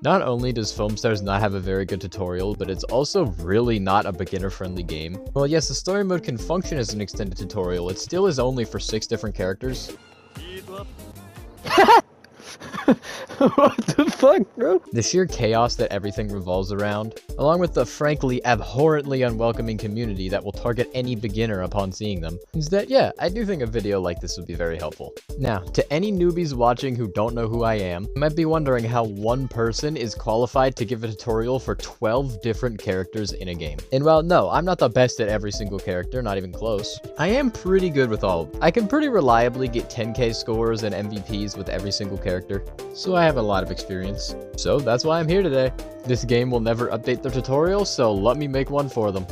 Not only does Foamstars not have a very good tutorial, but it's also really not a beginner-friendly game. Well, yes, the story mode can function as an extended tutorial, it still is only for 6 different characters. What the fuck, bro? The sheer chaos that everything revolves around, along with the frankly abhorrently unwelcoming community that will target any beginner upon seeing them, is that, yeah, I do think a video like this would be very helpful. Now, to any newbies watching who don't know who I am, you might be wondering how one person is qualified to give a tutorial for 12 different characters in a game. And while no, I'm not the best at every single character, not even close, I am pretty good with all of them. I can pretty reliably get 10k scores and MVPs with every single character, so I have a lot of experience. So that's why I'm here today. This game will never update their tutorial, so let me make one for them.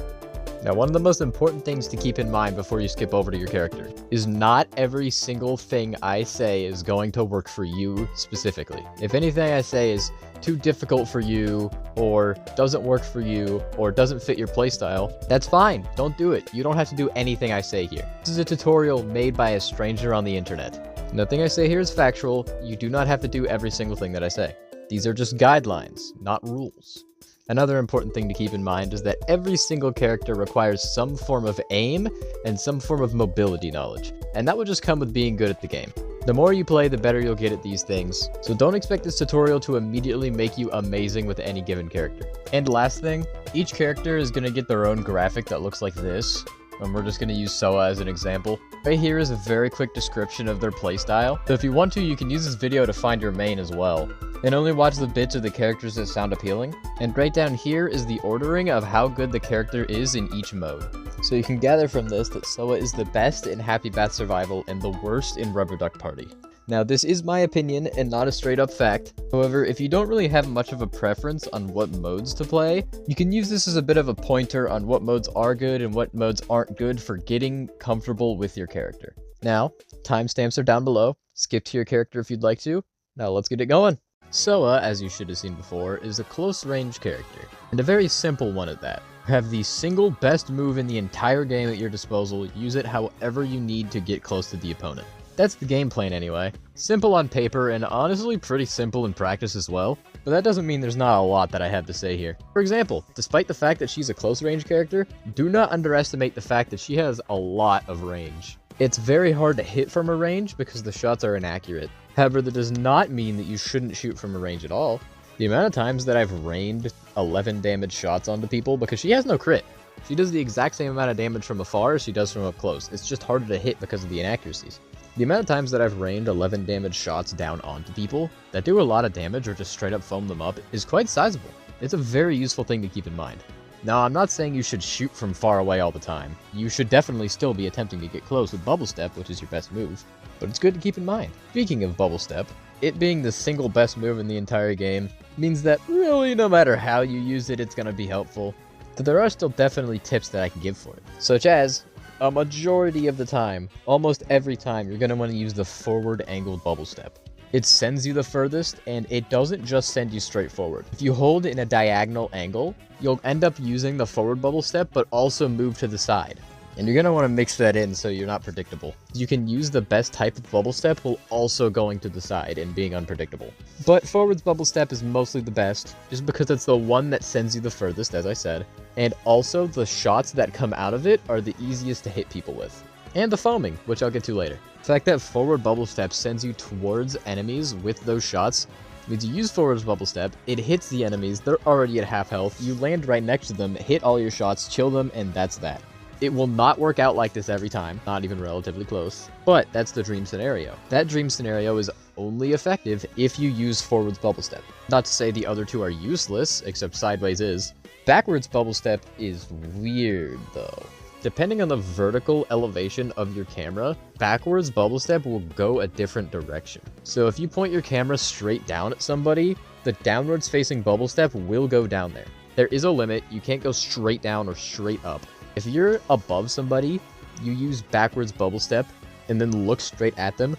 Now, one of the most important things to keep in mind before you skip over to your character is not every single thing I say is going to work for you specifically. If anything I say is too difficult for you, or doesn't work for you, or doesn't fit your playstyle, that's fine. Don't do it. You don't have to do anything I say here. This is a tutorial made by a stranger on the internet. Nothing I say here is factual. You do not have to do every single thing that I say. These are just guidelines, not rules. Another important thing to keep in mind is that every single character requires some form of aim and some form of mobility knowledge, and that will just come with being good at the game. The more you play, the better you'll get at these things, so don't expect this tutorial to immediately make you amazing with any given character. And last thing, each character is going to get their own graphic that looks like this, and we're just going to use Soa as an example. Right here is a very quick description of their playstyle, so if you want to, you can use this video to find your main as well. And only watch the bits of the characters that sound appealing. And right down here is the ordering of how good the character is in each mode. So you can gather from this that Soa is the best in Happy Bath Survival and the worst in Rubber Duck Party. Now, this is my opinion and not a straight up fact. However, if you don't really have much of a preference on what modes to play, you can use this as a bit of a pointer on what modes are good and what modes aren't good for getting comfortable with your character. Now, timestamps are down below. Skip to your character if you'd like to. Now let's get it going. Soa, as you should have seen before, is a close-range character, and a very simple one at that. Have the single best move in the entire game at your disposal, use it however you need to get close to the opponent. That's the game plan anyway. Simple on paper, and honestly pretty simple in practice as well, but that doesn't mean there's not a lot that I have to say here. For example, despite the fact that she's a close-range character, do not underestimate the fact that she has a lot of range. It's very hard to hit from her range because the shots are inaccurate. However, that does not mean that you shouldn't shoot from a range at all. The amount of times that I've rained 11 damage shots onto people because she has no crit. She does the exact same amount of damage from afar as she does from up close. It's just harder to hit because of the inaccuracies. The amount of times that I've rained 11 damage shots down onto people that do a lot of damage or just straight up foam them up is quite sizable. It's a very useful thing to keep in mind. Now, I'm not saying you should shoot from far away all the time. You should definitely still be attempting to get close with Bubble Step, which is your best move, but it's good to keep in mind. Speaking of Bubble Step, it being the single best move in the entire game means that really no matter how you use it, it's going to be helpful. But there are still definitely tips that I can give for it, such as a majority of the time, almost every time, you're going to want to use the forward angled Bubble Step. It sends you the furthest, and it doesn't just send you straight forward. If you hold in a diagonal angle, you'll end up using the forward Bubble Step, but also move to the side. And you're going to want to mix that in so you're not predictable. You can use the best type of Bubble Step while also going to the side and being unpredictable. But forwards Bubble Step is mostly the best, just because it's the one that sends you the furthest, as I said. And also, the shots that come out of it are the easiest to hit people with. And the foaming, which I'll get to later. The fact that forward Bubble Step sends you towards enemies with those shots means you use forward Bubble Step, it hits the enemies, they're already at half health, you land right next to them, hit all your shots, chill them, and that's that. It will not work out like this every time, not even relatively close, but that's the dream scenario. That dream scenario is only effective if you use forwards Bubble Step. Not to say the other two are useless, except sideways is. Backwards Bubble Step is weird though. Depending on the vertical elevation of your camera, backwards Bubble Step will go a different direction. So if you point your camera straight down at somebody, the downwards facing Bubble Step will go down there. There is a limit, you can't go straight down or straight up. If you're above somebody, you use backwards Bubble Step and then look straight at them,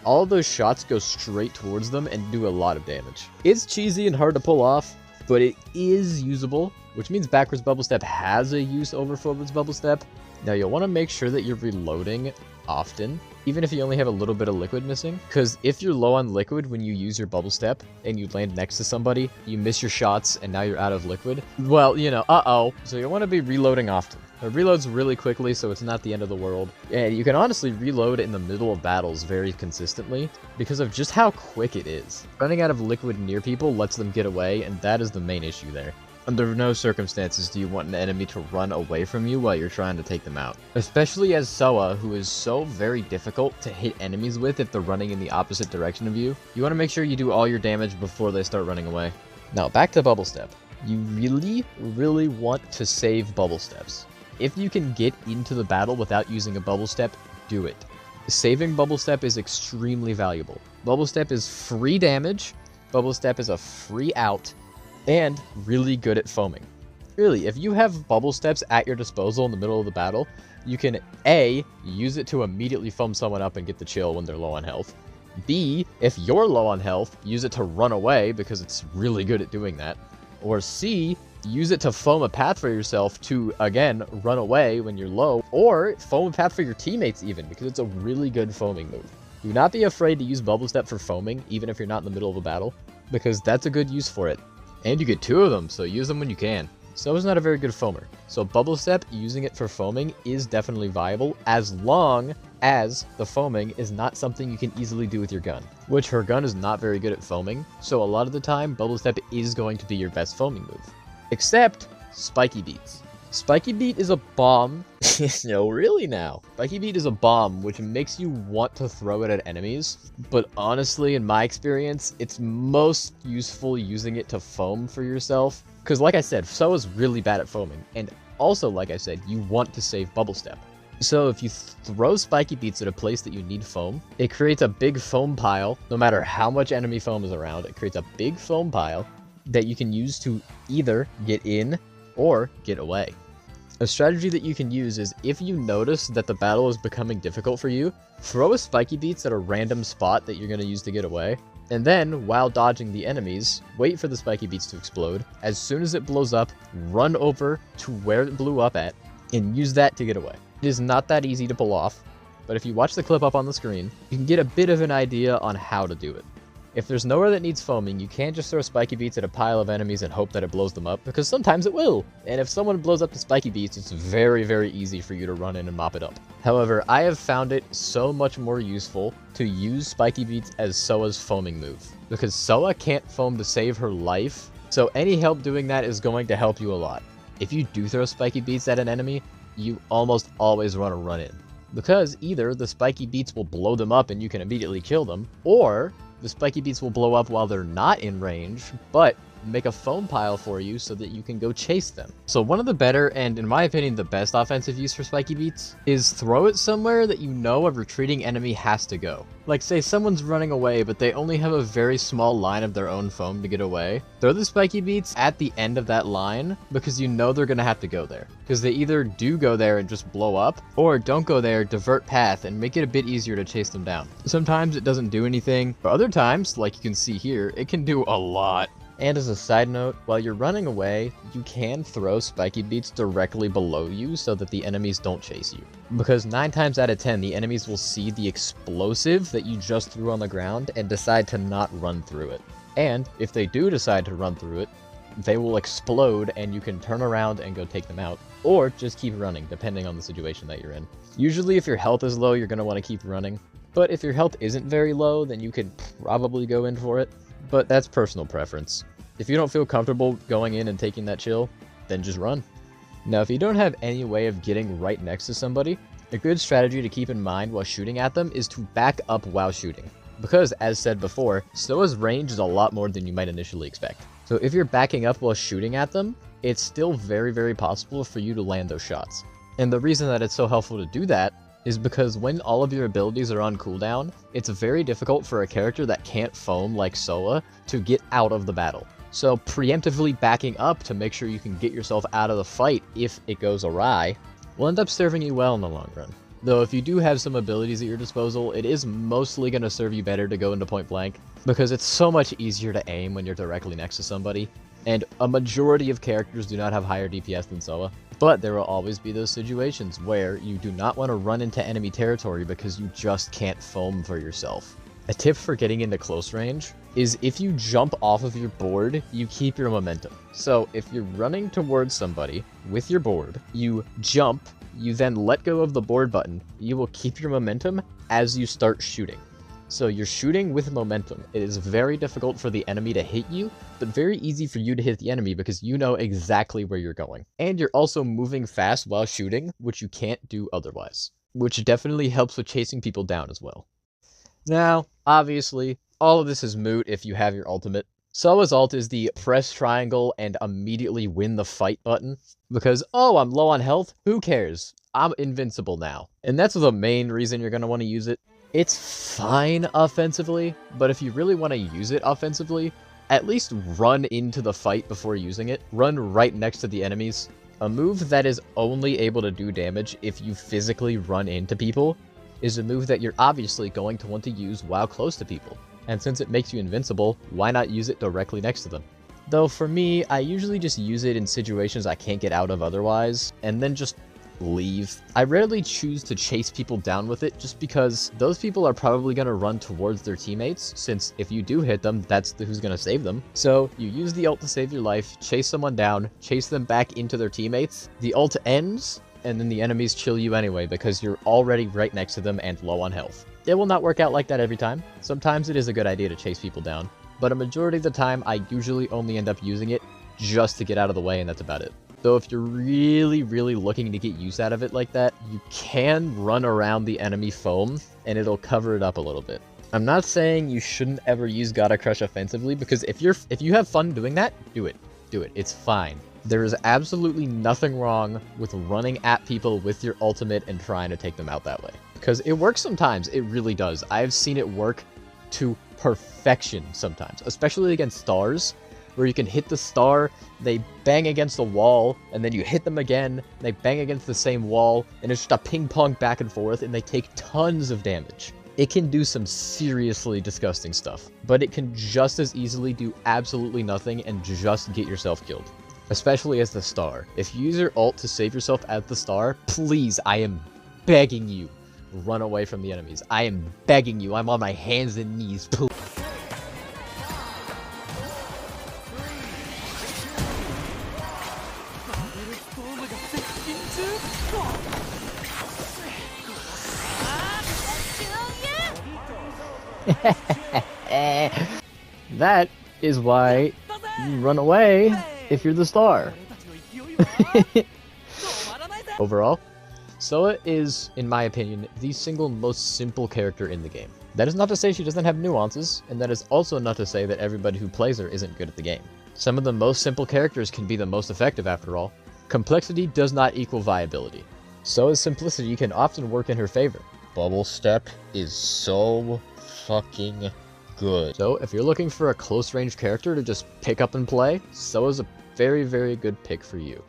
all of those shots go straight towards them and do a lot of damage. It's cheesy and hard to pull off, but it is usable, which means backwards Bubble Step has a use over forwards Bubble Step. Now you'll want to make sure that you're reloading often, even if you only have a little bit of liquid missing. Because if you're low on liquid when you use your bubble step and you land next to somebody, you miss your shots and now you're out of liquid. Well, you know, So you want to be reloading often. It reloads really quickly, so it's not the end of the world. And you can honestly reload in the middle of battles very consistently because of just how quick it is. Running out of liquid near people lets them get away, and that is the main issue there. Under no circumstances do you want an enemy to run away from you while you're trying to take them out. Especially as Soa, who is so very difficult to hit enemies with if they're running in the opposite direction of you. You want to make sure you do all your damage before they start running away. Now back to bubble step. You really want to save bubble steps. If you can get into the battle without using a bubble step, do it. Saving bubble step is extremely valuable. Bubble step is free damage, bubble step is a free out, and really good at foaming. Really, if you have bubble steps at your disposal in the middle of the battle, you can A, use it to immediately foam someone up and get the chill when they're low on health. B, if you're low on health, use it to run away because it's really good at doing that. Or C, use it to foam a path for yourself to, again, run away when you're low. Or foam a path for your teammates even, because it's a really good foaming move. Do not be afraid to use bubble step for foaming, even if you're not in the middle of a battle, because that's a good use for it. And you get 2 of them, so use them when you can. Soa's not a very good foamer, so bubble step, using it for foaming is definitely viable as long as the foaming is not something you can easily do with your gun, which her gun is not very good at foaming, so a lot of the time bubble step is going to be your best foaming move. Except spiky beats. Spiky beat is a bomb. No, really now. Spiky beat is a bomb which makes you want to throw it at enemies, but honestly, in my experience, it's most useful using it to foam for yourself. Because like I said, Soa's really bad at foaming, and also like I said, you want to save bubble step. So if you throw spiky beats at a place that you need foam, it creates a big foam pile. No matter how much enemy foam is around, it creates a big foam pile that you can use to either get in or get away. A strategy that you can use is if you notice that the battle is becoming difficult for you, throw a spiky beats at a random spot that you're going to use to get away, and then, while dodging the enemies, wait for the spiky beats to explode. As soon as it blows up, run over to where it blew up at, and use that to get away. It is not that easy to pull off, but if you watch the clip up on the screen, you can get a bit of an idea on how to do it. If there's nowhere that needs foaming, you can't just throw spiky beats at a pile of enemies and hope that it blows them up, because sometimes it will. And if someone blows up the spiky beats, it's very, very easy for you to run in and mop it up. However, I have found it so much more useful to use spiky beats as Soa's foaming move, because Soa can't foam to save her life, so any help doing that is going to help you a lot. If you do throw spiky beats at an enemy, you almost always want to run in, because either the spiky beats will blow them up and you can immediately kill them, or the spiky beats will blow up while they're not in range, but make a foam pile for you so that you can go chase them. So one of the better, and in my opinion the best offensive use for spiky beats, is throw it somewhere that you know a retreating enemy has to go. Like say someone's running away but they only have a very small line of their own foam to get away. Throw the spiky beats at the end of that line because you know they're going to have to go there. Because they either do go there and just blow up, or don't go there, divert path, and make it a bit easier to chase them down. Sometimes it doesn't do anything, but other times, like you can see here, it can do a lot. And as a side note, while you're running away, you can throw spiky beats directly below you so that the enemies don't chase you. Because 9 times out of 10, the enemies will see the explosive that you just threw on the ground and decide to not run through it. And if they do decide to run through it, they will explode and you can turn around and go take them out. Or just keep running, depending on the situation that you're in. Usually if your health is low, you're going to want to keep running. But if your health isn't very low, then you could probably go in for it. But that's personal preference. If you don't feel comfortable going in and taking that chill, then just run. Now, if you don't have any way of getting right next to somebody, a good strategy to keep in mind while shooting at them is to back up while shooting. Because, as said before, Soa's range is a lot more than you might initially expect. So if you're backing up while shooting at them, it's still very, very possible for you to land those shots. And the reason that it's so helpful to do that is because when all of your abilities are on cooldown, it's very difficult for a character that can't foam like Soa to get out of the battle. So preemptively backing up to make sure you can get yourself out of the fight if it goes awry will end up serving you well in the long run. Though if you do have some abilities at your disposal, it is mostly going to serve you better to go into point blank, because it's so much easier to aim when you're directly next to somebody, and a majority of characters do not have higher DPS than Soa. But there will always be those situations where you do not want to run into enemy territory because you just can't foam for yourself. A tip for getting into close range is if you jump off of your board, you keep your momentum. So if you're running towards somebody with your board, you jump, you then let go of the board button, you will keep your momentum as you start shooting. So you're shooting with momentum. It is very difficult for the enemy to hit you, but very easy for you to hit the enemy because you know exactly where you're going. And you're also moving fast while shooting, which you can't do otherwise, which definitely helps with chasing people down as well. Now, obviously, all of this is moot if you have your ultimate. Soa's ult is the press triangle and immediately win the fight button, because, oh, I'm low on health, who cares? I'm invincible now. And that's the main reason you're going to want to use it. It's fine offensively, but if you really want to use it offensively, at least run into the fight before using it. Run right next to the enemies. A move that is only able to do damage if you physically run into people is a move that you're obviously going to want to use while close to people. And since it makes you invincible, why not use it directly next to them? Though for me, I usually just use it in situations I can't get out of otherwise, and then just leave. I rarely choose to chase people down with it just because those people are probably going to run towards their teammates, since if you do hit them, that's who's going to save them. So you use the ult to save your life, chase someone down, chase them back into their teammates. The ult ends, and then the enemies chill you anyway because you're already right next to them and low on health. It will not work out like that every time. Sometimes it is a good idea to chase people down, but a majority of the time I usually only end up using it just to get out of the way, and that's about it. Though if you're really looking to get use out of it like that, you can run around the enemy foam and it'll cover it up a little bit. I'm not saying you shouldn't ever use Gotta Crush offensively, because if you have fun doing that, do it. Do it. It's fine. There is absolutely nothing wrong with running at people with your ultimate and trying to take them out that way. Because it works sometimes, it really does. I've seen it work to perfection sometimes, especially against stars, where you can hit the star, they bang against the wall, and then you hit them again, they bang against the same wall, and it's just a ping pong back and forth, and they take tons of damage. It can do some seriously disgusting stuff, but it can just as easily do absolutely nothing and just get yourself killed. Especially as the star. If you use your ult to save yourself as the star, please, I am begging you, run away from the enemies. I am begging you, I'm on my hands and knees, please. That is why you run away if you're the star. Overall, Soa is, in my opinion, the single most simple character in the game. That is not to say she doesn't have nuances, and that is also not to say that everybody who plays her isn't good at the game. Some of the most simple characters can be the most effective after all. Complexity does not equal viability. Soa's simplicity can often work in her favor. Bubble Step is so fucking good. So if you're looking for a close range character to just pick up and play, Soa's a very good pick for you.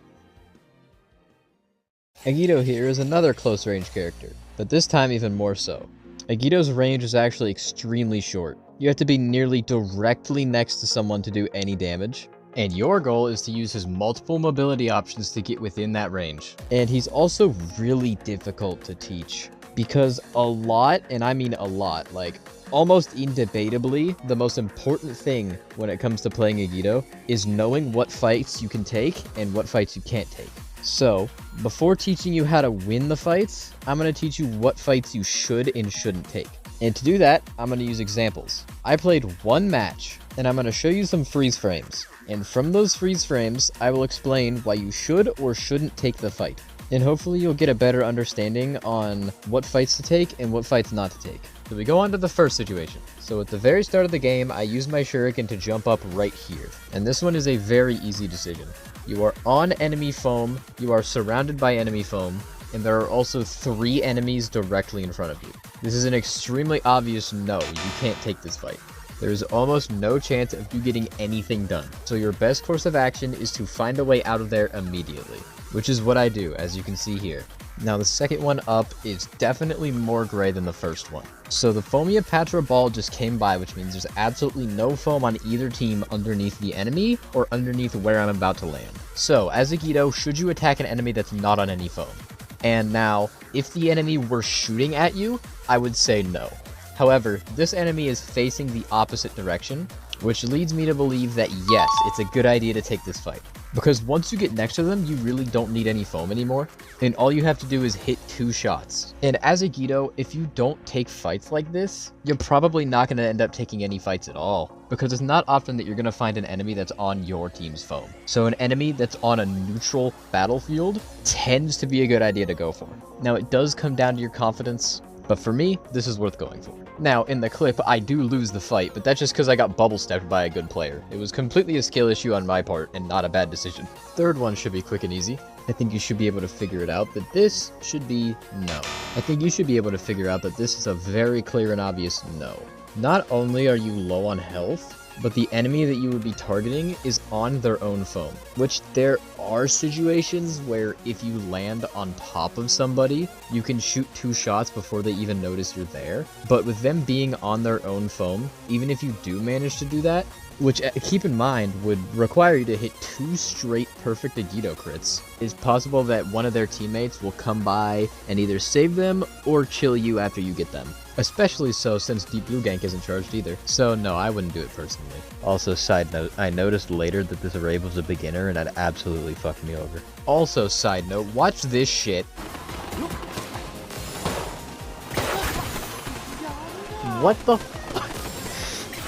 Agito here is another close range character, but this time even more so. Agito's range is actually extremely short. You have to be nearly directly next to someone to do any damage, and your goal is to use his multiple mobility options to get within that range. And he's also really difficult to teach, because a lot, and I mean a lot, like almost indebatably, the most important thing when it comes to playing Agito is knowing what fights you can take and what fights you can't take. So, before teaching you how to win the fights, I'm going to teach you what fights you should and shouldn't take. And to do that, I'm going to use examples. I played one match, and I'm going to show you some freeze frames. And from those freeze frames, I will explain why you should or shouldn't take the fight. And hopefully you'll get a better understanding on what fights to take and what fights not to take. So we go on to the first situation. So at the very start of the game, I use my shuriken to jump up right here. And this one is a very easy decision. You are on enemy foam, you are surrounded by enemy foam, and there are also 3 enemies directly in front of you. This is an extremely obvious no, you can't take this fight. There is almost no chance of you getting anything done. So your best course of action is to find a way out of there immediately, which is what I do, as you can see here. Now the second one up is definitely more gray than the first one. So the Foamstars ball just came by, which means there's absolutely no foam on either team underneath the enemy or underneath where I'm about to land. So as Agito, should you attack an enemy that's not on any foam? And now, if the enemy were shooting at you, I would say no. However, this enemy is facing the opposite direction, which leads me to believe that yes, it's a good idea to take this fight. Because once you get next to them, you really don't need any foam anymore, and all you have to do is hit 2 shots. And as Agito, if you don't take fights like this, you're probably not going to end up taking any fights at all, because it's not often that you're going to find an enemy that's on your team's foam. So an enemy that's on a neutral battlefield tends to be a good idea to go for. Now it does come down to your confidence, but for me, this is worth going for. Now, in the clip, I do lose the fight, but that's just because I got bubble stepped by a good player. It was completely a skill issue on my part, and not a bad decision. Third one should be quick and easy. I think you should be able to figure it out that this should be no. I think you should be able to figure out that this is a very clear and obvious no. Not only are you low on health, but the enemy that you would be targeting is on their own foam, which there are situations where if you land on top of somebody, you can shoot 2 shots before they even notice you're there. But with them being on their own foam, even if you do manage to do that, which keep in mind would require you to hit 2 straight perfect Agito crits, it's possible that one of their teammates will come by and either save them or chill you after you get them. Especially so since Deep Blue Gank isn't charged either. So no, I wouldn't do it personally. Also, side note, I noticed later that this Rave was a beginner and that absolutely fucked me over. Also, side note, watch this shit. What the fuck?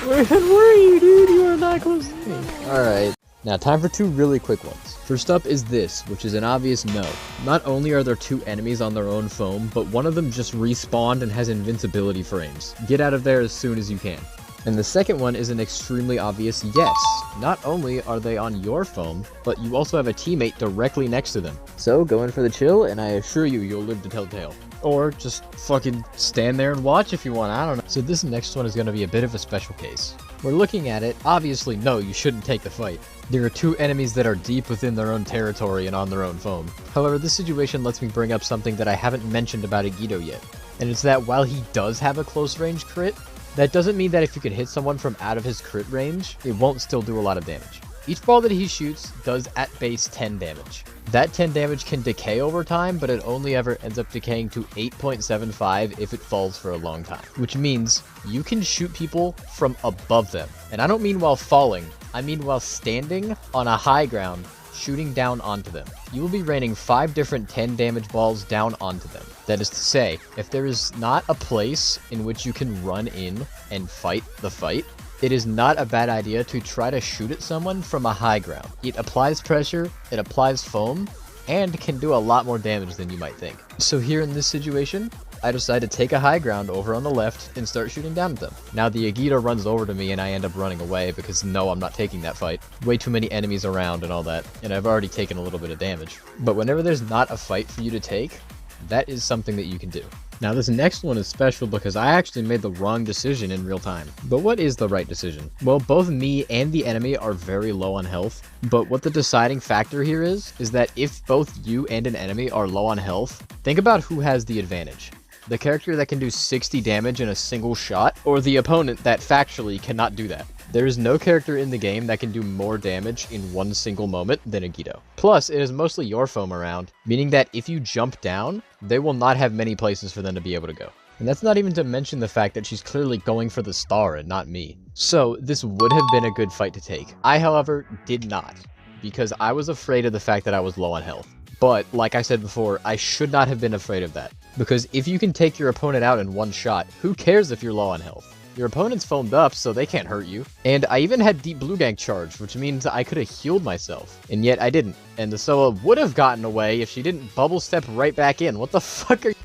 Where were you, dude? You are not close to me. Alright, now time for 2 really quick ones. First up is this, which is an obvious no. Not only are there 2 enemies on their own foam, but one of them just respawned and has invincibility frames. Get out of there as soon as you can. And the second one is an extremely obvious yes. Not only are they on your foam, but you also have a teammate directly next to them. So go in for the chill, and I assure you, you'll live to tell the tale. Or just fucking stand there and watch if you want, I don't know. So this next one is going to be a bit of a special case. We're looking at it, obviously no, you shouldn't take the fight. There are 2 enemies that are deep within their own territory and on their own foam. However, this situation lets me bring up something that I haven't mentioned about Agito yet. And it's that while he does have a close range crit, that doesn't mean that if you can hit someone from out of his crit range, it won't still do a lot of damage. Each ball that he shoots does at base 10 damage. That 10 damage can decay over time, but it only ever ends up decaying to 8.75 if it falls for a long time. Which means you can shoot people from above them. And I don't mean while falling, I mean while standing on a high ground, shooting down onto them. You will be raining 5 different 10 damage balls down onto them. That is to say, if there is not a place in which you can run in and fight the fight, it is not a bad idea to try to shoot at someone from a high ground. It applies pressure, it applies foam, and can do a lot more damage than you might think. So here in this situation, I decide to take a high ground over on the left and start shooting down at them. Now the Agito runs over to me and I end up running away because no, I'm not taking that fight. Way too many enemies around and all that, and I've already taken a little bit of damage. But whenever there's not a fight for you to take, that is something that you can do. Now this next one is special because I actually made the wrong decision in real time. But what is the right decision? Well, both me and the enemy are very low on health, but what the deciding factor here is that if both you and an enemy are low on health, think about who has the advantage. The character that can do 60 damage in a single shot, or the opponent that factually cannot do that. There is no character in the game that can do more damage in one single moment than Agito. Plus, it is mostly your foam around, meaning that if you jump down, they will not have many places for them to be able to go. And that's not even to mention the fact that she's clearly going for the star and not me. So, this would have been a good fight to take. I, however, did not, because I was afraid of the fact that I was low on health. But, like I said before, I should not have been afraid of that. Because if you can take your opponent out in one shot, who cares if you're low on health? Your opponent's foamed up, so they can't hurt you. And I even had Deep Blue Gank charged, which means I could have healed myself. And yet I didn't. And the Soa would have gotten away if she didn't bubble step right back in. What the fuck are you?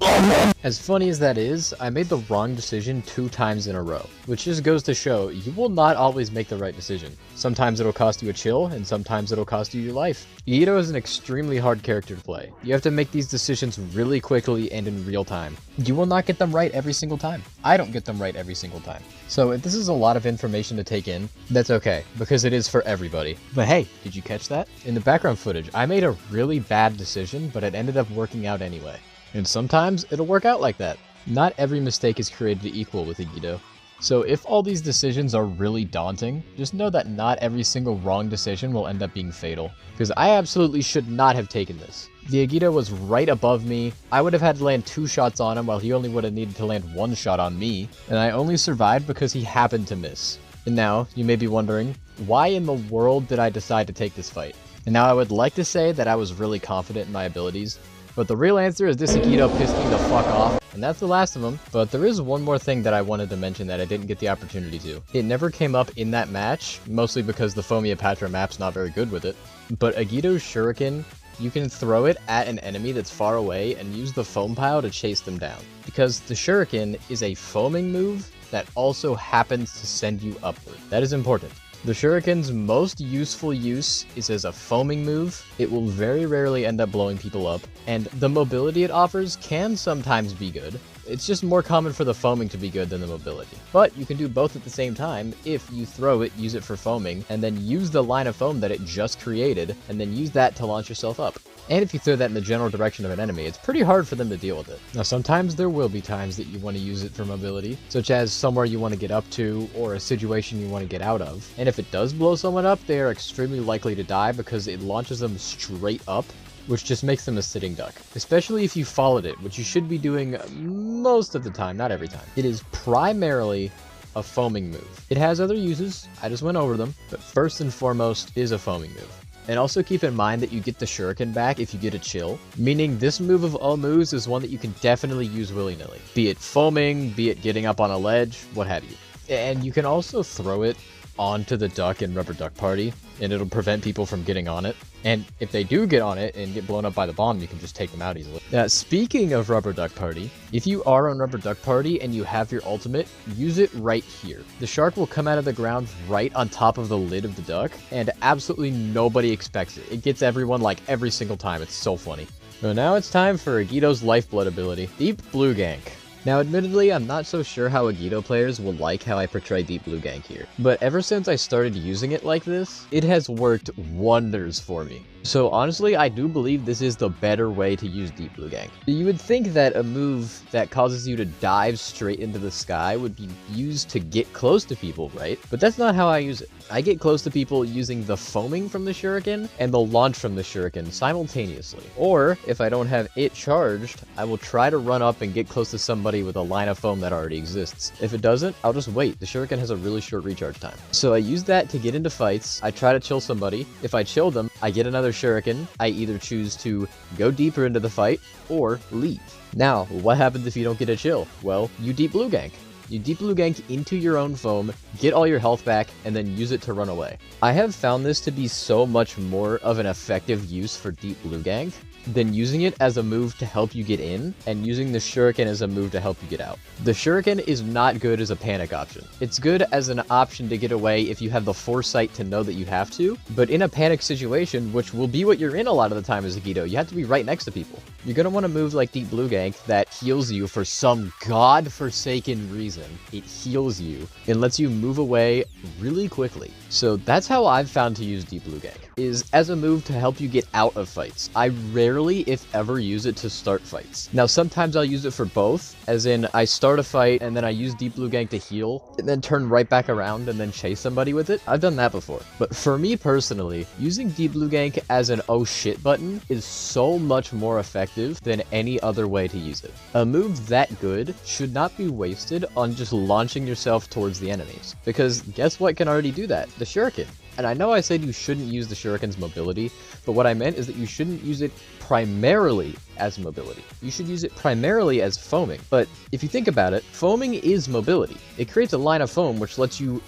As funny as that is, I made the wrong decision 2 times in a row. Which just goes to show, you will not always make the right decision. Sometimes it'll cost you a chill, and sometimes it'll cost you your life. Agito is an extremely hard character to play. You have to make these decisions really quickly and in real time. You will not get them right every single time. I don't get them right every single time. So if this is a lot of information to take in, that's okay, because it is for everybody. But hey, did you catch that? In the background footage, I made a really bad decision, but it ended up working out anyway. And sometimes it'll work out like that. Not every mistake is created equal with Agito. So if all these decisions are really daunting, just know that not every single wrong decision will end up being fatal. Because I absolutely should not have taken this. The Agito was right above me. I would have had to land 2 shots on him while he only would have needed to land 1 shot on me. And I only survived because he happened to miss. And now, you may be wondering, why in the world did I decide to take this fight? And now I would like to say that I was really confident in my abilities, but the real answer is this Agito pissed me the fuck off, and that's the last of them. But there is one more thing that I wanted to mention that I didn't get the opportunity to. It never came up in that match, mostly because the Foamstars map's not very good with it. But Agito's Shuriken, you can throw it at an enemy that's far away and use the foam pile to chase them down. Because the Shuriken is a foaming move that also happens to send you upward. That is important. The Shuriken's most useful use is as a foaming move. It will very rarely end up blowing people up, and the mobility it offers can sometimes be good. It's just more common for the foaming to be good than the mobility. But you can do both at the same time if you throw it, use it for foaming, and then use the line of foam that it just created, and then use that to launch yourself up. And if you throw that in the general direction of an enemy, it's pretty hard for them to deal with it. Now sometimes there will be times that you want to use it for mobility, such as somewhere you want to get up to, or a situation you want to get out of. And if it does blow someone up, they are extremely likely to die because it launches them straight up, which just makes them a sitting duck. Especially if you followed it, which you should be doing most of the time, not every time. It is primarily a foaming move. It has other uses, I just went over them, but first and foremost is a foaming move. And also keep in mind that you get the Shuriken back if you get a chill, meaning this move of all moves is one that you can definitely use willy-nilly. Be it foaming, be it getting up on a ledge, what have you. And you can also throw it onto the duck in Rubber Duck Party, and it'll prevent people from getting on it. And if they do get on it and get blown up by the bomb, you can just take them out easily. Now, speaking of Rubber Duck Party, if you are on Rubber Duck Party and you have your ultimate, use it right here. The shark will come out of the ground right on top of the lid of the duck, and absolutely nobody expects it. It gets everyone like every single time. It's so funny. So now it's time for Agito's Lifeblood ability, Deep Blue Gank. Now admittedly, I'm not so sure how Agito players will like how I portray Deep Blue Gank here, but ever since I started using it like this, it has worked wonders for me. So honestly, I do believe this is the better way to use Deep Blue Gank. You would think that a move that causes you to dive straight into the sky would be used to get close to people, right? But that's not how I use it. I get close to people using the foaming from the Shuriken and the launch from the Shuriken simultaneously. Or, if I don't have it charged, I will try to run up and get close to somebody with a line of foam that already exists. If it doesn't, I'll just wait. The Shuriken has a really short recharge time. So I use that to get into fights. I try to chill somebody. If I chill them, I get another Shuriken. I either choose to go deeper into the fight or leave. Now, what happens if you don't get a chill? Well, you Deep Blue Gank. You Deep Blue Gank into your own foam, get all your health back, and then use it to run away. I have found this to be so much more of an effective use for Deep Blue Gank than using it as a move to help you get in, and using the Shuriken as a move to help you get out. The Shuriken is not good as a panic option. It's good as an option to get away if you have the foresight to know that you have to, but in a panic situation, which will be what you're in a lot of the time as Agito, you have to be right next to people. You're going to want to move like Deep Blue Gank that heals you for some godforsaken reason. It heals you and lets you move away really quickly. So that's how I've found to use Deep Blue Gank, is as a move to help you get out of fights. I rarely, if ever, use it to start fights. Now, sometimes I'll use it for both, as in I start a fight and then I use Deep Blue Gank to heal, and then turn right back around and then chase somebody with it. I've done that before. But for me personally, using Deep Blue Gank as an oh shit button is so much more effective than any other way to use it. A move that good should not be wasted on just launching yourself towards the enemies, because guess what can already do that? The Shuriken. And I know I said you shouldn't use the Shuriken's mobility, but what I meant is that you shouldn't use it primarily as mobility. You should use it primarily as foaming. But if you think about it, foaming is mobility. It creates a line of foam which lets you,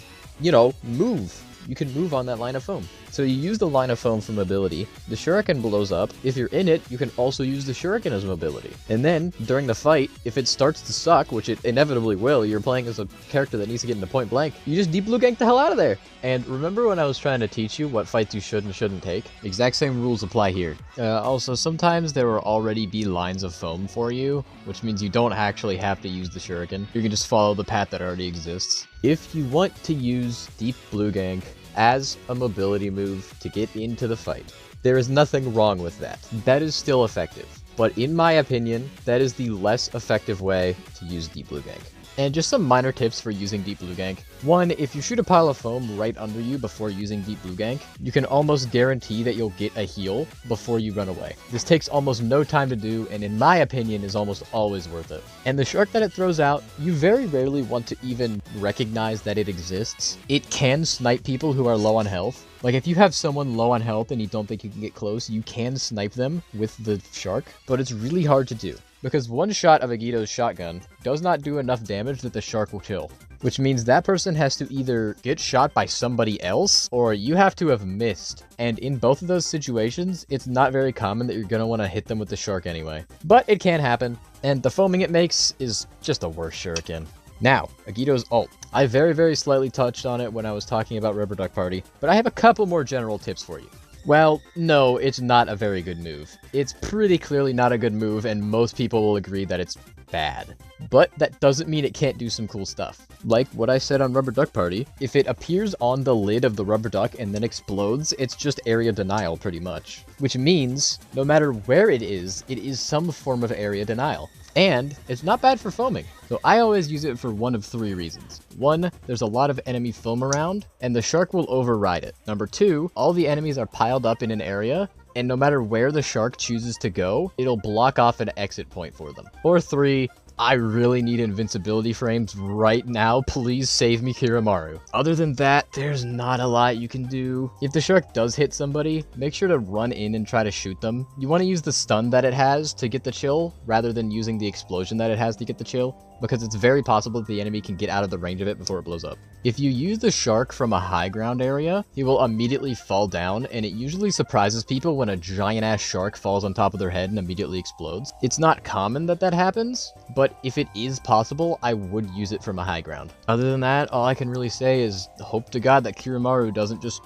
move. You can move on that line of foam. So you use the line of foam for mobility, the Shuriken blows up. If you're in it, you can also use the Shuriken as mobility. And then, during the fight, if it starts to suck, which it inevitably will, you're playing as a character that needs to get into point blank, you just Deep Blue Gank the hell out of there. And remember when I was trying to teach you what fights you should and shouldn't take? Exact same rules apply here. Also, sometimes there will already be lines of foam for you, which means you don't actually have to use the Shuriken. You can just follow the path that already exists. If you want to use Deep Blue Gank as a mobility move to get into the fight, there is nothing wrong with that. That is still effective. but in my opinion, that is the less effective way to use Deep Blue Gank. And just some minor tips for using Deep Blue Gank. One, if you shoot a pile of foam right under you before using Deep Blue Gank, you can almost guarantee that you'll get a heal before you run away. This takes almost no time to do, and in my opinion is almost always worth it. And the shark that it throws out, you very rarely want to even recognize that it exists. It can snipe people who are low on health. Like, if you have someone low on health and you don't think you can get close, you can snipe them with the shark, but it's really hard to do. Because one shot of Agito's shotgun does not do enough damage that the shark will kill. Which means that person has to either get shot by somebody else, or you have to have missed. And in both of those situations, it's not very common that you're going to want to hit them with the shark anyway. But it can happen, and the foaming it makes is just a worse shuriken. Now, Agito's ult. I very slightly touched on it when I was talking about Rubber Duck Party, but I have a couple more general tips for you. Well, no, it's not a very good move. It's pretty clearly not a good move, and most people will agree that it's bad. But that doesn't mean it can't do some cool stuff. Like what I said on Rubber Duck Party, if it appears on the lid of the rubber duck and then explodes, it's just area denial pretty much. Which means, no matter where it is some form of area denial. And it's not bad for foaming. So I always use it for one of three reasons. One, there's a lot of enemy foam around, and the shark will override it. Number two, all the enemies are piled up in an area, and no matter where the shark chooses to go, it'll block off an exit point for them. Or three, I really need invincibility frames right now. Please save me, Kiramaru. Other than that, there's not a lot you can do. If the shark does hit somebody, make sure to run in and try to shoot them. You want to use the stun that it has to get the chill, rather than using the explosion that it has to get the chill, because it's very possible that the enemy can get out of the range of it before it blows up. If you use the shark from a high ground area, he will immediately fall down, and it usually surprises people when a giant-ass shark falls on top of their head and immediately explodes. It's not common that that happens, but if it is possible, I would use it from a high ground. Other than that, all I can really say is hope to God that Kiramaru doesn't just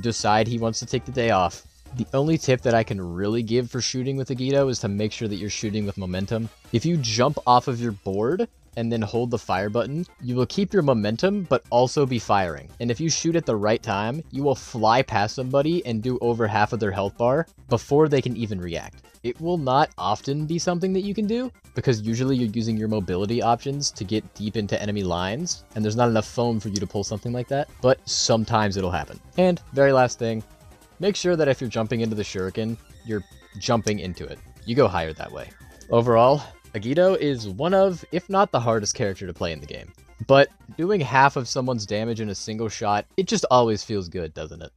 decide he wants to take the day off. The only tip that I can really give for shooting with Agito is to make sure that you're shooting with momentum. If you jump off of your board and then hold the fire button, you will keep your momentum but also be firing. And if you shoot at the right time, you will fly past somebody and do over half of their health bar before they can even react. It will not often be something that you can do, because usually you're using your mobility options to get deep into enemy lines, and there's not enough foam for you to pull something like that, but sometimes it'll happen. And very last thing, make sure that if you're jumping into the shuriken, you're jumping into it. You go higher that way. Overall, Agito is one of, if not the hardest character to play in the game. But doing half of someone's damage in a single shot, it just always feels good, doesn't it?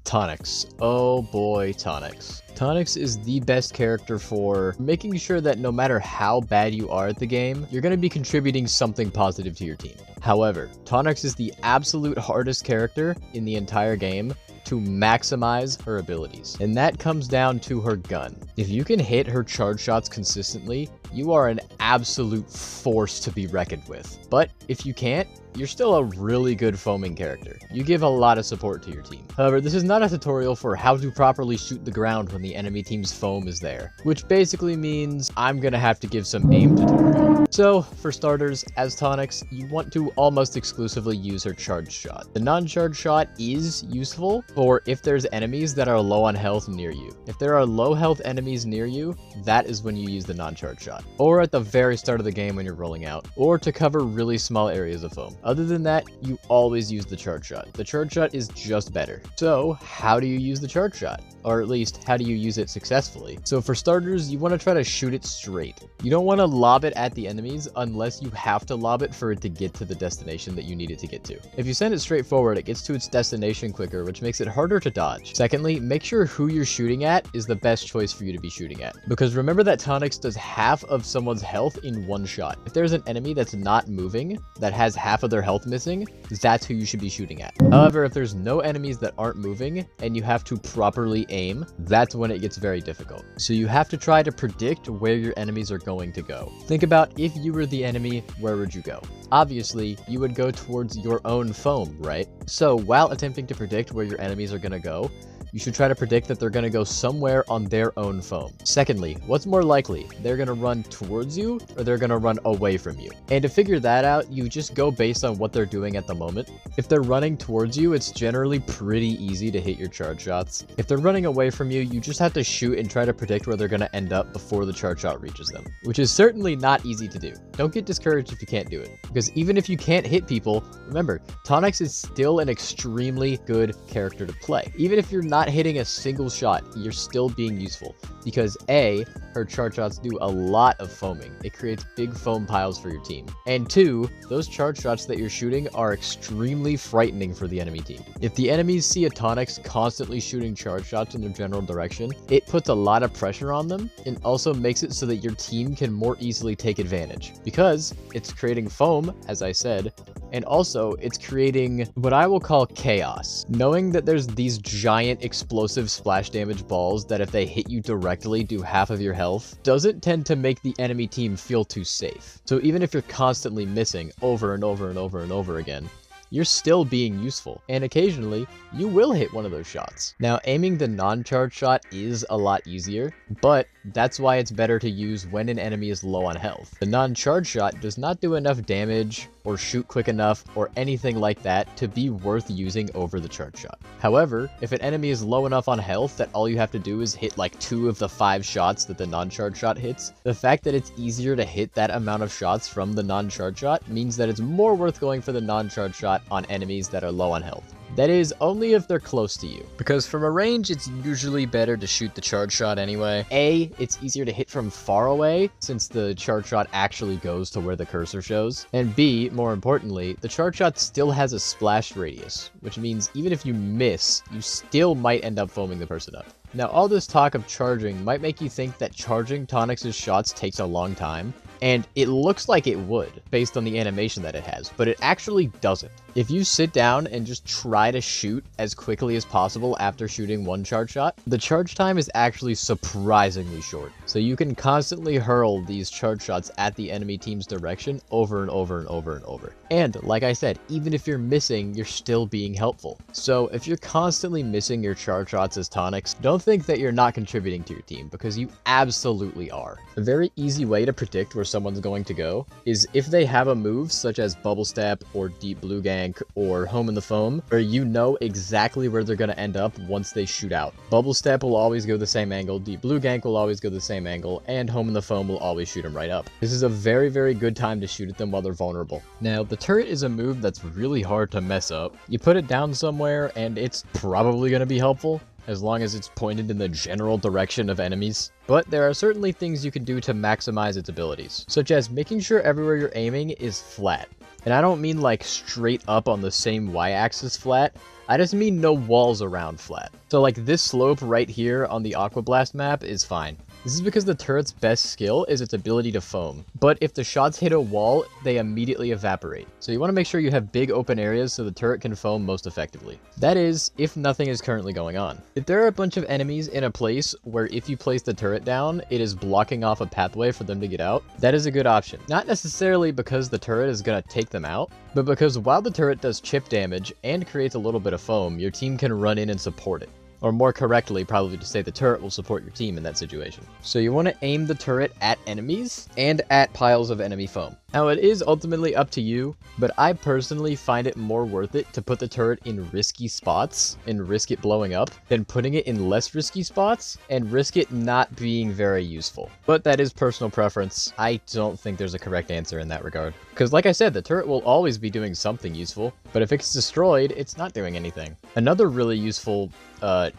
Tonix. Oh boy, Tonix. Tonix is the best character for making sure that no matter how bad you are at the game, you're going to be contributing something positive to your team. However, Tonix is the absolute hardest character in the entire game to maximize her abilities, and that comes down to her gun. If you can hit her charge shots consistently, you are an absolute force to be reckoned with. But if you can't, you're still a really good foaming character. You give a lot of support to your team. However, this is not a tutorial for how to properly shoot the ground when the enemy team's foam is there, which basically means I'm gonna have to give some aim tutorial. So, for starters, as Tonix, you want to almost exclusively use her charge shot. The non-charge shot is useful for if there's enemies that are low on health near you. If there are low health enemies near you, that is when you use the non-charge shot. Or at the very start of the game when you're rolling out, or to cover really small areas of foam. Other than that, you always use the charge shot. The charge shot is just better. So, how do you use the charge shot? Or at least, how do you use it successfully? So for starters, you want to try to shoot it straight. You don't want to lob it at the enemies unless you have to lob it for it to get to the destination that you need it to get to. If you send it straight forward, it gets to its destination quicker, which makes it harder to dodge. Secondly, make sure who you're shooting at is the best choice for you to be shooting at. Because remember that Tonix does half of someone's health in one shot. If there's an enemy that's not moving, that has half of their health missing, that's who you should be shooting at. However, if there's no enemies that aren't moving, and you have to properly aim, that's when it gets very difficult. So you have to try to predict where your enemies are going to go. Think about if you were the enemy, where would you go? Obviously, you would go towards your own foam, right? So while attempting to predict where your enemies are gonna go, you should try to predict that they're going to go somewhere on their own foam. Secondly, what's more likely? They're going to run towards you or they're going to run away from you? And to figure that out, you just go based on what they're doing at the moment. If they're running towards you, it's generally pretty easy to hit your charge shots. If they're running away from you, you just have to shoot and try to predict where they're going to end up before the charge shot reaches them, which is certainly not easy to do. Don't get discouraged if you can't do it, because even if you can't hit people, remember, Tonix is still an extremely good character to play. Even if you're not hitting a single shot, you're still being useful, because A, her charge shots do a lot of foaming. It creates big foam piles for your team. And 2, those charge shots that you're shooting are extremely frightening for the enemy team. If the enemies see a Tonix constantly shooting charge shots in their general direction, it puts a lot of pressure on them and also makes it so that your team can more easily take advantage, because it's creating foam, as I said, and also it's creating what I will call chaos. Knowing that there's these giant explosive splash damage balls that if they hit you directly do half of your health doesn't tend to make the enemy team feel too safe. So even if you're constantly missing over and over and over and over again, you're still being useful, and occasionally you will hit one of those shots. Now, aiming the non-charge shot is a lot easier, but that's why it's better to use when an enemy is low on health. The non-charge shot does not do enough damage or shoot quick enough or anything like that to be worth using over the charge shot. However, if an enemy is low enough on health that all you have to do is hit like 2 of the 5 shots that the non-charge shot hits, the fact that it's easier to hit that amount of shots from the non-charge shot means that it's more worth going for the non-charge shot on enemies that are low on health. That is, only if they're close to you, because from a range, it's usually better to shoot the charge shot anyway. A, it's easier to hit from far away, since the charge shot actually goes to where the cursor shows. And B, more importantly, the charge shot still has a splash radius, which means even if you miss, you still might end up foaming the person up. Now, all this talk of charging might make you think that charging Tonix's shots takes a long time, and it looks like it would, based on the animation that it has, but it actually doesn't. If you sit down and just try to shoot as quickly as possible after shooting one charge shot, the charge time is actually surprisingly short. So you can constantly hurl these charge shots at the enemy team's direction over and over and over and over. And like I said, even if you're missing, you're still being helpful. So if you're constantly missing your charge shots as Tonix, don't think that you're not contributing to your team, because you absolutely are. A very easy way to predict where someone's going to go is if they have a move such as Bubble Step or Deep Blue Gank or Home in the Foam, where you know exactly where they're going to end up once they shoot out. Bubble Step will always go the same angle, Deep Blue Gank will always go the same angle, and Home in the Foam will always shoot them right up. This is a very, very good time to shoot at them while they're vulnerable. Now, the turret is a move that's really hard to mess up. You put it down somewhere and it's probably going to be helpful, as long as it's pointed in the general direction of enemies. But there are certainly things you can do to maximize its abilities, such as making sure everywhere you're aiming is flat. And I don't mean like straight up on the same y-axis flat, I just mean no walls around flat. So like this slope right here on the Aqua Blast map is fine. This is because the turret's best skill is its ability to foam, but if the shots hit a wall, they immediately evaporate. So you want to make sure you have big open areas so the turret can foam most effectively. That is, if nothing is currently going on. If there are a bunch of enemies in a place where if you place the turret down, it is blocking off a pathway for them to get out, that is a good option. Not necessarily because the turret is going to take them out, but because while the turret does chip damage and creates a little bit of foam, your team can run in and support it. Or more correctly, probably to say the turret will support your team in that situation. So you want to aim the turret at enemies and at piles of enemy foam. Now it is ultimately up to you, but I personally find it more worth it to put the turret in risky spots and risk it blowing up than putting it in less risky spots and risk it not being very useful. But that is personal preference. I don't think there's a correct answer in that regard. Because like I said, the turret will always be doing something useful, but if it's destroyed, it's not doing anything. Another really useful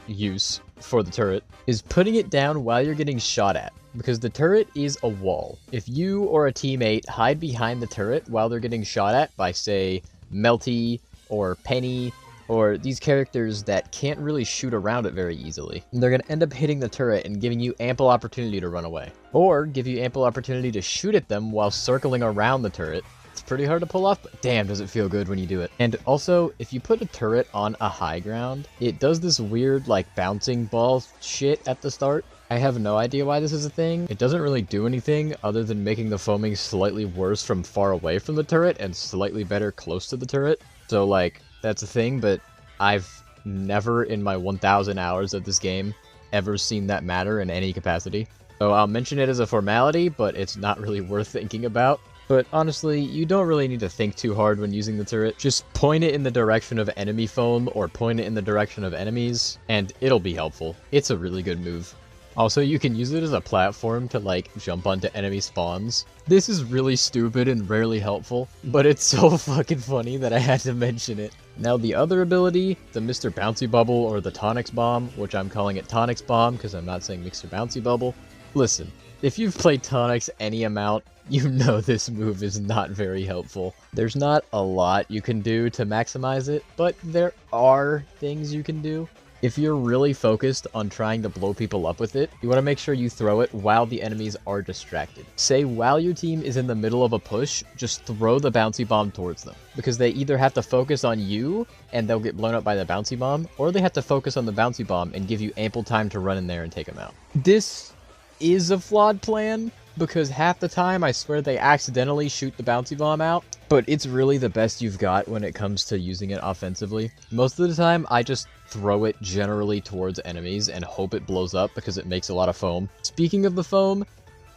use for the turret is putting it down while you're getting shot at, because the turret is a wall. If you or a teammate hide behind the turret while they're getting shot at by, say, Mel T or Penny, or these characters that can't really shoot around it very easily, they're going to end up hitting the turret and giving you ample opportunity to run away, or give you ample opportunity to shoot at them while circling around the turret It's pretty hard to pull off, but damn, does it feel good when you do it. And also, if you put a turret on a high ground, it does this weird, like, bouncing ball shit at the start. I have no idea why this is a thing. It doesn't really do anything other than making the foaming slightly worse from far away from the turret and slightly better close to the turret. So, like, that's a thing, but I've never in my 1,000 hours of this game ever seen that matter in any capacity. So I'll mention it as a formality, but it's not really worth thinking about. But honestly, you don't really need to think too hard when using the turret. Just point it in the direction of enemy foam or point it in the direction of enemies, and it'll be helpful. It's a really good move. Also, you can use it as a platform to, like, jump onto enemy spawns. This is really stupid and rarely helpful, but it's so fucking funny that I had to mention it. Now, the other ability, the Mr. Bouncy Bubble or the Tonix Bomb, which I'm calling it Tonix Bomb because I'm not saying Mr. Bouncy Bubble. Listen, if you've played Tonix any amount, you know this move is not very helpful. There's not a lot you can do to maximize it, but there are things you can do. If you're really focused on trying to blow people up with it, you want to make sure you throw it while the enemies are distracted. Say while your team is in the middle of a push, just throw the bouncy bomb towards them. Because they either have to focus on you and they'll get blown up by the bouncy bomb, or they have to focus on the bouncy bomb and give you ample time to run in there and take them out. This is a flawed plan, because half the time I swear they accidentally shoot the bouncy bomb out, but it's really the best you've got when it comes to using it offensively. Most of the time, I just throw it generally towards enemies and hope it blows up because it makes a lot of foam. Speaking of the foam,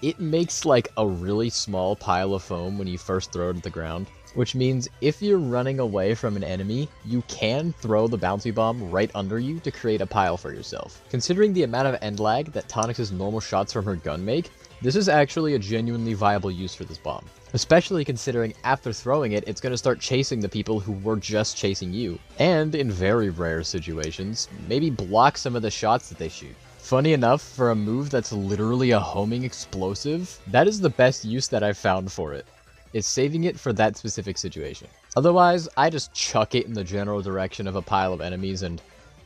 it makes like a really small pile of foam when you first throw it at the ground, which means if you're running away from an enemy, you can throw the bouncy bomb right under you to create a pile for yourself. Considering the amount of end lag that Tonix's normal shots from her gun make, this is actually a genuinely viable use for this bomb. Especially considering after throwing it, it's going to start chasing the people who were just chasing you. And in very rare situations, maybe block some of the shots that they shoot. Funny enough, for a move that's literally a homing explosive, that is the best use that I've found for it. It's saving it for that specific situation. Otherwise, I just chuck it in the general direction of a pile of enemies and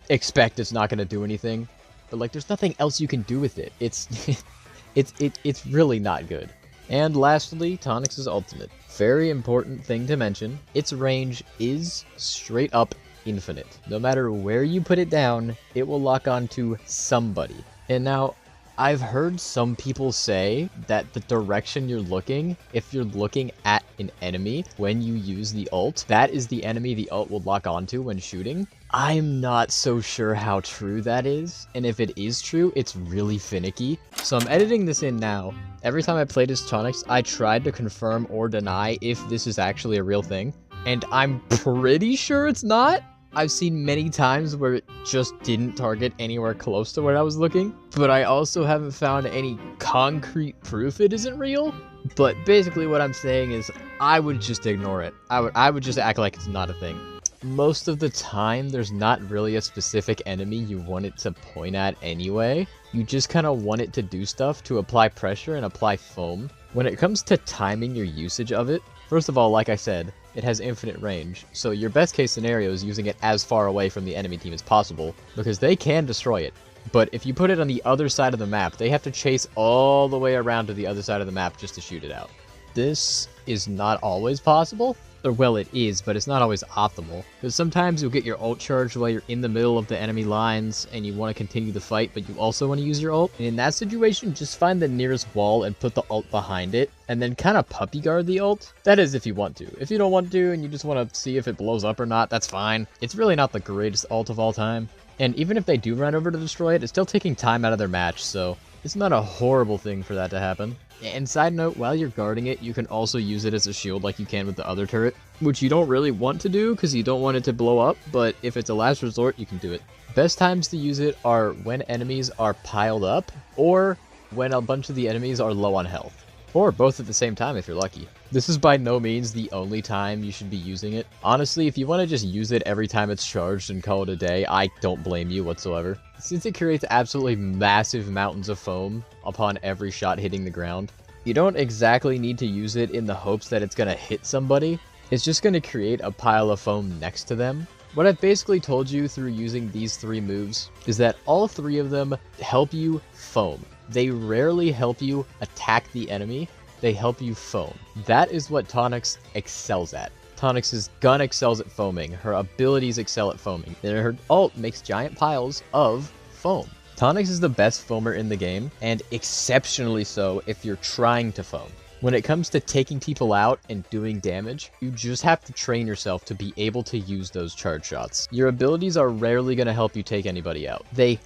expect it's not going to do anything. But like, there's nothing else you can do with it. It's really not good. And lastly, Tonix's ultimate. Very important thing to mention, its range is straight up infinite. No matter where you put it down, it will lock onto somebody. And now, I've heard some people say that the direction you're looking, if you're looking at an enemy when you use the ult, that is the enemy the ult will lock onto when shooting. I'm not so sure how true that is, and if it is true, it's really finicky. So I'm editing this in now. Every time I played as Tonix, I tried to confirm or deny if this is actually a real thing, and I'm pretty sure it's not. I've seen many times where it just didn't target anywhere close to where I was looking, but I also haven't found any concrete proof it isn't real. But basically what I'm saying is I would just ignore it. I would just act like it's not a thing. Most of the time, there's not really a specific enemy you want it to point at anyway. You just kind of want it to do stuff to apply pressure and apply foam. When it comes to timing your usage of it, first of all, like I said, it has infinite range, so your best case scenario is using it as far away from the enemy team as possible, because they can destroy it. But if you put it on the other side of the map, they have to chase all the way around to the other side of the map just to shoot it out. This is not always possible. Or well, it is, but it's not always optimal. Because sometimes you'll get your ult charged while you're in the middle of the enemy lines and you want to continue the fight, but you also want to use your ult. And in that situation, just find the nearest wall and put the ult behind it, and then kind of puppy guard the ult. That is if you want to. If you don't want to and you just want to see if it blows up or not, that's fine. It's really not the greatest ult of all time. And even if they do run over to destroy it, it's still taking time out of their match, so it's not a horrible thing for that to happen. And side note, while you're guarding it, you can also use it as a shield like you can with the other turret, which you don't really want to do because you don't want it to blow up, but if it's a last resort, you can do it. Best times to use it are when enemies are piled up, or when a bunch of the enemies are low on health. Or both at the same time if you're lucky. This is by no means the only time you should be using it. Honestly, if you want to just use it every time it's charged and call it a day, I don't blame you whatsoever. Since it creates absolutely massive mountains of foam upon every shot hitting the ground, you don't exactly need to use it in the hopes that it's going to hit somebody. It's just going to create a pile of foam next to them. What I've basically told you through using these three moves is that all three of them help you foam. They rarely help you attack the enemy, they help you foam. That is what Tonix excels at. Tonix's gun excels at foaming, her abilities excel at foaming, and her ult makes giant piles of foam. Tonix is the best foamer in the game, and exceptionally so if you're trying to foam. When it comes to taking people out and doing damage, you just have to train yourself to be able to use those charge shots. Your abilities are rarely going to help you take anybody out. They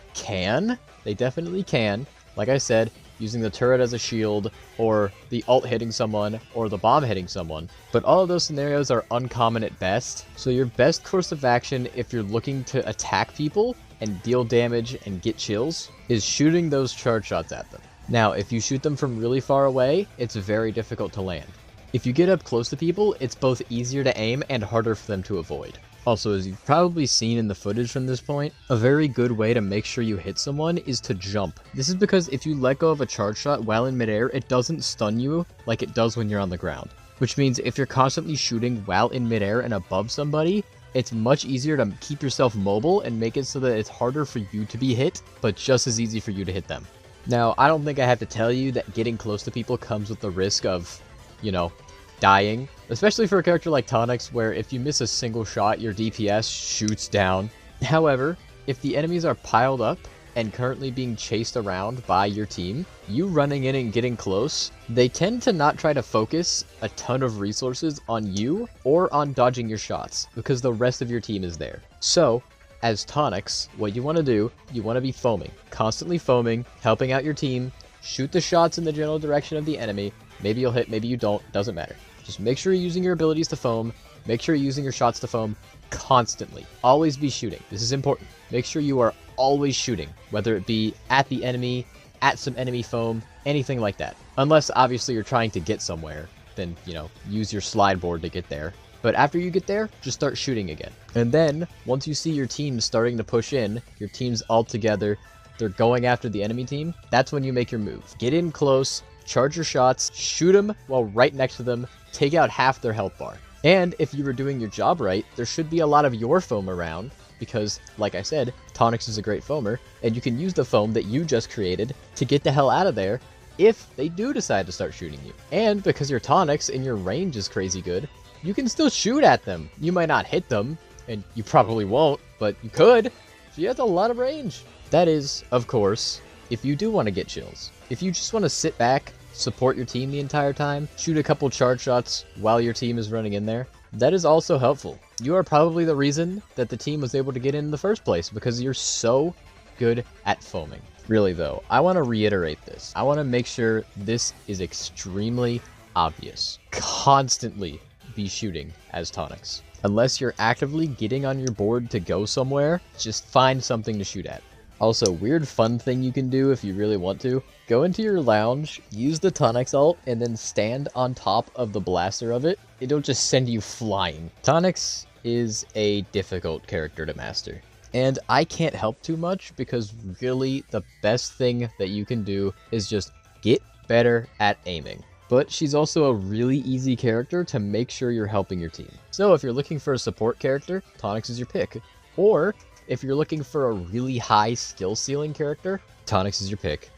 definitely can. Like I said, using the turret as a shield, or the ult hitting someone, or the bomb hitting someone. But all of those scenarios are uncommon at best, so your best course of action if you're looking to attack people and deal damage and get chills is shooting those charge shots at them. Now, if you shoot them from really far away, it's very difficult to land. If you get up close to people, it's both easier to aim and harder for them to avoid. Also, as you've probably seen in the footage from this point, a very good way to make sure you hit someone is to jump. This is because if you let go of a charge shot while in midair, it doesn't stun you like it does when you're on the ground. Which means if you're constantly shooting while in midair and above somebody, it's much easier to keep yourself mobile and make it so that it's harder for you to be hit, but just as easy for you to hit them. Now, I don't think I have to tell you that getting close to people comes with the risk of, dying. Especially for a character like Tonix, where if you miss a single shot, your DPS shoots down. However, if the enemies are piled up and currently being chased around by your team, you running in and getting close, they tend to not try to focus a ton of resources on you or on dodging your shots, because the rest of your team is there. So, as Tonix, what you want to do, you want to be foaming. Constantly foaming, helping out your team, shoot the shots in the general direction of the enemy. Maybe you'll hit, maybe you don't, doesn't matter. Just make sure you're using your abilities to foam, make sure you're using your shots to foam constantly. Always be shooting. This is important. Make sure you are always shooting, whether it be at the enemy, at some enemy foam, anything like that. Unless, obviously, you're trying to get somewhere, then, use your slide board to get there. But after you get there, just start shooting again. And then, once you see your team starting to push in, your team's all together, they're going after the enemy team, that's when you make your move. Get in close, charge your shots, shoot them while right next to them, take out half their health bar. And if you were doing your job right, there should be a lot of your foam around, because, like I said, Tonix is a great foamer, and you can use the foam that you just created to get the hell out of there if they do decide to start shooting you. And because you're Tonix and your range is crazy good, you can still shoot at them. You might not hit them, and you probably won't, but you could. So you have a lot of range. That is, of course, if you do want to get chills. If you just want to sit back, support your team the entire time, shoot a couple charge shots while your team is running in there, that is also helpful. You are probably the reason that the team was able to get in the first place, because you're so good at foaming. Really though, I want to reiterate this. I want to make sure this is extremely obvious. Constantly be shooting as Tonix. Unless you're actively getting on your board to go somewhere, just find something to shoot at. Also, weird fun thing you can do if you really want to, go into your lounge, use the Tonix ult, and then stand on top of the blaster of it. It'll just send you flying. Tonix is a difficult character to master. And I can't help too much, because really the best thing that you can do is just get better at aiming. But she's also a really easy character to make sure you're helping your team. So if you're looking for a support character, Tonix is your pick. Or if you're looking for a really high skill ceiling character, Tonix is your pick.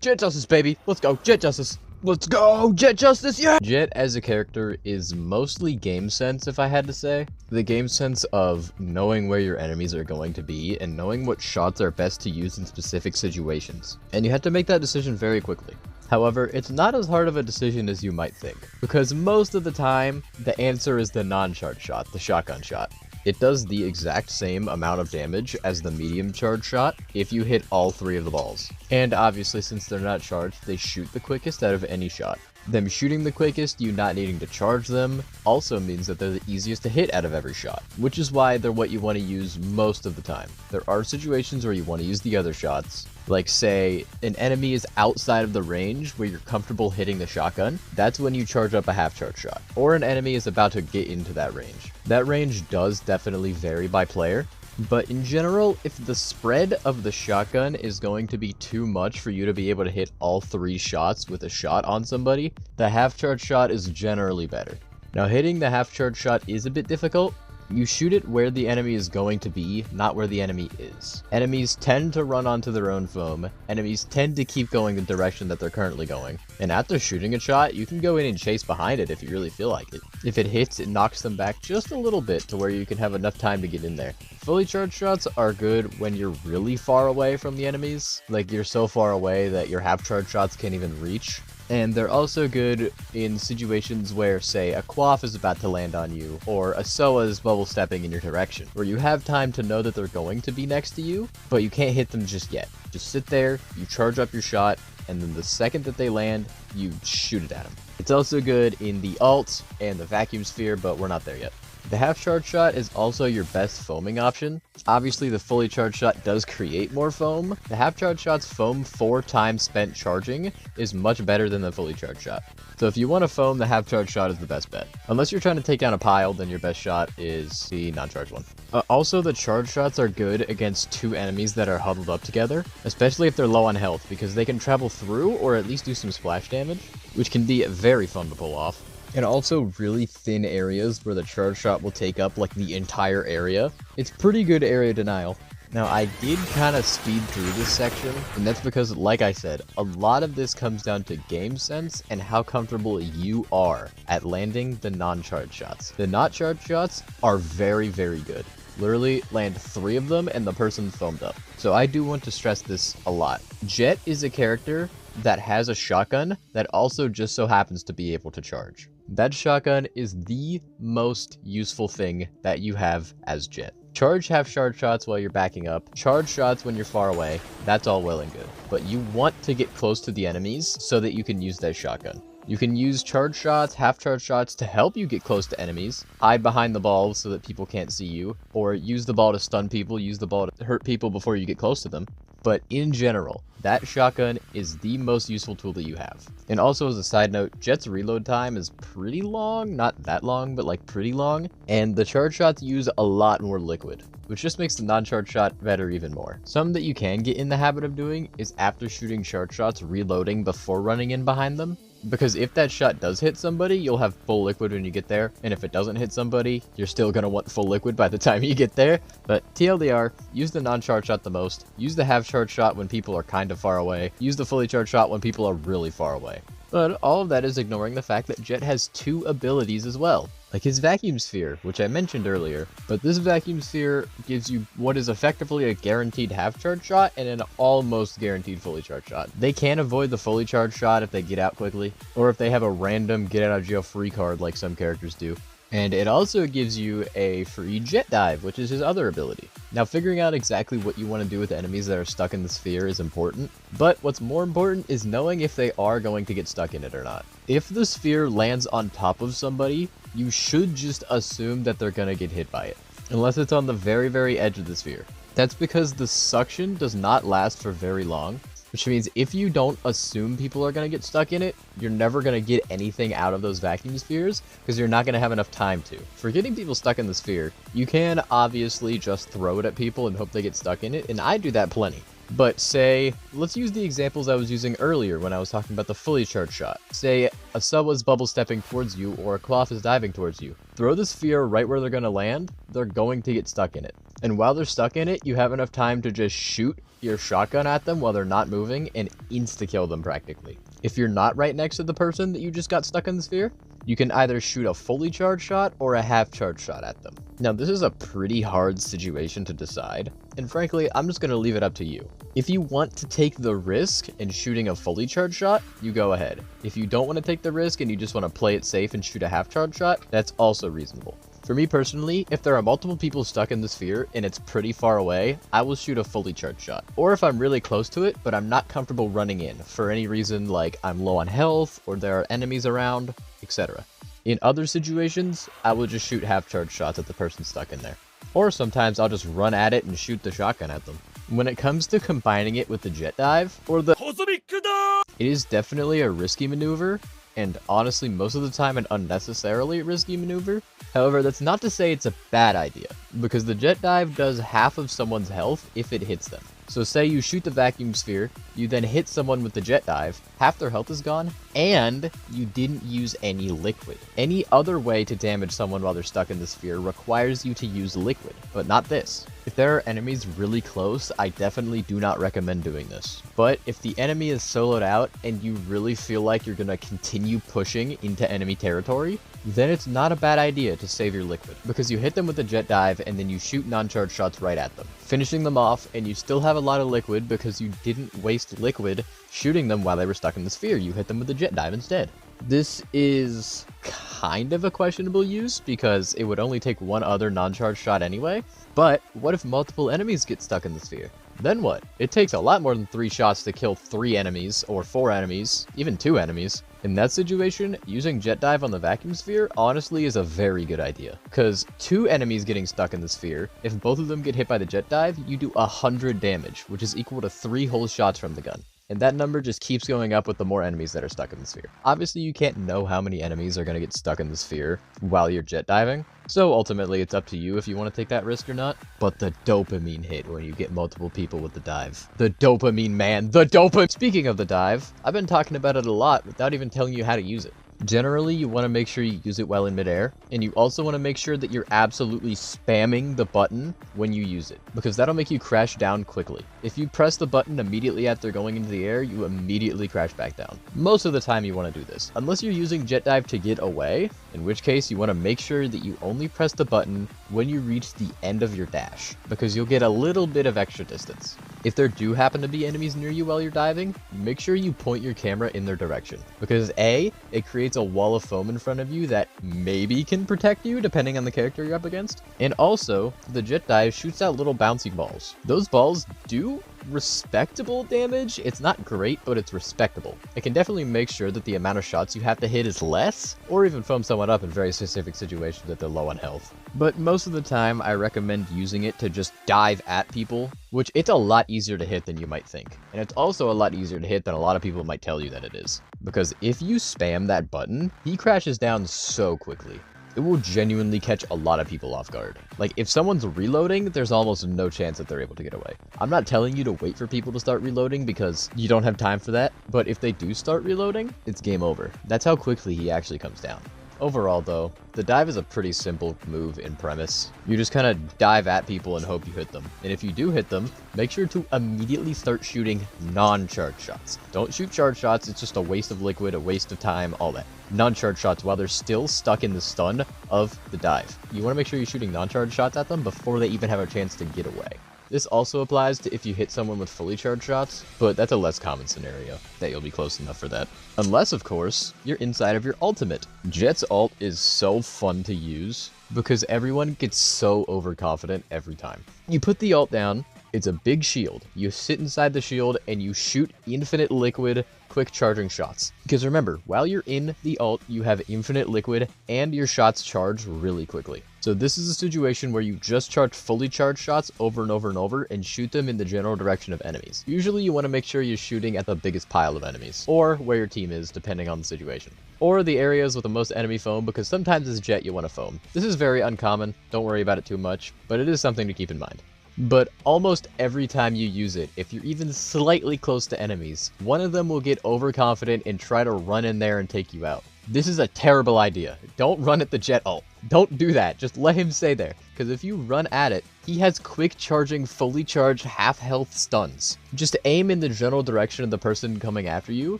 Jet Justice, baby! Let's go, Jet Justice! Let's go, Jet Justice, yeah! Jet as a character is mostly game sense, if I had to say. The game sense of knowing where your enemies are going to be and knowing what shots are best to use in specific situations. And you have to make that decision very quickly. However, it's not as hard of a decision as you might think, because most of the time, the answer is the non-charge shot, the shotgun shot. It does the exact same amount of damage as the medium charge shot if you hit all 3 of the balls. And obviously, since they're not charged, they shoot the quickest out of any shot. Them shooting the quickest, you not needing to charge them, also means that they're the easiest to hit out of every shot, which is why they're what you want to use most of the time. There are situations where you want to use the other shots, like say an enemy is outside of the range where you're comfortable hitting the shotgun, that's when you charge up a half charge shot, or an enemy is about to get into that range. That range does definitely vary by player, but in general, if the spread of the shotgun is going to be too much for you to be able to hit all 3 shots with a shot on somebody, the half charge shot is generally better. Now hitting the half charge shot is a bit difficult, You shoot it where the enemy is going to be, not where the enemy is. Enemies tend to run onto their own foam. Enemies tend to keep going the direction that they're currently going. And after shooting a shot, you can go in and chase behind it if you really feel like it. If it hits, it knocks them back just a little bit to where you can have enough time to get in there. Fully charged shots are good when you're really far away from the enemies. Like you're so far away that your half charged shots can't even reach. And they're also good in situations where, say, a Coiff is about to land on you, or a Soa is bubble stepping in your direction, where you have time to know that they're going to be next to you, but you can't hit them just yet. Just sit there, you charge up your shot, and then the second that they land, you shoot it at them. It's also good in the ult and the vacuum sphere, but we're not there yet. The half charge shot is also your best foaming option. Obviously the fully charged shot does create more foam. The half charge shot's foam 4 times spent charging is much better than the fully charged shot. So if you want to foam, the half charge shot is the best bet. Unless you're trying to take down a pile, then your best shot is the non-charged one. Also, the charge shots are good against 2 enemies that are huddled up together, especially if they're low on health, because they can travel through or at least do some splash damage, which can be very fun to pull off. And also really thin areas where the charge shot will take up like the entire area. It's pretty good area denial. Now I did kind of speed through this section, and that's because, like I said, a lot of this comes down to game sense and how comfortable you are at landing the non-charge shots. The not charge shots are very, very good. Literally land 3 of them and the person's foamed up. So I do want to stress this a lot. Jett is a character that has a shotgun that also just so happens to be able to charge. That shotgun is the most useful thing that you have as Jett. Charge half charge shots while you're backing up, charge shots when you're far away, that's all well and good. But you want to get close to the enemies so that you can use that shotgun. You can use charge shots, half charge shots to help you get close to enemies, hide behind the ball so that people can't see you, or use the ball to stun people, use the ball to hurt people before you get close to them. But in general, that shotgun is the most useful tool that you have. And also as a side note, Jett's reload time is pretty long, not that long, but like pretty long, and the charge shots use a lot more liquid, which just makes the non-charge shot better even more. Something that you can get in the habit of doing is after shooting charge shots, reloading before running in behind them. Because if that shot does hit somebody, you'll have full liquid when you get there, and if it doesn't hit somebody, you're still going to want full liquid by the time you get there. But TLDR, use the non-charge shot the most, use the half-charge shot when people are kind of far away, use the fully charged shot when people are really far away. But all of that is ignoring the fact that Jett has 2 abilities as well, like his vacuum sphere, which I mentioned earlier. But this vacuum sphere gives you what is effectively a guaranteed half charge shot and an almost guaranteed fully charged shot. They can avoid the fully charged shot if they get out quickly, or if they have a random get out of jail free card like some characters do. And it also gives you a free Jett dive, which is his other ability. Now, figuring out exactly what you want to do with enemies that are stuck in the sphere is important, but what's more important is knowing if they are going to get stuck in it or not. If the sphere lands on top of somebody, you should just assume that they're going to get hit by it, unless it's on the very, very edge of the sphere. That's because the suction does not last for very long, which means if you don't assume people are going to get stuck in it, you're never going to get anything out of those vacuum spheres because you're not going to have enough time to. For getting people stuck in the sphere, you can obviously just throw it at people and hope they get stuck in it, and I do that plenty. But say, let's use the examples I was using earlier when I was talking about the fully charged shot. Say a sub is bubble stepping towards you or a Coiff is diving towards you. Throw the sphere right where they're going to land, they're going to get stuck in it. And while they're stuck in it, you have enough time to just shoot your shotgun at them while they're not moving and insta-kill them practically. If you're not right next to the person that you just got stuck in the sphere, you can either shoot a fully charged shot or a half charged shot at them. Now, this is a pretty hard situation to decide, and frankly, I'm just going to leave it up to you. If you want to take the risk in shooting a fully charged shot, you go ahead. If you don't want to take the risk and you just want to play it safe and shoot a half charged shot, that's also reasonable. For me personally, if there are multiple people stuck in the sphere and it's pretty far away, I will shoot a fully charged shot. Or if I'm really close to it, but I'm not comfortable running in for any reason like I'm low on health or there are enemies around, etc. In other situations, I will just shoot half charged shots at the person stuck in there. Or sometimes I'll just run at it and shoot the shotgun at them. When it comes to combining it with the Jett dive, or the it is definitely a risky maneuver, and honestly most of the time an unnecessarily risky maneuver. However, that's not to say it's a bad idea, because the Jett dive does half of someone's health if it hits them. So say you shoot the vacuum sphere, you then hit someone with the jet dive, half their health is gone, and you didn't use any liquid. Any other way to damage someone while they're stuck in the sphere requires you to use liquid, but not this. If there are enemies really close, I definitely do not recommend doing this. But if the enemy is soloed out and you really feel like you're gonna continue pushing into enemy territory, then it's not a bad idea to save your liquid, because you hit them with a jet dive and then you shoot non-charge shots right at them, finishing them off, and you still have a lot of liquid because you didn't waste liquid shooting them while they were stuck in the sphere. You hit them with a jet dive instead. This is kind of a questionable use because it would only take one other non-charge shot anyway, but what if multiple enemies get stuck in the sphere? Then what? It takes a lot more than 3 shots to kill 3 enemies, or 4 enemies, even 2 enemies. In that situation, using jet dive on the vacuum sphere honestly is a very good idea. Cause 2 enemies getting stuck in the sphere, if both of them get hit by the jet dive, you do 100 damage, which is equal to 3 whole shots from the gun. And that number just keeps going up with the more enemies that are stuck in the sphere. Obviously, you can't know how many enemies are going to get stuck in the sphere while you're jet diving, so ultimately it's up to you if you want to take that risk or not. But the dopamine hit when you get multiple people with the dive. The dopamine, man, the dopamine! Speaking of the dive, I've been talking about it a lot without even telling you how to use it. Generally, you want to make sure you use it well in midair, and you also want to make sure that you're absolutely spamming the button when you use it, because that'll make you crash down quickly. If you press the button immediately after going into the air, you immediately crash back down. Most of the time you want to do this, unless you're using jet dive to get away, in which case you want to make sure that you only press the button when you reach the end of your dash, because you'll get a little bit of extra distance. If there do happen to be enemies near you while you're diving, make sure you point your camera in their direction, because A, it creates a wall of foam in front of you that maybe can protect you depending on the character you're up against, and also the jet dive shoots out little bouncy balls. Those balls do respectable damage. It's not great, but it's respectable. It can definitely make sure that the amount of shots you have to hit is less, or even foam someone up in very specific situations that they're low on health. But most of the time, I recommend using it to just dive at people, which it's a lot easier to hit than you might think. And it's also a lot easier to hit than a lot of people might tell you that it is. Because if you spam that button, he crashes down so quickly. It will genuinely catch a lot of people off guard. Like, if someone's reloading, there's almost no chance that they're able to get away. I'm not telling you to wait for people to start reloading because you don't have time for that, but if they do start reloading, it's game over. That's how quickly he actually comes down. Overall though, the dive is a pretty simple move in premise. You just kind of dive at people and hope you hit them. And if you do hit them, make sure to immediately start shooting non-charge shots. Don't shoot charge shots, it's just a waste of liquid, a waste of time, all that. Non-charge shots while they're still stuck in the stun of the dive. You want to make sure you're shooting non-charge shots at them before they even have a chance to get away. This also applies to if you hit someone with fully charged shots, but that's a less common scenario that you'll be close enough for that. Unless, of course, you're inside of your ultimate. Jet's ult is so fun to use because everyone gets so overconfident every time. You put the ult down, it's a big shield. You sit inside the shield and you shoot infinite liquid, quick charging shots. Because remember, while you're in the ult, you have infinite liquid and your shots charge really quickly. So this is a situation where you just charge fully charged shots over and over and over and shoot them in the general direction of enemies. Usually you want to make sure you're shooting at the biggest pile of enemies, or where your team is depending on the situation. Or the areas with the most enemy foam, because sometimes as Jet you want to foam. This is very uncommon, don't worry about it too much, but it is something to keep in mind. But almost every time you use it, if you're even slightly close to enemies, one of them will get overconfident and try to run in there and take you out. This is a terrible idea. Don't run at the Jet ult. Don't do that. Just let him stay there. Because if you run at it, he has quick charging, fully charged, half health stuns. Just aim in the general direction of the person coming after you,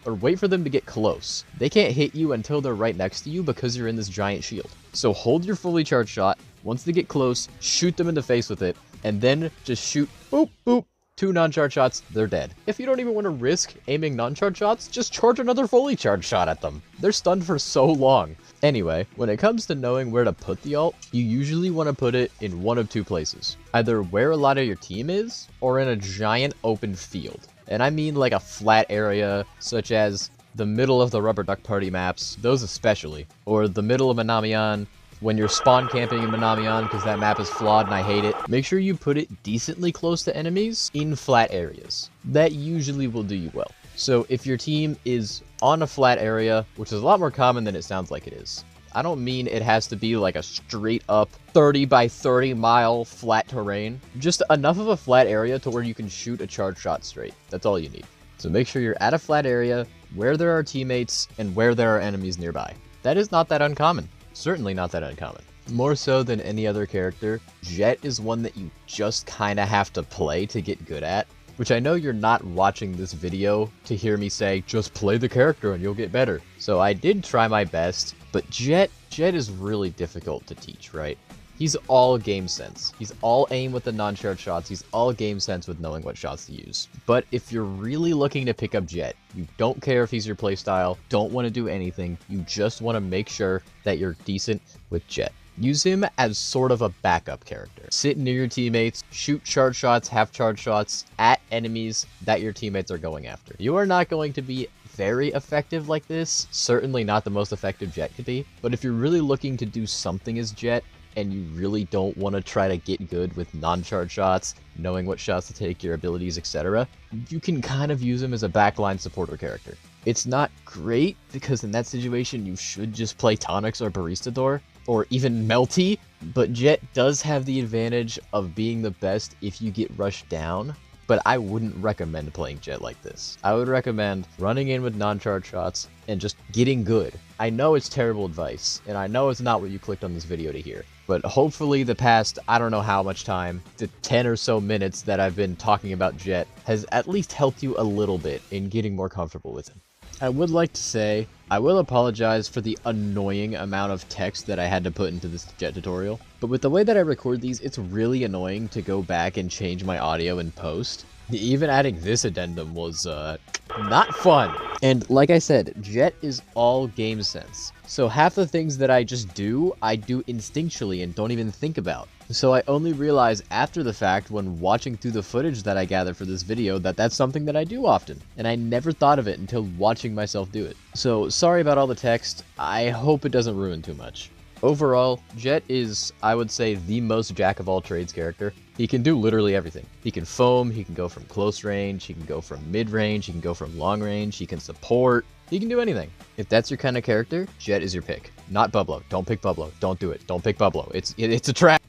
or wait for them to get close. They can't hit you until they're right next to you because you're in this giant shield. So hold your fully charged shot. Once they get close, shoot them in the face with it, and then just shoot, boop, boop, 2 non-charge shots, they're dead. If you don't even want to risk aiming non-charge shots, just charge another fully charged shot at them. They're stunned for so long. Anyway, when it comes to knowing where to put the ult, you usually want to put it in one of 2 places. Either where a lot of your team is, or in a giant open field. And I mean like a flat area, such as the middle of the Rubber Duck Party maps, those especially, or the middle of Manamian, when you're spawn camping in Manamian because that map is flawed and I hate it. Make sure you put it decently close to enemies in flat areas. That usually will do you well. So if your team is on a flat area, which is a lot more common than it sounds like it is, I don't mean it has to be like a straight up 30 by 30 mile flat terrain. Just enough of a flat area to where you can shoot a charge shot straight. That's all you need. So make sure you're at a flat area where there are teammates and where there are enemies nearby. That is not that uncommon. Certainly not that uncommon. More so than any other character, Jett is one that you just kinda have to play to get good at. Which I know you're not watching this video to hear me say, just play the character and you'll get better. So I did try my best, but Jett is really difficult to teach, right? He's all game sense. He's all aim with the non-charge shots. He's all game sense with knowing what shots to use. But if you're really looking to pick up Jett, you don't care if he's your playstyle, don't want to do anything, you just want to make sure that you're decent with Jett. Use him as sort of a backup character. Sit near your teammates, shoot charge shots, half charge shots at enemies that your teammates are going after. You are not going to be very effective like this, certainly not the most effective Jett could be, but if you're really looking to do something as Jett, and you really don't want to try to get good with non-charge shots, knowing what shots to take, your abilities, etc., you can kind of use him as a backline supporter character. It's not great, because in that situation you should just play Tonix or Baristador, or even Mel T, but Jett does have the advantage of being the best if you get rushed down, but I wouldn't recommend playing Jett like this. I would recommend running in with non-charge shots and just getting good. I know it's terrible advice, and I know it's not what you clicked on this video to hear, but hopefully the past, I don't know how much time, the 10 or so minutes that I've been talking about Jett has at least helped you a little bit in getting more comfortable with him. I would like to say, I will apologize for the annoying amount of text that I had to put into this Jett tutorial, but with the way that I record these, it's really annoying to go back and change my audio in post. Even adding this addendum was, not fun. And like I said, Jett is all game sense. So half the things that I just do, I do instinctually and don't even think about. So I only realize after the fact when watching through the footage that I gather for this video that that's something that I do often. And I never thought of it until watching myself do it. So sorry about all the text, I hope it doesn't ruin too much. Overall, Jett is, I would say, the most jack-of-all-trades character. He can do literally everything. He can foam, he can go from close range, he can go from mid-range, he can go from long range, he can support, he can do anything. If that's your kind of character, Jett is your pick. Not Bublo. Don't pick Bublo. Don't do it. Don't pick Bublo. It's a trap.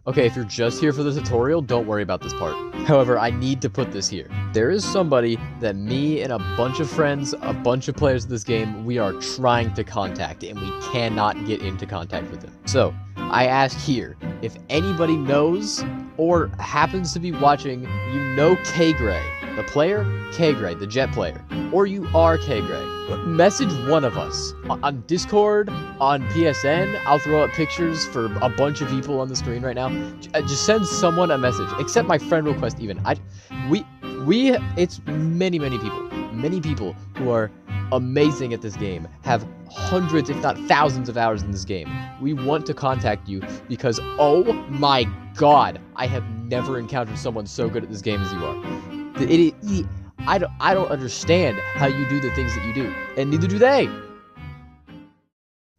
Okay, if you're just here for the tutorial, don't worry about this part. However, I need to put this here. There is somebody that me and a bunch of friends, a bunch of players of this game, we are trying to contact, and we cannot get into contact with them. So, I ask here, if anybody knows or happens to be watching, you know K-Gray, the player, K-Gray, the Jett player, or you are K-Gray, message one of us on Discord, on PSN. I'll throw up pictures for a bunch of people on the screen right now. Just send someone a message, except my friend request even. It's many people who are amazing at this game, have hundreds if not thousands of hours in this game. We want to contact you because, oh my god, I have never encountered someone so good at this game as you are. I don't understand how you do the things that you do, and neither do they.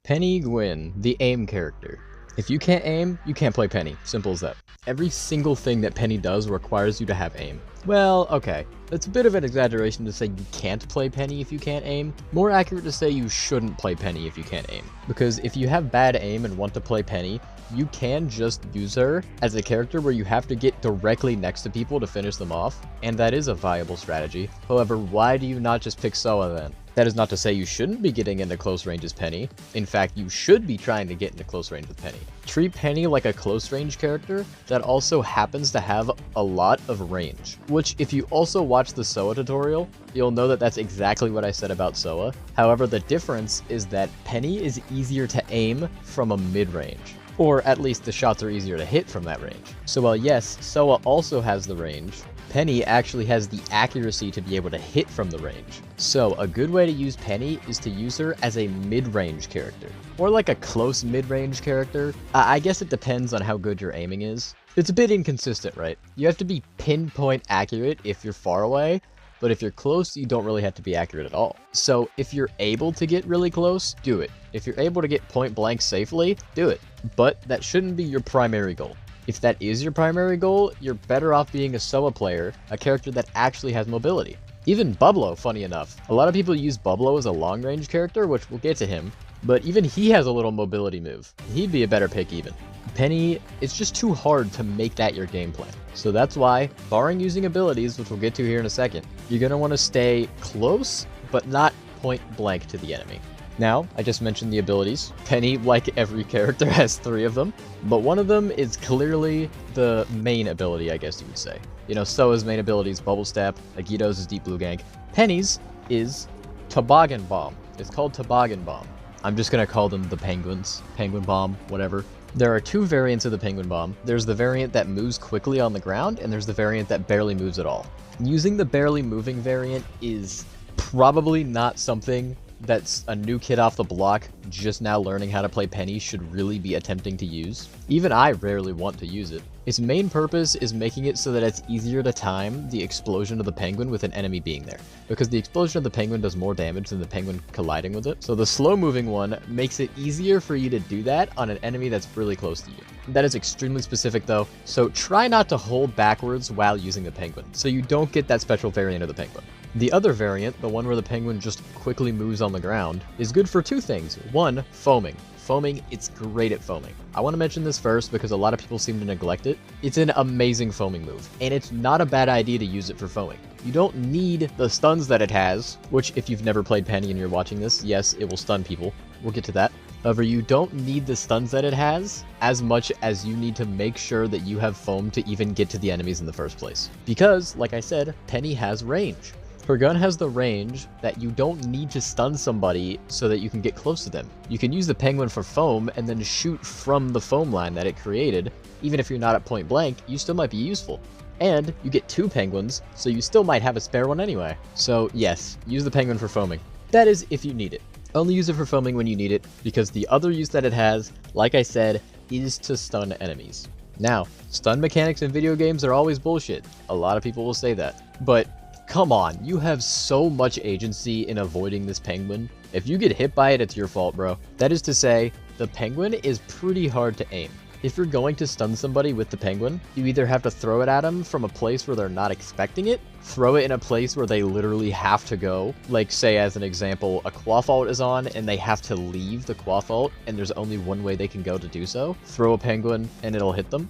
Penny Gwyn, the aim character. If you can't aim, you can't play Penny. Simple as that. Every single thing that Penny does requires you to have aim. Well, okay. That's a bit of an exaggeration to say you can't play Penny if you can't aim. More accurate to say you shouldn't play Penny if you can't aim. Because if you have bad aim and want to play Penny, you can just use her as a character where you have to get directly next to people to finish them off, and that is a viable strategy. However, why do you not just pick Soa then? That is not to say you shouldn't be getting into close range as Penny. In fact, you should be trying to get into close range with Penny. Treat Penny like a close range character that also happens to have a lot of range. Which, if you also watch the Soa tutorial, you'll know that that's exactly what I said about Soa. However, the difference is that Penny is easier to aim from a mid-range. Or at least the shots are easier to hit from that range. So while yes, Soa also has the range, Penny actually has the accuracy to be able to hit from the range. So a good way to use Penny is to use her as a mid-range character. Or like a close mid-range character. I guess it depends on how good your aiming is. It's a bit inconsistent, right? You have to be pinpoint accurate if you're far away, but if you're close, you don't really have to be accurate at all. So if you're able to get really close, do it. If you're able to get point blank safely, do it. But that shouldn't be your primary goal. If that is your primary goal, you're better off being a Soa player, a character that actually has mobility. Even Bublo, funny enough. A lot of people use Bublo as a long-range character, which we'll get to him, But even he has a little mobility move. He'd be a better pick even. Penny, it's just too hard to make that your game plan. So that's why, barring using abilities, which we'll get to here in a second, you're going to want to stay close, but not point blank to the enemy. Now, I just mentioned the abilities. Penny, like every character, has 3 of them, but one of them is clearly the main ability, I guess you would say. You know, Soa's main ability is Bubble Step, Agito's is Deep Blue Gank. Penny's is Toboggan Bomb. It's called Toboggan Bomb. I'm just going to call them the Penguins. Penguin Bomb, whatever. There are 2 variants of the Penguin Bomb. There's the variant that moves quickly on the ground, and there's the variant that barely moves at all. Using the barely moving variant is probably not something that's a new kid off the block just now learning how to play Penny should really be attempting to use. Even I rarely want to use it. Its main purpose is making it so that it's easier to time the explosion of the penguin with an enemy being there, because the explosion of the penguin does more damage than the penguin colliding with it. So the slow moving one makes it easier for you to do that on an enemy that's really close to you. That is extremely specific though, so try not to hold backwards while using the penguin, so you don't get that special variant of the penguin. The other variant, the one where the penguin just quickly moves on the ground, is good for 2 things. 1, foaming. Foaming, it's great at foaming. I want to mention this first because a lot of people seem to neglect it. It's an amazing foaming move, and it's not a bad idea to use it for foaming. You don't need the stuns that it has, which if you've never played Penny and you're watching this, yes, it will stun people. We'll get to that. However, you don't need the stuns that it has as much as you need to make sure that you have foam to even get to the enemies in the first place. Because, like I said, Penny has range. Her gun has the range that you don't need to stun somebody so that you can get close to them. You can use the penguin for foam and then shoot from the foam line that it created. Even if you're not at point blank, you still might be useful. And you get 2 penguins, so you still might have a spare one anyway. So yes, use the penguin for foaming. That is if you need it. Only use it for foaming when you need it, because the other use that it has, like I said, is to stun enemies. Now, stun mechanics in video games are always bullshit. A lot of people will say that. But come on, you have so much agency in avoiding this penguin. If you get hit by it, it's your fault, bro. That is to say, the penguin is pretty hard to aim. If you're going to stun somebody with the penguin, you either have to throw it at them from a place where they're not expecting it, throw it in a place where they literally have to go. Like, say, as an example, a Coiff ult is on and they have to leave the Coiff ult, and there's only one way they can go to do so. Throw a penguin and it'll hit them.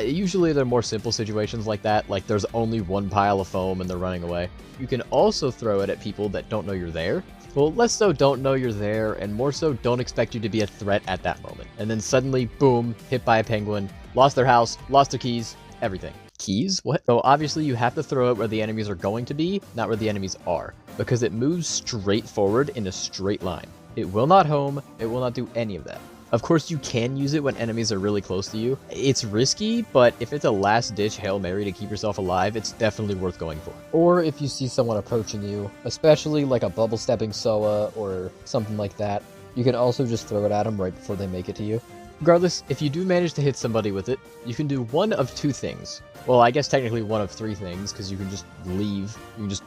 Usually they're more simple situations like that, like there's only one pile of foam and they're running away. You can also throw it at people that don't know you're there. Well, less so don't know you're there, and more so don't expect you to be a threat at that moment. And then suddenly, boom, hit by a penguin, lost their house, lost their keys, everything. Keys? What? So obviously you have to throw it where the enemies are going to be, not where the enemies are, because it moves straight forward in a straight line. It will not home, it will not do any of that. Of course, you can use it when enemies are really close to you. It's risky, but if it's a last-ditch Hail Mary to keep yourself alive, it's definitely worth going for. Or if you see someone approaching you, especially like a bubble stepping Soa or something like that, you can also just throw it at them right before they make it to you. Regardless, if you do manage to hit somebody with it, you can do one of 2 things. Well, I guess technically one of 3 things, because you can just leave. You can just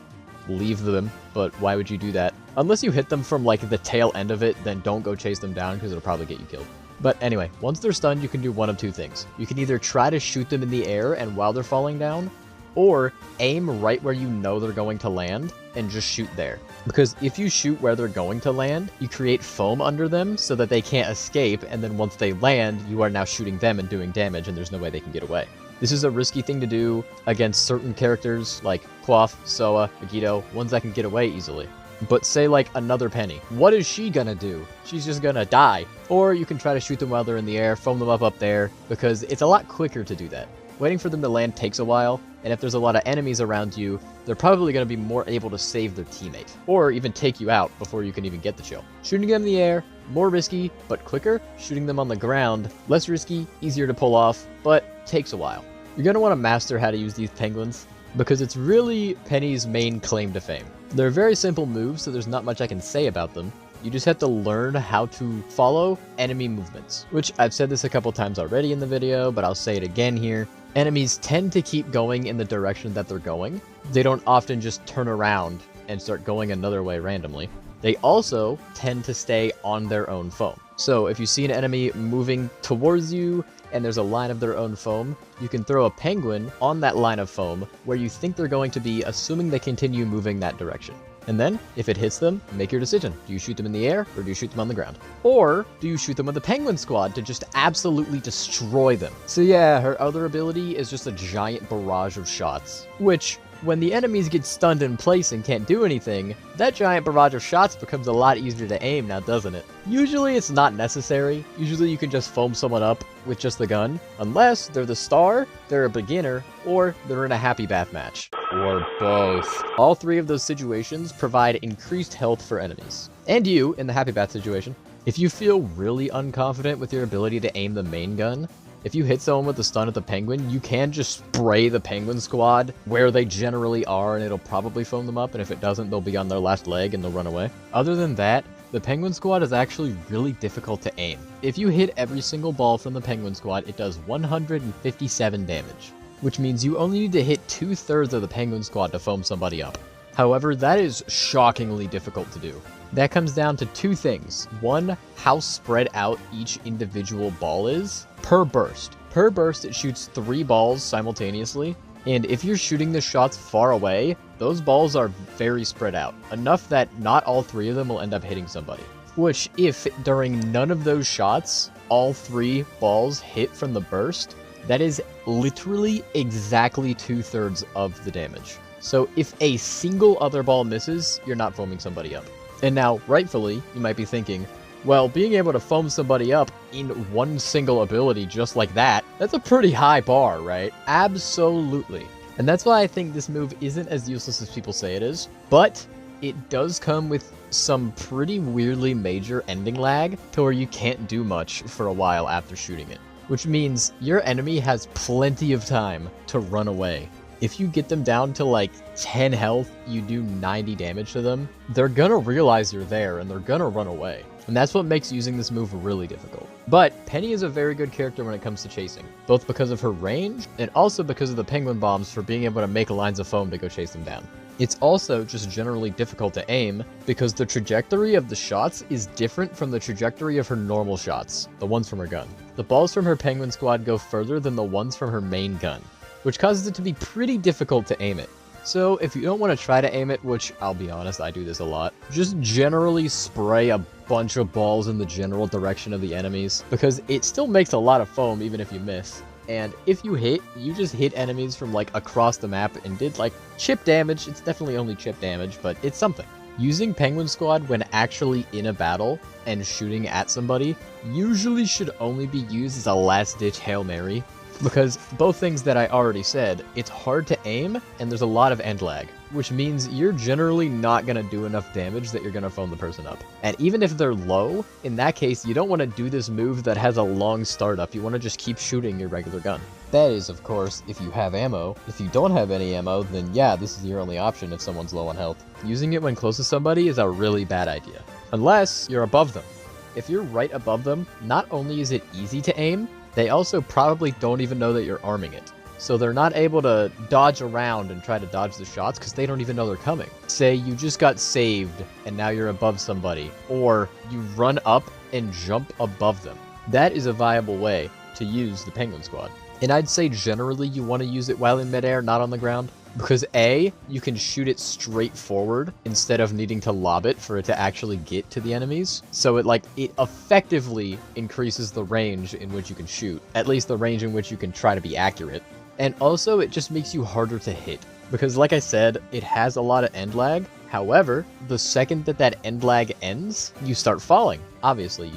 leave them, but why would you do that? Unless you hit them from like the tail end of it, then don't go chase them down because it'll probably get you killed. But anyway, once they're stunned, you can do one of 2 things. You can either try to shoot them in the air and while they're falling down, or aim right where you know they're going to land and just shoot there. Because if you shoot where they're going to land, you create foam under them so that they can't escape, and then once they land, you are now shooting them and doing damage, and there's no way they can get away. This is a risky thing to do against certain characters like Coiff, Soa, Agito, ones that can get away easily. But say like another Penny. What is she gonna do? She's just gonna die. Or you can try to shoot them while they're in the air, foam them up there, because it's a lot quicker to do that. Waiting for them to land takes a while, and if there's a lot of enemies around you, they're probably going to be more able to save their teammate, or even take you out before you can even get the kill. Shooting them in the air, more risky, but quicker. Shooting them on the ground, less risky, easier to pull off, but takes a while. You're going to want to master how to use these penguins, because it's really Penny's main claim to fame. They're very simple moves, so there's not much I can say about them. You just have to learn how to follow enemy movements, which I've said this a couple times already in the video, but I'll say it again here. Enemies tend to keep going in the direction that they're going. They don't often just turn around and start going another way randomly. They also tend to stay on their own foam. So if you see an enemy moving towards you and there's a line of their own foam, you can throw a penguin on that line of foam where you think they're going to be, assuming they continue moving that direction. And then, if it hits them, make your decision. Do you shoot them in the air, or do you shoot them on the ground? Or do you shoot them with the Penguin Squad to just absolutely destroy them? So yeah, her other ability is just a giant barrage of shots, which, when the enemies get stunned in place and can't do anything, that giant barrage of shots becomes a lot easier to aim now, doesn't it? Usually it's not necessary. Usually you can just foam someone up with just the gun, unless they're the star, they're a beginner, or they're in a happy bath match. Or both. All three of those situations provide increased health for enemies. And you, in the happy bath situation. If you feel really unconfident with your ability to aim the main gun, if you hit someone with the stun of the penguin, you can just spray the penguin squad where they generally are and it'll probably foam them up, and if it doesn't, they'll be on their last leg and they'll run away. Other than that, the penguin squad is actually really difficult to aim. If you hit every single ball from the penguin squad, it does 157 damage, which means you only need to hit 2/3 of the penguin squad to foam somebody up. However, that is shockingly difficult to do. That comes down to two things. One, how spread out each individual ball is per burst. Per burst, it shoots 3 balls simultaneously, and if you're shooting the shots far away, those balls are very spread out, enough that not all 3 of them will end up hitting somebody. Which, if during none of those shots, all 3 balls hit from the burst, that is literally exactly 2/3 of the damage. So if a single other ball misses, you're not foaming somebody up. And now, rightfully, you might be thinking, well, being able to foam somebody up in one single ability just like that, that's a pretty high bar, right? Absolutely. And that's why I think this move isn't as useless as people say it is, but it does come with some pretty weirdly major ending lag to where you can't do much for a while after shooting it. Which means your enemy has plenty of time to run away. If you get them down to like 10 health, you do 90 damage to them, they're gonna realize you're there and they're gonna run away. And that's what makes using this move really difficult. But Penny is a very good character when it comes to chasing, both because of her range and also because of the penguin bombs for being able to make lines of foam to go chase them down. It's also just generally difficult to aim because the trajectory of the shots is different from the trajectory of her normal shots, the ones from her gun. The balls from her penguin squad go further than the ones from her main gun, which causes it to be pretty difficult to aim it. So if you don't want to try to aim it, which I'll be honest, I do this a lot, just generally spray a bunch of balls in the general direction of the enemies, because it still makes a lot of foam even if you miss. And if you hit, you just hit enemies from like across the map and did like chip damage. It's definitely only chip damage, but it's something. Using Penguin Squad when actually in a battle and shooting at somebody usually should only be used as a last-ditch Hail Mary, because both things that I already said, it's hard to aim and there's a lot of end lag, which means you're generally not going to do enough damage that you're going to foam the person up. And even if they're low, in that case, you don't want to do this move that has a long startup. You want to just keep shooting your regular gun. That is, of course, if you have ammo. If you don't have any ammo, then yeah, this is your only option if someone's low on health. Using it when close to somebody is a really bad idea, unless you're above them. If you're right above them, not only is it easy to aim, they also probably don't even know that you're arming it. So they're not able to dodge around and try to dodge the shots because they don't even know they're coming. Say you just got saved and now you're above somebody, or you run up and jump above them. That is a viable way to use the Penguin Squad. And I'd say generally you want to use it while in midair, not on the ground. Because A, you can shoot it straight forward instead of needing to lob it for it to actually get to the enemies. So it effectively increases the range in which you can shoot, at least the range in which you can try to be accurate. And also it just makes you harder to hit. Because like I said, it has a lot of end lag. However, the second that end lag ends, you start falling. Obviously,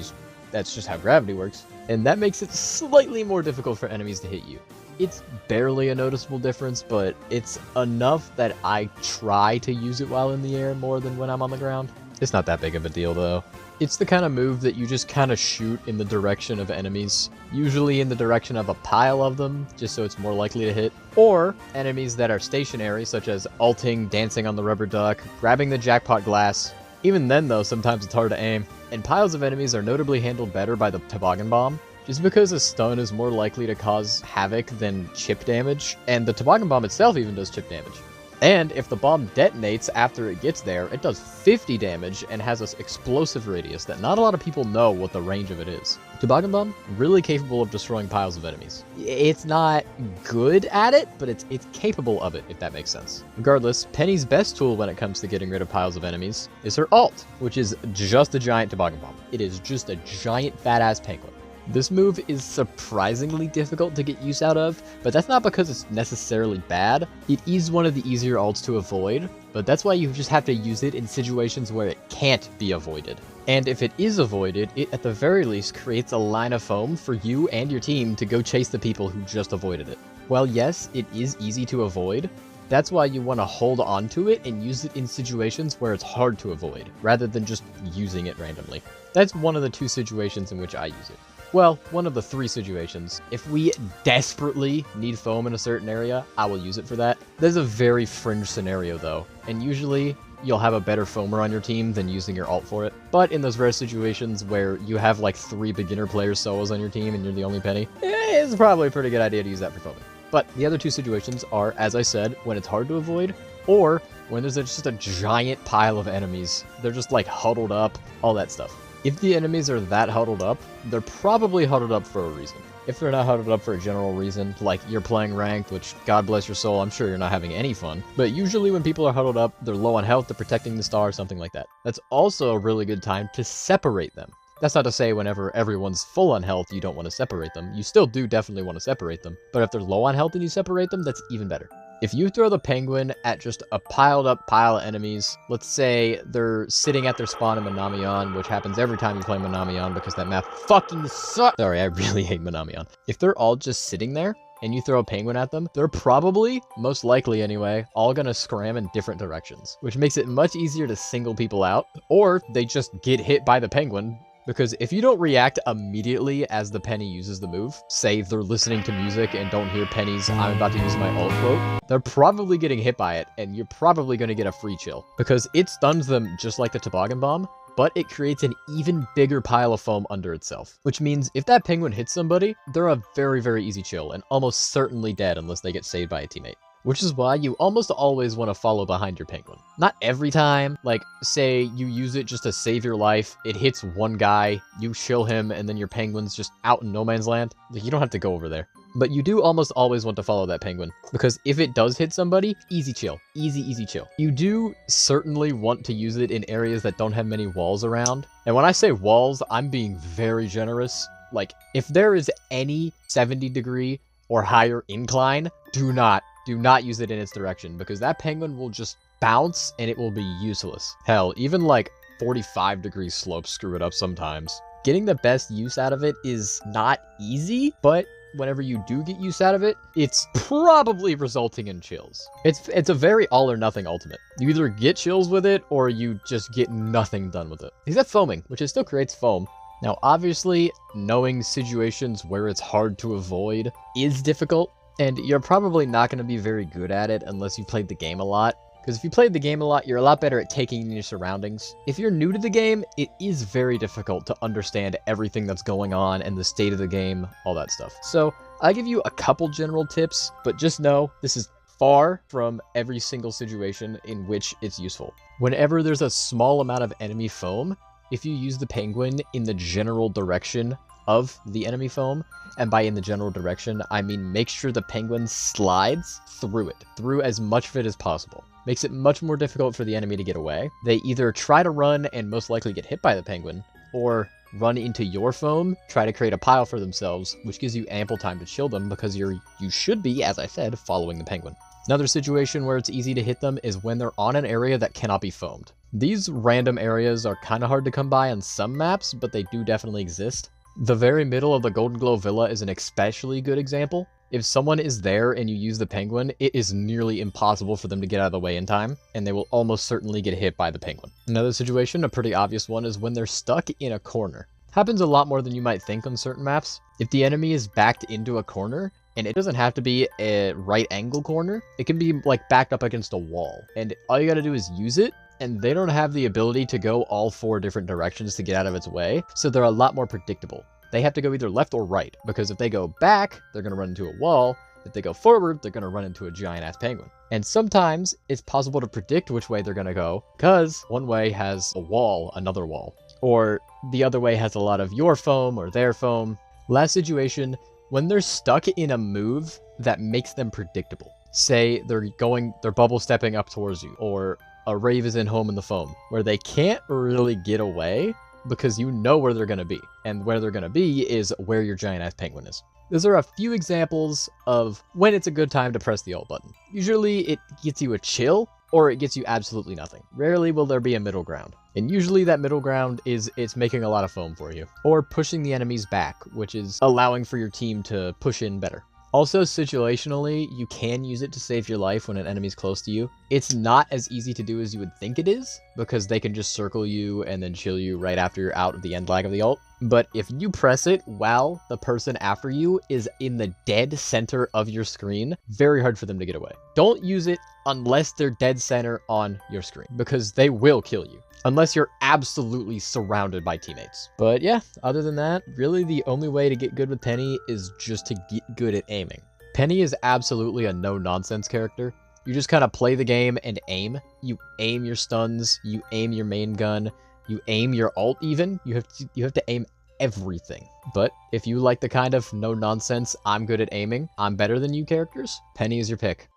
that's just how gravity works. And that makes it slightly more difficult for enemies to hit you. It's barely a noticeable difference, but it's enough that I try to use it while in the air more than when I'm on the ground. It's not that big of a deal, though. It's the kind of move that you just kind of shoot in the direction of enemies, usually in the direction of a pile of them, just so it's more likely to hit, or enemies that are stationary, such as ulting, dancing on the rubber duck, grabbing the jackpot glass. Even then, though, sometimes it's hard to aim. And piles of enemies are notably handled better by the toboggan bomb, just because a stun is more likely to cause havoc than chip damage, and the toboggan bomb itself even does chip damage. And if the bomb detonates after it gets there, it does 50 damage and has an explosive radius that not a lot of people know what the range of it is. Toboggan Bomb, really capable of destroying piles of enemies. It's not good at it, but it's capable of it, if that makes sense. Regardless, Penny's best tool when it comes to getting rid of piles of enemies is her ult, which is just a giant Toboggan Bomb. It is just a giant fat-ass penguin. This move is surprisingly difficult to get use out of, but that's not because it's necessarily bad. It is one of the easier ults to avoid, but that's why you just have to use it in situations where it can't be avoided. And if it is avoided, it at the very least creates a line of foam for you and your team to go chase the people who just avoided it. While yes, it is easy to avoid, that's why you want to hold on to it and use it in situations where it's hard to avoid, rather than just using it randomly. That's one of the 2 situations in which I use it. Well, one of the 3 situations. If we desperately need foam in a certain area, I will use it for that. There's a very fringe scenario though, and usually you'll have a better foamer on your team than using your ult for it. But in those rare situations where you have like 3 beginner players solos on your team and you're the only Penny, it's probably a pretty good idea to use that for foaming. But the other 2 situations are, as I said, when it's hard to avoid, or when there's just a giant pile of enemies. They're just like huddled up, all that stuff. If the enemies are that huddled up, they're probably huddled up for a reason. If they're not huddled up for a general reason, like you're playing ranked, which God bless your soul, I'm sure you're not having any fun. But usually when people are huddled up, they're low on health, they're protecting the star, something like that. That's also a really good time to separate them. That's not to say whenever everyone's full on health, you don't want to separate them. You still do definitely want to separate them. But if they're low on health and you separate them, that's even better. If you throw the penguin at just a piled up pile of enemies, let's say they're sitting at their spawn in Manamion, which happens every time you play Manamion because that map fucking sucks. Sorry, I really hate Manamion. If they're all just sitting there and you throw a penguin at them, they're probably, most likely anyway, all gonna scram in different directions, which makes it much easier to single people out, or they just get hit by the penguin. Because if you don't react immediately as the Penny uses the move, say they're listening to music and don't hear Penny's "I'm about to use my ult" quote, they're probably getting hit by it, and you're probably going to get a free chill. Because it stuns them just like the Toboggan Bomb, but it creates an even bigger pile of foam under itself. Which means if that penguin hits somebody, they're a very, very easy chill, and almost certainly dead unless they get saved by a teammate. Which is why you almost always want to follow behind your penguin. Not every time, like say you use it just to save your life, it hits one guy, you chill him, and then your penguin's just out in no man's land. You don't have to go over there. But you do almost always want to follow that penguin, because if it does hit somebody, easy chill. Easy chill. You do certainly want to use it in areas that don't have many walls around. And when I say walls, I'm being very generous. Like, if there is any 70-degree or higher incline, do not use it in its direction, because that penguin will just bounce and it will be useless. Hell, even like 45-degree slopes screw it up sometimes. Getting the best use out of it is not easy, but whenever you do get use out of it, it's probably resulting in chills. It's a very all or nothing ultimate. You either get chills with it or you just get nothing done with it. Except foaming, which it still creates foam. Now, obviously, knowing situations where it's hard to avoid is difficult. And you're probably not going to be very good at it unless you played the game a lot. Because if you played the game a lot, you're a lot better at taking in your surroundings. If you're new to the game, it is very difficult to understand everything that's going on and the state of the game, all that stuff. So I'll give you a couple general tips, but just know this is far from every single situation in which it's useful. Whenever there's a small amount of enemy foam, if you use the penguin in the general direction of the enemy foam, and by in the general direction, I mean make sure the penguin slides through it, through as much of it as possible. Makes it much more difficult for the enemy to get away. They either try to run and most likely get hit by the penguin, or run into your foam, try to create a pile for themselves, which gives you ample time to chill them because you should be, as I said, following the penguin. Another situation where it's easy to hit them is when they're on an area that cannot be foamed. These random areas are kind of hard to come by on some maps, but they do definitely exist. The very middle of the Golden Glow Villa is an especially good example. If someone is there and you use the penguin, it is nearly impossible for them to get out of the way in time, and they will almost certainly get hit by the penguin. Another situation, a pretty obvious one, is when they're stuck in a corner. Happens a lot more than you might think on certain maps. If the enemy is backed into a corner, and it doesn't have to be a right angle corner, it can be like backed up against a wall, and all you gotta do is use it, and they don't have the ability to go all 4 different directions to get out of its way, so they're a lot more predictable. They have to go either left or right, because if they go back, they're going to run into a wall. If they go forward, they're going to run into a giant-ass penguin. And sometimes it's possible to predict which way they're going to go, because one way has a wall, another wall. Or the other way has a lot of your foam or their foam. Last situation, when they're stuck in a move that makes them predictable. Say they're bubble stepping up towards you, or a Rave is in home in the foam, where they can't really get away because you know where they're going to be. And where they're going to be is where your giant-ass penguin is. Those are a few examples of when it's a good time to press the alt button. Usually it gets you a chill, or it gets you absolutely nothing. Rarely will there be a middle ground. And usually that middle ground is it's making a lot of foam for you. Or pushing the enemies back, which is allowing for your team to push in better. Also, situationally, you can use it to save your life when an enemy's close to you. It's not as easy to do as you would think it is, because they can just circle you and then chill you right after you're out of the end lag of the ult. But if you press it while the person after you is in the dead center of your screen, very hard for them to get away. Don't use it unless they're dead center on your screen, because they will kill you. Unless you're absolutely surrounded by teammates. But yeah, other than that, really the only way to get good with Penny is just to get good at aiming. Penny is absolutely a no-nonsense character. You just kind of play the game and aim. You aim your stuns, you aim your main gun, you aim your ult even. You have to aim everything. But if you like the kind of no-nonsense, I'm good at aiming, I'm better than you characters, Penny is your pick.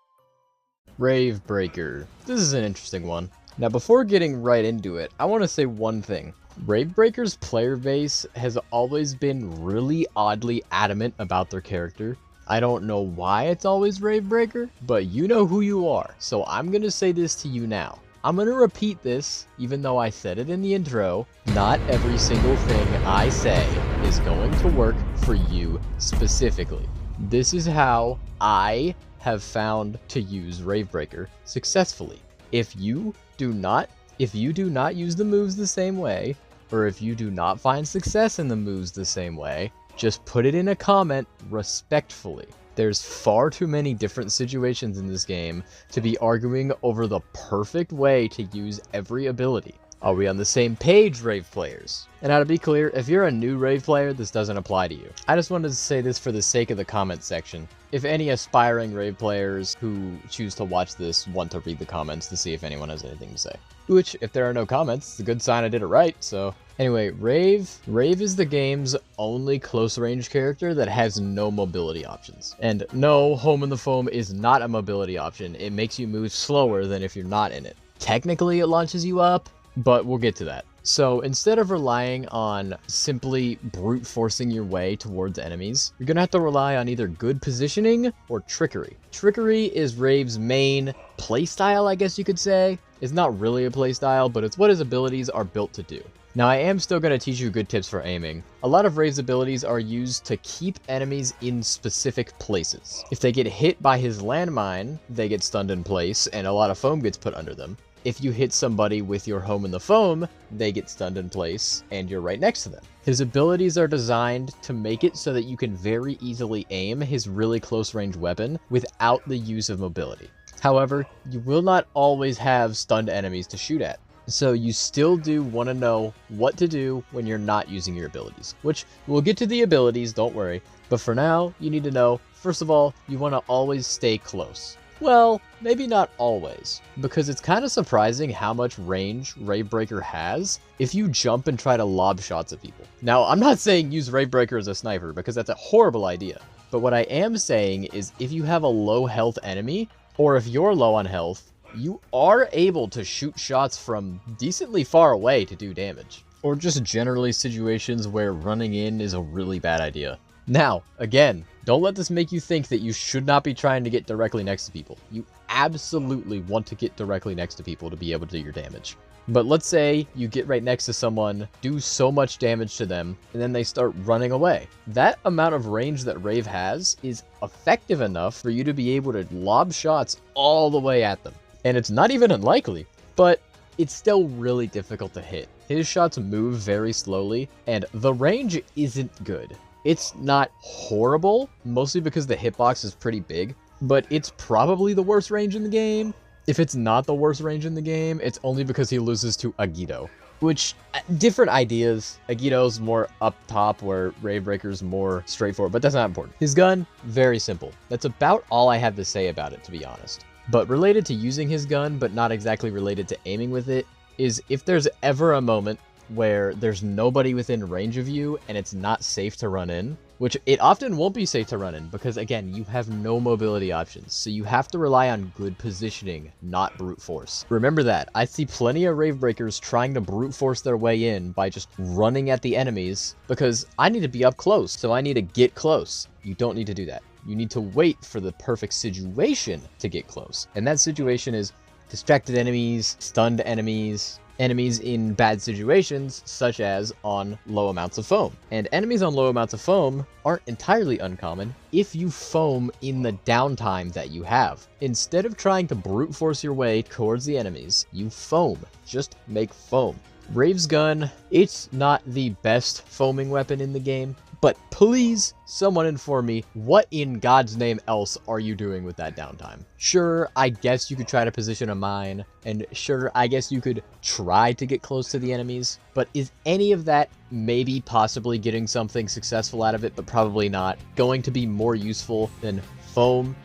Rave Breaker. This is an interesting one. Now, before getting right into it, I want to say one thing. Rave Breaker's player base has always been really oddly adamant about their character. I don't know why it's always Rave Breaker, but you know who you are, so I'm going to say this to you now. I'm going to repeat this, even though I said it in the intro. Not every single thing I say is going to work for you specifically. This is how I have found to use Rave Breaker successfully. If you do not use the moves the same way, or if you do not find success in the moves the same way, just put it in a comment respectfully. There's far too many different situations in this game to be arguing over the perfect way to use every ability. Are we on the same page, Rave players? And now to be clear, if you're a new Rave player, this doesn't apply to you. I just wanted to say this for the sake of the comment section. If any aspiring Rave players who choose to watch this want to read the comments to see if anyone has anything to say. Which, if there are no comments, it's a good sign I did it right, so... Anyway, Rave is the game's only close range character that has no mobility options. And no, Home in the Foam is not a mobility option. It makes you move slower than if you're not in it. Technically, it launches you up, but we'll get to that. So instead of relying on simply brute forcing your way towards enemies, you're gonna have to rely on either good positioning or trickery. Trickery is Rave's main playstyle, I guess you could say. It's not really a playstyle, but it's what his abilities are built to do. Now, I am still going to teach you good tips for aiming. A lot of Rave's abilities are used to keep enemies in specific places. If they get hit by his landmine, they get stunned in place, and a lot of foam gets put under them. If you hit somebody with your Home in the Foam, they get stunned in place, and you're right next to them. His abilities are designed to make it so that you can very easily aim his really close range weapon without the use of mobility. However, you will not always have stunned enemies to shoot at. So you still do want to know what to do when you're not using your abilities, which we'll get to the abilities, don't worry. But for now, you need to know, first of all, you want to always stay close. Well, maybe not always, because it's kind of surprising how much range Rave Breaker has if you jump and try to lob shots at people. Now, I'm not saying use Rave Breaker as a sniper, because that's a horrible idea. But what I am saying is if you have a low health enemy, or if you're low on health, you are able to shoot shots from decently far away to do damage. Or just generally situations where running in is a really bad idea. Now, again, don't let this make you think that you should not be trying to get directly next to people. You absolutely want to get directly next to people to be able to do your damage. But let's say you get right next to someone, do so much damage to them, and then they start running away. That amount of range that Rave has is effective enough for you to be able to lob shots all the way at them. And it's not even unlikely, but it's still really difficult to hit. His shots move very slowly, and the range isn't good. It's not horrible, mostly because the hitbox is pretty big, but it's probably the worst range in the game. If it's not the worst range in the game, it's only because he loses to Agito. which, different ideas. Agito's more up top, where Rave Breaker's more straightforward, but that's not important. His gun, very simple. That's about all I have to say about it, to be honest. But related to using his gun, but not exactly related to aiming with it, is if there's ever a moment where there's nobody within range of you and it's not safe to run in, which it often won't be safe to run in because, again, you have no mobility options, so you have to rely on good positioning, not brute force. Remember that. I see plenty of Rave Breakers trying to brute force their way in by just running at the enemies because I need to be up close, so I need to get close. You don't need to do that. You need to wait for the perfect situation to get close, and that situation is distracted enemies, stunned enemies, enemies in bad situations, such as on low amounts of foam. And enemies on low amounts of foam aren't entirely uncommon if you foam in the downtime that you have. Instead of trying to brute force your way towards the enemies, you foam. Just make foam. Rave's gun, it's not the best foaming weapon in the game, but please, someone inform me, what in God's name else are you doing with that downtime? Sure, I guess you could try to position a mine, and sure, I guess you could try to get close to the enemies, but is any of that maybe possibly getting something successful out of it, but probably not, going to be more useful than foam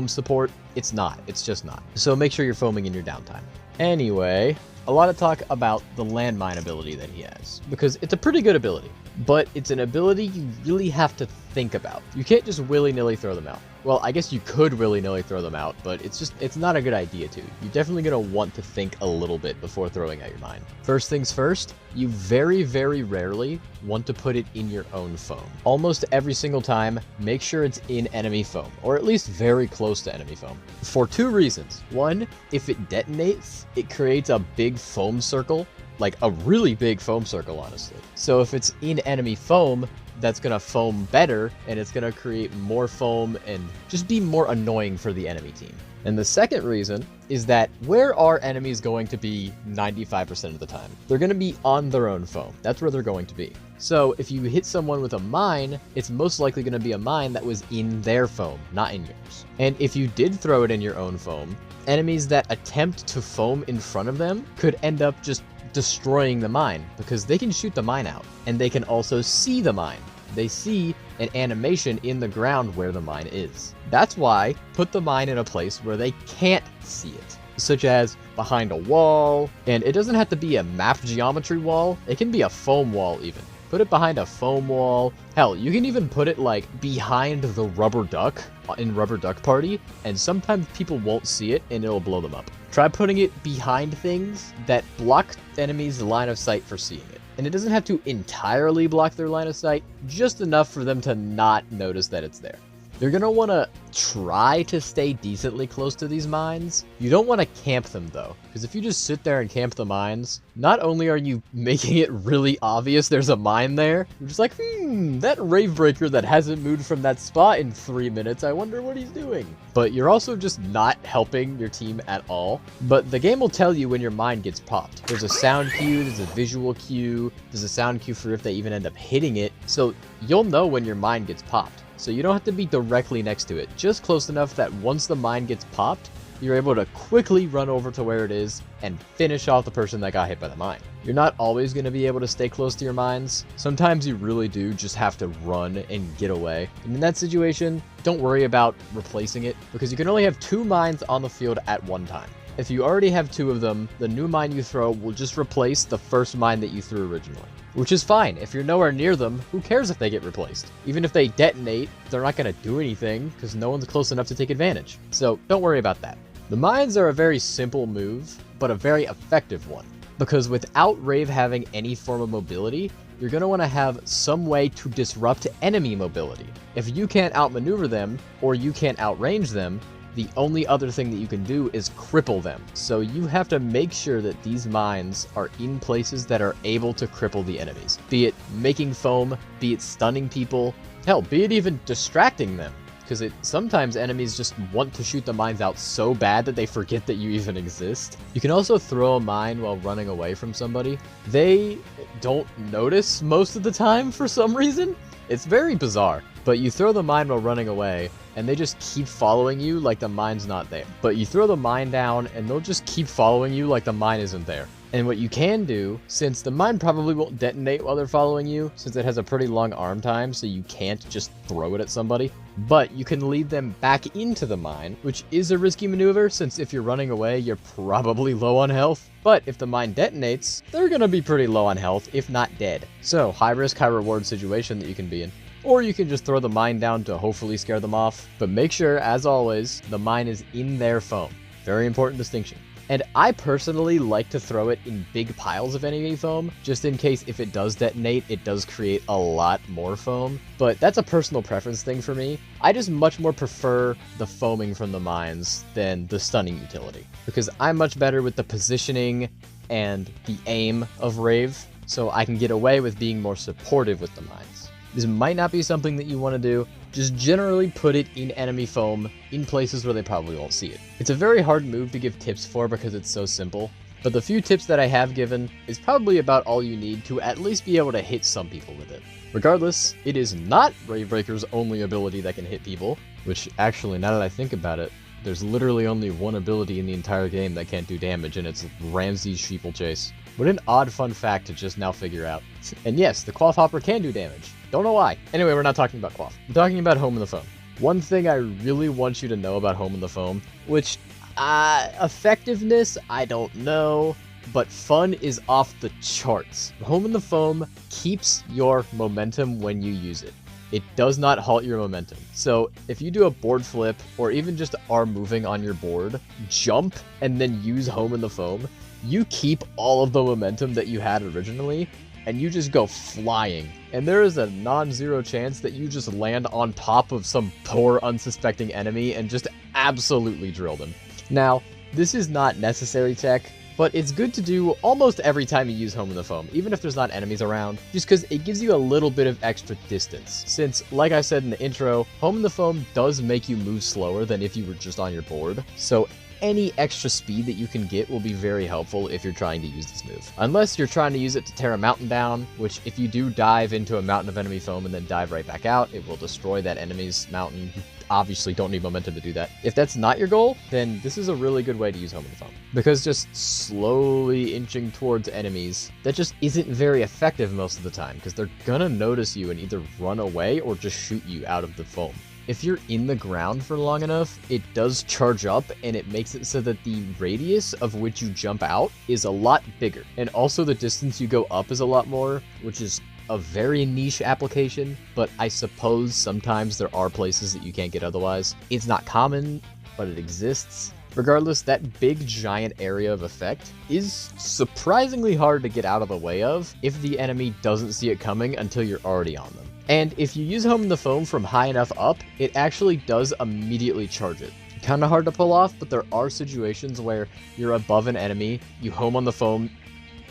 support? It's not. It's just not. So make sure you're foaming in your downtime. Anyway, a lot of talk about the landmine ability that he has, because it's a pretty good ability, but it's an ability you really have to think about. You can't just willy-nilly throw them out. Well, I guess you could willy-nilly throw them out, but it's not a good idea to. You're definitely going to want to think a little bit before throwing out your mine. First things first, you very, very rarely want to put it in your own foam. Almost every single time, make sure it's in enemy foam, or at least very close to enemy foam. For two reasons. One, if it detonates, it creates a big foam circle, like a really big foam circle, honestly. So if it's in enemy foam, that's going to foam better, and it's going to create more foam and just be more annoying for the enemy team. And the second reason is that where are enemies going to be 95% of the time? They're going to be on their own foam. That's where they're going to be. So if you hit someone with a mine, it's most likely going to be a mine that was in their foam, not in yours. And if you did throw it in your own foam, enemies that attempt to foam in front of them could end up just destroying the mine because they can shoot the mine out and they can also see the mine. They see an animation in the ground where the mine is. That's why put the mine in a place where they can't see it, such as behind a wall, and it doesn't have to be a map geometry wall, it can be a foam wall even. Put it behind a foam wall. Hell, you can even put it like behind the rubber duck in Rubber Duck Party, and sometimes people won't see it and it'll blow them up. Try putting it behind things that block enemies' line of sight for seeing it. And it doesn't have to entirely block their line of sight, just enough for them to not notice that it's there. You're going to want to try to stay decently close to these mines. You don't want to camp them though, because if you just sit there and camp the mines, not only are you making it really obvious there's a mine there, you're just like, that Rave Breaker that hasn't moved from that spot in 3 minutes, I wonder what he's doing. But you're also just not helping your team at all. But the game will tell you when your mine gets popped. There's a sound cue, there's a visual cue, there's a sound cue for if they even end up hitting it, so you'll know when your mine gets popped. So you don't have to be directly next to it, just close enough that once the mine gets popped, you're able to quickly run over to where it is and finish off the person that got hit by the mine. You're not always going to be able to stay close to your mines. Sometimes you really do just have to run and get away. And in that situation, don't worry about replacing it because you can only have 2 mines on the field at one time. If you already have 2 of them, the new mine you throw will just replace the first mine that you threw originally. Which is fine. If you're nowhere near them, who cares if they get replaced? Even if they detonate, they're not going to do anything because no one's close enough to take advantage. So don't worry about that. The mines are a very simple move, but a very effective one. Because without Rave having any form of mobility, you're going to want to have some way to disrupt enemy mobility. If you can't outmaneuver them, or you can't outrange them, the only other thing that you can do is cripple them. So you have to make sure that these mines are in places that are able to cripple the enemies. Be it making foam, be it stunning people, hell, be it even distracting them. Because sometimes enemies just want to shoot the mines out so bad that they forget that you even exist. You can also throw a mine while running away from somebody. They don't notice most of the time for some reason. It's very bizarre. But you throw the mine while running away, and they just keep following you like the mine's not there. But you throw the mine down, and they'll just keep following you like the mine isn't there. And what you can do, since the mine probably won't detonate while they're following you, since it has a pretty long arm time, so you can't just throw it at somebody, but you can lead them back into the mine, which is a risky maneuver, since if you're running away, you're probably low on health. But if the mine detonates, they're gonna be pretty low on health, if not dead. So, high risk, high reward situation that you can be in. Or you can just throw the mine down to hopefully scare them off. But make sure, as always, the mine is in their foam. Very important distinction. And I personally like to throw it in big piles of enemy foam, just in case if it does detonate, it does create a lot more foam. But that's a personal preference thing for me. I just much more prefer the foaming from the mines than the stunning utility, because I'm much better with the positioning and the aim of Rave, so I can get away with being more supportive with the mines. This might not be something that you want to do. Just generally put it in enemy foam in places where they probably won't see it. It's a very hard move to give tips for because it's so simple, but the few tips that I have given is probably about all you need to at least be able to hit some people with it. Regardless, it is not Ravebreaker's only ability that can hit people, which actually, now that I think about it, there's literally only one ability in the entire game that can't do damage, and it's Ramzey's Sheeple Chase. What an odd fun fact to just now figure out. And yes, the Coiff Hopper can do damage. Don't know why. Anyway, we're not talking about Coiff. We're talking about Home in the Foam. One thing I really want you to know about Home in the Foam, which, effectiveness, I don't know, but fun is off the charts. Home in the Foam keeps your momentum when you use it. It does not halt your momentum. So if you do a board flip, or even just are moving on your board, jump, and then use Home in the Foam, you keep all of the momentum that you had originally, and you just go flying. And there is a non-zero chance that you just land on top of some poor unsuspecting enemy and just absolutely drill them. Now, this is not necessary tech, but it's good to do almost every time you use Home in the Foam, even if there's not enemies around, just because it gives you a little bit of extra distance. Since, like I said in the intro, Home in the Foam does make you move slower than if you were just on your board, so any extra speed that you can get will be very helpful if you're trying to use this move. Unless you're trying to use it to tear a mountain down, which if you do dive into a mountain of enemy foam and then dive right back out, it will destroy that enemy's mountain. You obviously don't need momentum to do that. If that's not your goal, then this is a really good way to use Home in the Foam. Because just slowly inching towards enemies, that just isn't very effective most of the time, because they're gonna notice you and either run away or just shoot you out of the foam. If you're in the ground for long enough, it does charge up, and it makes it so that the radius of which you jump out is a lot bigger. And also the distance you go up is a lot more, which is a very niche application, but I suppose sometimes there are places that you can't get otherwise. It's not common, but it exists. Regardless, that big giant area of effect is surprisingly hard to get out of the way of if the enemy doesn't see it coming until you're already on them. And if you use Home in the Foam from high enough up, it actually does immediately charge it. Kind of hard to pull off, but there are situations where you're above an enemy, you home on the foam.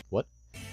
What?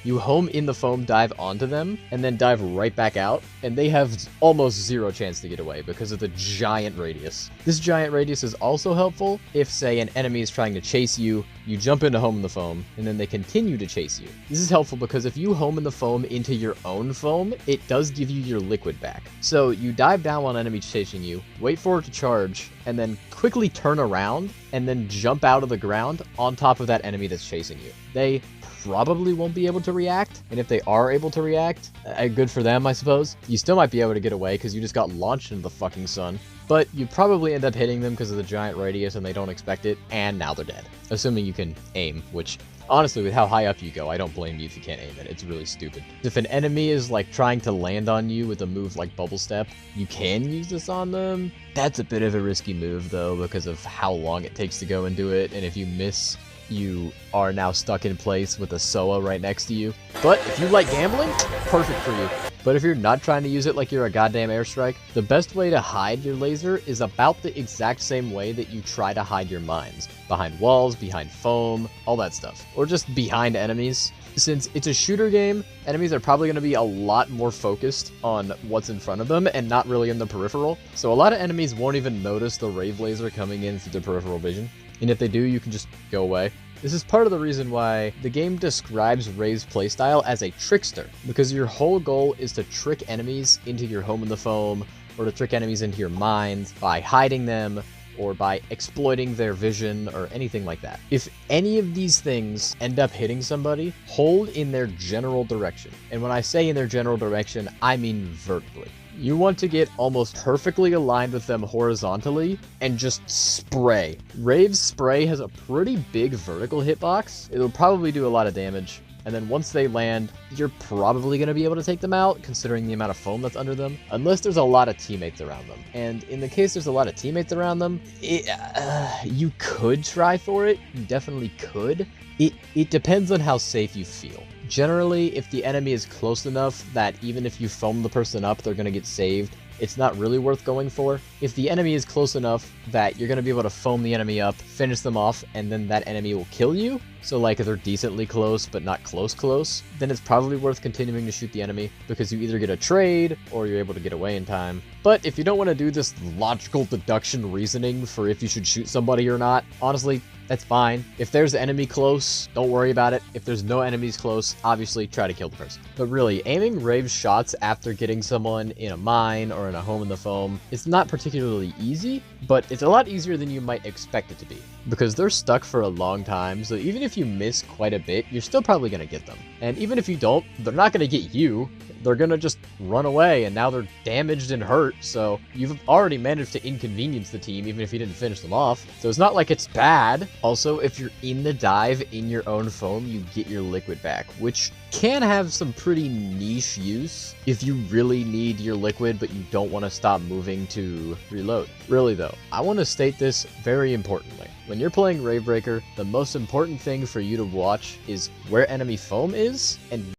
You home in the foam, dive onto them, and then dive right back out, and they have almost zero chance to get away because of the giant radius. This giant radius is also helpful if, say, an enemy is trying to chase you, you jump into Home in the Foam, and then they continue to chase you. This is helpful because if you home in the foam into your own foam, it does give you your liquid back. So you dive down on enemies chasing you, wait for it to charge, and then quickly turn around, and then jump out of the ground on top of that enemy that's chasing you. They probably won't be able to react, and if they are able to react, good for them, I suppose. You still might be able to get away because you just got launched into the fucking sun, but you probably end up hitting them because of the giant radius and they don't expect it, and now they're dead. Assuming you can aim, which honestly, with how high up you go, I don't blame you if you can't aim it. It's really stupid. If an enemy is like trying to land on you with a move like Bubble Step, you can use this on them. That's a bit of a risky move though because of how long it takes to go and do it, and if you miss, you are now stuck in place with a SOA right next to you. But if you like gambling, perfect for you. But if you're not trying to use it like you're a goddamn airstrike, the best way to hide your laser is about the exact same way that you try to hide your mines. Behind walls, behind foam, all that stuff. Or just behind enemies. Since it's a shooter game, enemies are probably going to be a lot more focused on what's in front of them and not really in the peripheral. So a lot of enemies won't even notice the Rave laser coming in through the peripheral vision. And if they do, you can just go away. This is part of the reason why the game describes Rave's playstyle as a trickster, because your whole goal is to trick enemies into your Home in the Foam, or to trick enemies into your mines by hiding them, or by exploiting their vision or anything like that. If any of these things end up hitting somebody, hold in their general direction. And when I say in their general direction, I mean vertically. You want to get almost perfectly aligned with them horizontally and just spray. Rave's spray has a pretty big vertical hitbox. It'll probably do a lot of damage. And then once they land, you're probably going to be able to take them out, considering the amount of foam that's under them, unless there's a lot of teammates around them. And in the case there's a lot of teammates around them, you could try for it. You definitely could. It depends on how safe you feel. Generally, if the enemy is close enough that even if you foam the person up, they're going to get saved, it's not really worth going for. If the enemy is close enough that you're going to be able to foam the enemy up, finish them off, and then that enemy will kill you, so like if they're decently close but not close, then it's probably worth continuing to shoot the enemy because you either get a trade or you're able to get away in time. But if you don't want to do this logical deduction reasoning for if you should shoot somebody or not, honestly, that's fine. If there's an enemy close, don't worry about it. If there's no enemies close, obviously try to kill the person. But really, aiming Rave's shots after getting someone in a mine or in a home in the foam is not particularly easy, but it's a lot easier than you might expect it to be. Because they're stuck for a long time, so even if you miss quite a bit, you're still probably going to get them. And even if you don't, they're not going to get you. They're going to just run away, and now they're damaged and hurt, so you've already managed to inconvenience the team, even if you didn't finish them off. So it's not like it's bad. Also, if you're in the dive in your own foam, you get your liquid back, which can have some pretty niche use if you really need your liquid, but you don't want to stop moving to reload. Really though, I want to state this very importantly. When you're playing Ravebreaker, the most important thing for you to watch is where enemy foam is and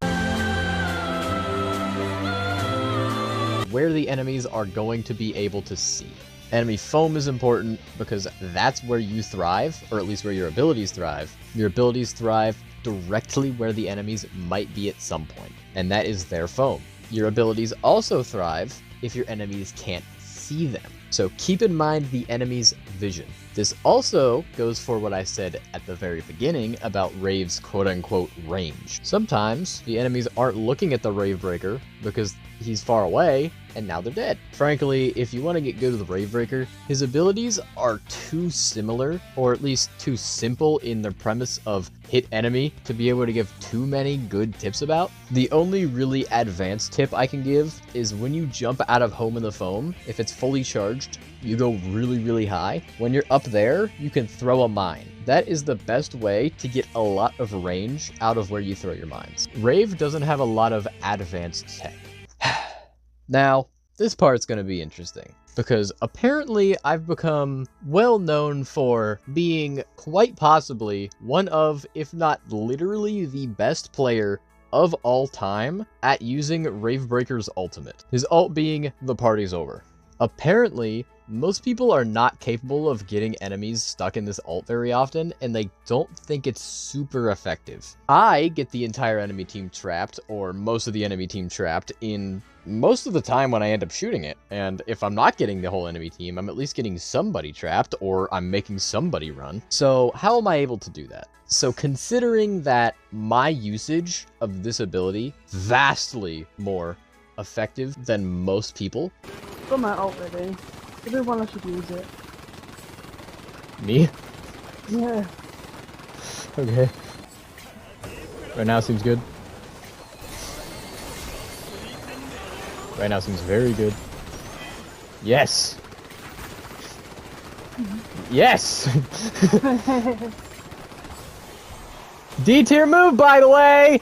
where the enemies are going to be able to see. Enemy foam is important because that's where you thrive, or at least where your abilities thrive. Your abilities thrive directly where the enemies might be at some point, and that is their foam. Your abilities also thrive if your enemies can't see them. So keep in mind the enemy's vision. This also goes for what I said at the very beginning about Rave's quote-unquote range. Sometimes the enemies aren't looking at the Ravebreaker because he's far away, and now they're dead. Frankly, if you want to get good with Ravebreaker, his abilities are too similar, or at least too simple in their premise of hit enemy to be able to give too many good tips about. The only really advanced tip I can give is when you jump out of Home in the Foam, if it's fully charged, you go really high. When you're up there, you can throw a mine. That is the best way to get a lot of range out of where you throw your mines. Rave doesn't have a lot of advanced tech. Now, this part's going to be interesting, because apparently I've become well known for being quite possibly one of, if not literally the best player of all time at using Ravebreaker's ultimate. His ult being the party's over. Apparently, most people are not capable of getting enemies stuck in this ult very often, and they don't think it's super effective. I get the entire enemy team trapped, or most of the enemy team trapped, in most of the time when I end up shooting it. And if I'm not getting the whole enemy team, I'm at least getting somebody trapped, or I'm making somebody run. So how am I able to do that? So considering that my usage of this ability vastly more effective than most people. Got my ult ready. Everyone should use it. Me? Yeah. Okay. Right now seems good. Right now seems very good. Yes! Yes! D tier move, by the way!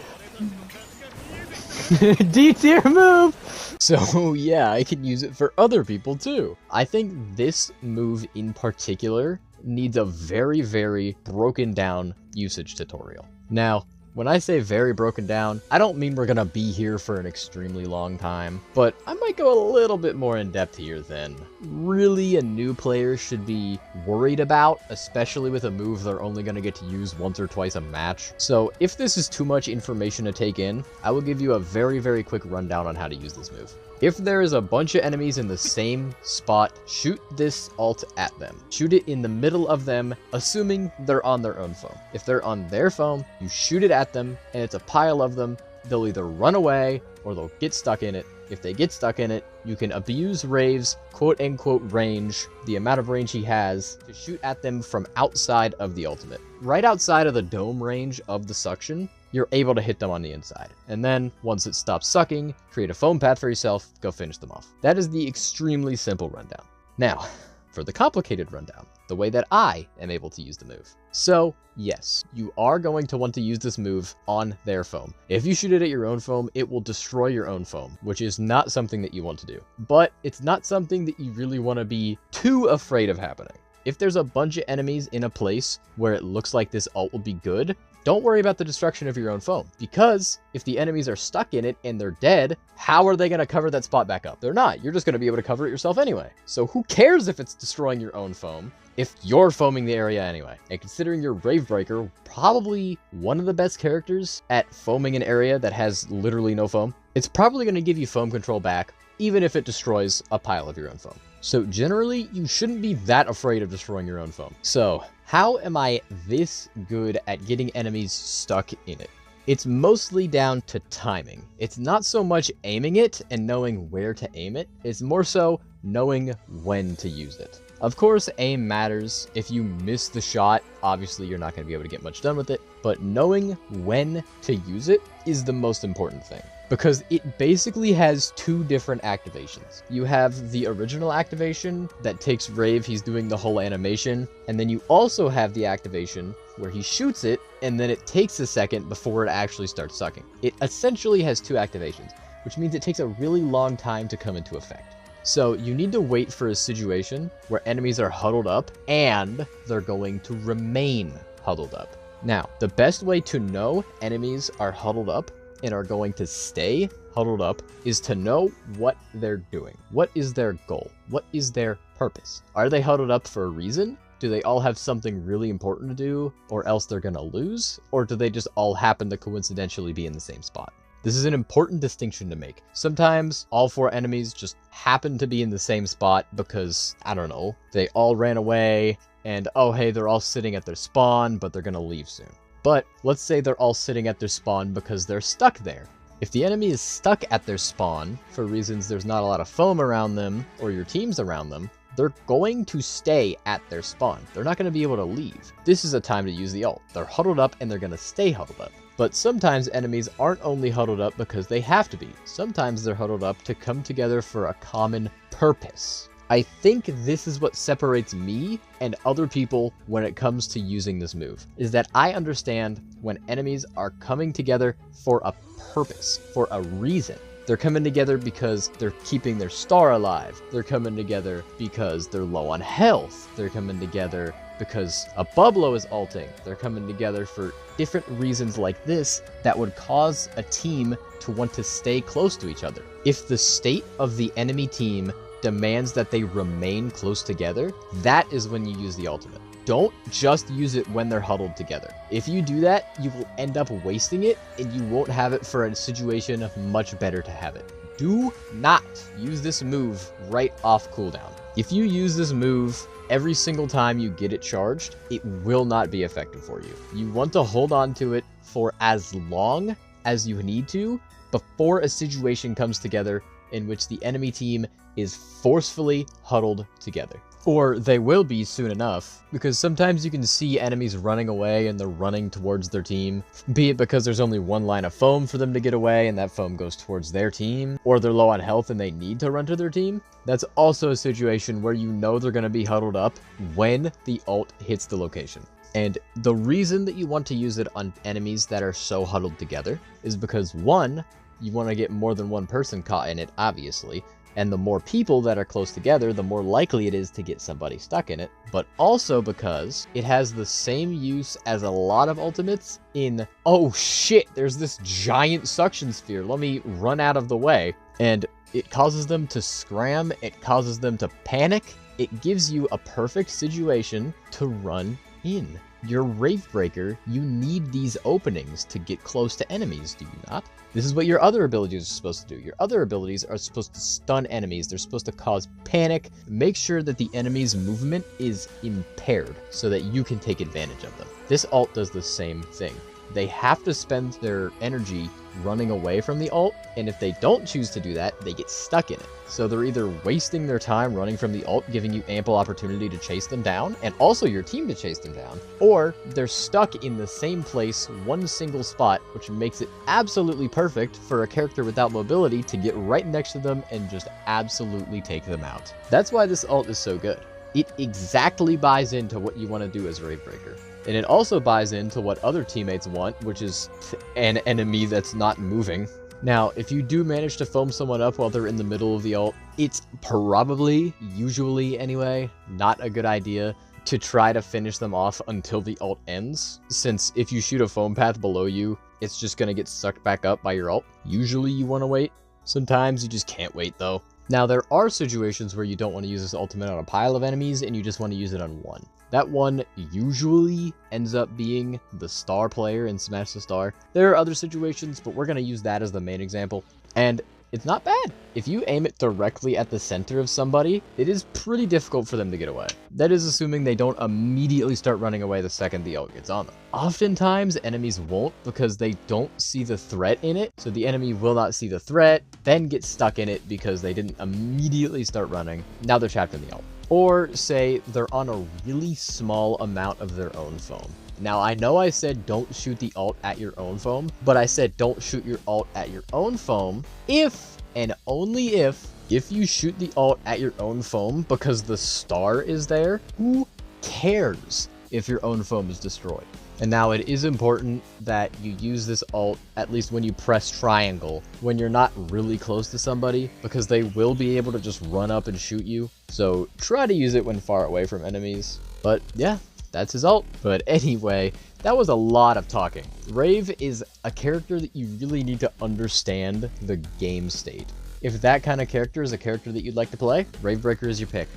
D tier move! So yeah, I can use it for other people too. I think this move in particular needs a very broken down usage tutorial. Now, when I say very broken down, I don't mean we're gonna be here for an extremely long time, but I might go a little bit more in depth here than really a new player should be worried about, especially with a move they're only gonna get to use once or twice a match. So if this is too much information to take in, I will give you a very quick rundown on how to use this move. If there is a bunch of enemies in the same spot, shoot this ult at them. Shoot it in the middle of them, assuming they're on their own foam. If they're on their foam, you shoot it at them, and it's a pile of them. They'll either run away, or they'll get stuck in it, If they get stuck in it, you can abuse Rave's quote-unquote range, the amount of range he has, to shoot at them from outside of the ultimate. Right outside of the dome range of the suction, you're able to hit them on the inside. And then, once it stops sucking, create a foam path for yourself, go finish them off. That is the extremely simple rundown. Now, for the complicated rundown, the way that I am able to use the move. So, yes, you are going to want to use this move on their foam. If you shoot it at your own foam, it will destroy your own foam, which is not something that you want to do. But it's not something that you really want to be too afraid of happening. If there's a bunch of enemies in a place where it looks like this ult will be good, don't worry about the destruction of your own foam, because if the enemies are stuck in it and they're dead, how are they going to cover that spot back up? They're not. You're just going to be able to cover it yourself anyway. So who cares if it's destroying your own foam if you're foaming the area anyway? And considering you're Rave Breaker, probably one of the best characters at foaming an area that has literally no foam, it's probably going to give you foam control back, even if it destroys a pile of your own foam. So generally, you shouldn't be that afraid of destroying your own foam. So how am I this good at getting enemies stuck in it? It's mostly down to timing. It's not so much aiming it and knowing where to aim it. It's more so knowing when to use it. Of course, aim matters. If you miss the shot, obviously you're not going to be able to get much done with it. But knowing when to use it is the most important thing, because it basically has two different activations. You have the original activation that takes Rave, he's doing the whole animation, and then you also have the activation where he shoots it, and then it takes a second before it actually starts sucking. It essentially has two activations, which means it takes a really long time to come into effect. So you need to wait for a situation where enemies are huddled up, and they're going to remain huddled up. Now, the best way to know enemies are huddled up and are going to stay huddled up is to know what they're doing. What is their goal? What is their purpose? Are they huddled up for a reason? Do they all have something really important to do, or else they're gonna lose? Or do they just all happen to coincidentally be in the same spot? This is an important distinction to make. Sometimes all four enemies just happen to be in the same spot because, I don't know, they all ran away and, oh hey, they're all sitting at their spawn, but they're gonna leave soon. But let's say they're all sitting at their spawn because they're stuck there. If the enemy is stuck at their spawn for reasons there's not a lot of foam around them or your team's around them, they're going to stay at their spawn. They're not going to be able to leave. This is a time to use the ult. They're huddled up and they're going to stay huddled up. But sometimes enemies aren't only huddled up because they have to be. Sometimes they're huddled up to come together for a common purpose. I think this is what separates me and other people when it comes to using this move, is that I understand when enemies are coming together for a purpose, for a reason. They're coming together because they're keeping their star alive. They're coming together because they're low on health. They're coming together because a Bublo is ulting. They're coming together for different reasons like this that would cause a team to want to stay close to each other. If the state of the enemy team demands that they remain close together, that is when you use the ultimate. Don't just use it when they're huddled together. If you do that, you will end up wasting it, and you won't have it for a situation much better to have it. Do not use this move right off cooldown. If you use this move every single time you get it charged, it will not be effective for you. You want to hold on to it for as long as you need to before a situation comes together in which the enemy team is forcefully huddled together. Or they will be soon enough, because sometimes you can see enemies running away and they're running towards their team, be it because there's only one line of foam for them to get away and that foam goes towards their team, or they're low on health and they need to run to their team. That's also a situation where you know they're going to be huddled up when the ult hits the location. And the reason that you want to use it on enemies that are so huddled together is because, one, you want to get more than one person caught in it, obviously, and the more people that are close together, the more likely it is to get somebody stuck in it, but also because it has the same use as a lot of ultimates in, oh shit, there's this giant suction sphere, let me run out of the way, and it causes them to scram, it causes them to panic, it gives you a perfect situation to run in. You're Rave Breaker, you need these openings to get close to enemies, do you not? This is what your other abilities are supposed to do. Your other abilities are supposed to stun enemies. They're supposed to cause panic. Make sure that the enemy's movement is impaired so that you can take advantage of them. This ult does the same thing. they have to spend their energy running away from the ult, and if they don't choose to do that, they get stuck in it. So they're either wasting their time running from the ult, giving you ample opportunity to chase them down, and also your team to chase them down, or they're stuck in the same place, one single spot, which makes it absolutely perfect for a character without mobility to get right next to them and just absolutely take them out. That's why this ult is so good. It exactly buys into what you want to do as Rave Breaker. And it also buys into what other teammates want, which is an enemy that's not moving. Now, if you do manage to foam someone up while they're in the middle of the ult, it's probably, usually anyway, not a good idea to try to finish them off until the ult ends, since if you shoot a foam path below you, it's just going to get sucked back up by your ult. Usually you want to wait. Sometimes you just can't wait though. Now, there are situations where you don't want to use this ultimate on a pile of enemies and you just want to use it on one. That one usually ends up being the star player in Smash the Star. There are other situations, but we're going to use that as the main example. And it's not bad. If you aim it directly at the center of somebody, it is pretty difficult for them to get away. That is assuming they don't immediately start running away the second the ult gets on them. Oftentimes, enemies won't because they don't see the threat in it. So the enemy will not see the threat, then get stuck in it because they didn't immediately start running. Now they're trapped in the ult. Or say they're on a really small amount of their own foam. Now, I know I said don't shoot the ult at your own foam, but I said don't shoot your ult at your own foam if, and only if you shoot the ult at your own foam because the star is there, who cares if your own foam is destroyed? And now it is important that you use this ult, at least when you press triangle, when you're not really close to somebody, because they will be able to just run up and shoot you. So try to use it when far away from enemies. But yeah, that's his ult. But anyway, that was a lot of talking. Rave is a character that you really need to understand the game state. If that kind of character is a character that you'd like to play, Rave Breaker is your pick.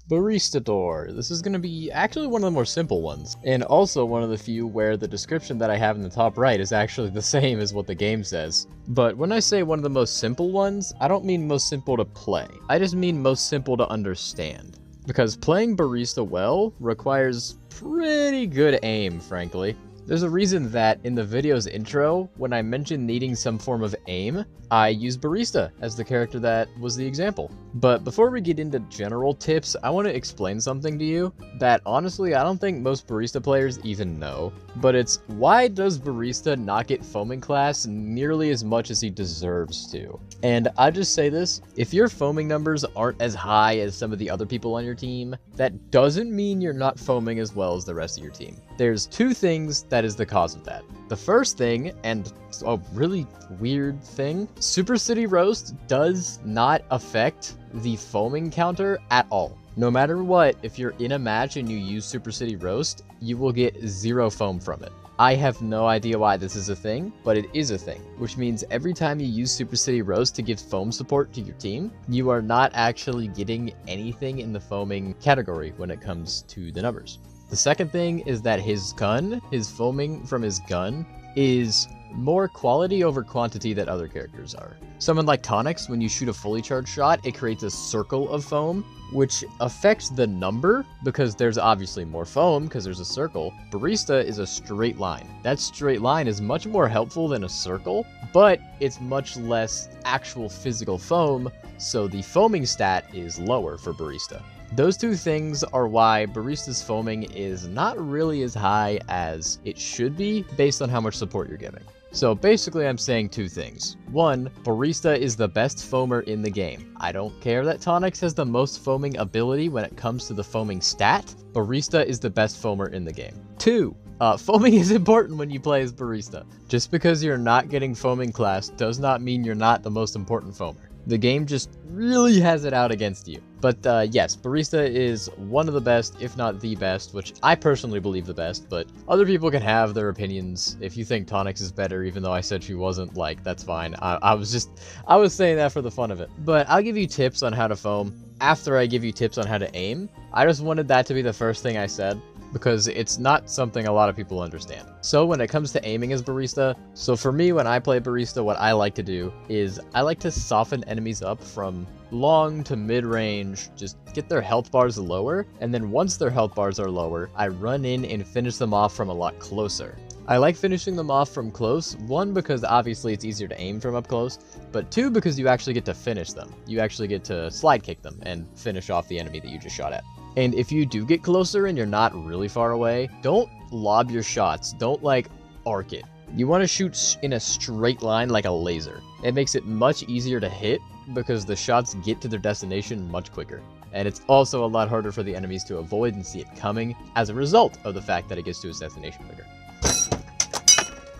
Baristador. This is going to be actually one of the more simple ones, and also one of the few where the description that I have in the top right is actually the same as what the game says. But when I say one of the most simple ones, I don't mean most simple to play. I just mean most simple to understand. Because playing Barista well requires pretty good aim, frankly. There's a reason that in the video's intro, when I mentioned needing some form of aim, I used Barista as the character that was the example. But before we get into general tips, I want to explain something to you that honestly I don't think most Barista players even know. But it's, why does Barista not get foaming class nearly as much as he deserves to? And I just say this, if your foaming numbers aren't as high as some of the other people on your team, that doesn't mean you're not foaming as well as the rest of your team. There's two things that is the cause of that. The first thing, and a really weird thing, Super City Roast does not affect the foaming counter at all. No matter what, if you're in a match and you use Super City Roast, you will get 0 foam from it. I have no idea why this is a thing, but it is a thing, which means every time you use Super City Roast to give foam support to your team, you are not actually getting anything in the foaming category when it comes to the numbers. The second thing is that his gun, his foaming from his gun, is more quality over quantity than other characters are. Someone like Tonix, when you shoot a fully charged shot, it creates a circle of foam, which affects the number because there's obviously more foam because there's a circle. Barista is a straight line. That straight line is much more helpful than a circle, but it's much less actual physical foam, so the foaming stat is lower for Barista. Those two things are why Barista's foaming is not really as high as it should be based on how much support you're giving. So basically I'm saying two things. One, Barista is the best foamer in the game. I don't care that Tonix has the most foaming ability when it comes to the foaming stat. Barista is the best foamer in the game. Two, foaming is important when you play as Barista. Just because you're not getting foaming class does not mean you're not the most important foamer. The game just really has it out against you. But yes, Barista is one of the best, if not the best, which I personally believe the best, but other people can have their opinions. If you think Tonix is better, even though I said she wasn't, like, that's fine. I was saying that for the fun of it. But I'll give you tips on how to foam after I give you tips on how to aim. I just wanted that to be the first thing I said. because it's not something a lot of people understand. So when it comes to aiming as Barista, so for me when I play Barista, what I like to do is I like to soften enemies up from long to mid-range, just get their health bars lower, and then once their health bars are lower, I run in and finish them off from a lot closer. I like finishing them off from close, one because obviously it's easier to aim from up close, but two because you actually get to finish them. You actually get to slide kick them and finish off the enemy that you just shot at. And if you do get closer and you're not really far away, don't lob your shots, don't like arc it. You want to shoot in a straight line like a laser. It makes it much easier to hit because the shots get to their destination much quicker. And it's also a lot harder for the enemies to avoid and see it coming as a result of the fact that it gets to its destination quicker.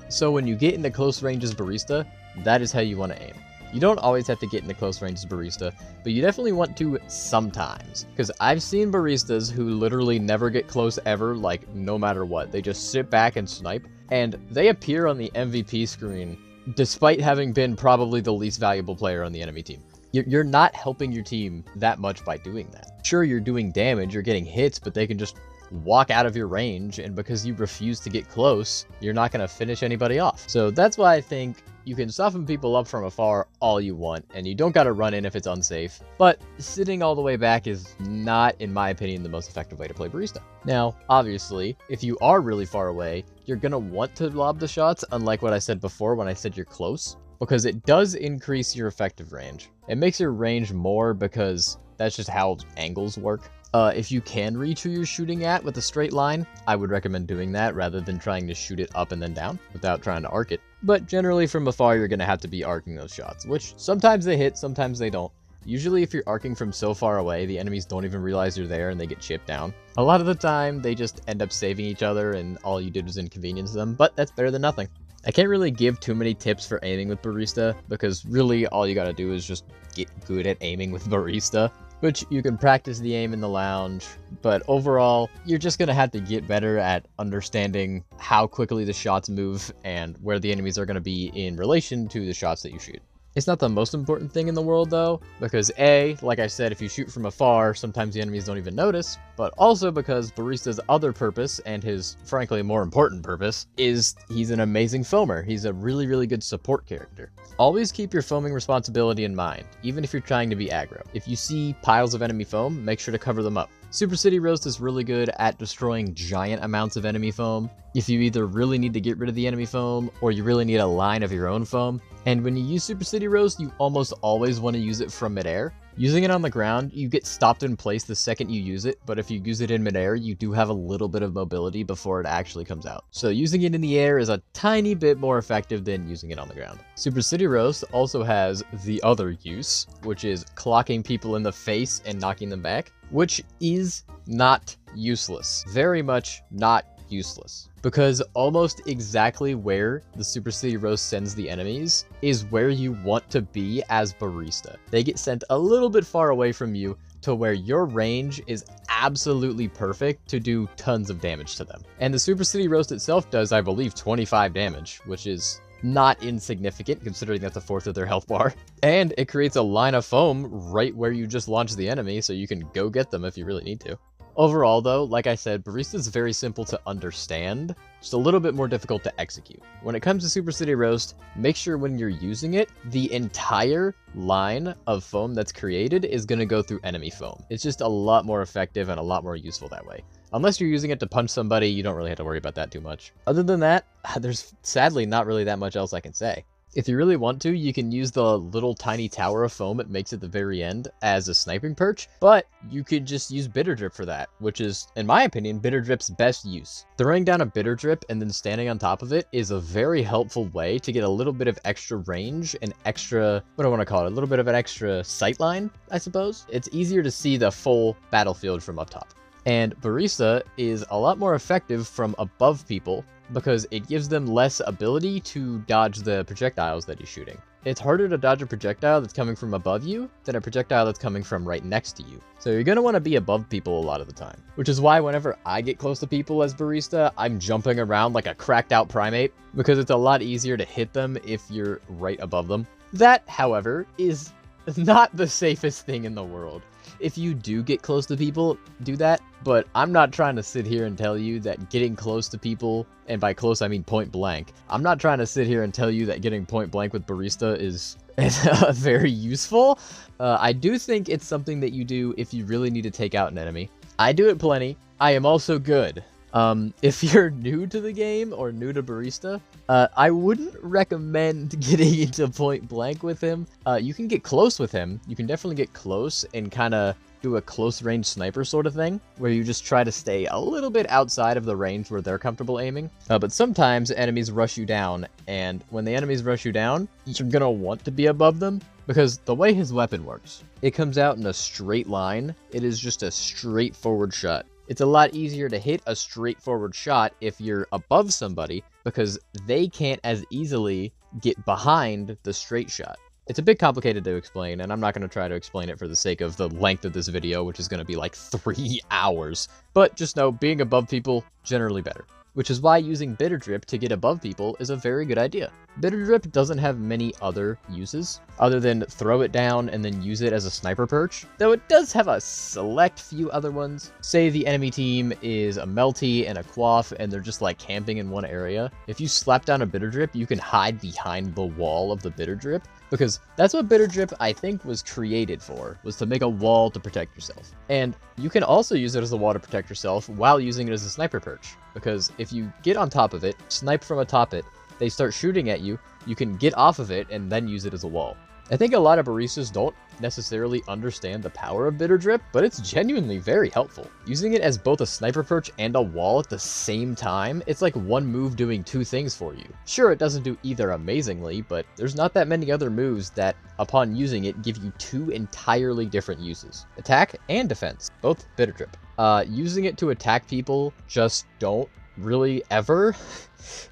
So when you get into close range as Barista, that is how you want to aim. You don't always have to get into close range as Barista, but you definitely want to sometimes. Because I've seen Baristas who literally never get close ever, like no matter what. They just sit back and snipe, and they appear on the MVP screen despite having been probably the least valuable player on the enemy team. You're not helping your team that much by doing that. Sure, you're doing damage, you're getting hits, but they can just walk out of your range, and because you refuse to get close, you're not going to finish anybody off. So that's why I think you can soften people up from afar all you want, and you don't got to run in if it's unsafe, but sitting all the way back is not, in my opinion, the most effective way to play Barista. Now, obviously, if you are really far away, you're going to want to lob the shots, unlike what I said before when I said you're close, because it does increase your effective range. It makes your range more because that's just how angles work. If you can reach who you're shooting at with a straight line, I would recommend doing that rather than trying to shoot it up and then down without trying to arc it. But generally from afar, you're going to have to be arcing those shots, which sometimes they hit, sometimes they don't. Usually if you're arcing from so far away, the enemies don't even realize you're there and they get chipped down. A lot of the time, they just end up saving each other and all you did was inconvenience them, but that's better than nothing. I can't really give too many tips for aiming with Barista, because really all you gotta do is just get good at aiming with Barista, which you can practice the aim in the lounge, but overall, you're just gonna have to get better at understanding how quickly the shots move and where the enemies are gonna be in relation to the shots that you shoot. It's not the most important thing in the world though, because A, like I said, if you shoot from afar, sometimes the enemies don't even notice, but also because Barista's other purpose, and his frankly more important purpose, is he's an amazing foamer. He's a really, really good support character. Always keep your foaming responsibility in mind, even if you're trying to be aggro. If you see piles of enemy foam, make sure to cover them up. Super City Roast is really good at destroying giant amounts of enemy foam. If you either really need to get rid of the enemy foam, or you really need a line of your own foam. And when you use Super City Roast, you almost always want to use it from midair. Using it on the ground, you get stopped in place the second you use it, but if you use it in midair, you do have a little bit of mobility before it actually comes out. So using it in the air is a tiny bit more effective than using it on the ground. Super City Roast also has the other use, which is clocking people in the face and knocking them back, which is not useless. Very much not useless. Because almost exactly where the Super City Roast sends the enemies is where you want to be as Barista. They get sent a little bit far away from you to where your range is absolutely perfect to do tons of damage to them. And the Super City Roast itself does, I believe, 25 damage, which is not insignificant considering that's a fourth of their health bar. And it creates a line of foam right where you just launched the enemy, so you can go get them if you really need to. Overall though, like I said, Barista is very simple to understand, just a little bit more difficult to execute. When it comes to Super City Roast, make sure when you're using it, the entire line of foam that's created is going to go through enemy foam. It's just a lot more effective and a lot more useful that way. Unless you're using it to punch somebody, you don't really have to worry about that too much. Other than that, there's sadly not really that much else I can say. If you really want to, you can use the little tiny tower of foam it makes at the very end as a sniping perch, but you could just use Bitter Drip for that, which is, in my opinion, Bitter Drip's best use. Throwing down a Bitter Drip and then standing on top of it is a very helpful way to get a little bit of extra range and extra, what do I want to call it, a little bit of an extra sightline, I suppose. It's easier to see the full battlefield from up top. And Barista is a lot more effective from above people because it gives them less ability to dodge the projectiles that he's shooting. It's harder to dodge a projectile that's coming from above you than a projectile that's coming from right next to you. So you're going to want to be above people a lot of the time, which is why whenever I get close to people as Barista, I'm jumping around like a cracked out primate because it's a lot easier to hit them if you're right above them. That, however, is not the safest thing in the world. if you do get close to people, do that. But I'm not trying to sit here and tell you that getting close to people, and by close I mean point blank, I'm not trying to sit here and tell you that getting point blank with Barista is very useful. I do think it's something that you do if you really need to take out an enemy. I do it plenty. I am also good. If you're new to the game or new to Barista, I wouldn't recommend getting into point blank with him. You can get close with him. You can definitely get close and kind of do a close range sniper sort of thing, where you just try to stay a little bit outside of the range where they're comfortable aiming. But sometimes enemies rush you down, and when the enemies rush you down, you're gonna want to be above them, because the way his weapon works, it comes out in a straight line. It is just a straightforward shot. It's a lot easier to hit a straightforward shot if you're above somebody, because they can't as easily get behind the straight shot. It's a bit complicated to explain, and I'm not going to try to explain it for the sake of the length of this video, which is going to be like 3 hours. But just know, being above people, generally better. Which is why using Bitter Drip to get above people is a very good idea. Bitter Drip doesn't have many other uses, other than throw it down and then use it as a sniper perch, though it does have a select few other ones. Say the enemy team is a Mel T and a Coiff, and they're just like camping in one area. If you slap down a Bitter Drip, you can hide behind the wall of the Bitter Drip, because that's what Bitter Drip, I think, was created for, was to make a wall to protect yourself. And you can also use it as a wall to protect yourself while using it as a sniper perch, because if you get on top of it, snipe from atop it, they start shooting at you, you can get off of it and then use it as a wall. I think a lot of baristas don't necessarily understand the power of Bitter Drip, but it's genuinely very helpful. Using it as both a sniper perch and a wall at the same time, it's like one move doing 2 things for you. Sure, it doesn't do either amazingly, but there's not that many other moves that, upon using it, give you 2 entirely different uses. Attack and defense, both Bitter Drip. Using it to attack people, just don't really ever.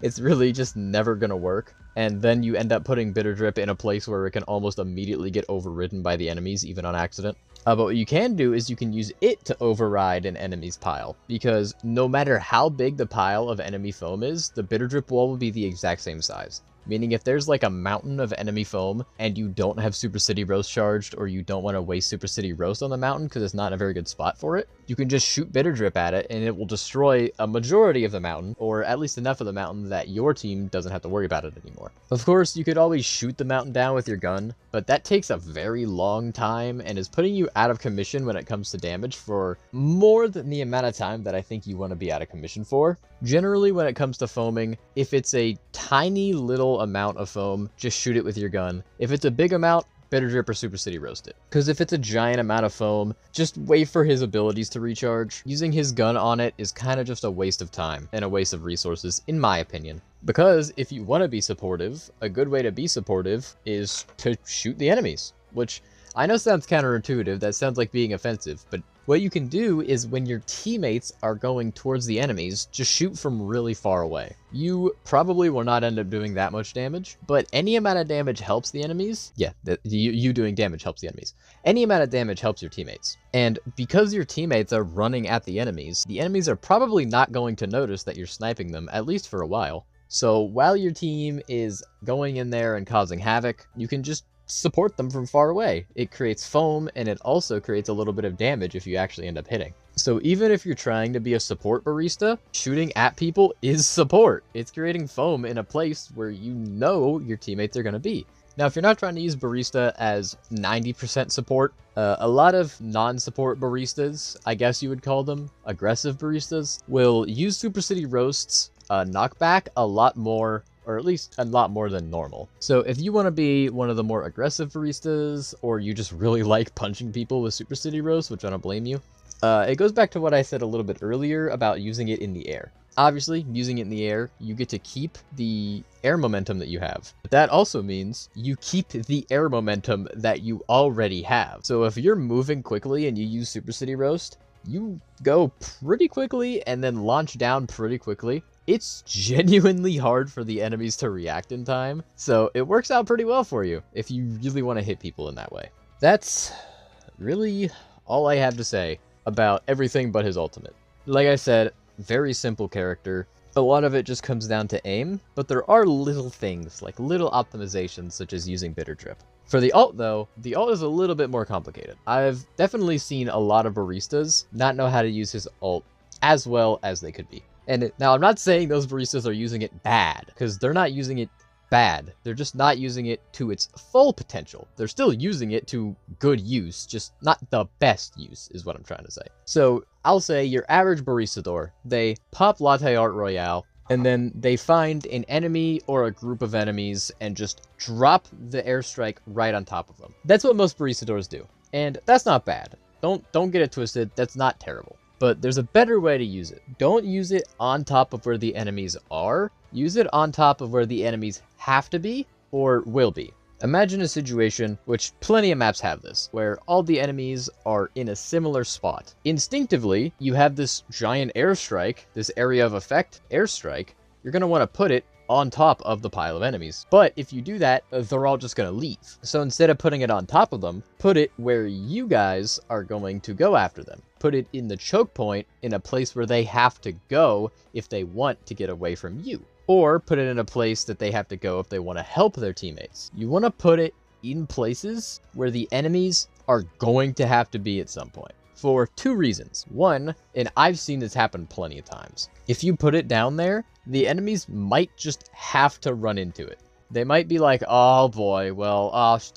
It's really just never gonna work. And then you end up putting Bitter Drip in a place where it can almost immediately get overridden by the enemies, even on accident. But what you can do is you can use it to override an enemy's pile, because no matter how big the pile of enemy foam is, the Bitter Drip wall will be the exact same size. Meaning if there's like a mountain of enemy foam and you don't have Super City Roast charged, or you don't want to waste Super City Roast on the mountain because it's not a very good spot for it, you can just shoot Bitter Drip at it and it will destroy a majority of the mountain, or at least enough of the mountain that your team doesn't have to worry about it anymore. Of course, you could always shoot the mountain down with your gun, but that takes a very long time and is putting you out of commission when it comes to damage for more than the amount of time that I think you want to be out of commission for. Generally, when it comes to foaming, if it's a tiny little amount of foam, just shoot it with your gun. If it's a big amount, Bitter Drip or Super City Roast it. Because if it's a giant amount of foam, just wait for his abilities to recharge. Using his gun on it is kind of just a waste of time and a waste of resources, in my opinion. Because if you want to be supportive, a good way to be supportive is to shoot the enemies, which I know sounds counterintuitive, that sounds like being offensive, but what you can do is when your teammates are going towards the enemies, just shoot from really far away. You probably will not end up doing that much damage, but any amount of damage helps the enemies. Yeah, you doing damage helps the enemies. Any amount of damage helps your teammates. And because your teammates are running at the enemies are probably not going to notice that you're sniping them, at least for a while. So while your team is going in there and causing havoc, you can just support them from far away. It creates foam, and it also creates a little bit of damage if you actually end up hitting. So even if you're trying to be a support barista, shooting at people is support. It's creating foam in a place where you know your teammates are going to be. Now, if you're not trying to use barista as 90% support, a lot of non-support baristas, I guess you would call them, aggressive baristas, will use Super City Roasts knockback a lot more, or at least a lot more than normal. So if you want to be one of the more aggressive baristas, or you just really like punching people with Super City Roast, which I don't blame you, it goes back to what I said a little bit earlier about using it in the air. Obviously, using it in the air, you get to keep the air momentum that you have. But that also means you keep the air momentum that you already have. So if you're moving quickly and you use Super City Roast, you go pretty quickly and then launch down pretty quickly. It's genuinely hard for the enemies to react in time, so it works out pretty well for you if you really want to hit people in that way. That's really all I have to say about everything but his ultimate. Like I said, very simple character. A lot of it just comes down to aim, but there are little things, like little optimizations such as using bitter drip. For the alt though, the alt is a little bit more complicated. I've definitely seen a lot of baristas not know how to use his alt as well as they could be. And now I'm not saying those baristas are using it bad, because they're not using it bad. They're just not using it to its full potential. They're still using it to good use, just not the best use is what I'm trying to say. So I'll say your average Baristador, they pop Latte Art Royale, and then they find an enemy or a group of enemies and just drop the airstrike right on top of them. That's what most Baristadors do, and that's not bad. Don't get it twisted, that's not terrible. But there's a better way to use it. Don't use it on top of where the enemies are. Use it on top of where the enemies have to be or will be. Imagine a situation, which plenty of maps have this, where all the enemies are in a similar spot. Instinctively, you have this giant airstrike, this area of effect airstrike. You're going to want to put it on top of the pile of enemies. But if you do that, they're all just going to leave. So instead of putting it on top of them, put it where you guys are going to go after them. Put it in the choke point in a place where they have to go if they want to get away from you. Or put it in a place that they have to go if they want to help their teammates. You want to put it in places where the enemies are going to have to be at some point. For two reasons. One, and I've seen this happen plenty of times. If you put it down there, the enemies might just have to run into it. They might be like, oh boy, well,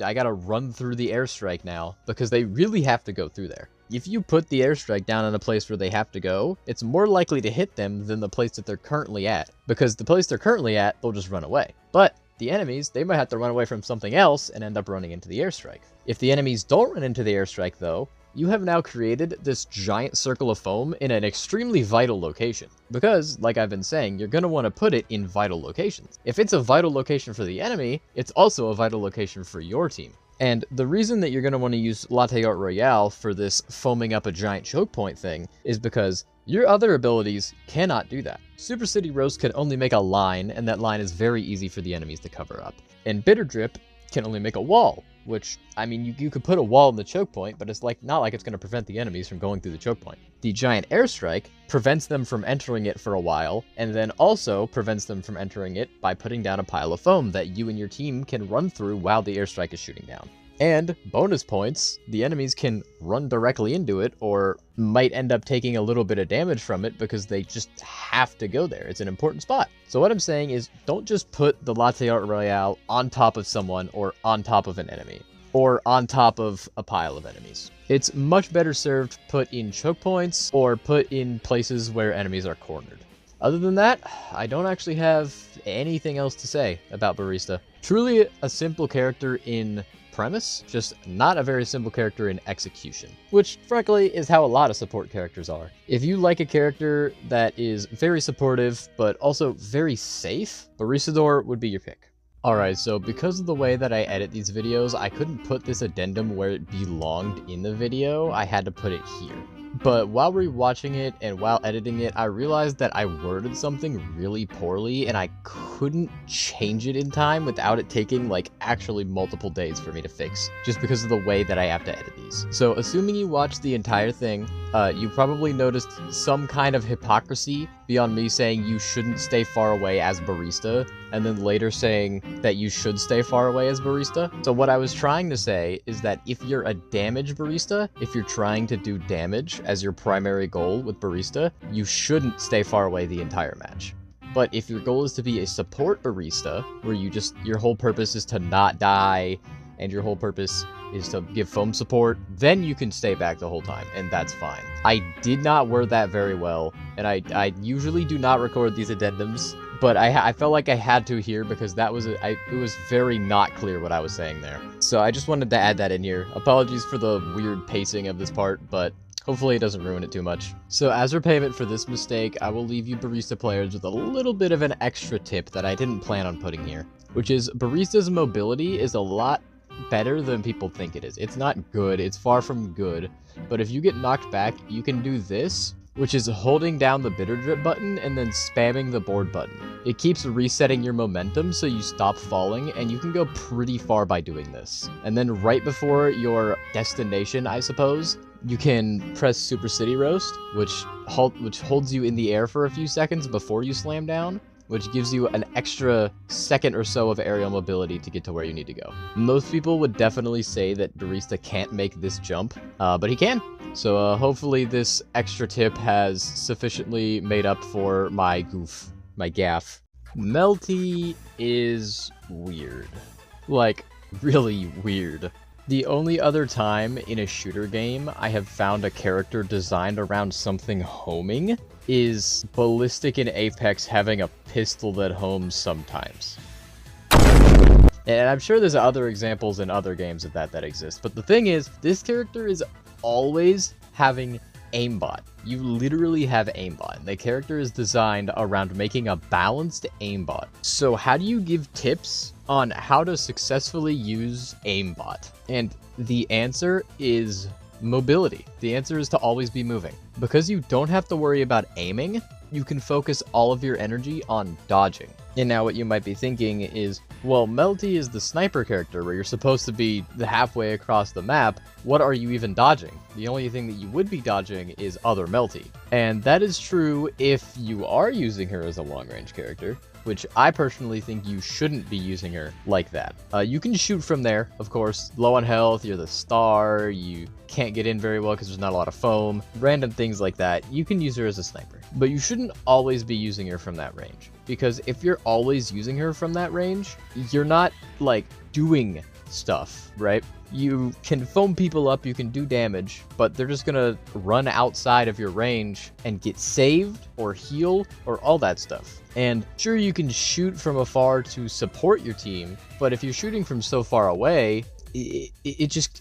I gotta run through the airstrike now, because they really have to go through there. If you put the airstrike down in a place where they have to go, it's more likely to hit them than the place that they're currently at, because the place they're currently at, they'll just run away. But the enemies, they might have to run away from something else and end up running into the airstrike. If the enemies don't run into the airstrike though, you have now created this giant circle of foam in an extremely vital location. Because, like I've been saying, you're going to want to put it in vital locations. If it's a vital location for the enemy, it's also a vital location for your team. And the reason that you're going to want to use Latte Art Royale for this foaming up a giant choke point thing is because your other abilities cannot do that. Super City Roast can only make a line, and that line is very easy for the enemies to cover up. And Bitter Drip can only make a wall, which, I mean, you could put a wall in the choke point, but it's not like it's going to prevent the enemies from going through the choke point. The giant airstrike prevents them from entering it for a while, and then also prevents them from entering it by putting down a pile of foam that you and your team can run through while the airstrike is shooting down. And bonus points, the enemies can run directly into it or might end up taking a little bit of damage from it because they just have to go there. It's an important spot. So what I'm saying is don't just put the Latte Art Royale on top of someone or on top of an enemy or on top of a pile of enemies. It's much better served put in choke points or put in places where enemies are cornered. Other than that, I don't actually have anything else to say about Barista. Truly a simple character in premise, just not a very simple character in execution, which frankly is how a lot of support characters are. If you like a character that is very supportive but also very safe, Baristador would be your pick. Alright, so because of the way that I edit these videos, I couldn't put this addendum where it belonged in the video. I had to put it here. But while rewatching it and while editing it, I realized that I worded something really poorly and I couldn't change it in time without it taking like actually multiple days for me to fix, just because of the way that I have to edit these. So assuming you watched the entire thing, you probably noticed some kind of hypocrisy beyond me saying you shouldn't stay far away as Barista, and then later saying that you should stay far away as Barista. So what I was trying to say is that if you're a damage Barista, if you're trying to do damage as your primary goal with Barista, you shouldn't stay far away the entire match. But if your goal is to be a support Barista, where your whole purpose is to not die, and your whole purpose is to give foam support, then you can stay back the whole time, and that's fine. I did not word that very well, and I usually do not record these addendums, but I felt like I had to here because it was very not clear what I was saying there. So I just wanted to add that in here. Apologies for the weird pacing of this part, but hopefully it doesn't ruin it too much. So as repayment for this mistake, I will leave you Barista players with a little bit of an extra tip that I didn't plan on putting here, which is Barista's mobility is a lot better than people think it is. It's not good, it's far from good, but if you get knocked back, you can do this, which is holding down the bitter drip button and then spamming the board button. It keeps resetting your momentum so you stop falling, and you can go pretty far by doing this. And then right before your destination, I suppose, You can press Super City Roast, which holds you in the air for a few seconds before you slam down, which gives you an extra second or so of aerial mobility to get to where you need to go. Most people would definitely say that Barista can't make this jump, but he can. So hopefully this extra tip has sufficiently made up for my gaff. Mel T is weird. Like, really weird. The only other time in a shooter game I have found a character designed around something homing is Ballistic in Apex having a pistol that homes sometimes. And I'm sure there's other examples in other games of that exist, but the thing is, this character is always having aimbot. You literally have aimbot. The character is designed around making a balanced aimbot. So how do you give tips on how to successfully use aimbot? And the answer is mobility. The answer is to always be moving. Because you don't have to worry about aiming, you can focus all of your energy on dodging. And now what you might be thinking is, well, Mel T is the sniper character where you're supposed to be the halfway across the map. What are you even dodging? The only thing that you would be dodging is other Mel T. And that is true if you are using her as a long-range character, which I personally think you shouldn't be using her like that. You can shoot from there, of course. Low on health, you're the star, you can't get in very well because there's not a lot of foam, random things like that. You can use her as a sniper, but you shouldn't always be using her from that range, because if you're always using her from that range, you're not, like, doing stuff, right? You can foam people up, you can do damage, but they're just gonna run outside of your range and get saved or heal or all that stuff. And sure, you can shoot from afar to support your team, but if you're shooting from so far away,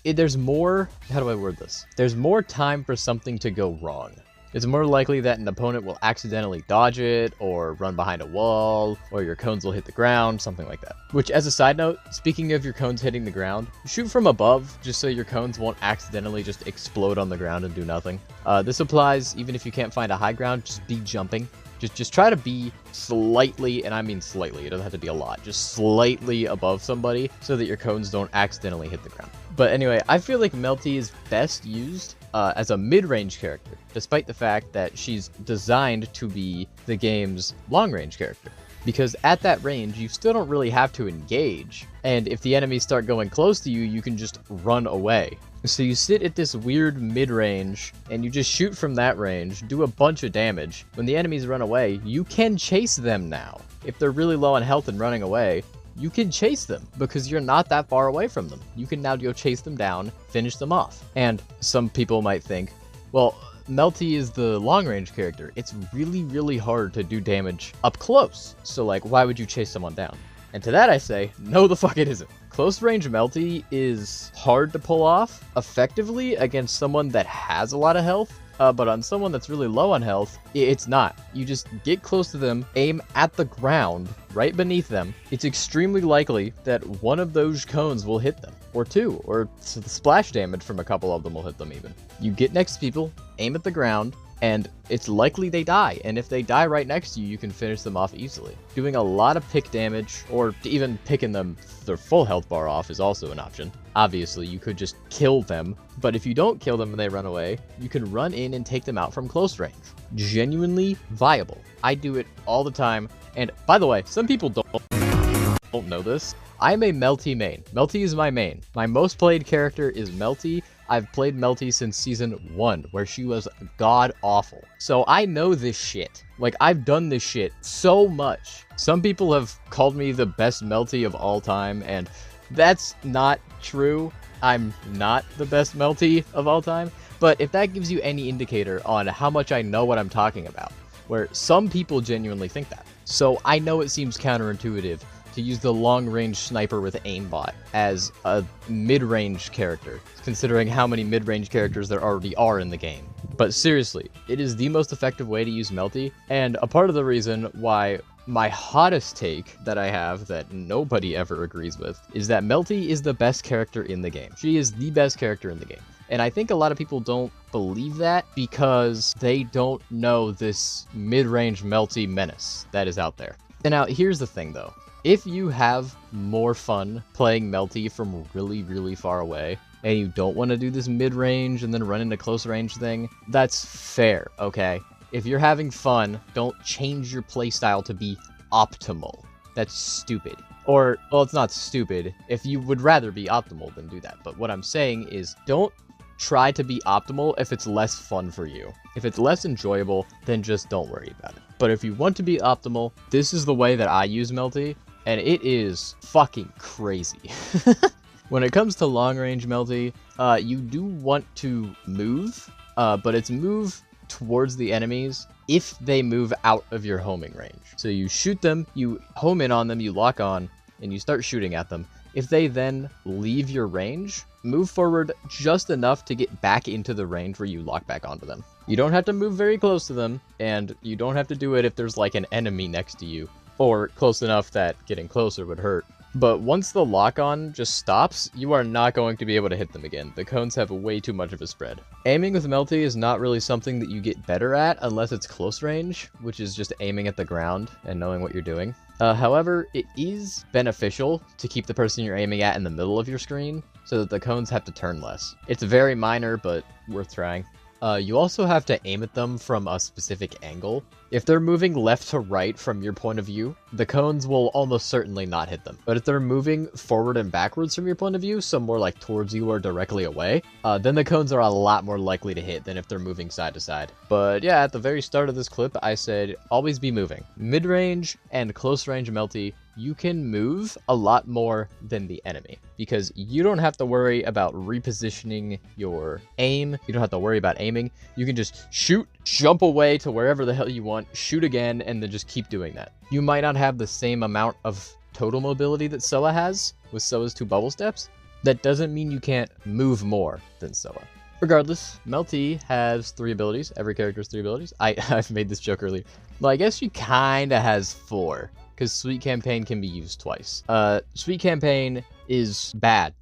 there's more, how do I word this? There's more time for something to go wrong. It's more likely that an opponent will accidentally dodge it, or run behind a wall, or your cones will hit the ground, something like that. Which, as a side note, speaking of your cones hitting the ground, shoot from above, just so your cones won't accidentally just explode on the ground and do nothing. This applies even if you can't find a high ground, just be jumping. Just try to be slightly, and I mean slightly, it doesn't have to be a lot, just slightly above somebody so that your cones don't accidentally hit the ground. But anyway, I feel like Mel T is best used as a mid-range character, despite the fact that she's designed to be the game's long-range character. Because at that range, you still don't really have to engage, and if the enemies start going close to you, you can just run away. So you sit at this weird mid-range, and you just shoot from that range, do a bunch of damage. When the enemies run away, you can chase them now. If they're really low on health and running away, you can chase them because you're not that far away from them. You can now go chase them down, finish them off. And some people might think, well, Mel T is the long-range character. It's really, really hard to do damage up close. So, like, why would you chase someone down? And to that I say, no the fuck it isn't. Close range Mel T is hard to pull off effectively against someone that has a lot of health, but on someone that's really low on health, it's not. You just get close to them, aim at the ground, right beneath them. It's extremely likely that one of those cones will hit them, or two, or the splash damage from a couple of them will hit them even. You get next to people, aim at the ground, and it's likely they die, and if they die right next to you, you can finish them off easily. Doing a lot of pick damage, or even picking them their full health bar off is also an option. Obviously, you could just kill them, but if you don't kill them and they run away, you can run in and take them out from close range. Genuinely viable. I do it all the time, and by the way, some people don't know this. I'm a Mel T main. Mel T is my main. My most played character is Mel T. I've played Mel T since season 1, where she was god-awful. So I know this shit. Like, I've done this shit so much. Some people have called me the best Mel T of all time, and that's not true. I'm not the best Mel T of all time. But if that gives you any indicator on how much I know what I'm talking about, where some people genuinely think that. So I know it seems counterintuitive to use the long-range sniper with aimbot as a mid-range character, considering how many mid-range characters there already are in the game. But seriously, it is the most effective way to use Mel T, and a part of the reason why my hottest take that I have that nobody ever agrees with is that Mel T is the best character in the game. She is the best character in the game. And I think a lot of people don't believe that because they don't know this mid-range Mel T menace that is out there. And now, here's the thing though. If you have more fun playing Mel T from really, really far away, and you don't want to do this mid-range and then run into close range thing, that's fair, okay? If you're having fun, don't change your playstyle to be optimal. That's stupid. Or, well, it's not stupid. If you would rather be optimal, then do that. But what I'm saying is, don't try to be optimal if it's less fun for you. If it's less enjoyable, then just don't worry about it. But if you want to be optimal, this is the way that I use Mel T, and it is fucking crazy. When it comes to long-range Mel T, you do want to move, but it's move towards the enemies if they move out of your homing range. So you shoot them, you home in on them, you lock on, and you start shooting at them. If they then leave your range, move forward just enough to get back into the range where you lock back onto them. You don't have to move very close to them, and you don't have to do it if there's like an enemy next to you, or close enough that getting closer would hurt. But once the lock-on just stops, you are not going to be able to hit them again. The cones have way too much of a spread. Aiming with Mel T is not really something that you get better at unless it's close range, which is just aiming at the ground and knowing what you're doing. However, it is beneficial to keep the person you're aiming at in the middle of your screen so that the cones have to turn less. It's very minor, but worth trying. You also have to aim at them from a specific angle. If they're moving left to right from your point of view, the cones will almost certainly not hit them. But if they're moving forward and backwards from your point of view, so more like towards you or directly away, then the cones are a lot more likely to hit than if they're moving side to side. But yeah, at the very start of this clip, I said always be moving. Mid-range and close-range Mel T, you can move a lot more than the enemy because you don't have to worry about repositioning your aim. You don't have to worry about aiming. You can just shoot, jump away to wherever the hell you want, shoot again, and then just keep doing that. You might not have the same amount of total mobility that Soa has with Soa's 2 bubble steps. That doesn't mean you can't move more than Soa. Regardless, Mel T has 3 abilities. Every character has 3 abilities. I've made this joke earlier. Well, I guess she kinda has 4. Because Sweet Campaign can be used twice. Sweet Campaign is bad.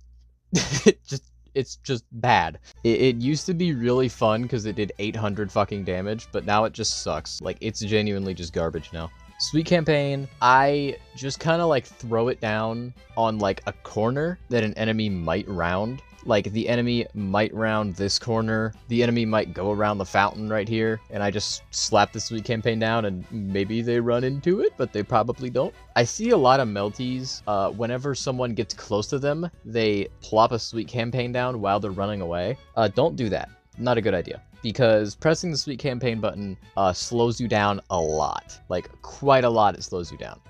It's just bad. It used to be really fun because it did 800 fucking damage, but now it just sucks. Like, it's genuinely just garbage now. Sweet Campaign, I just kind of like throw it down on like a corner that an enemy might round. Like, the enemy might round this corner, the enemy might go around the fountain right here, and I just slap the Sweet Campaign down, and maybe they run into it, but they probably don't. I see a lot of Mel Ts, whenever someone gets close to them, they plop a Sweet Campaign down while they're running away. Don't do that. Not a good idea. Because pressing the Sweet Campaign button slows you down a lot. Like, quite a lot it slows you down.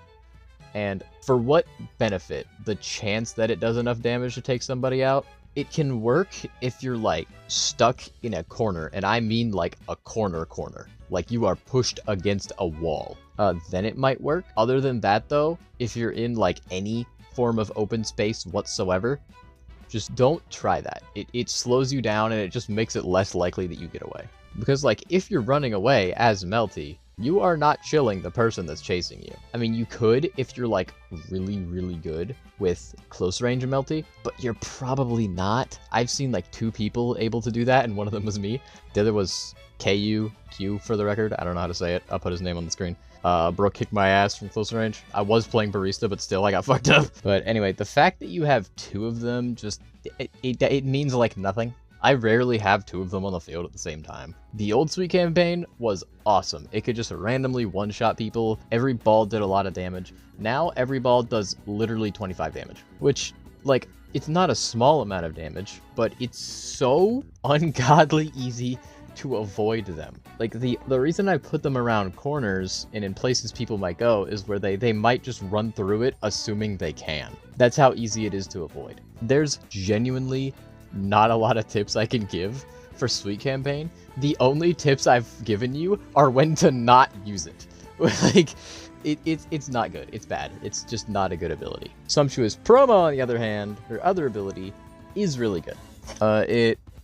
And for what benefit? The chance that it does enough damage to take somebody out? It can work if you're, like, stuck in a corner, and I mean, like, a corner. Like, you are pushed against a wall. Then it might work. Other than that, though, if you're in, like, any form of open space whatsoever, just don't try that. It slows you down, and it just makes it less likely that you get away. Because, like, if you're running away as Mel T, you are not chilling the person that's chasing you. I mean, you could if you're, like, really, really good with close range Mel T, but you're probably not. I've seen, like, 2 people able to do that, and one of them was me. The other was Q for the record. I don't know how to say it. I'll put his name on the screen. Bro kicked my ass from close range. I was playing Barista, but still, I got fucked up. But anyway, the fact that you have 2 of them, just, it means, like, nothing. I rarely have 2 of them on the field at the same time. The old Sweet Campaign was awesome. It could just randomly one-shot people. Every ball did a lot of damage. Now, every ball does literally 25 damage. Which, like, it's not a small amount of damage, but it's so ungodly easy to avoid them. Like, the reason I put them around corners and in places people might go is where they might just run through it assuming they can. That's how easy it is to avoid. There's genuinely not a lot of tips I can give for Sweet Campaign. The only tips I've given you are when to not use it. Like, it's not good. It's bad. It's just not a good ability. Sumptuous Promo, on the other hand, her other ability is really good.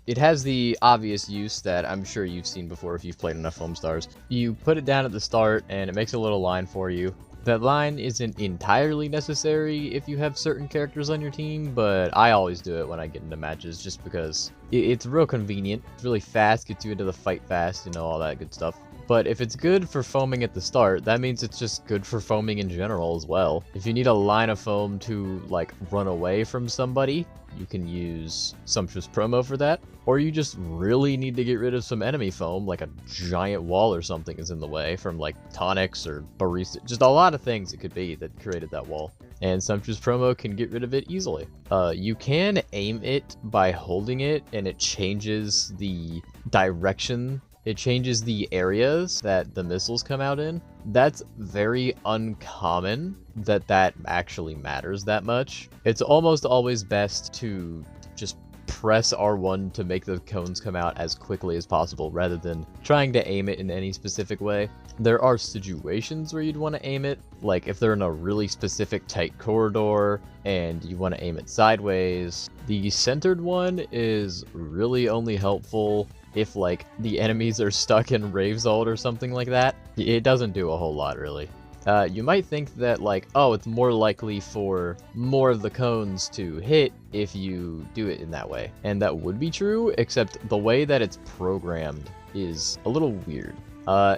It has the obvious use that I'm sure you've seen before if you've played enough Foamstars. You put it down at the start and it makes a little line for you. That line isn't entirely necessary if you have certain characters on your team, but I always do it when I get into matches just because it's real convenient. It's really fast, gets you into the fight fast, you know, all that good stuff. But if it's good for foaming at the start, that means it's just good for foaming in general as well. If you need a line of foam to, like, run away from somebody, you can use Sumptuous Promo for that. Or you just really need to get rid of some enemy foam, like a giant wall or something is in the way from, like, Tonix or Baristador. Just a lot of things it could be that created that wall. And Sumptuous Promo can get rid of it easily. You can aim it by holding it, and it changes the direction. It changes the areas that the missiles come out in. That's very uncommon that actually matters that much. It's almost always best to just press R1 to make the cones come out as quickly as possible rather than trying to aim it in any specific way. There are situations where you'd want to aim it, like if they're in a really specific tight corridor and you want to aim it sideways. The centered one is really only helpful if, like, the enemies are stuck in Rave's ult or something like that. It doesn't do a whole lot, really. You might think that, like, oh, it's more likely for more of the cones to hit if you do it in that way. And that would be true, except the way that it's programmed is a little weird.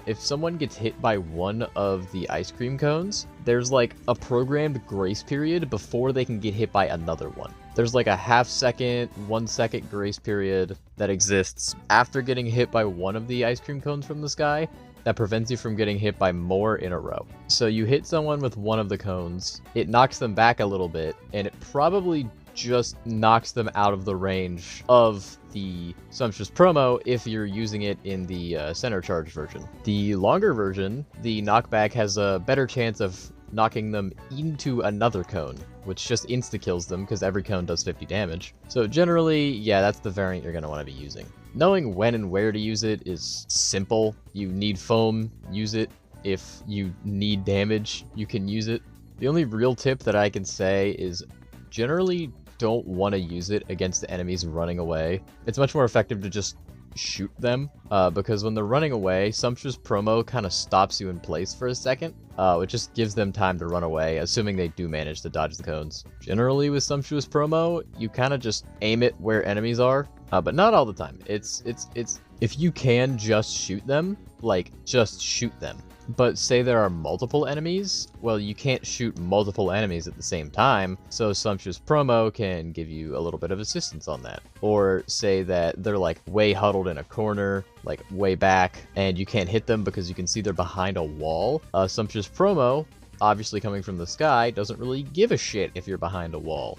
If someone gets hit by one of the ice cream cones, there's like a programmed grace period before they can get hit by another one. There's like a half second, 1 second grace period that exists after getting hit by one of the ice cream cones from the sky that prevents you from getting hit by more in a row. So you hit someone with one of the cones, it knocks them back a little bit, and it probably just knocks them out of the range of the Sumptuous Promo if you're using it in the center charge version. The longer version, the knockback has a better chance of knocking them into another cone, which just insta-kills them because every cone does 50 damage. So generally, yeah, that's the variant you're going to want to be using. Knowing when and where to use it is simple. You need foam, use it. If you need damage, you can use it. The only real tip that I can say is generally don't want to use it against the enemies running away. It's much more effective to just shoot them, because when they're running away, Sumptuous Promo kind of stops you in place for a second, which just gives them time to run away, assuming they do manage to dodge the cones. Generally with Sumptuous Promo, you kind of just aim it where enemies are, but not all the time. It's if you can just shoot them, like, just shoot them. But say there are multiple enemies, well, you can't shoot multiple enemies at the same time, so Sumptuous Promo can give you a little bit of assistance on that. Or say that they're like way huddled in a corner, like way back, and you can't hit them because you can see they're behind a wall. Sumptuous Promo, obviously coming from the sky, doesn't really give a shit if you're behind a wall.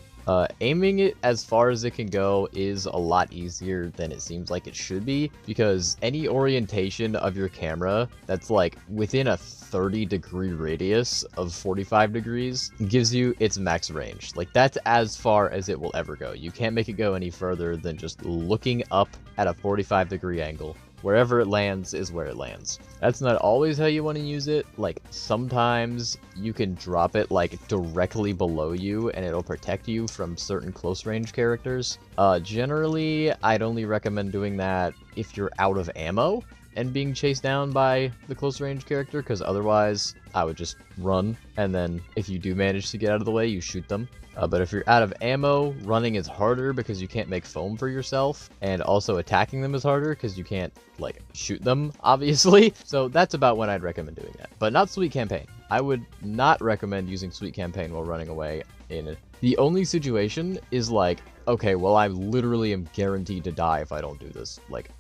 Aiming it as far as it can go is a lot easier than it seems like it should be, because any orientation of your camera that's like within a 30-degree radius of 45 degrees gives you its max range. Like, that's as far as it will ever go. You can't make it go any further than just looking up at a 45-degree angle. Wherever it lands is where it lands. That's not always how you want to use it. Like, sometimes you can drop it like directly below you and it'll protect you from certain close range characters. Generally, I'd only recommend doing that if you're out of ammo and being chased down by the close range character, because otherwise I would just run, and then if you do manage to get out of the way, you shoot them. But if you're out of ammo, running is harder because you can't make foam for yourself, and also attacking them is harder because you can't, like, shoot them, obviously. So that's about when I'd recommend doing that. But not Sweet Campaign. I would not recommend using Sweet Campaign while running away in it. The only situation is like, okay, well, I literally am guaranteed to die if I don't do this. Like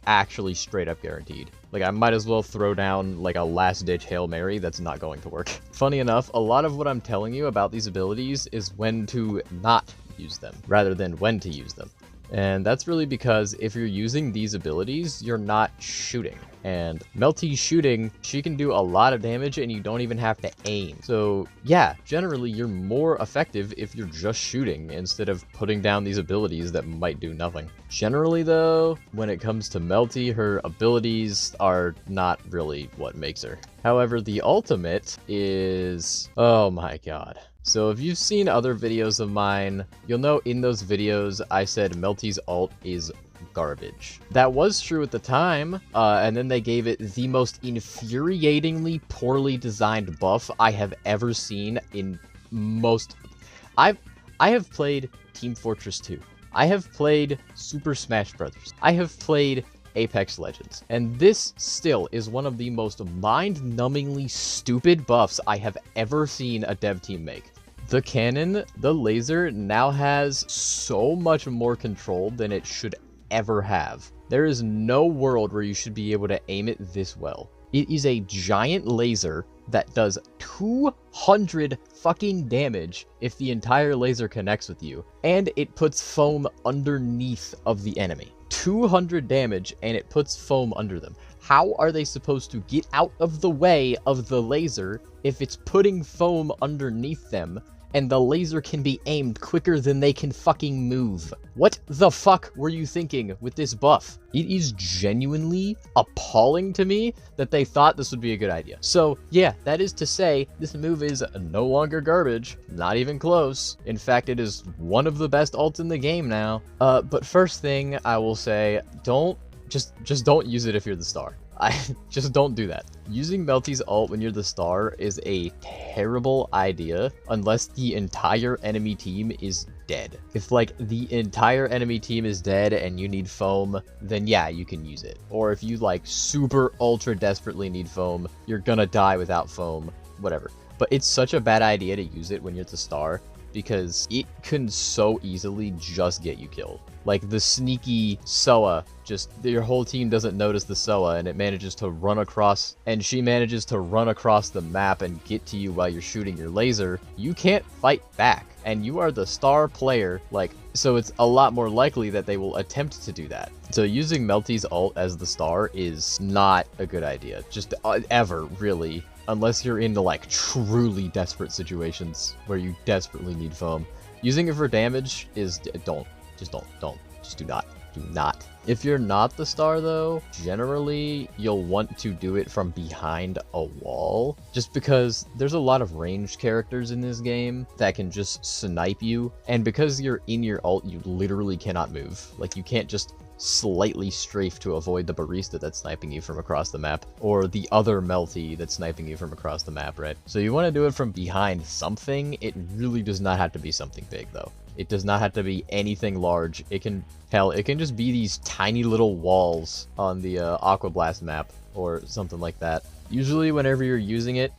actually straight up guaranteed. Like, I might as well throw down like a last-ditch Hail Mary that's not going to work. Funny enough, a lot of what I'm telling you about these abilities is when to not use them, rather than when to use them. And that's really because if you're using these abilities, you're not shooting. And Mel T's shooting, she can do a lot of damage and you don't even have to aim. So yeah, generally you're more effective if you're just shooting instead of putting down these abilities that might do nothing. Generally though, when it comes to Mel T, her abilities are not really what makes her. However, the ultimate is, oh my god. So if you've seen other videos of mine, you'll know in those videos I said Mel T's ult is garbage. That was true at the time, and then they gave it the most infuriatingly poorly designed buff I have ever seen in most... I have played Team Fortress 2. I have played Super Smash Bros. I have played Apex Legends. And this still is one of the most mind-numbingly stupid buffs I have ever seen a dev team make. The cannon, the laser, now has so much more control than it should ever have. There is no world where you should be able to aim it this well. It is a giant laser that does 200 fucking damage if the entire laser connects with you, and it puts foam underneath of the enemy. 200 damage, and it puts foam under them. How are they supposed to get out of the way of the laser if it's putting foam underneath them, and the laser can be aimed quicker than they can fucking move? What the fuck were you thinking with this buff? It is genuinely appalling to me that they thought this would be a good idea. So yeah, that is to say, this move is no longer garbage, not even close. In fact, it is one of the best ults in the game now. But first thing I will say, just don't use it if you're the star. I just don't do that. Using Mel T's ult when you're the star is a terrible idea unless the entire enemy team is dead. If like the entire enemy team is dead and you need foam, then yeah, you can use it. Or if you like super ultra desperately need foam, you're gonna die without foam, whatever. But it's such a bad idea to use it when you're the star because it can so easily just get you killed. Like the sneaky Soa, just your whole team doesn't notice the Soa and it manages to run across, and she manages to run across the map and get to you while you're shooting your laser. You can't fight back, and you are the star player, like, so it's a lot more likely that they will attempt to do that. So using Mel T's ult as the star is not a good idea, just ever, really. Unless you're into like truly desperate situations where you desperately need foam. Using it for damage is just do not. If you're not the star though, generally you'll want to do it from behind a wall, just because there's a lot of ranged characters in this game that can just snipe you, and because you're in your ult, you literally cannot move. Like you can't just slightly strafe to avoid the barista that's sniping you from across the map, or the other Mel T that's sniping you from across the map, right? So you want to do it from behind something. It really does not have to be something big though. It does not have to be anything large. It can just be these tiny little walls on the Aqua Blast map or something like that. Usually whenever you're using it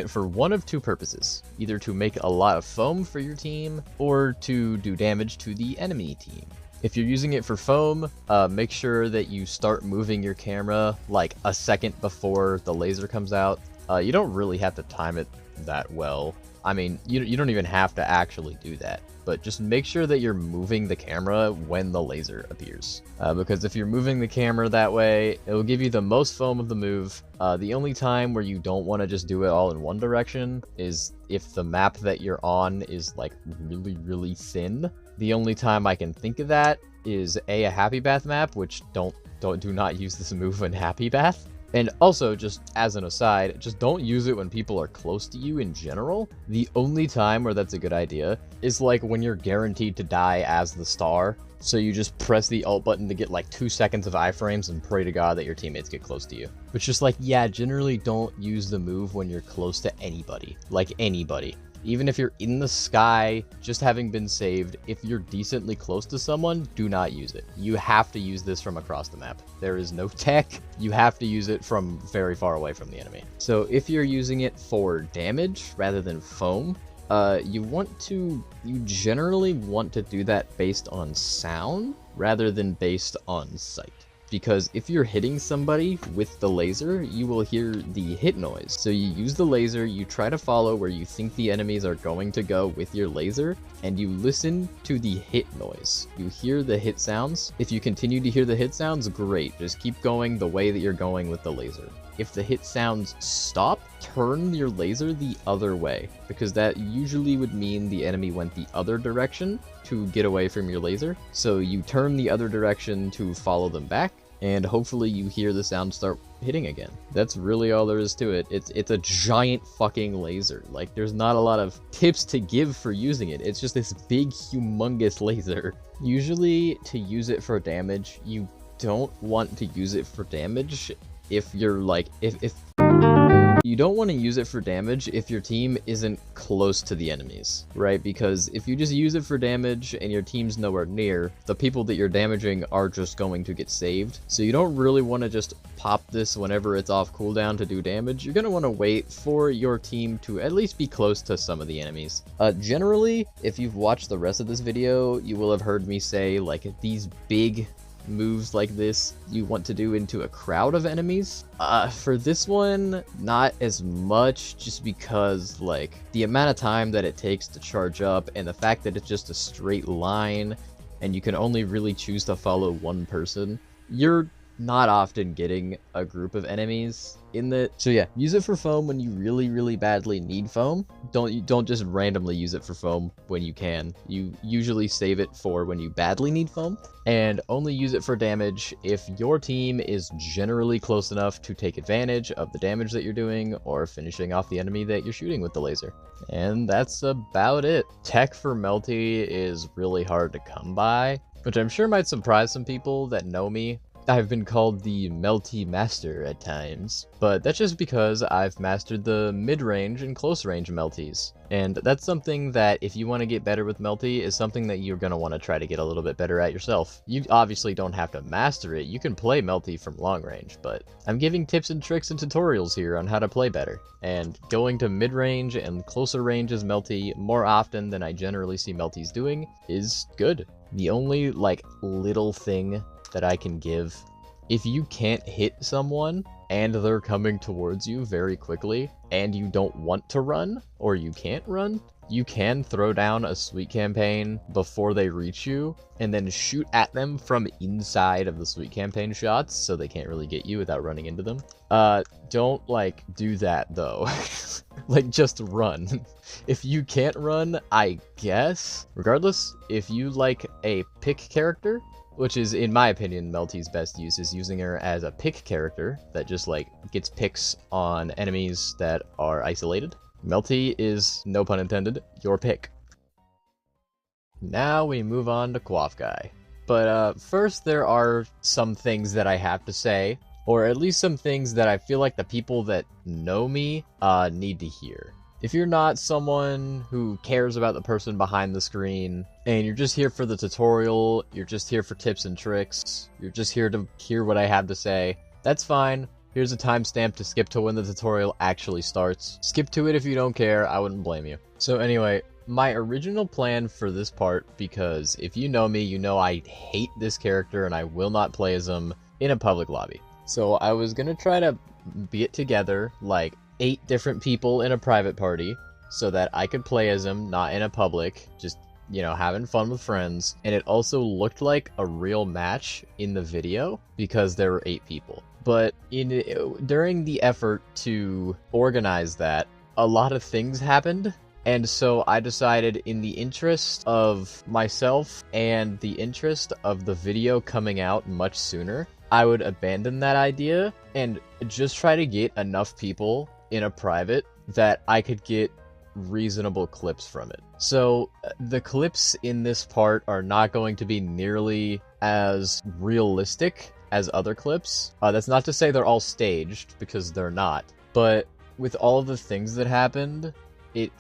for one of two purposes. Either to make a lot of foam for your team, or to do damage to the enemy team. If you're using it for foam, make sure that you start moving your camera like a second before the laser comes out. You don't really have to time it that well. I mean, you don't even have to actually do that, but just make sure that you're moving the camera when the laser appears. Because if you're moving the camera that way, it will give you the most foam of the move. The only time where you don't want to just do it all in one direction is if the map that you're on is like really, really thin. The only time I can think of that is a Happy Bath map, which do not use this move in Happy Bath. And also, just as an aside, just don't use it when people are close to you in general. The only time where that's a good idea is like when you're guaranteed to die as the star. So you just press the ult button to get like 2 seconds of iframes and pray to God that your teammates get close to you. But just like, yeah, generally don't use the move when you're close to anybody. Like anybody. Even if you're in the sky, just having been saved, if you're decently close to someone, do not use it. You have to use this from across the map. There is no tech. You have to use it from very far away from the enemy. So if you're using it for damage rather than foam, you generally want to do that based on sound rather than based on sight. Because if you're hitting somebody with the laser, you will hear the hit noise. So you use the laser, you try to follow where you think the enemies are going to go with your laser, and you listen to the hit noise. You hear the hit sounds. If you continue to hear the hit sounds, great. Just keep going the way that you're going with the laser. If the hit sounds stop, turn your laser the other way, because that usually would mean the enemy went the other direction to get away from your laser. So you turn the other direction to follow them back, and hopefully you hear the sound start hitting again. That's really all there is to it. It's a giant fucking laser. Like, there's not a lot of tips to give for using it. It's just this big, humongous laser. Usually, to use it for damage, you don't want to use it for damage if you're like, if You don't want to use it for damage if your team isn't close to the enemies, right? Because if you just use it for damage and your team's nowhere near, the people that you're damaging are just going to get saved. So you don't really want to just pop this whenever it's off cooldown to do damage. You're going to want to wait for your team to at least be close to some of the enemies. Generally, if you've watched the rest of this video, you will have heard me say, like, these big moves like this you want to do into a crowd of enemies. For this one, not as much, just because, like, the amount of time that it takes to charge up and the fact that it's just a straight line and you can only really choose to follow one person, you're not often getting a group of enemies in the... So yeah, use it for foam when you really badly need foam. Don't just randomly use it for foam when you can. You usually save it for when you badly need foam, and only use it for damage if your team is generally close enough to take advantage of the damage that you're doing or finishing off the enemy that you're shooting with the laser. And that's about it. Tech for Mel T is really hard to come by, which I'm sure might surprise some people that know me. I've been called the Mel T master at times, but that's just because I've mastered the mid-range and close-range Mel Ts. And that's something that, if you want to get better with Mel T, is something that you're going to want to try to get a little bit better at yourself. You obviously don't have to master it, you can play Mel T from long range, but I'm giving tips and tricks and tutorials here on how to play better. And going to mid-range and closer ranges Mel T more often than I generally see Mel Ts doing is good. The only, like, little thing that I can give: if you can't hit someone and they're coming towards you very quickly and you don't want to run, or you can't run, you can throw down a sweet campaign before they reach you and then shoot at them from inside of the sweet campaign shots so they can't really get you without running into them. Don't, like, do that though. Like, just run. If you can't run, I guess, regardless, if you like a pick character, which is, in my opinion, Mel T's best use, is using her as a pick character that just, like, gets picks on enemies that are isolated. Mel T is, no pun intended, your pick. Now we move on to Coiff Guy. But first, there are some things that I have to say, or at least some things that I feel like the people that know me need to hear. If you're not someone who cares about the person behind the screen, and you're just here for the tutorial, you're just here for tips and tricks, you're just here to hear what I have to say, that's fine. Here's a timestamp to skip to when the tutorial actually starts. Skip to it if you don't care, I wouldn't blame you. So anyway, my original plan for this part, because if you know me, you know I hate this character and I will not play as him in a public lobby. So I was gonna try to get together, like, 8 different people in a private party so that I could play as him, not in a public, just, you know, having fun with friends. And it also looked like a real match in the video because there were 8 people. But during the effort to organize that, a lot of things happened. And so I decided, in the interest of myself and the interest of the video coming out much sooner, I would abandon that idea and just try to get enough people in a private that I could get reasonable clips from it. So the clips in this part are not going to be nearly as realistic as other clips. That's not to say they're all staged, because they're not. But with all of the things that happened,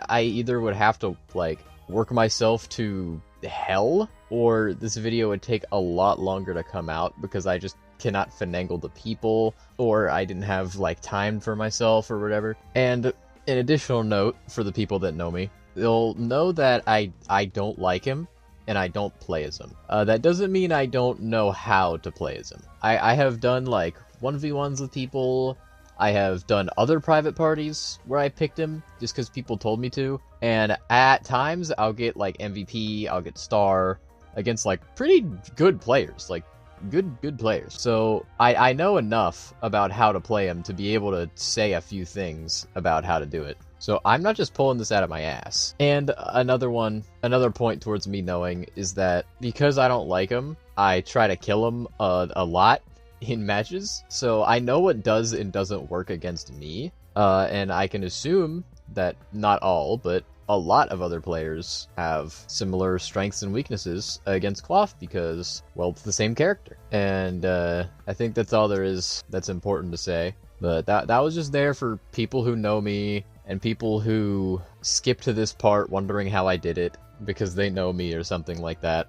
I either would have to, like, work myself to hell, or this video would take a lot longer to come out because I just cannot finagle the people, or I didn't have, like, time for myself or whatever. And an additional note for the people that know me, they'll know that I don't like him and I don't play as him. That doesn't mean I don't know how to play as him. I have done, like, 1v1s with people. I have done other private parties where I picked him just because people told me to, and at times I'll get, like, MVP, I'll get star against, like, pretty good players, like good players. So I know enough about how to play him to be able to say a few things about how to do it. So I'm not just pulling this out of my ass. And another point towards me knowing is that because I don't like him, I try to kill him a lot in matches. So I know what does and doesn't work against me. And I can assume that not all, but a lot of other players have similar strengths and weaknesses against Coiff because, well, it's the same character. And I think that's all there is that's important to say. But that was just there for people who know me and people who skip to this part wondering how I did it because they know me or something like that.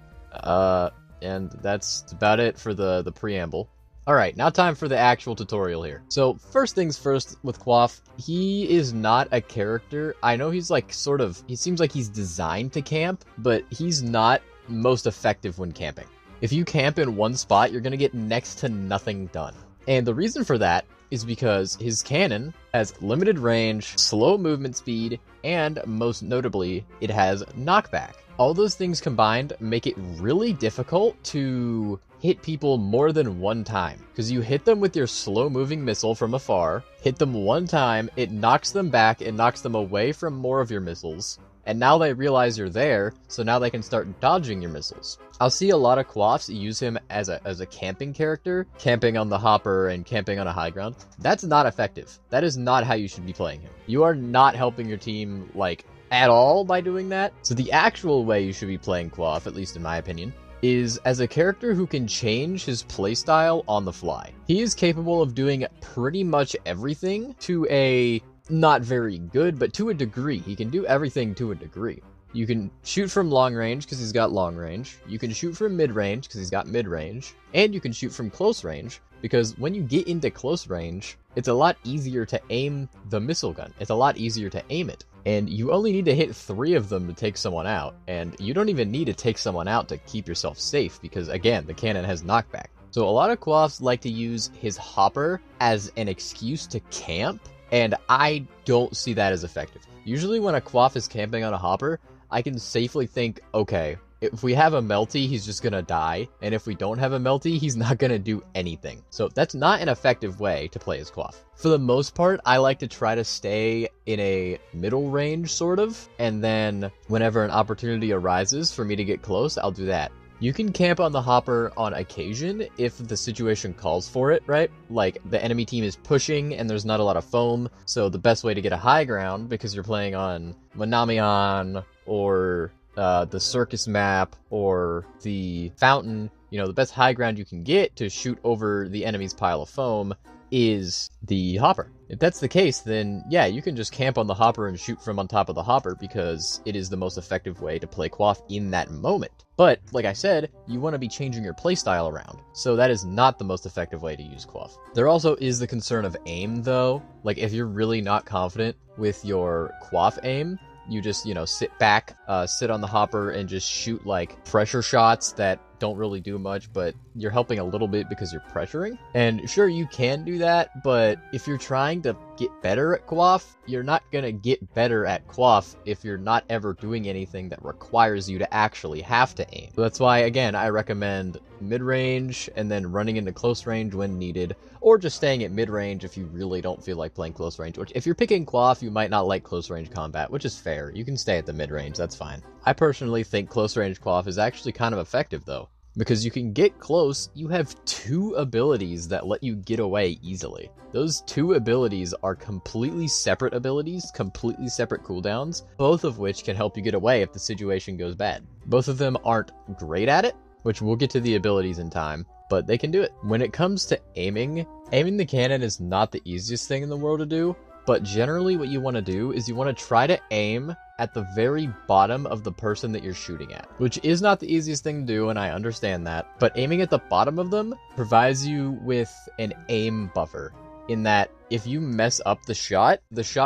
And that's about it for the preamble. Alright, now time for the actual tutorial here. So, first things first with Coiff, he is not a character. I know he's like he seems like he's designed to camp, but he's not most effective when camping. If you camp in one spot, you're gonna get next to nothing done. And the reason for that is because his cannon has limited range, slow movement speed, and most notably, it has knockback. All those things combined make it really difficult to hit people more than one time, because you hit them with your slow-moving missile from afar, hit them one time, it knocks them back, it knocks them away from more of your missiles, and now they realize you're there, so now they can start dodging your missiles. I'll see a lot of Coiffs use him as a camping character, camping on the hopper and camping on a high ground. That's not effective. That is not how you should be playing him. You are not helping your team, like, at all by doing that. So the actual way you should be playing Coiff, at least in my opinion, is as a character who can change his playstyle on the fly. He is capable of doing pretty much everything to a not very good, but to a degree. He can do everything to a degree. You can shoot from long range because he's got long range. You can shoot from mid range because he's got mid range. And you can shoot from close range because when you get into close range, it's a lot easier to aim the missile gun. It's a lot easier to aim it. And you only need to hit 3 of them to take someone out. And you don't even need to take someone out to keep yourself safe because, again, the cannon has knockback. So a lot of Coiffs like to use his hopper as an excuse to camp, and I don't see that as effective. Usually when a Coiff is camping on a hopper, I can safely think, okay, if we have a Mel T, he's just gonna die, and if we don't have a Mel T, he's not gonna do anything. So that's not an effective way to play as Coiff. For the most part, I like to try to stay in a middle range, sort of, and then whenever an opportunity arises for me to get close, I'll do that. You can camp on the hopper on occasion if the situation calls for it, right? Like, the enemy team is pushing and there's not a lot of foam, so the best way to get a high ground, because you're playing on Manamian or the circus map or the fountain, you know, the best high ground you can get to shoot over the enemy's pile of foam is the hopper. If that's the case, then yeah, you can just camp on the hopper and shoot from on top of the hopper because it is the most effective way to play Coiff in that moment. But, like I said, you want to be changing your playstyle around, so that is not the most effective way to use Coiff. There also is the concern of aim, though. Like, if you're really not confident with your Coiff aim, you just, you know, sit back, sit on the hopper and just shoot, like, pressure shots that don't really do much, but you're helping a little bit because you're pressuring. And sure, you can do that, but if you're trying to get better at Coiff, you're not gonna get better at Coiff if you're not ever doing anything that requires you to actually have to aim. So that's why, again, I recommend mid-range and then running into close range when needed, or just staying at mid-range if you really don't feel like playing close range. Which, if you're picking Coiff, you might not like close range combat, which is fair. You can stay at the mid-range, that's fine. I personally think close range Coiff is actually kind of effective, though. Because you can get close, you have 2 abilities that let you get away easily. Those 2 abilities are completely separate abilities, completely separate cooldowns, both of which can help you get away if the situation goes bad. Both of them aren't great at it, which we'll get to the abilities in time, but they can do it. When it comes to aiming the cannon is not the easiest thing in the world to do, but generally what you want to do is you want to try to aim at the very bottom of the person that you're shooting at, which is not the easiest thing to do, and I understand that, but aiming at the bottom of them provides you with an aim buffer, in that if you mess up the shot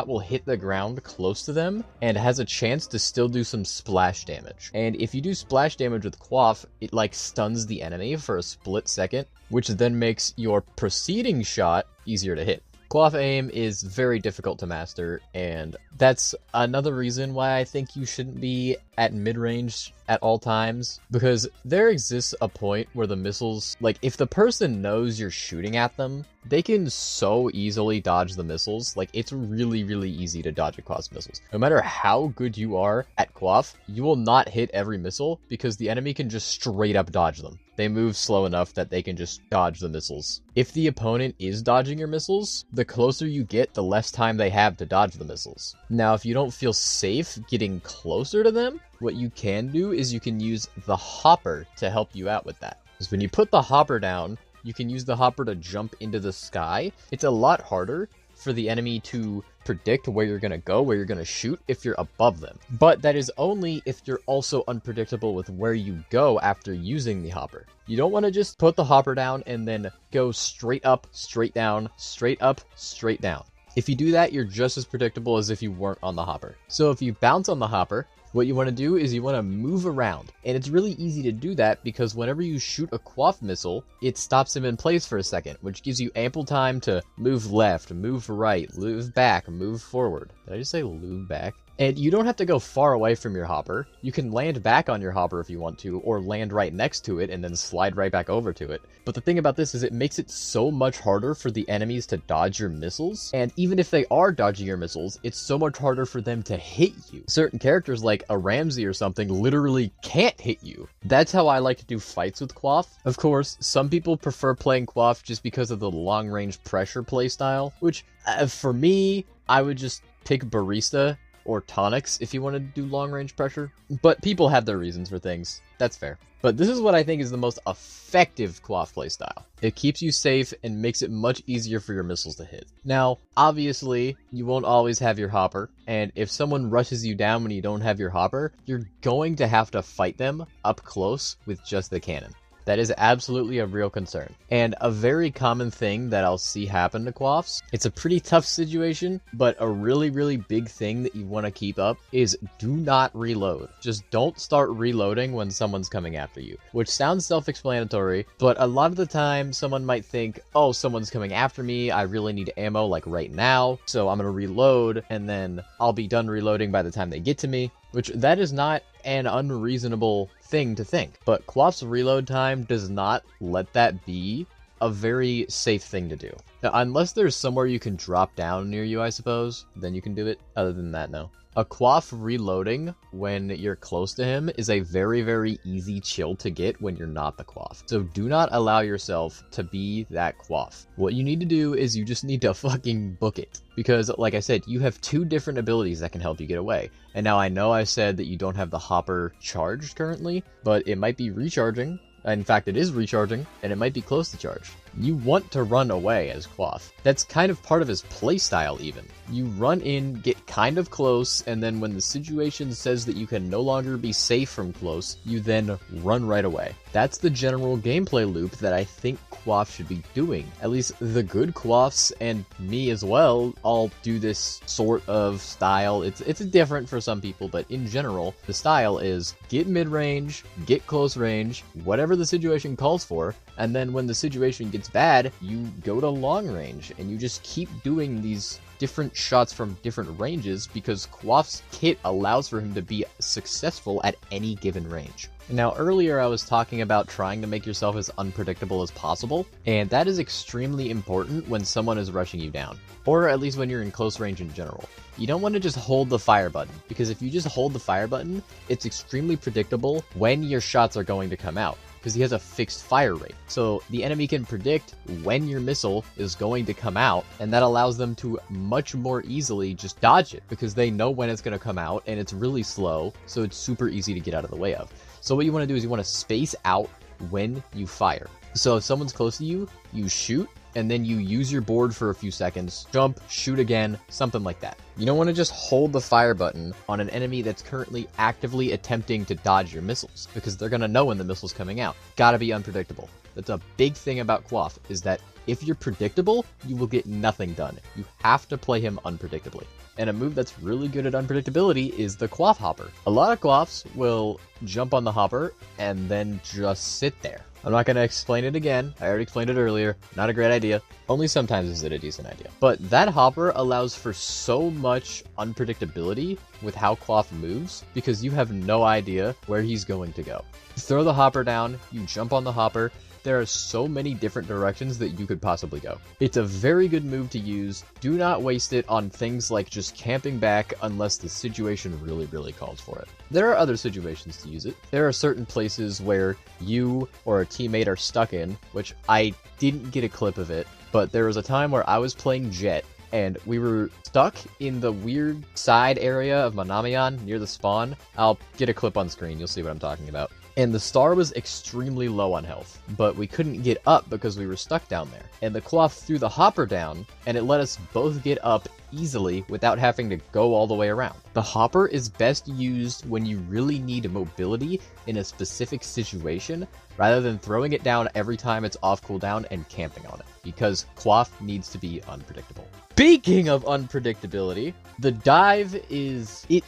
will hit the ground close to them and has a chance to still do some splash damage. And if you do splash damage with Coiff, it like stuns the enemy for a split second, which then makes your preceding shot easier to hit. Coiff aim is very difficult to master, and that's another reason why I think you shouldn't be at mid-range at all times, because there exists a point where the missiles, like, if the person knows you're shooting at them, they can so easily dodge the missiles. Like, it's really, really easy to dodge across missiles. No matter how good you are at Coiff, you will not hit every missile because the enemy can just straight up dodge them. They move slow enough that they can just dodge the missiles. If the opponent is dodging your missiles, the closer you get, the less time they have to dodge the missiles. Now, if you don't feel safe getting closer to them, what you can do is you can use the hopper to help you out with that. Because when you put the hopper down, you can use the hopper to jump into the sky. It's a lot harder for the enemy to predict where you're going to go, where you're going to shoot if you're above them. But that is only if you're also unpredictable with where you go after using the hopper. You don't want to just put the hopper down and then go straight up, straight down, straight up, straight down. If you do that, you're just as predictable as if you weren't on the hopper. So if you bounce on the hopper, what you want to do is you want to move around. And it's really easy to do that because whenever you shoot a Coiff missile, it stops him in place for a second, which gives you ample time to move left, move right, move back, move forward. Did I just say move back? And you don't have to go far away from your hopper. You can land back on your hopper if you want to, or land right next to it and then slide right back over to it. But the thing about this is it makes it so much harder for the enemies to dodge your missiles. And even if they are dodging your missiles, it's so much harder for them to hit you. Certain characters like a Ramzey or something literally can't hit you. That's how I like to do fights with Coiff. Of course, some people prefer playing Coiff just because of the long-range pressure playstyle, which for me, I would just pick Barista or Tonix if you want to do long-range pressure. But people have their reasons for things. That's fair. But this is what I think is the most effective Coiff playstyle. It keeps you safe and makes it much easier for your missiles to hit. Now, obviously, you won't always have your hopper, and if someone rushes you down when you don't have your hopper, you're going to have to fight them up close with just the cannon. That is absolutely a real concern. And a very common thing that I'll see happen to Coiffs, it's a pretty tough situation, but a really, really big thing that you want to keep up is do not reload. Just don't start reloading when someone's coming after you, which sounds self-explanatory, but a lot of the time someone might think, oh, someone's coming after me, I really need ammo like right now, so I'm going to reload, and then I'll be done reloading by the time they get to me. Which, that is not an unreasonable thing to think. But Coiff's reload time does not let that be a very safe thing to do. Now, unless there's somewhere you can drop down near you, I suppose, then you can do it. Other than that, no. A Coiff reloading when you're close to him is a very, very easy chill to get when you're not the Coiff. So do not allow yourself to be that Coiff. What you need to do is you just need to fucking book it. Because, like I said, you have two different abilities that can help you get away. And now I know I said that you don't have the hopper charged currently, but it might be recharging. In fact, it is recharging, and it might be close to charge. You want to run away as Coiff. That's kind of part of his playstyle even. You run in, get kind of close, and then when the situation says that you can no longer be safe from close, you then run right away. That's the general gameplay loop that I think Coiff should be doing. At least the good Coiffs, and me as well, all do this sort of style. It's different for some people, but in general, the style is get mid-range, get close range, whatever the situation calls for, and then when the situation gets bad, you go to long range, and you just keep doing these different shots from different ranges because Coiff's kit allows for him to be successful at any given range. Now, earlier I was talking about trying to make yourself as unpredictable as possible, and that is extremely important when someone is rushing you down, or at least when you're in close range in general. You don't want to just hold the fire button, because if you just hold the fire button, it's extremely predictable when your shots are going to come out, because he has a fixed fire rate. So the enemy can predict when your missile is going to come out, and that allows them to much more easily just dodge it, because they know when it's going to come out, and it's really slow, so it's super easy to get out of the way of. So what you want to do is you want to space out when you fire. So if someone's close to you, you shoot, and then you use your board for a few seconds, jump, shoot again, something like that. You don't want to just hold the fire button on an enemy that's currently actively attempting to dodge your missiles, because they're going to know when the missile's coming out. Gotta be unpredictable. That's a big thing about Coiff, is that if you're predictable, you will get nothing done. You have to play him unpredictably. And a move that's really good at unpredictability is the Coiff hopper. A lot of Coiffs will jump on the hopper and then just sit there. I'm not going to explain it again. I already explained it earlier. Not a great idea. Only sometimes is it a decent idea. But that hopper allows for so much unpredictability with how Coiff moves, because you have no idea where he's going to go. You throw the hopper down, you jump on the hopper. There are so many different directions that you could possibly go. It's a very good move to use. Do not waste it on things like just camping back unless the situation really, really calls for it. There are other situations to use it. There are certain places where you or a teammate are stuck in, which I didn't get a clip of it, but there was a time where I was playing Jet, and we were stuck in the weird side area of Manamayan near the spawn. I'll get a clip on screen, you'll see what I'm talking about. and the star was extremely low on health, but we couldn't get up because we were stuck down there. And the Coiff threw the hopper down, and it let us both get up easily without having to go all the way around. The hopper is best used when you really need mobility in a specific situation, rather than throwing it down every time it's off cooldown and camping on it, because Coiff needs to be unpredictable. Speaking of unpredictability, the dive is, it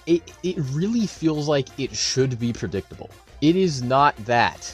really feels like it should be predictable. It is not that.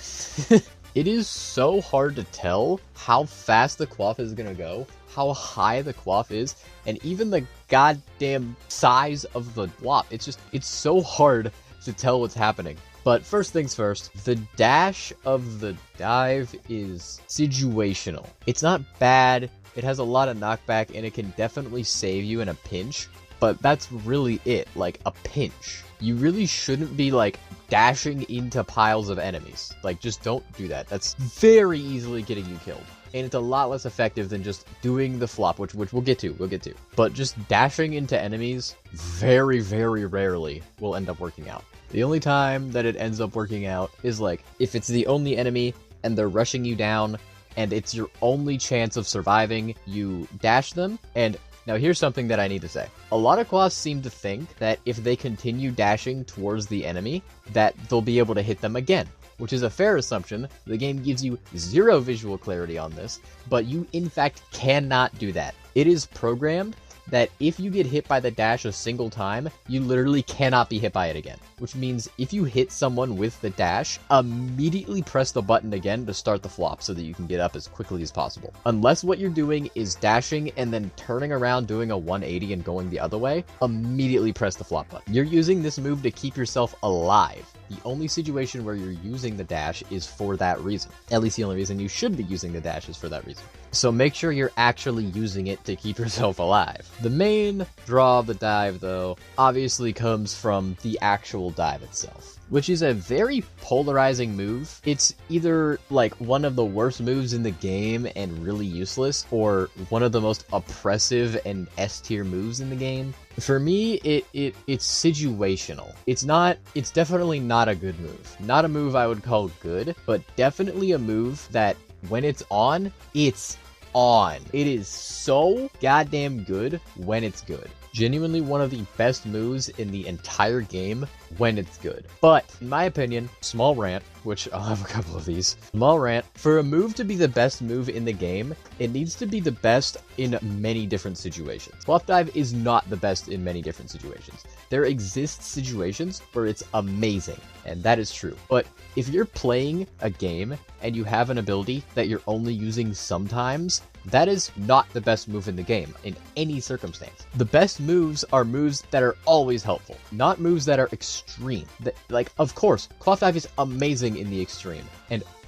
It is so hard to tell how fast the Coiff is gonna go, how high the Coiff is, and even the goddamn size of the wop. It's so hard to tell what's happening. But first things first, the dash of the dive is situational. It's not bad, it has a lot of knockback, and it can definitely save you in a pinch, but that's really it, like a pinch. You really shouldn't be like dashing into piles of enemies. Like, just don't do that. That's very easily getting you killed. And it's a lot less effective than just doing the flop, which we'll get to. But just dashing into enemies very, very rarely will end up working out. The only time that it ends up working out is like if it's the only enemy and they're rushing you down and it's your only chance of surviving, you dash them. And now here's something that I need to say. A lot of Coiffs seem to think that if they continue dashing towards the enemy, that they'll be able to hit them again, which is a fair assumption. The game gives you zero visual clarity on this, but you in fact cannot do that. It is programmed that if you get hit by the dash a single time, you literally cannot be hit by it again. Which means if you hit someone with the dash, immediately press the button again to start the flop so that you can get up as quickly as possible. Unless what you're doing is dashing and then turning around doing a 180 and going the other way, immediately press the flop button. You're using this move to keep yourself alive. The only situation where you're using the dash is for that reason. At least the only reason you should be using the dash is for that reason. So make sure you're actually using it to keep yourself alive. The main draw of the dive, though, obviously comes from the actual dive itself, which is a very polarizing move. It's either like one of the worst moves in the game and really useless, or one of the most oppressive and S-tier moves in the game. For me, it's situational. It's definitely not a good move. Not a move I would call good, but definitely a move that when it's on, it's on. It is so goddamn good when it's good. Genuinely one of the best moves in the entire game when it's good. But, in my opinion, small rant, which I'll have a couple of these. Small rant, for a move to be the best move in the game, it needs to be the best in many different situations. Fluff Dive is not the best in many different situations. There exist situations where it's amazing, and that is true. But if you're playing a game and you have an ability that you're only using sometimes, that is not the best move in the game, in any circumstance. The best moves are moves that are always helpful, not moves that are extreme. Like, of course, Cloth Dive is amazing in the extreme,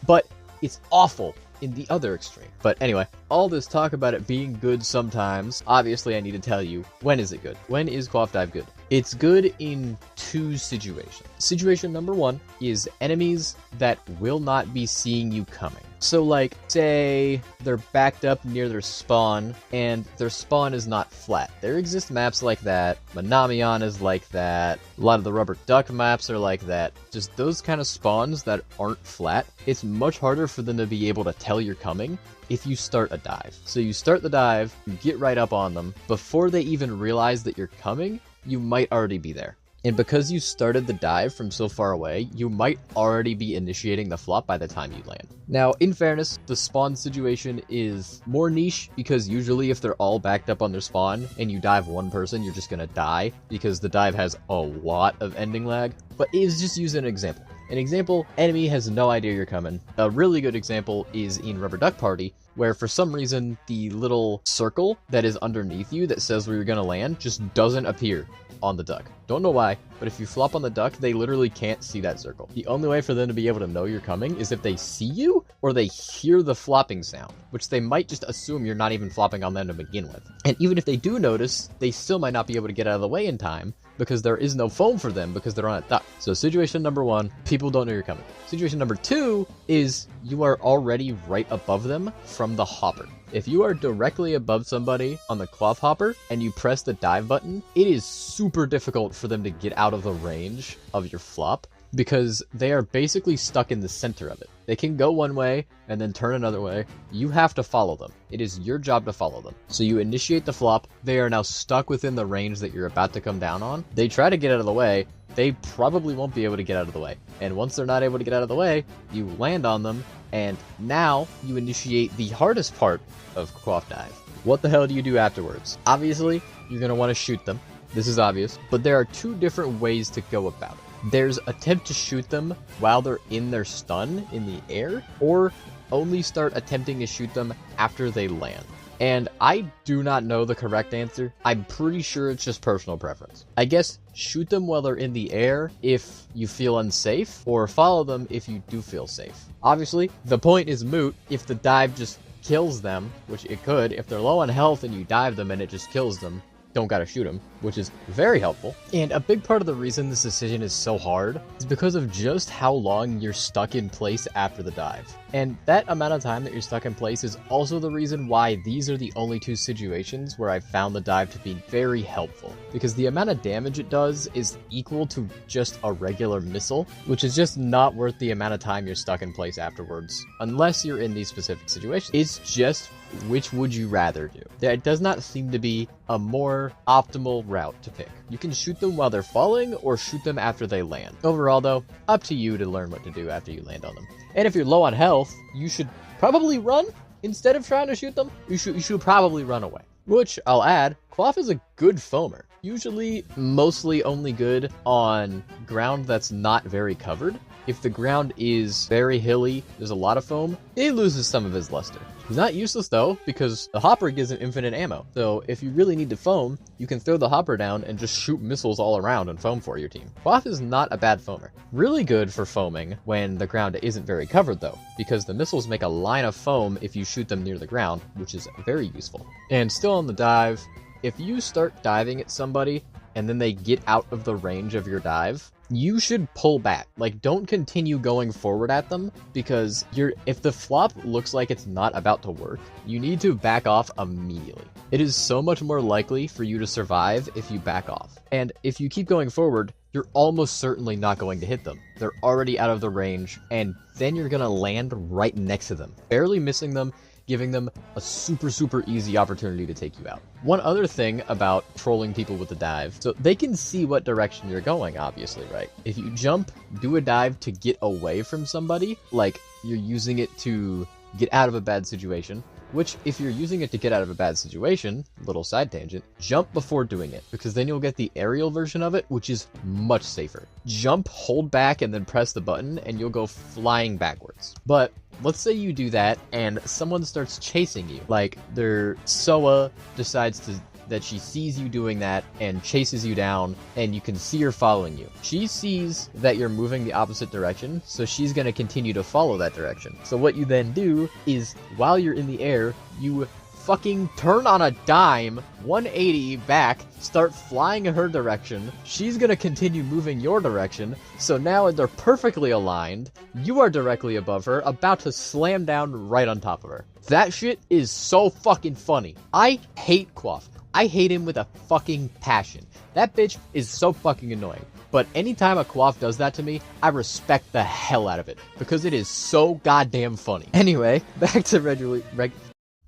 but it's awful in the other extreme. But anyway, all this talk about it being good sometimes, obviously I need to tell you, when is it good? When is Coiff Dive good? It's good in two situations. Situation number one is enemies that will not be seeing you coming. So like, say they're backed up near their spawn, and their spawn is not flat. There exist maps like that. Manamion is like that. A lot of the rubber duck maps are like that. Just those kind of spawns that aren't flat, it's much harder for them to be able to tell you're coming if you start a dive. So you start the dive, you get right up on them. Before they even realize that you're coming, you might already be there. And because you started the dive from so far away, you might already be initiating the flop by the time you land. Now, in fairness, the spawn situation is more niche because usually if they're all backed up on their spawn and you dive one person, you're just gonna die because the dive has a lot of ending lag. But it's just using an example. An example, enemy has no idea you're coming. A really good example is in Rubber Duck Party, where for some reason the little circle that is underneath you that says where you're gonna land just doesn't appear on the duck. Don't know why, but if you flop on the duck, they literally can't see that circle. The only way for them to be able to know you're coming is if they see you or they hear the flopping sound, which they might just assume you're not even flopping on them to begin with. And even if they do notice, they still might not be able to get out of the way in time because there is no foam for them because they're on a duck. So situation number one, people don't know you're coming. Situation number two is you are already right above them from the hopper. If you are directly above somebody on the cloth hopper and you press the dive button, it is super difficult for them to get out of the range of your flop because they are basically stuck in the center of it. They can go one way and then turn another way. You have to follow them. It is your job to follow them. So you initiate the flop. They are now stuck within the range that you're about to come down on. They try to get out of the way. They probably won't be able to get out of the way. And once they're not able to get out of the way, you land on them, and now you initiate the hardest part of Coiff Dive. What the hell do you do afterwards? Obviously, you're going to want to shoot them. This is obvious, but there are two different ways to go about it. There's attempt to shoot them while they're in their stun in the air, or only start attempting to shoot them after they land. And I do not know the correct answer. I'm pretty sure it's just personal preference. I guess shoot them while they're in the air if you feel unsafe, or follow them if you do feel safe. Obviously, the point is moot if the dive just kills them, which it could. If they're low on health and you dive them and it just kills them, don't gotta shoot them, which is very helpful. And a big part of the reason this decision is so hard is because of just how long you're stuck in place after the dive. And that amount of time that you're stuck in place is also the reason why these are the only two situations where I found the dive to be very helpful. Because the amount of damage it does is equal to just a regular missile, which is just not worth the amount of time you're stuck in place afterwards, unless you're in these specific situations. It's just which would you rather do? There does not seem to be a more optimal route to pick. You can shoot them while they're falling or shoot them after they land. Overall though, up to you to learn what to do after you land on them. And if you're low on health, you should probably run instead of trying to shoot them. You should probably run away. Which, I'll add, Coiff is a good foamer. Usually, mostly only good on ground that's not very covered. If the ground is very hilly, there's a lot of foam, he loses some of his luster. He's not useless though, because the hopper gives him infinite ammo. So if you really need to foam, you can throw the hopper down and just shoot missiles all around and foam for your team. Coiff is not a bad foamer. Really good for foaming when the ground isn't very covered though, because the missiles make a line of foam if you shoot them near the ground, which is very useful. And still on the dive, if you start diving at somebody and then they get out of the range of your dive, you should pull back. Like, don't continue going forward at them, because if the flop looks like it's not about to work, you need to back off immediately. It is so much more likely for you to survive if you back off. And if you keep going forward, you're almost certainly not going to hit them. They're already out of the range, and then you're gonna land right next to them, barely missing them, giving them a super easy opportunity to take you out. One other thing about trolling people with the dive, so they can see what direction you're going, obviously, right? If you jump, do a dive to get away from somebody, like you're using it to get out of a bad situation, which if you're using it to get out of a bad situation, little side tangent, jump before doing it, because then you'll get the aerial version of it, which is much safer. Jump, hold back, and then press the button, and you'll go flying backwards. But let's say you do that and someone starts chasing you, like their Soa decides that she sees you doing that and chases you down, and you can see her following you. She sees that you're moving the opposite direction, so she's going to continue to follow that direction. So what you then do is, while you're in the air, you fucking turn on a dime, 180 back, start flying in her direction. She's gonna continue moving your direction, so now they're perfectly aligned. You are directly above her, about to slam down right on top of her. That shit is so fucking funny. I hate Coiff. I hate him with a fucking passion. That bitch is so fucking annoying. But anytime a Coiff does that to me, I respect the hell out of it, because it is so goddamn funny. Anyway, back to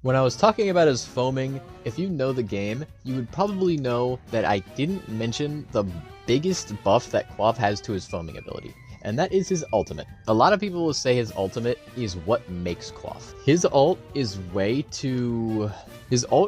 when I was talking about his foaming, if you know the game, you would probably know that I didn't mention the biggest buff that Coiff has to his foaming ability, and that is his ultimate. A lot of people will say his ultimate is what makes Coiff. His ult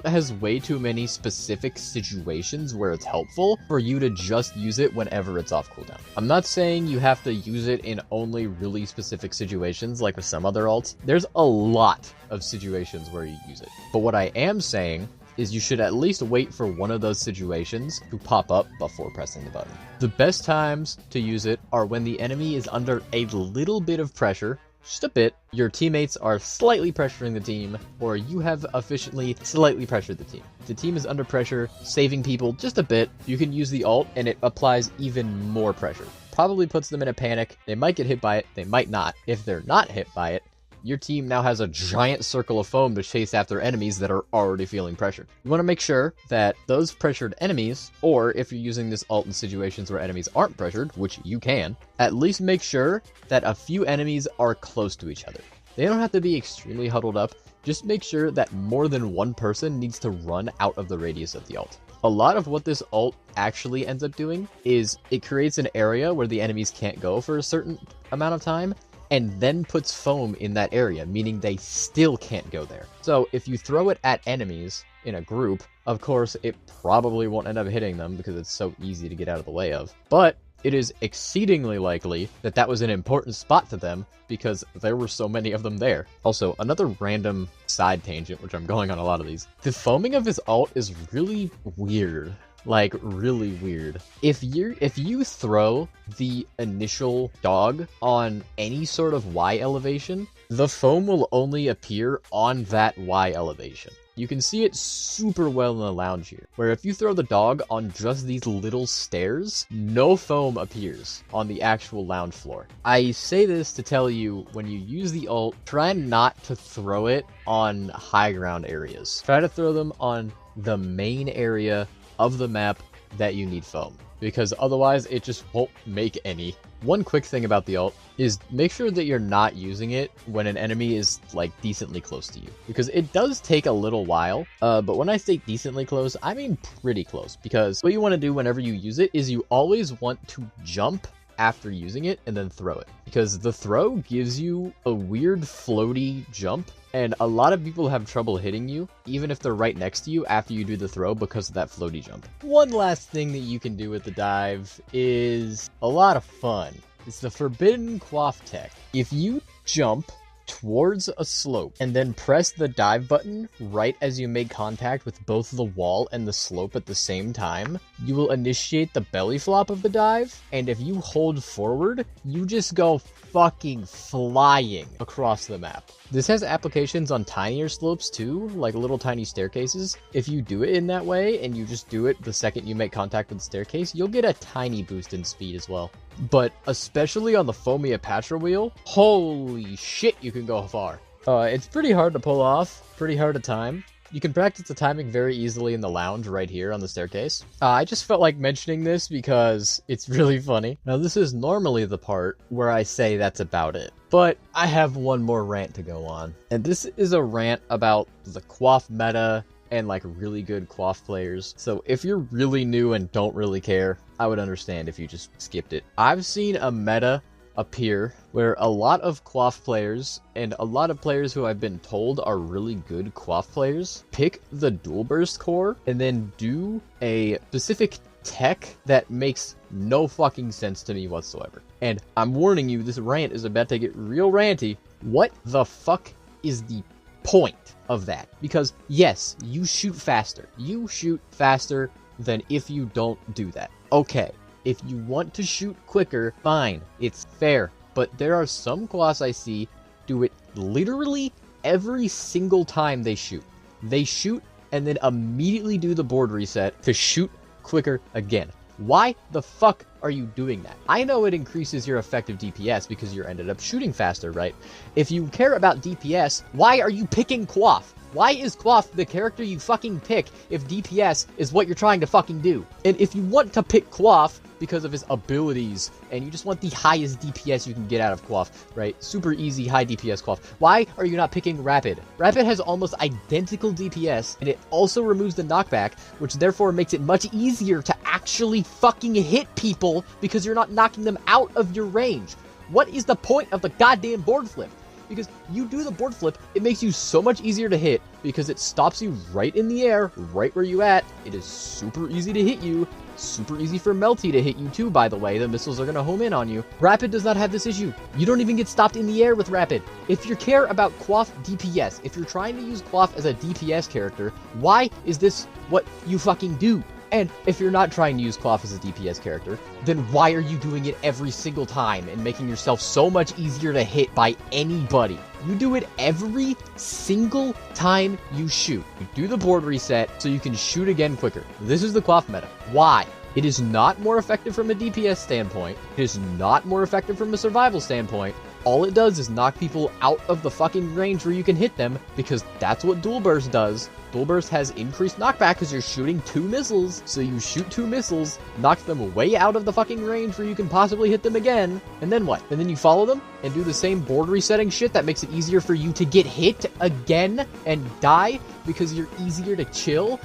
has way too many specific situations where it's helpful for you to just use it whenever it's off cooldown. I'm not saying you have to use it in only really specific situations like with some other ults. There's a lot of situations where you use it. But what I am saying is you should at least wait for one of those situations to pop up before pressing the button. The best times to use it are when the enemy is under a little bit of pressure, just a bit, your teammates are slightly pressuring the team, or you have efficiently slightly pressured the team. If the team is under pressure, saving people just a bit, you can use the ult and it applies even more pressure. Probably puts them in a panic. They might get hit by it, they might not. If they're not hit by it, your team now has a giant circle of foam to chase after enemies that are already feeling pressured. You want to make sure that those pressured enemies, or if you're using this ult in situations where enemies aren't pressured, which you can, at least make sure that a few enemies are close to each other. They don't have to be extremely huddled up, just make sure that more than one person needs to run out of the radius of the ult. A lot of what this ult actually ends up doing is it creates an area where the enemies can't go for a certain amount of time, and then puts foam in that area, meaning they still can't go there. So if you throw it at enemies in a group, of course, it probably won't end up hitting them because it's so easy to get out of the way of. But it is exceedingly likely that that was an important spot to them because there were so many of them there. Also, another random side tangent, which I'm going on a lot of these. The foaming of his ult is really weird. Like, really weird. If you throw the initial dog on any sort of Y elevation, the foam will only appear on that Y elevation. You can see it super well in the lounge here, where if you throw the dog on just these little stairs, no foam appears on the actual lounge floor. I say this to tell you, when you use the ult, try not to throw it on high ground areas. Try to throw them on the main area of the map that you need foam, because otherwise it just won't make any. One quick thing about the ult is make sure that you're not using it when an enemy is like decently close to you, because it does take a little while, but when I say decently close, I mean pretty close, because what you want to do whenever you use it is you always want to jump after using it and then throw it, because the throw gives you a weird floaty jump, and a lot of people have trouble hitting you even if they're right next to you after you do the throw because of that floaty jump. One last thing that you can do with the dive is a lot of fun. It's the forbidden Coiff tech. If you jump towards a slope and then press the dive button right as you make contact with both the wall and the slope at the same time, you will initiate the belly flop of the dive, and if you hold forward, you just go fucking flying across the map. This has applications on tinier slopes too, like little tiny staircases. If you do it in that way and you just do it the second you make contact with the staircase, you'll get a tiny boost in speed as well. But especially on the Foamy Apatra wheel, holy shit, you can go far. It's pretty hard to pull off, pretty hard to time. You can practice the timing very easily in the lounge right here on the staircase. I just felt like mentioning this because it's really funny. Now, this is normally the part where I say that's about it, but I have one more rant to go on. And this is a rant about the Coiff meta and like really good Coiff players. So if you're really new and don't really care, I would understand if you just skipped it. I've seen a meta appear where a lot of Coiff players and a lot of players who I've been told are really good Coiff players pick the dual burst core and then do a specific tech that makes no fucking sense to me whatsoever. And I'm warning you, this rant is about to get real ranty. What the fuck is the point of that? Because yes, you shoot faster. You shoot faster than if you don't do that. Okay. If you want to shoot quicker, fine, it's fair. But there are some Coiffs I see do it literally every single time they shoot. They shoot and then immediately do the board reset to shoot quicker again. Why the fuck are you doing that? I know it increases your effective DPS because you ended up shooting faster, right? If you care about DPS, why are you picking Coiff? Why is Coiff the character you fucking pick if DPS is what you're trying to fucking do? And if you want to pick Coiff because of his abilities, and you just want the highest DPS you can get out of Coiff, right? Super easy, high DPS Coiff. Why are you not picking Rapid? Rapid has almost identical DPS, and it also removes the knockback, which therefore makes it much easier to actually fucking hit people because you're not knocking them out of your range. What is the point of the goddamn board flip? Because you do the board flip, it makes you so much easier to hit because it stops you right in the air, right where you at. It is super easy to hit you. Super easy for Mel T to hit you too, by the way. The missiles are going to home in on you. Rapid does not have this issue. You don't even get stopped in the air with Rapid. If you care about Coiff DPS, if you're trying to use Coiff as a DPS character, why is this what you fucking do? And if you're not trying to use Coiff as a DPS character, then why are you doing it every single time and making yourself so much easier to hit by anybody? You do it every single time you shoot. You do the board reset so you can shoot again quicker. This is the Coiff meta. Why? It is not more effective from a DPS standpoint. It is not more effective from a survival standpoint. all it does is knock people out of the fucking range where you can hit them, because that's what Dual Burst does. Dual Burst has increased knockback because you're shooting 2 missiles, so you shoot 2 missiles, knock them way out of the fucking range where you can possibly hit them again, and then what? And then you follow them and do the same board resetting shit that makes it easier for you to get hit again and die because you're easier to chill.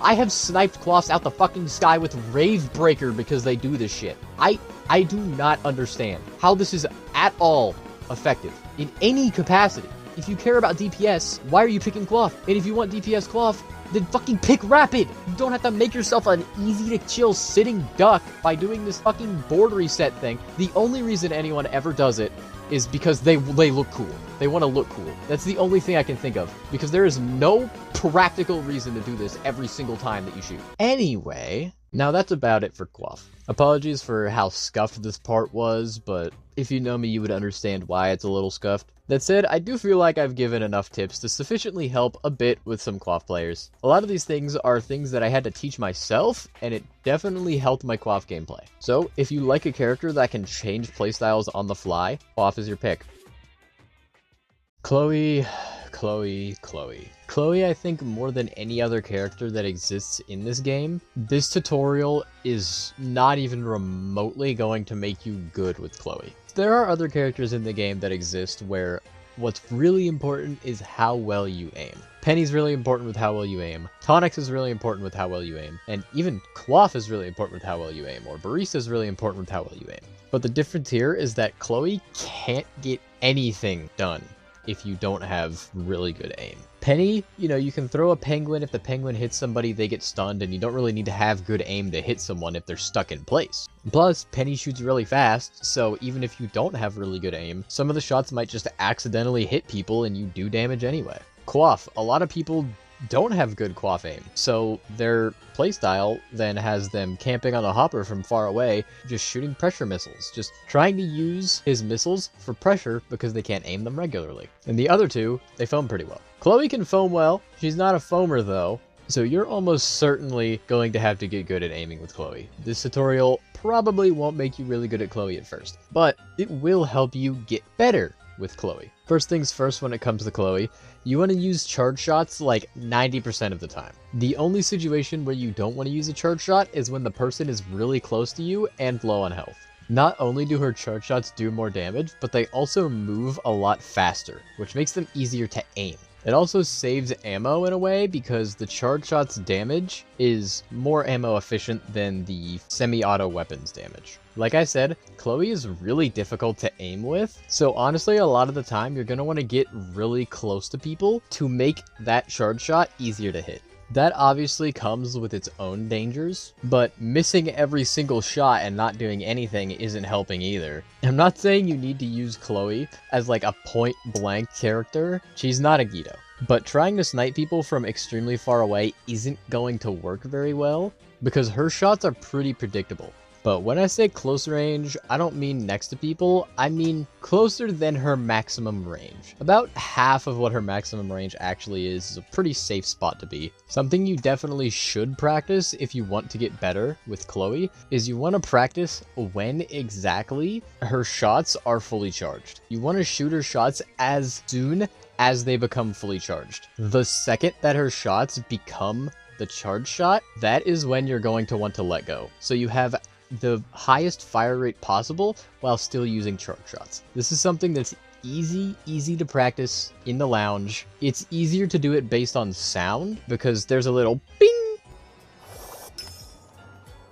I have sniped Coiffs out the fucking sky with Rave Breaker because they do this shit. I do not understand how this is at all effective in any capacity. If you care about DPS, why are you picking Coiff? And if you want DPS Coiff, then fucking pick Rapid! You don't have to make yourself an easy-to-kill sitting duck by doing this fucking board reset thing. The only reason anyone ever does it is because they look cool. They want to look cool. That's the only thing I can think of, because there is no practical reason to do this every single time that you shoot. Anyway, now that's about it for Coiff. Apologies for how scuffed this part was, but if you know me, you would understand why it's a little scuffed. That said, I do feel like I've given enough tips to sufficiently help a bit with some Coiff players. A lot of these things are things that I had to teach myself, and it definitely helped my Coiff gameplay. So, if you like a character that can change playstyles on the fly, Coiff is your pick. Chloe, I think more than any other character that exists in this game, this tutorial is not even remotely going to make you good with Chloe. There are other characters in the game that exist where what's really important is how well you aim. Penny's really important with how well you aim. Tonix is really important with how well you aim. And even Coiff is really important with how well you aim. Or Barista is really important with how well you aim. But the difference here is that Chloe can't get anything done if you don't have really good aim. Penny, you know, you can throw a penguin. If the penguin hits somebody, they get stunned, and you don't really need to have good aim to hit someone if they're stuck in place. Plus, Penny shoots really fast, so even if you don't have really good aim, some of the shots might just accidentally hit people and you do damage anyway. Coiff, a lot of people don't have good Coiff aim, so their playstyle then has them camping on a hopper from far away, just shooting pressure missiles, just trying to use his missiles for pressure because they can't aim them regularly. And the other two, they foam pretty well. Chloe can foam well, she's not a foamer though, so you're almost certainly going to have to get good at aiming with Chloe. This tutorial probably won't make you really good at Chloe at first, but it will help you get better with Chloe. First things first, when it comes to Chloe, you want to use charge shots like 90% of the time. The only situation where you don't want to use a charge shot is when the person is really close to you and low on health. Not only do her charge shots do more damage, but they also move a lot faster, which makes them easier to aim. It also saves ammo in a way because the charge shot's damage is more ammo efficient than the semi-auto weapons damage. Like I said, Chloe is really difficult to aim with, so honestly a lot of the time you're going to want to get really close to people to make that charge shot easier to hit. That obviously comes with its own dangers, but missing every single shot and not doing anything isn't helping either. I'm not saying you need to use Chloe as like a point blank character, she's not Agito. But trying to snipe people from extremely far away isn't going to work very well, because her shots are pretty predictable. But when I say close range, I don't mean next to people, I mean closer than her maximum range. About half of what her maximum range actually is a pretty safe spot to be. Something you definitely should practice if you want to get better with Chloe is you want to practice when exactly her shots are fully charged. You want to shoot her shots as soon as they become fully charged. The second that her shots become the charge shot, that is when you're going to want to let go. So you have the highest fire rate possible while still using charge shots. This is something that's easy to practice in the lounge. It's easier to do it based on sound because there's a little bing.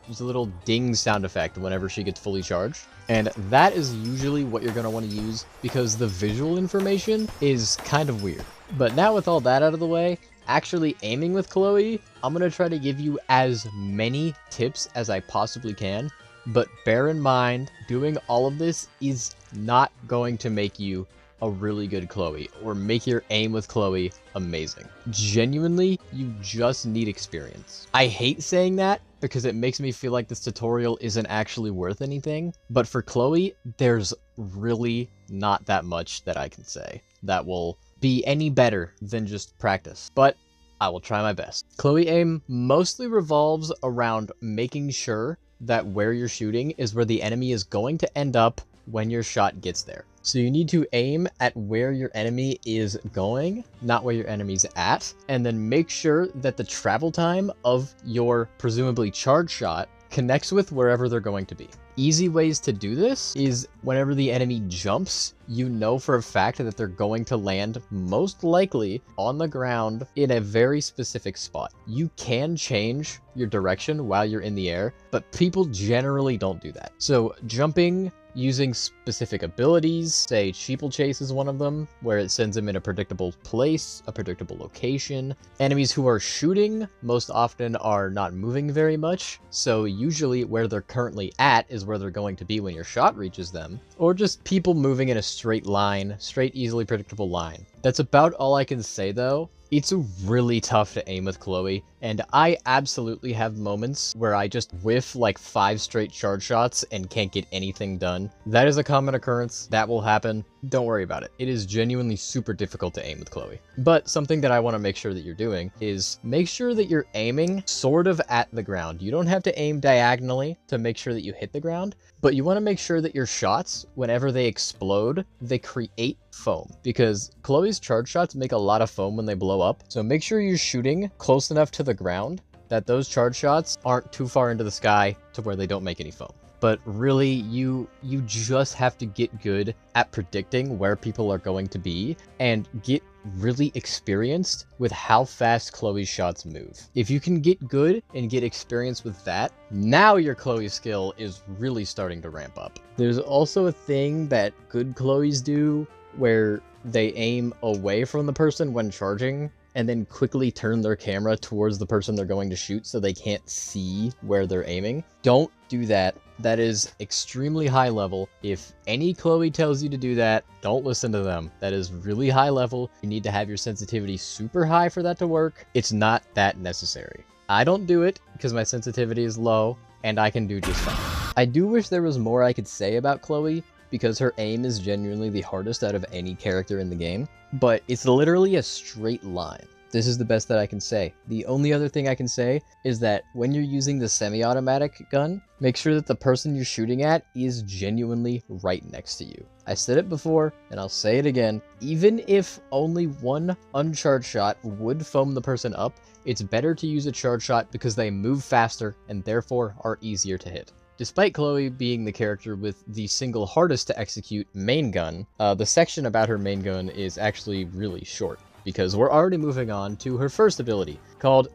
There's a little ding sound effect whenever she gets fully charged. And that is usually what you're going to want to use because the visual information is kind of weird. But now with all that out of the way, actually aiming with Chloe, I'm going to try to give you as many tips as I possibly can. But bear in mind, doing all of this is not going to make you a really good Chloe or make your aim with Chloe amazing. Genuinely, you just need experience. I hate saying that because it makes me feel like this tutorial isn't actually worth anything. But for Chloe, there's really not that much that I can say that will be any better than just practice. But I will try my best. Chloe aim mostly revolves around making sure that where you're shooting is where the enemy is going to end up when your shot gets there. So you need to aim at where your enemy is going, not where your enemy's at, and then make sure that the travel time of your presumably charge shot connects with wherever they're going to be. Easy ways to do this is whenever the enemy jumps, you know for a fact that they're going to land most likely on the ground in a very specific spot. You can change your direction while you're in the air, but people generally don't do that. So jumping using specific abilities, say Steeplechase is one of them, where it sends them in a predictable place, a predictable location. Enemies who are shooting most often are not moving very much, so usually where they're currently at is where they're going to be when your shot reaches them, or just people moving in a straight line, straight, easily predictable line. That's about all I can say though. It's really tough to aim with Chloe, and I absolutely have moments where I just whiff like 5 straight charge shots and can't get anything done. That is a common occurrence. That will happen. Don't worry about it. It is genuinely super difficult to aim with Chloe. But something that I want to make sure that you're doing is make sure that you're aiming sort of at the ground. You don't have to aim diagonally to make sure that you hit the ground, but you want to make sure that your shots, whenever they explode, they create foam, because Chloe's charge shots make a lot of foam when they blow up. So make sure you're shooting close enough to the ground that those charge shots aren't too far into the sky to where they don't make any foam. But really, you just have to get good at predicting where people are going to be and get really experienced with how fast Chloe's shots move. If you can get good and get experience with that, now your Chloe skill is really starting to ramp up. There's also a thing that good Chloes do where they aim away from the person when charging and then quickly turn their camera towards the person they're going to shoot so they can't see where they're aiming. Don't do that. That is extremely high level. If any Chloe tells you to do that, don't listen to them. That is really high level. You need to have your sensitivity super high for that to work. It's not that necessary. I don't do it because my sensitivity is low and I can do just fine. I do wish there was more I could say about Chloe, because her aim is genuinely the hardest out of any character in the game, but it's literally a straight line. This is the best that I can say. The only other thing I can say is that when you're using the semi-automatic gun, make sure that the person you're shooting at is genuinely right next to you. I said it before, and I'll say it again. Even if only one uncharged shot would foam the person up, it's better to use a charge shot because they move faster and therefore are easier to hit. Despite Chloe being the character with the single hardest to execute main gun, the section about her main gun is actually really short, because we're already moving on to her first ability, called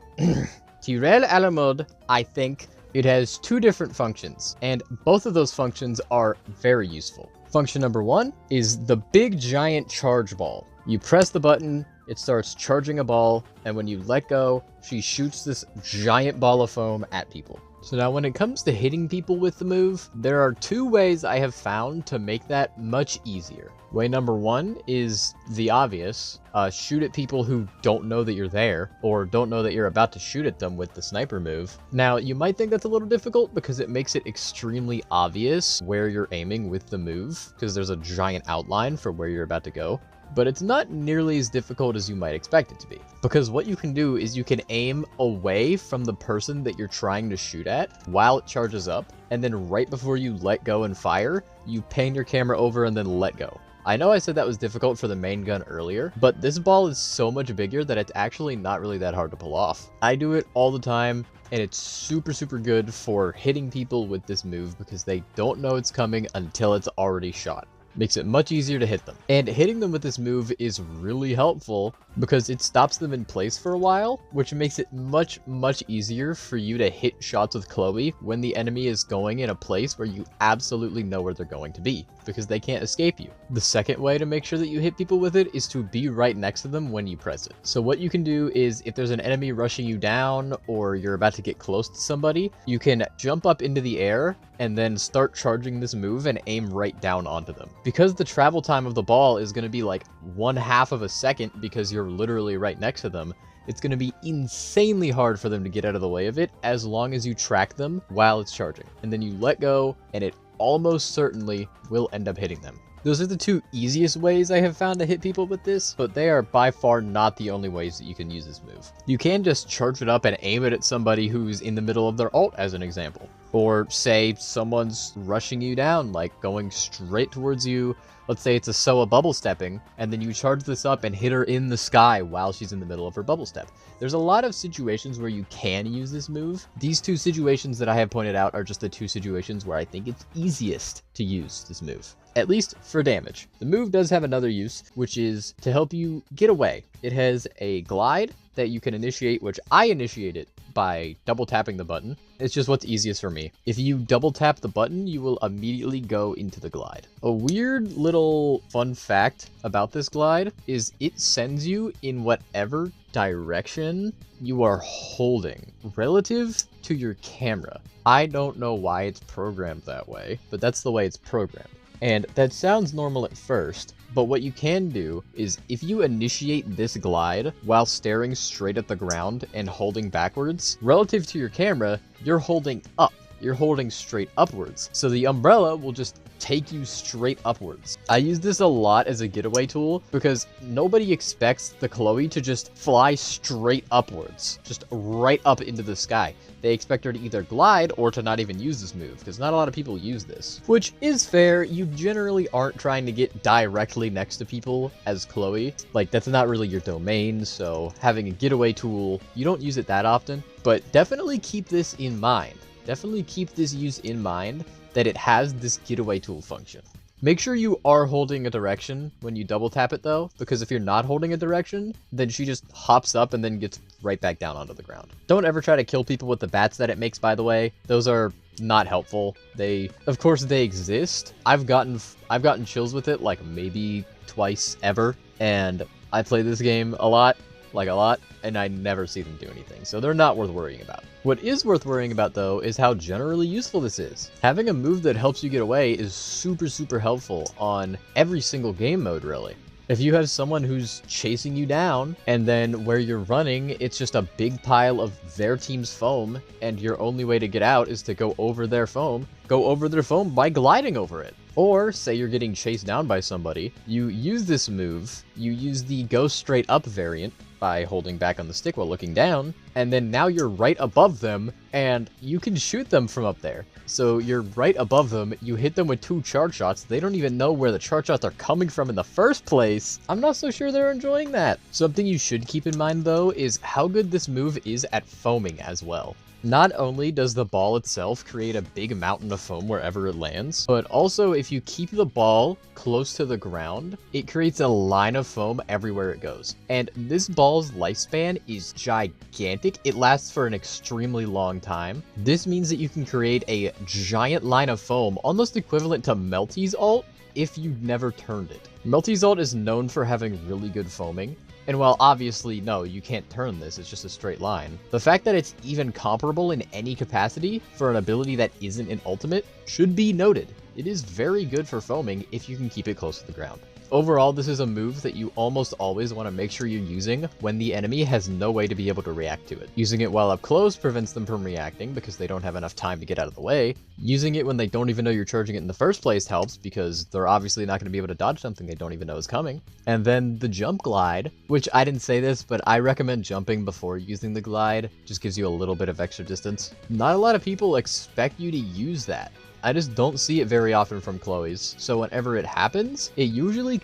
Tirel a la mode. I think it has 2 different functions, and both of those functions are very useful. Function number 1 is the big giant charge ball. You press the button, it starts charging a ball, and when you let go, she shoots this giant ball of foam at people. So now when it comes to hitting people with the move, there are 2 ways I have found to make that much easier. Way number 1 is the obvious, shoot at people who don't know that you're there, or don't know that you're about to shoot at them with the sniper move. Now, you might think that's a little difficult because it makes it extremely obvious where you're aiming with the move, because there's a giant outline for where you're about to go. But it's not nearly as difficult as you might expect it to be, because what you can do is you can aim away from the person that you're trying to shoot at while it charges up, and then right before you let go and fire, you pan your camera over and then let go. I know I said that was difficult for the main gun earlier, but this ball is so much bigger that it's actually not really that hard to pull off. I do it all the time, and it's super good for hitting people with this move because they don't know it's coming until it's already shot. Makes it much easier to hit them. And hitting them with this move is really helpful because it stops them in place for a while, which makes it much easier for you to hit shots with Chloe when the enemy is going in a place where you absolutely know where they're going to be, because they can't escape you. The second way to make sure that you hit people with it is to be right next to them when you press it. So what you can do is, if there's an enemy rushing you down or you're about to get close to somebody, you can jump up into the air and then start charging this move and aim right down onto them. Because the travel time of the ball is going to be like 1/2 of a second because you're literally right next to them, it's going to be insanely hard for them to get out of the way of it as long as you track them while it's charging. And then you let go and it almost certainly will end up hitting them. Those are the 2 easiest ways I have found to hit people with this, but they are by far not the only ways that you can use this move. You can just charge it up and aim it at somebody who's in the middle of their ult, as an example. Or say someone's rushing you down, like going straight towards you. Let's say it's a Soa bubble stepping, and then you charge this up and hit her in the sky while she's in the middle of her bubble step. There's a lot of situations where you can use this move. These two situations that I have pointed out are just the two situations where I think it's easiest to use this move, at least for damage. The move does have another use, which is to help you get away. It has a glide that you can initiate, which I initiated by double tapping the button. It's just what's easiest for me. If you double tap the button, you will immediately go into the glide. A weird little fun fact about this glide is it sends you in whatever direction you are holding relative to your camera. I don't know why it's programmed that way, but that's the way it's programmed. And that sounds normal at first, but what you can do is if you initiate this glide while staring straight at the ground and holding backwards, relative to your camera, you're holding up. You're holding straight upwards. So the umbrella will just take you straight upwards. I use this a lot as a getaway tool because nobody expects the Chloe to just fly straight upwards, just right up into the sky. They expect her to either glide or to not even use this move, because not a lot of people use this. Which is fair, you generally aren't trying to get directly next to people as Chloe. Like, that's not really your domain, so having a getaway tool, you don't use it that often. But definitely keep this in mind. Definitely keep this use in mind, that it has this getaway tool function. Make sure you are holding a direction when you double tap it though, because if you're not holding a direction, then she just hops up and then gets right back down onto the ground. Don't ever try to kill people with the bats that it makes, by the way. Those are not helpful. Of course they exist. I've gotten chills with it like maybe twice ever, and I play this game a lot, and I never see them do anything, so they're not worth worrying about. What is worth worrying about though is how generally useful this is. Having a move that helps you get away is super helpful on every single game mode really. If you have someone who's chasing you down, and then where you're running, it's just a big pile of their team's foam, and your only way to get out is to go over their foam by gliding over it. Or, say you're getting chased down by somebody, you use this move, you use the go straight up variant by holding back on the stick while looking down, and then now you're right above them, and you can shoot them from up there. So you're right above them, you hit them with 2 charge shots, they don't even know where the charge shots are coming from in the first place. I'm not so sure they're enjoying that. Something you should keep in mind though is how good this move is at foaming as well. Not only does the ball itself create a big mountain of foam wherever it lands, but also if you keep the ball close to the ground, it creates a line of foam everywhere it goes. And this ball's lifespan is gigantic. It lasts for an extremely long time. This means that you can create a giant line of foam, almost equivalent to Mel T's ult, if you never turned it. Mel T's ult is known for having really good foaming. And while obviously, no, you can't turn this, it's just a straight line, the fact that it's even comparable in any capacity for an ability that isn't an ultimate should be noted. It is very good for foaming if you can keep it close to the ground. Overall, this is a move that you almost always want to make sure you're using when the enemy has no way to be able to react to it. Using it while up close prevents them from reacting because they don't have enough time to get out of the way. Using it when they don't even know you're charging it in the first place helps because they're obviously not going to be able to dodge something they don't even know is coming. And then the jump glide, which I didn't say this, but I recommend jumping before using the glide. Just gives you a little bit of extra distance. Not a lot of people expect you to use that. I just don't see it very often from Chloe's, so whenever it happens, it usually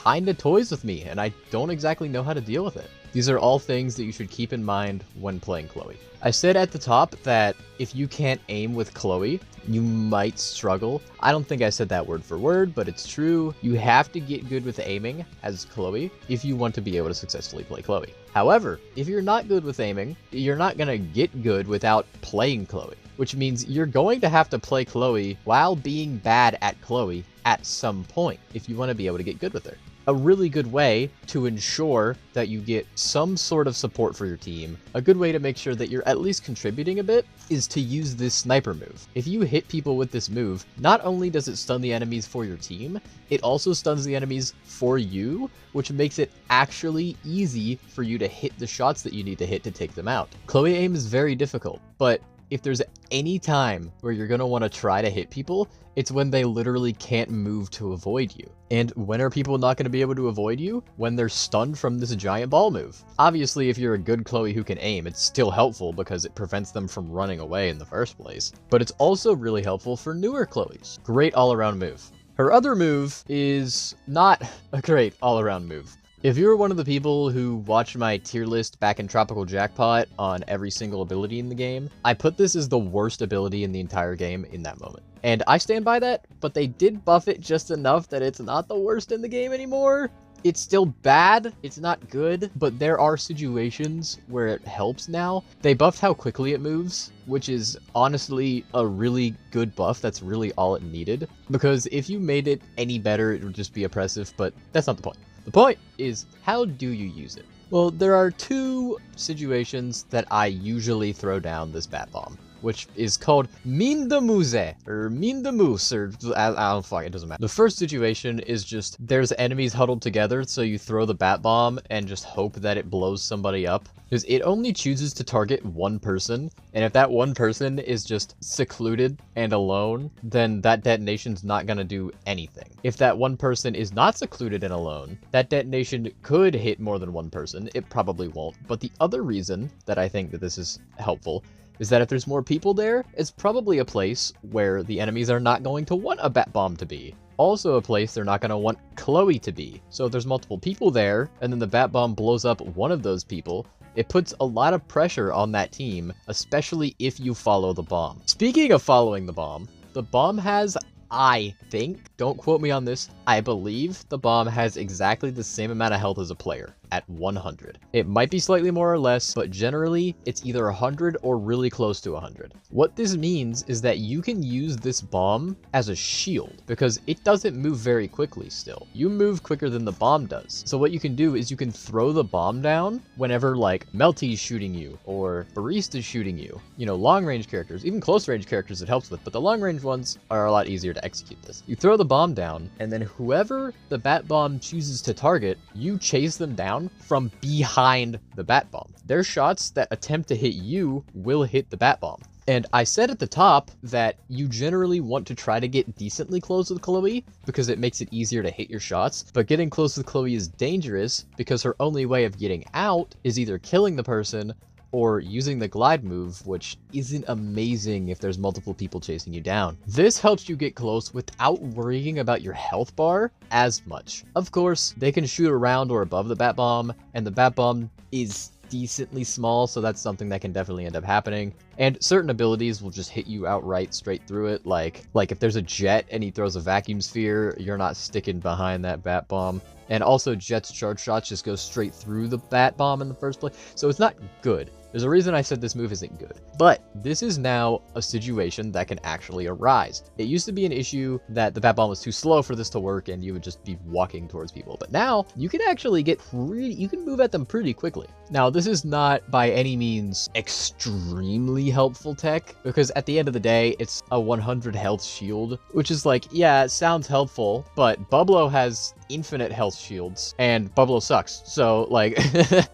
kinda toys with me, and I don't exactly know how to deal with it. These are all things that you should keep in mind when playing Chloe. I said at the top that if you can't aim with Chloe, you might struggle. I don't think I said that word for word, but it's true. You have to get good with aiming as Chloe if you want to be able to successfully play Chloe. However, if you're not good with aiming, you're not gonna get good without playing Chloe, which means you're going to have to play Chloe while being bad at Chloe at some point if you want to be able to get good with her. A really good way to ensure that you get some sort of support for your team, a good way to make sure that you're at least contributing a bit, is to use this sniper move. If you hit people with this move, not only does it stun the enemies for your team, it also stuns the enemies for you, which makes it actually easy for you to hit the shots that you need to hit to take them out. Chloe aim is very difficult, but if there's any time where you're going to want to try to hit people, it's when they literally can't move to avoid you. And when are people not going to be able to avoid you? When they're stunned from this giant ball move. Obviously, if you're a good Chloe who can aim, it's still helpful because it prevents them from running away in the first place. But it's also really helpful for newer Chloes. Great all-around move. Her other move is not a great all-around move. If you're one of the people who watched my tier list back in Tropical Jackpot on every single ability in the game, I put this as the worst ability in the entire game in that moment. And I stand by that, but they did buff it just enough that it's not the worst in the game anymore. It's still bad, it's not good, but there are situations where it helps now. They buffed how quickly it moves, which is honestly a really good buff. That's really all it needed. Because if you made it any better, it would just be oppressive, but that's not the point. The point is, how do you use it? Well, there are two situations that I usually throw down this bat bomb, which is called Mine de Muse, or Mine de Moose, or I don't fuck, it doesn't matter. The first situation is just, there's enemies huddled together, so you throw the bat bomb and just hope that it blows somebody up. Because it only chooses to target one person, and if that one person is just secluded and alone, then that detonation's not gonna do anything. If that one person is not secluded and alone, that detonation could hit more than one person. It probably won't. But the other reason that I think that this is helpful is that if there's more people there, it's probably a place where the enemies are not going to want a bat bomb to be. Also a place they're not going to want Chloe to be. So if there's multiple people there, and then the bat bomb blows up one of those people, it puts a lot of pressure on that team, especially if you follow the bomb. Speaking of following the bomb has, I think, don't quote me on this, I believe the bomb has exactly the same amount of health as a player, at 100. It might be slightly more or less, but generally it's either 100 or really close to 100. What this means is that you can use this bomb as a shield, because it doesn't move very quickly still. You move quicker than the bomb does. So what you can do is you can throw the bomb down whenever like Mel T's shooting you, or Barista's shooting you. You know, long range characters, even close range characters it helps with, but the long range ones are a lot easier to execute this. You throw the bomb down, and then whoever the bat bomb chooses to target, you chase them down from behind the bat bomb. Their shots that attempt to hit you will hit the bat bomb. And I said at the top that you generally want to try to get decently close with Chloe because it makes it easier to hit your shots, but getting close with Chloe is dangerous because her only way of getting out is either killing the person or using the glide move, which isn't amazing if there's multiple people chasing you down. This helps you get close without worrying about your health bar as much. Of course, they can shoot around or above the bat bomb, and the bat bomb is decently small, so that's something that can definitely end up happening. And certain abilities will just hit you outright straight through it, like if there's a Jet and he throws a vacuum sphere, you're not sticking behind that bat bomb. And also Jet's charge shots just go straight through the bat bomb in the first place, so it's not good. There's a reason I said this move isn't good. But this is now a situation that can actually arise. It used to be an issue that the bat bomb was too slow for this to work and you would just be walking towards people. But now you can actually you can move at them pretty quickly. Now, this is not by any means extremely helpful tech, because at the end of the day, it's a 100 health shield, which is like, yeah, it sounds helpful, but Bublo has infinite health shields and Bublo sucks. So like,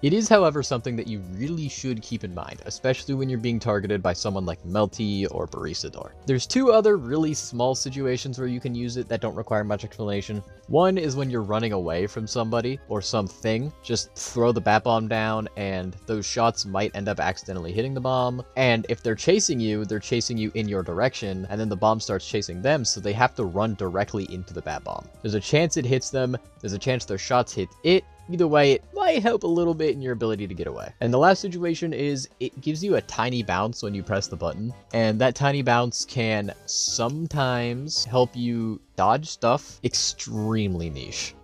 it is, however, something that you really should keep in mind, especially when you're being targeted by someone like Mel T or Baristador. There's two other really small situations where you can use it that don't require much explanation. One is when you're running away from somebody or something, just throw the bat bomb down and those shots might end up accidentally hitting the bomb. And if they're chasing you in your direction, and then the bomb starts chasing them, so they have to run directly into the bat bomb. There's a chance it hits them, there's a chance their shots hit it. Either way, it might help a little bit in your ability to get away. And the last situation is it gives you a tiny bounce when you press the button, and that tiny bounce can sometimes help you dodge stuff. Extremely niche.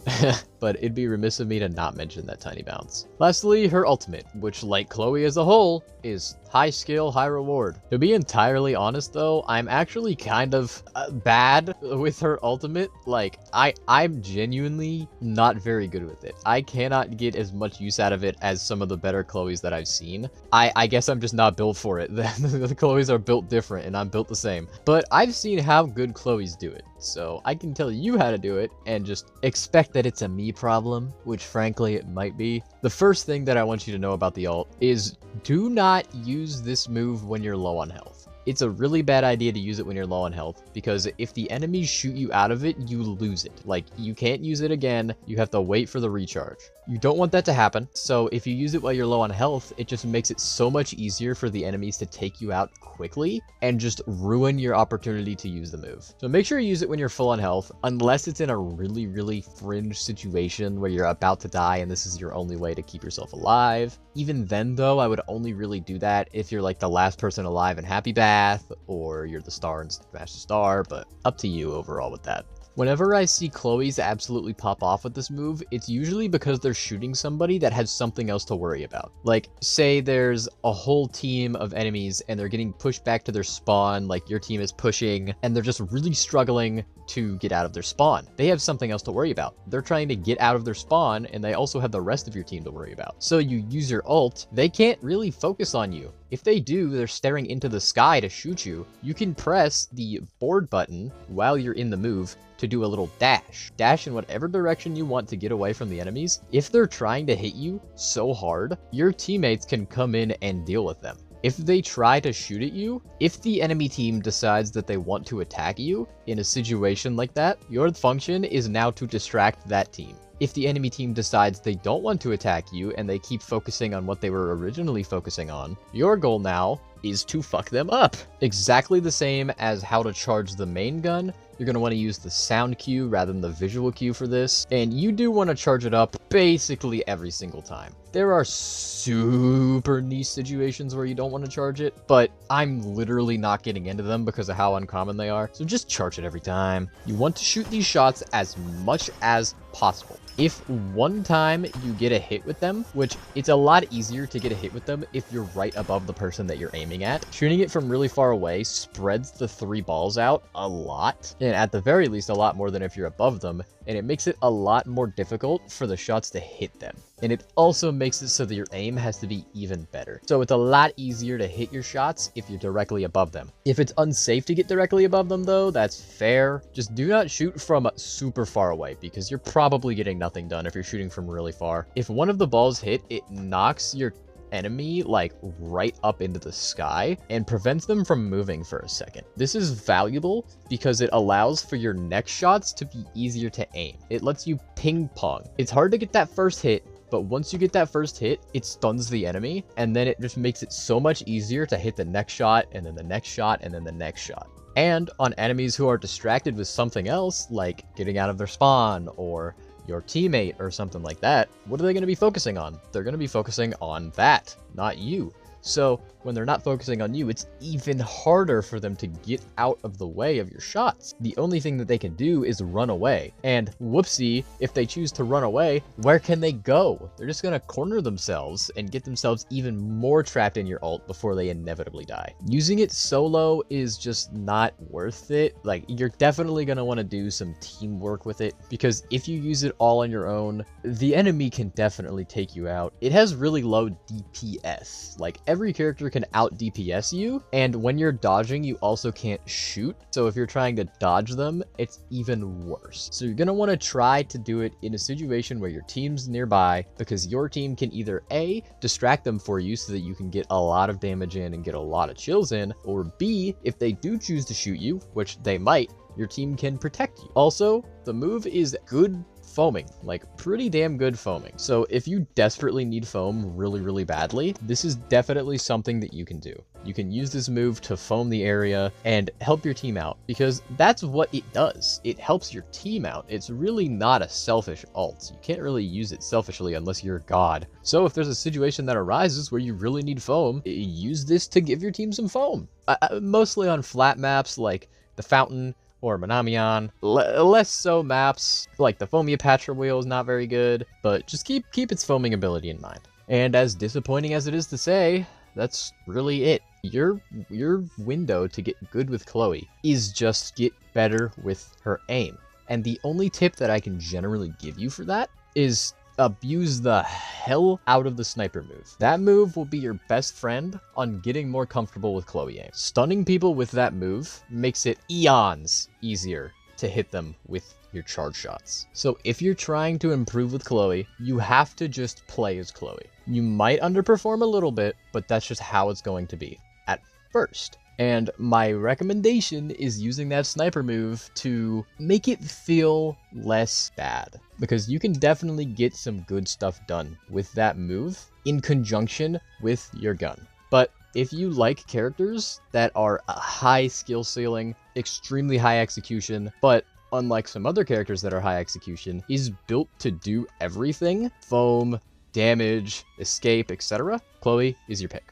But it'd be remiss of me to not mention that tiny bounce. Lastly, her ultimate, which like Chloe as a whole, is high skill, high reward. To be entirely honest though, I'm actually kind of bad with her ultimate. Like, I'm genuinely not very good with it. I cannot get as much use out of it as some of the better Chloes that I've seen. I guess I'm just not built for it. The Chloes are built different and I'm built the same. But I've seen how good Chloes do it, so I can tell you how to do it and just expect that it's a me problem, which frankly it might be. The first thing that I want you to know about the ult is do not use this move when you're low on health. it's a really bad idea to use it when you're low on health, because if the enemies shoot you out of it, you lose it. Like, you can't use it again, you have to wait for the recharge. You don't want that to happen, so if you use it while you're low on health, it just makes it so much easier for the enemies to take you out quickly and just ruin your opportunity to use the move. So make sure you use it when you're full on health, unless it's in a really, really fringe situation where you're about to die and this is your only way to keep yourself alive. Even then though, I would only really do that if you're like the last person alive in Happy Bath, or you're the star in Smash the Star, but up to you overall with that. Whenever I see Chloe's absolutely pop off with this move, it's usually because they're shooting somebody that has something else to worry about. Like, say there's a whole team of enemies and they're getting pushed back to their spawn, like your team is pushing, and they're just really struggling to get out of their spawn. They have something else to worry about. They're trying to get out of their spawn, and they also have the rest of your team to worry about. So you use your ult, they can't really focus on you. If they do, they're staring into the sky to shoot you. You can press the board button while you're in the move to do a little dash. Dash in whatever direction you want to get away from the enemies. If they're trying to hit you so hard, your teammates can come in and deal with them. If they try to shoot at you, if the enemy team decides that they want to attack you in a situation like that, your function is now to distract that team. If the enemy team decides they don't want to attack you and they keep focusing on what they were originally focusing on, your goal now is to fuck them up. Exactly the same as how to charge the main gun. You're going to want to use the sound cue rather than the visual cue for this, and you do want to charge it up basically every single time. There are super niche situations where you don't want to charge it, but I'm literally not getting into them because of how uncommon they are, so just charge it every time. You want to shoot these shots as much as possible. If one time you get a hit with them, which it's a lot easier to get a hit with them if you're right above the person that you're aiming at, shooting it from really far away spreads the 3 balls out a lot, and at the very least a lot more than if you're above them, and it makes it a lot more difficult for the shots to hit them. And it also makes it so that your aim has to be even better. So it's a lot easier to hit your shots if you're directly above them. If it's unsafe to get directly above them though, that's fair. Just do not shoot from super far away, because you're probably getting nothing done if you're shooting from really far. If one of the balls hit, it knocks your enemy like right up into the sky and prevents them from moving for a second. This is valuable because it allows for your next shots to be easier to aim. It lets you ping pong. It's hard to get that first hit, but once you get that first hit, it stuns the enemy, and then it just makes it so much easier to hit the next shot, and then the next shot, and then the next shot. And on enemies who are distracted with something else, like getting out of their spawn, or your teammate, or something like that, what are they going to be focusing on? They're going to be focusing on that, not you. So when they're not focusing on you, it's even harder for them to get out of the way of your shots. The only thing that they can do is run away. And whoopsie, if they choose to run away, where can they go? They're just going to corner themselves and get themselves even more trapped in your ult before they inevitably die. Using it solo is just not worth it. Like, you're definitely going to want to do some teamwork with it, because if you use it all on your own, the enemy can definitely take you out. It has really low DPS. Like, every character can out DPS you, and when you're dodging, you also can't shoot. So if you're trying to dodge them, it's even worse. So you're gonna want to try to do it in a situation where your team's nearby, because your team can either A, distract them for you so that you can get a lot of damage in and get a lot of chills in, or B, if they do choose to shoot you, which they might, your team can protect you. Also, the move is good foaming, like pretty damn good foaming. So if you desperately need foam really badly, this is definitely something that you can do. You can use this move to foam the area and help your team out, because that's what it does. It helps your team out. It's really not a selfish ult. You can't really use it selfishly unless you're God. So if there's a situation that arises where you really need foam, use this to give your team some foam. Mostly on flat maps like the Fountain or Manamian. Less so maps like the Foamia wheel is not very good, but just keep its foaming ability in mind. And as disappointing as it is to say, that's really it. Your window to get good with Chloe is just get better with her aim. And the only tip that I can generally give you for that is abuse the hell out of the sniper move. That move will be your best friend on getting more comfortable with Chloe aim. Stunning people with that move makes it eons easier to hit them with your charge shots. So if you're trying to improve with Chloe, you have to just play as Chloe. You might underperform a little bit, but that's just how it's going to be at first. And my recommendation is using that sniper move to make it feel less bad, because you can definitely get some good stuff done with that move in conjunction with your gun. But if you like characters that are a high skill ceiling, extremely high execution, but unlike some other characters that are high execution, is built to do everything, foam, damage, escape, etc., Chloe is your pick.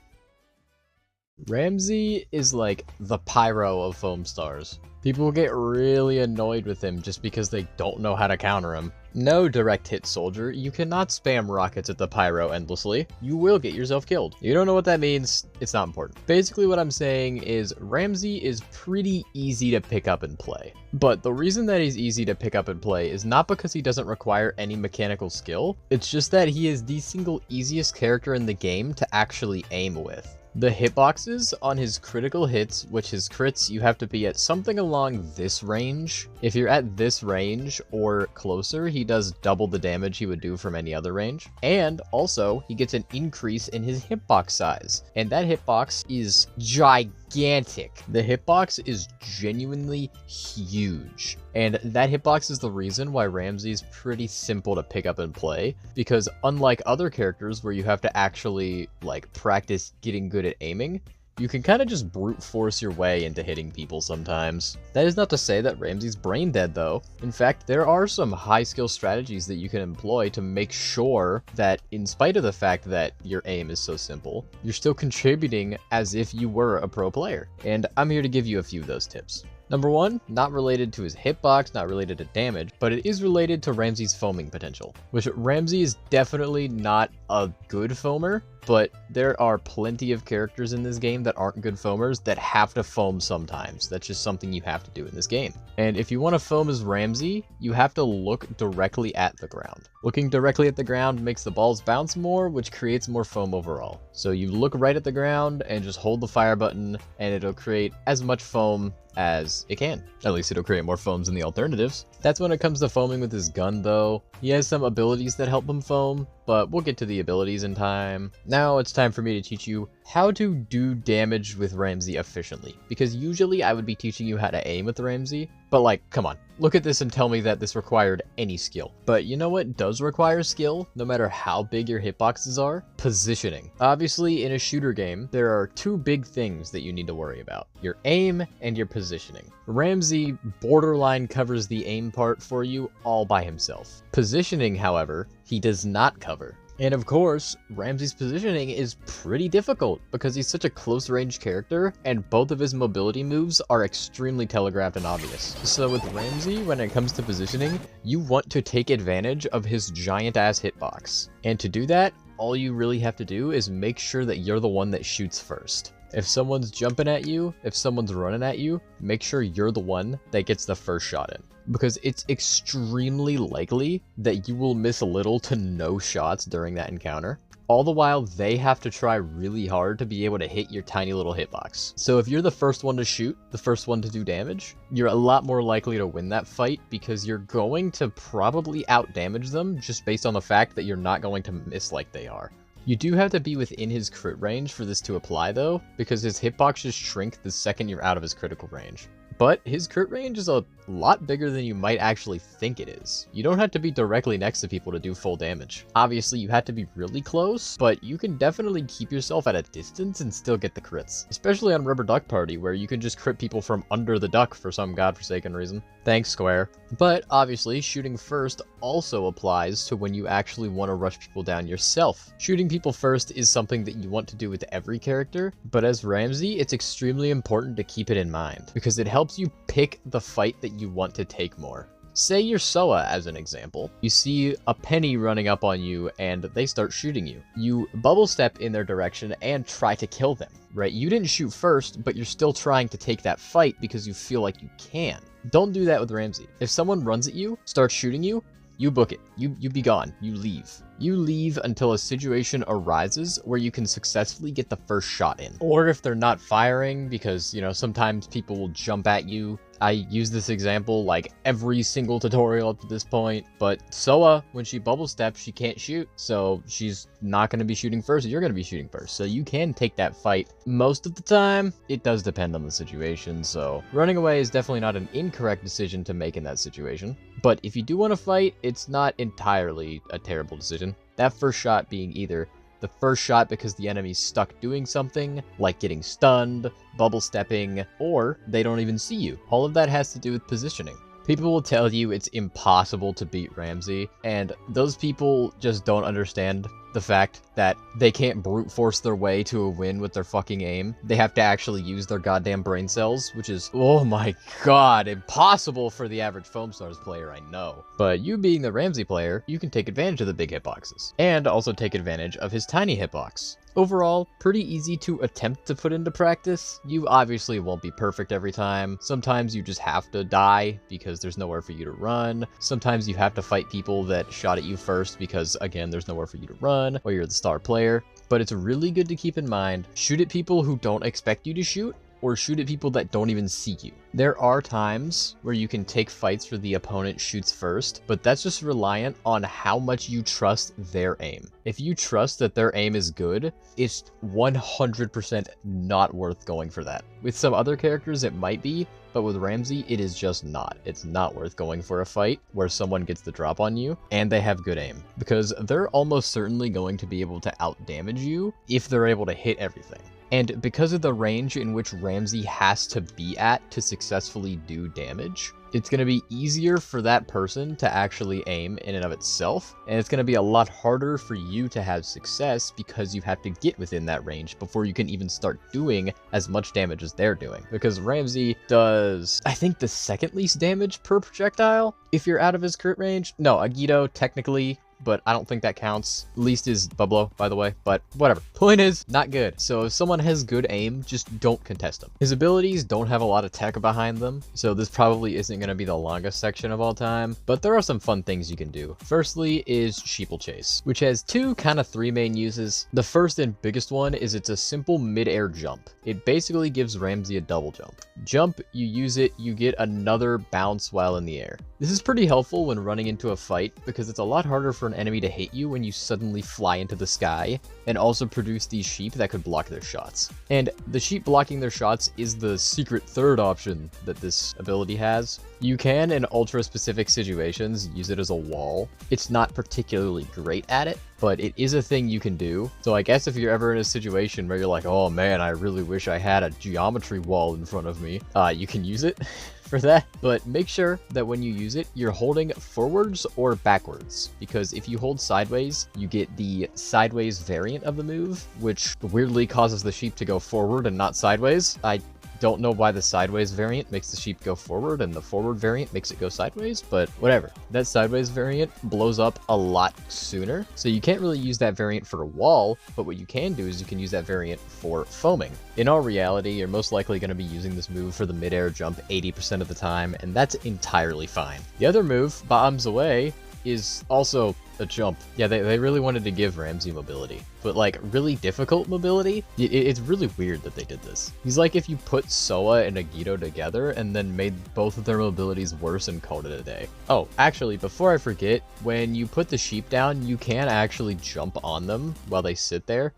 Ramzey is like the pyro of Foamstars. People get really annoyed with him just because they don't know how to counter him. No direct hit soldier, you cannot spam rockets at the pyro endlessly. You will get yourself killed. You don't know what that means, it's not important. Basically what I'm saying is Ramzey is pretty easy to pick up and play. But the reason that he's easy to pick up and play is not because he doesn't require any mechanical skill, it's just that he is the single easiest character in the game to actually aim with. The hitboxes on his critical hits, which his crits, you have to be at something along this range. If you're at this range or closer, he does double the damage he would do from any other range. And also, he gets an increase in his hitbox size. And that hitbox is gigantic. The hitbox is genuinely huge. And that hitbox is the reason why Ramzey is pretty simple to pick up and play, because unlike other characters where you have to actually like practice getting good at aiming, you can kind of just brute force your way into hitting people sometimes. That is not to say that Ramzey's brain dead though. In fact, there are some high skill strategies that you can employ to make sure that in spite of the fact that your aim is so simple, you're still contributing as if you were a pro player. And I'm here to give you a few of those tips. Number one, not related to his hitbox, not related to damage, but it is related to Ramzey's foaming potential, which Ramzey is definitely not a good foamer, but there are plenty of characters in this game that aren't good foamers that have to foam sometimes. That's just something you have to do in this game. And if you want to foam as Ramzey, you have to look directly at the ground. Looking directly at the ground makes the balls bounce more, which creates more foam overall. So you look right at the ground and just hold the fire button, and it'll create as much foam as it can. At least it'll create more foams than the alternatives. That's when it comes to foaming with his gun though. He has some abilities that help him foam, but we'll get to the abilities in time. Now it's time for me to teach you how to do damage with Ramzey efficiently, because usually I would be teaching you how to aim with Ramzey, but like, come on, look at this and tell me that this required any skill. But you know what does require skill, no matter how big your hitboxes are? Positioning. Obviously, in a shooter game, there are two big things that you need to worry about: your aim and your positioning. Ramzey borderline covers the aim part for you all by himself. Positioning, however, he does not cover. And of course, Ramzey's positioning is pretty difficult because he's such a close range character and both of his mobility moves are extremely telegraphed and obvious. So with Ramzey, when it comes to positioning, you want to take advantage of his giant ass hitbox. And to do that, all you really have to do is make sure that you're the one that shoots first. If someone's jumping at you, if someone's running at you, make sure you're the one that gets the first shot in. Because it's extremely likely that you will miss little to no shots during that encounter. All the while, they have to try really hard to be able to hit your tiny little hitbox. So if you're the first one to shoot, the first one to do damage, you're a lot more likely to win that fight because you're going to probably out-damage them just based on the fact that you're not going to miss like they are. You do have to be within his crit range for this to apply though, because his hitboxes shrink the second you're out of his critical range. But his crit range is a lot bigger than you might actually think it is. You don't have to be directly next to people to do full damage. Obviously, you have to be really close, but you can definitely keep yourself at a distance and still get the crits. Especially on Rubber Duck Party, where you can just crit people from under the duck for some godforsaken reason. Thanks, Square. But obviously, shooting first also applies to when you actually want to rush people down yourself. Shooting people first is something that you want to do with every character, but as Ramzey, it's extremely important to keep it in mind, because it helps you pick the fight that you want to take more. Say you're Soa as an example. You see a penny running up on you and they start shooting you. You bubble step in their direction and try to kill them, right? You didn't shoot first, but you're still trying to take that fight because you feel like you can. Don't do that with Ramzey. If someone runs at you, starts shooting you, you book it. You be gone. You leave. You leave until a situation arises where you can successfully get the first shot in. Or if they're not firing, because, you know, sometimes people will jump at you. I use this example like every single tutorial up to this point, but Soa, when she bubble steps, she can't shoot, so she's not going to be shooting first, you're going to be shooting first, so you can take that fight. Most of the time, it does depend on the situation, so running away is definitely not an incorrect decision to make in that situation, but if you do want to fight, it's not entirely a terrible decision. That first shot being either the first shot because the enemy's stuck doing something, like getting stunned, bubble stepping, or they don't even see you. All of that has to do with positioning. People will tell you it's impossible to beat Ramzey, and those people just don't understand the fact that they can't brute force their way to a win with their fucking aim. They have to actually use their goddamn brain cells, which is, oh my god, impossible for the average Foamstars player, I know. But you being the Ramzey player, you can take advantage of the big hitboxes, and also take advantage of his tiny hitbox. Overall, pretty easy to attempt to put into practice. You obviously won't be perfect every time. Sometimes you just have to die because there's nowhere for you to run. Sometimes you have to fight people that shot at you first because, again, there's nowhere for you to run, or you're the star player. But it's really good to keep in mind, shoot at people who don't expect you to shoot, or shoot at people that don't even see you. There are times where you can take fights where the opponent shoots first, but that's just reliant on how much you trust their aim. If you trust that their aim is good, it's 100% not worth going for that. With some other characters it might be, but with Ramzey it is just not. It's not worth going for a fight where someone gets the drop on you and they have good aim, because they're almost certainly going to be able to outdamage you if they're able to hit everything. And because of the range in which Ramzey has to be at to successfully do damage, it's going to be easier for that person to actually aim in and of itself, and it's going to be a lot harder for you to have success because you have to get within that range before you can even start doing as much damage as they're doing. Because Ramzey does, I think, the second least damage per projectile if you're out of his crit range. No, Agito technically, but I don't think that counts. Least is Bublo, by the way, but whatever. Point is, not good. So if someone has good aim, just don't contest him. His abilities don't have a lot of tech behind them, so this probably isn't going to be the longest section of all time, but there are some fun things you can do. Firstly is Sheeple Chase, which has three main uses. The first and biggest one is it's a simple mid-air jump. It basically gives Ramzey a double jump. Jump, you use it, you get another bounce while in the air. This is pretty helpful when running into a fight because it's a lot harder for an enemy to hit you when you suddenly fly into the sky, and also produce these sheep that could block their shots. And the sheep blocking their shots is the secret third option that this ability has. You can, in ultra-specific situations, use it as a wall. It's not particularly great at it, but it is a thing you can do. So I guess if you're ever in a situation where you're like, oh man, I really wish I had a geometry wall in front of me, you can use it for that. But make sure that when you use it, you're holding forwards or backwards, because if you hold sideways, you get the sideways variant of the move, which weirdly causes the sheep to go forward and not sideways. I don't know why the sideways variant makes the sheep go forward and the forward variant makes it go sideways, but whatever. That sideways variant blows up a lot sooner, so you can't really use that variant for a wall, but what you can do is you can use that variant for foaming. In all reality, you're most likely going to be using this move for the mid-air jump 80% of the time, and that's entirely fine. The other move, Bombs Away, is also a jump. Yeah, they really wanted to give Ramzey mobility, but like really difficult mobility. It's really weird that they did this. He's like if you put Soa and Agito together and then made both of their mobilities worse and called it a day. Oh, actually, before I forget, when you put the sheep down, you can actually jump on them while they sit there.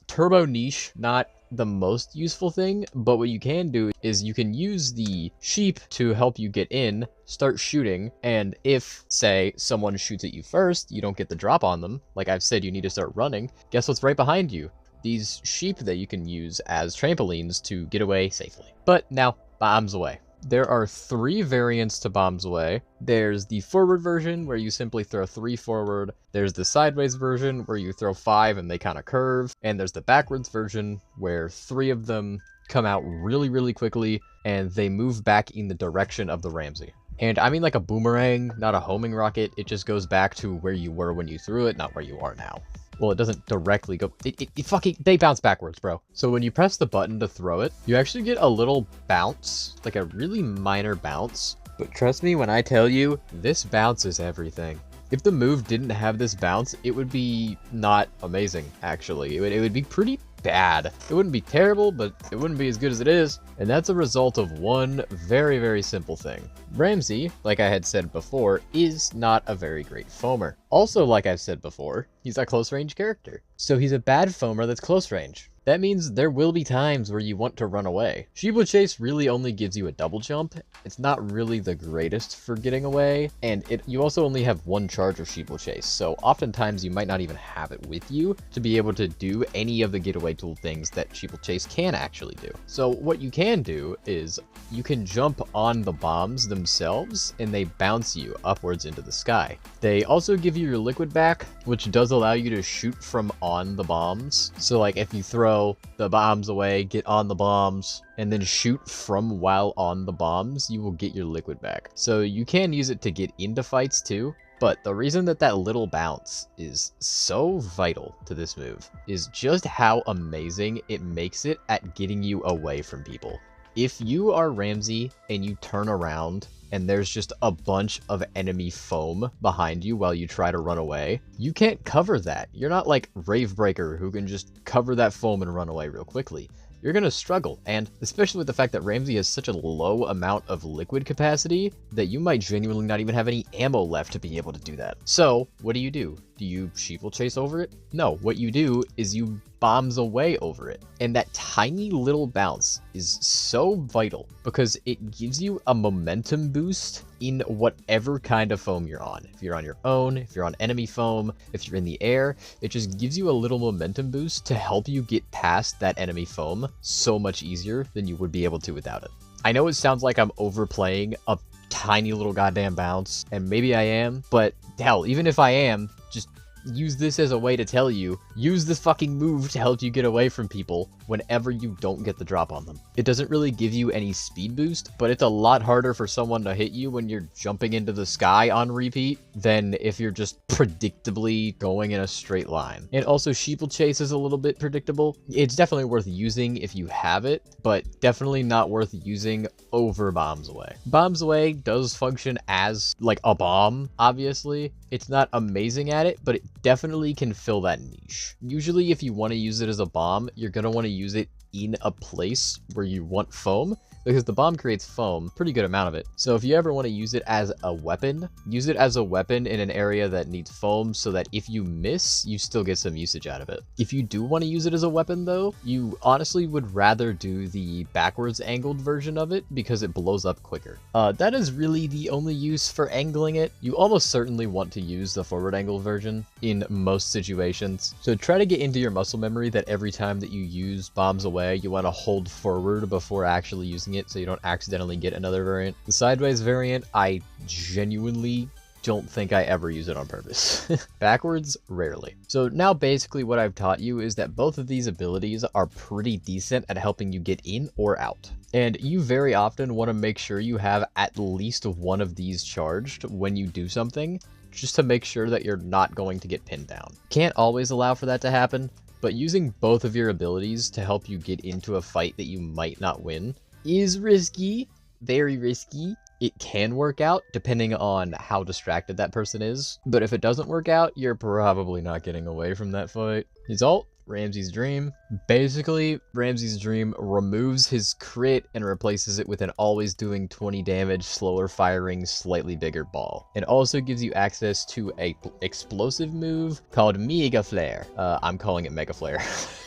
Turbo niche, not the most useful thing, but what you can do is you can use the sheep to help you get in, start shooting, and if, say, someone shoots at you first, you don't get the drop on them. Like I've said, you need to start running. Guess what's right behind you? These sheep that you can use as trampolines to get away safely. But now, Bombs Away. There are 3 variants to Bombs Away. There's the forward version where you simply throw 3 forward. There's the sideways version where you throw 5 and they kind of curve. And there's the backwards version where 3 of them come out really, really quickly and they move back in the direction of the Ramzey. And I mean like a boomerang, not a homing rocket. It just goes back to where you were when you threw it, not where you are now. Well, it doesn't directly go, they bounce backwards, bro. So when you press the button to throw it, you actually get a little bounce, like a really minor bounce. But trust me when I tell you, this bounce is everything. If the move didn't have this bounce, it would be not amazing, actually. It would be pretty bad. It wouldn't be terrible, but it wouldn't be as good as it is. And that's a result of one very, very simple thing. Ramzey, like I had said before, is not a very great foamer. Also, like I've said before, he's a close range character. So he's a bad foamer that's close range. That means there will be times where you want to run away. Bublo Chase really only gives you a double jump. It's not really the greatest for getting away, and you also only have one charge of Bublo Chase, so oftentimes you might not even have it with you to be able to do any of the getaway tool things that Bublo Chase can actually do. So what you can do is you can jump on the bombs themselves, and they bounce you upwards into the sky. They also give you your liquid back, which does allow you to shoot from on the bombs. So like if you throw the bombs away, get on the bombs, and then shoot from while on the bombs, you will get your liquid back. So you can use it to get into fights too, but the reason that that little bounce is so vital to this move is just how amazing it makes it at getting you away from people. If you are Ramzey and you turn around and there's just a bunch of enemy foam behind you while you try to run away, you can't cover that. You're not like Rave Breaker who can just cover that foam and run away real quickly. You're gonna struggle, and especially with the fact that Ramzey has such a low amount of liquid capacity that you might genuinely not even have any ammo left to be able to do that. So, what do? Do you Bublo Chase over it? No, what you do is you bombs away over it. And that tiny little bounce is so vital because it gives you a momentum boost in whatever kind of foam you're on. If you're on your own, if you're on enemy foam, if you're in the air, it just gives you a little momentum boost to help you get past that enemy foam so much easier than you would be able to without it. I know it sounds like I'm overplaying a tiny little goddamn bounce, and maybe I am, but hell, even if I am, just use this as a way to tell you, use this fucking move to help you get away from people whenever you don't get the drop on them. It doesn't really give you any speed boost, but it's a lot harder for someone to hit you when you're jumping into the sky on repeat than if you're just predictably going in a straight line. And also Bublo Chase is a little bit predictable. It's definitely worth using if you have it, but definitely not worth using over Bombs Away. Bombs Away does function as like a bomb, obviously. It's not amazing at it, but it definitely can fill that niche. Usually if you want to use it as a bomb, you're going to want to use it in a place where you want foam, because the bomb creates foam, pretty good amount of it. So if you ever want to use it as a weapon, use it as a weapon in an area that needs foam so that if you miss, you still get some usage out of it. If you do want to use it as a weapon though, you honestly would rather do the backwards angled version of it because it blows up quicker. That is really the only use for angling it. You almost certainly want to use the forward angle version in most situations. So try to get into your muscle memory that every time that you use Bombs Away, you want to hold forward before actually using it so you don't accidentally get another variant. The sideways variant, I genuinely don't think I ever use it on purpose. Backwards, rarely. So now basically what I've taught you is that both of these abilities are pretty decent at helping you get in or out. And you very often want to make sure you have at least one of these charged when you do something, just to make sure that you're not going to get pinned down. Can't always allow for that to happen, but using both of your abilities to help you get into a fight that you might not win is risky, very risky. It can work out depending on how distracted that person is, but if it doesn't work out, you're probably not getting away from that fight. His ult, Ramzey's Dream. Basically, Ramzey's Dream removes his crit and replaces it with an always doing 20 damage, slower firing, slightly bigger ball. It also gives you access to a explosive move called Mega Flare. I'm calling it Mega Flare.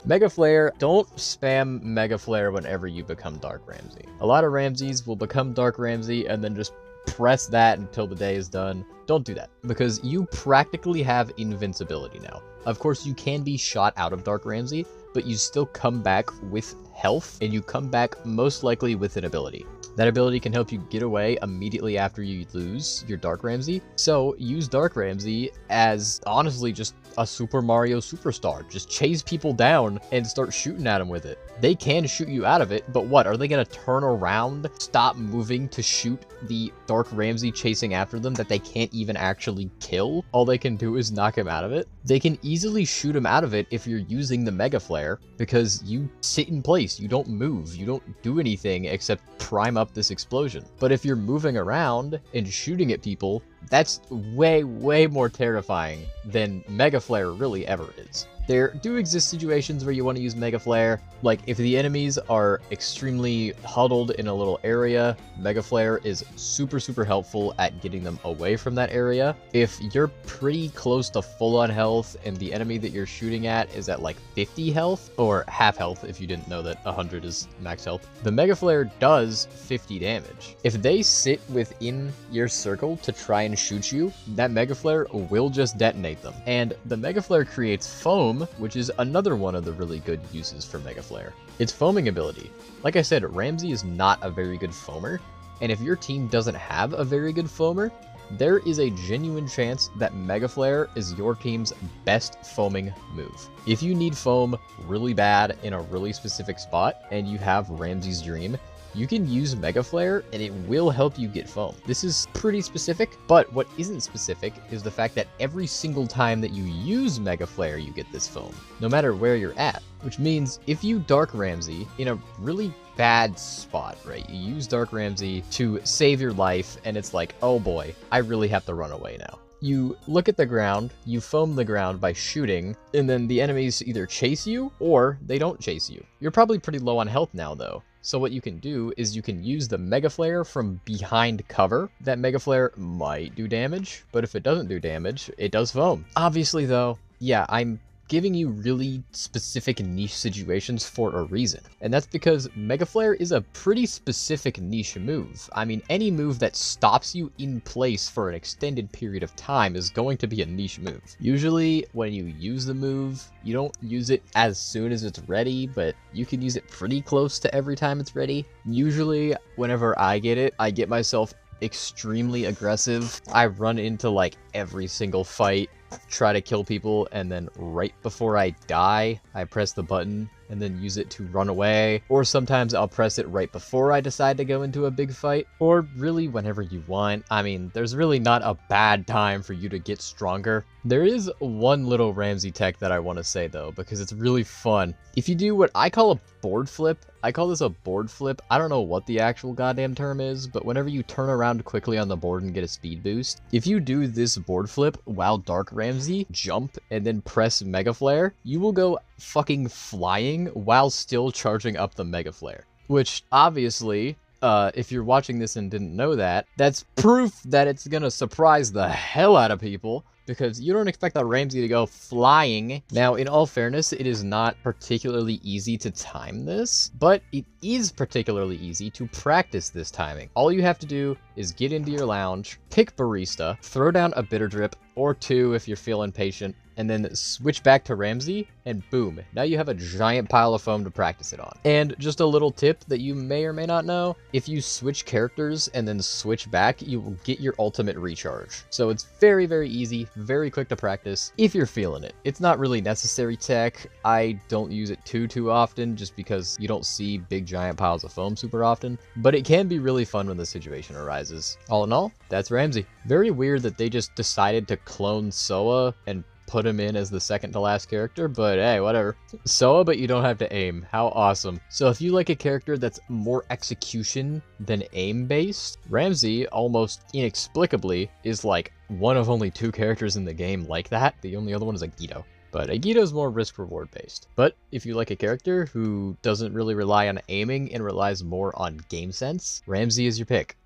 Mega Flare, don't spam Mega Flare whenever you become Dark Ramzey. A lot of Ramzeys will become Dark Ramzey and then just press that until the day is done. Don't do that, because you practically have invincibility now. Of course, you can be shot out of Dark Ramzey, but you still come back with health, and you come back most likely with an ability. That ability can help you get away immediately after you lose your Dark Ramzey. So use Dark Ramzey as honestly just a Super Mario Superstar. Just chase people down and start shooting at them with it. They can shoot you out of it, but what? Are they going to turn around, stop moving to shoot the Dark Ramzey chasing after them that they can't even actually kill? All they can do is knock him out of it. They can easily shoot him out of it if you're using the Mega Flare, because you sit in place. place. You don't move. You don't do anything except prime up this explosion. But if you're moving around and shooting at people, that's way, way more terrifying than Mega Flare really ever is. There do exist situations where you want to use Mega Flare, like if the enemies are extremely huddled in a little area, Mega Flare is super, super helpful at getting them away from that area. If you're pretty close to full on health and the enemy that you're shooting at is at like 50 health, or half health if you didn't know that 100 is max health, the Mega Flare does 50 damage. If they sit within your circle to try and shoot you, that Mega Flare will just detonate them. And the Mega Flare creates foam, which is another one of the really good uses for Mega Flare. Its foaming ability. Like I said, Ramzey is not a very good foamer, and if your team doesn't have a very good foamer, there is a genuine chance that Mega Flare is your team's best foaming move. If you need foam really bad in a really specific spot, and you have Ramzey's Dream, you can use Mega Flare and it will help you get foam. This is pretty specific, but what isn't specific is the fact that every single time that you use Mega Flare, you get this foam, no matter where you're at. Which means if you Dark Ramzey in a really bad spot, right? You use Dark Ramzey to save your life and it's like, oh boy, I really have to run away now. You look at the ground, you foam the ground by shooting, and then the enemies either chase you or they don't chase you. You're probably pretty low on health now though. So what you can do is you can use the Mega Flare from behind cover. That Mega Flare might do damage, but if it doesn't do damage, it does foam. Obviously though, yeah, I'm giving you really specific niche situations for a reason. And that's because Mega Flare is a pretty specific niche move. I mean, any move that stops you in place for an extended period of time is going to be a niche move. Usually, when you use the move, you don't use it as soon as it's ready, but you can use it pretty close to every time it's ready. Usually, whenever I get it, I get myself extremely aggressive. I run into like every single fight, try to kill people, and then right before I die, I press the button and then use it to run away. Or sometimes I'll press it right before I decide to go into a big fight, or really whenever you want. I mean, there's really not a bad time for you to get stronger. There is one little Ramzey tech that I want to say though, because it's really fun. If you do what I call a board flip, I call this a board flip. I don't know what the actual goddamn term is, but whenever you turn around quickly on the board and get a speed boost, if you do this board flip while Dark Ramzey, jump, and then press Mega Flare, you will go fucking flying while still charging up the Mega Flare. Which, obviously, if you're watching this and didn't know that, that's proof that it's gonna surprise the hell out of people, because you don't expect that Ramzey to go flying. Now, in all fairness, it is not particularly easy to time this, but it is particularly easy to practice this timing. All you have to do is get into your lounge, pick Barista, throw down a bitter drip, or two if you're feeling patient, and then switch back to Ramzey, and boom, now you have a giant pile of foam to practice it on. And just a little tip that you may or may not know, if you switch characters and then switch back, you will get your ultimate recharge. So it's very, very easy, very quick to practice if you're feeling it. It's not really necessary tech. I don't use it too often just because you don't see big giant piles of foam super often, but it can be really fun when the situation arises. All in all, that's Ramzey. Very weird that they just decided to clone Soa and put him in as the second to last character, but hey, whatever. Soa, but you don't have to aim. How awesome. So if you like a character that's more execution than aim based, Ramzey almost inexplicably is like one of only 2 characters in the game like that. The only other one is Agito. But Agito's more risk-reward based. But if you like a character who doesn't really rely on aiming and relies more on game sense, Ramzey is your pick.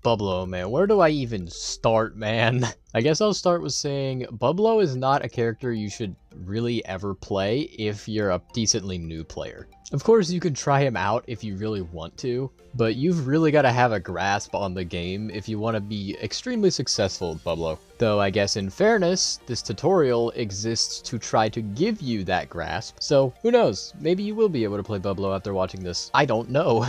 Bublo, man, where do I even start, man? I guess I'll start with saying Bublo is not a character you should really ever play if you're a decently new player. Of course, you can try him out if you really want to, but you've really got to have a grasp on the game if you want to be extremely successful with Bublo. Though I guess in fairness, this tutorial exists to try to give you that grasp, so who knows, maybe you will be able to play Bublo after watching this. I don't know.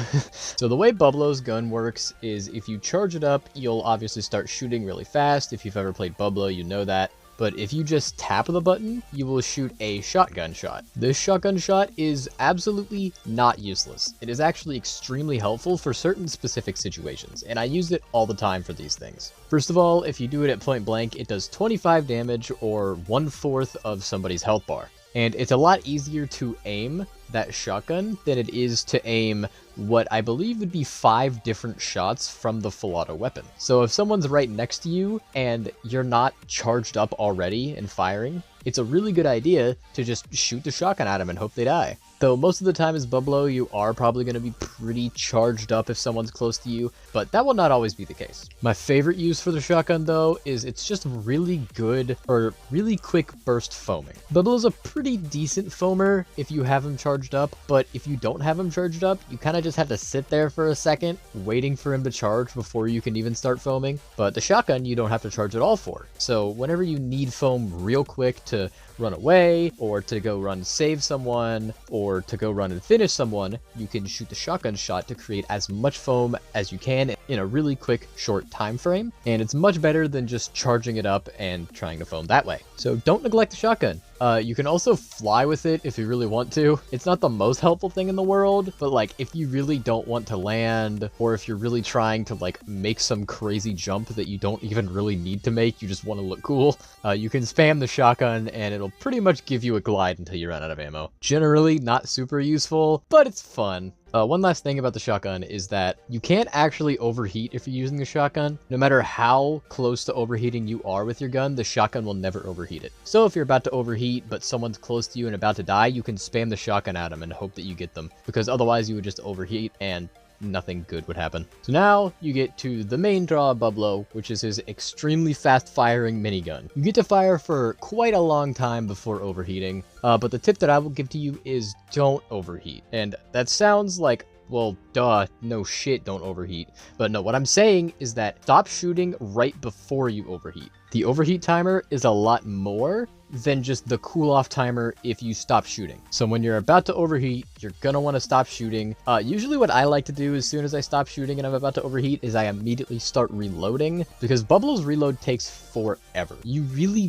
So the way Bublo's gun works is if you charge it up, you'll obviously start shooting really fast. If you've ever played Bublo, you know that. But if you just tap the button, you will shoot a shotgun shot. This shotgun shot is absolutely not useless. It is actually extremely helpful for certain specific situations, and I use it all the time for these things. First of all, if you do it at point blank, it does 25 damage or 1/4 of somebody's health bar. And it's a lot easier to aim that shotgun than it is to aim what I believe would be 5 different shots from the full auto weapon. So if someone's right next to you and you're not charged up already and firing, it's a really good idea to just shoot the shotgun at them and hope they die. Though most of the time as Bublo, you are probably going to be pretty charged up if someone's close to you, but that will not always be the case. My favorite use for the shotgun though is it's just really good or really quick burst foaming. Bublo's a pretty decent foamer if you have him charged up, but if you don't have him charged up, you kind of just have to sit there for a second waiting for him to charge before you can even start foaming. But the shotgun you don't have to charge at all for. So whenever you need foam real quick to run away, or to go run save someone, or to go run and finish someone, you can shoot the shotgun shot to create as much foam as you can in a really quick, short time frame, and it's much better than just charging it up and trying to foam that way. So don't neglect the shotgun. You can also fly with it if you really want to. It's not the most helpful thing in the world, but like if you really don't want to land, or if you're really trying to like make some crazy jump that you don't even really need to make, you just want to look cool, you can spam the shotgun and it'll pretty much give you a glide until you run out of ammo. Generally not super useful, but it's fun. One last thing about the shotgun is that you can't actually overheat if you're using the shotgun. No matter how close to overheating you are with your gun, the shotgun will never overheat it. So if you're about to overheat, but someone's close to you and about to die, you can spam the shotgun at them and hope that you get them, because otherwise you would just overheat and nothing good would happen. So now you get to the main draw of Bublo, which is his extremely fast firing minigun. You get to fire for quite a long time before overheating, but the tip that I will give to you is don't overheat. And that sounds like, well, duh, no shit, don't overheat. But no, what I'm saying is that stop shooting right before you overheat. The overheat timer is a lot more than just the cool off timer if you stop shooting. So when you're about to overheat, you're gonna want to stop shooting. Usually what I like to do as soon as I stop shooting and I'm about to overheat is I immediately start reloading, because Bublo's reload takes forever. You really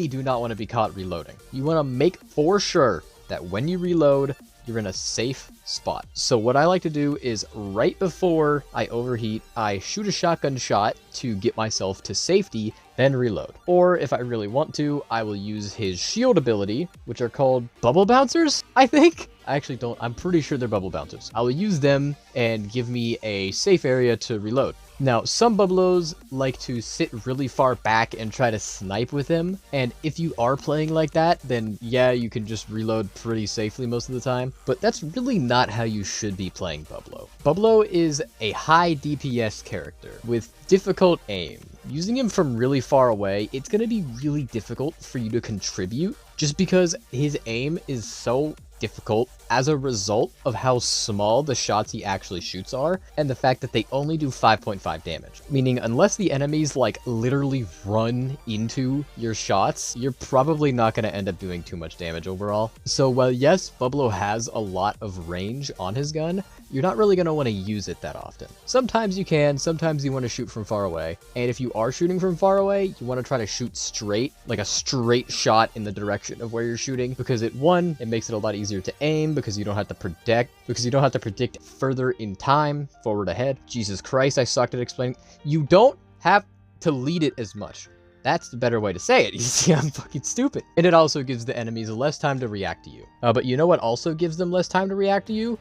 do not want to be caught reloading. You want to make for sure that when you reload, you're in a safe spot. So what I like to do is right before I overheat, I shoot a shotgun shot to get myself to safety, then reload. Or if I really want to, I will use his shield ability, which are called bubble bouncers, I think. I actually don't, I'm pretty sure they're bubble bouncers. I will use them and give me a safe area to reload. Now, some Bublos like to sit really far back and try to snipe with him, and if you are playing like that, then yeah, you can just reload pretty safely most of the time, but that's really not how you should be playing Bublo. Bublo is a high DPS character with difficult aim. Using him from really far away, it's going to be really difficult for you to contribute, just because his aim is so difficult as a result of how small the shots he actually shoots are, and the fact that they only do 5.5 damage. Meaning, unless the enemies like literally run into your shots, you're probably not going to end up doing too much damage overall. So while yes, Bublo has a lot of range on his gun, you're not really going to want to use it that often. Sometimes you can, sometimes you want to shoot from far away, and if you are shooting from far away, you want to try to shoot straight, like a straight shot in the direction of where you're shooting, because it makes it a lot easier to aim, because you don't have to predict further in time, forward ahead. Jesus Christ, I sucked at explaining. You don't have to lead it as much. That's the better way to say it. You see, I'm fucking stupid. And it also gives the enemies less time to react to you. But you know what also gives them less time to react to you?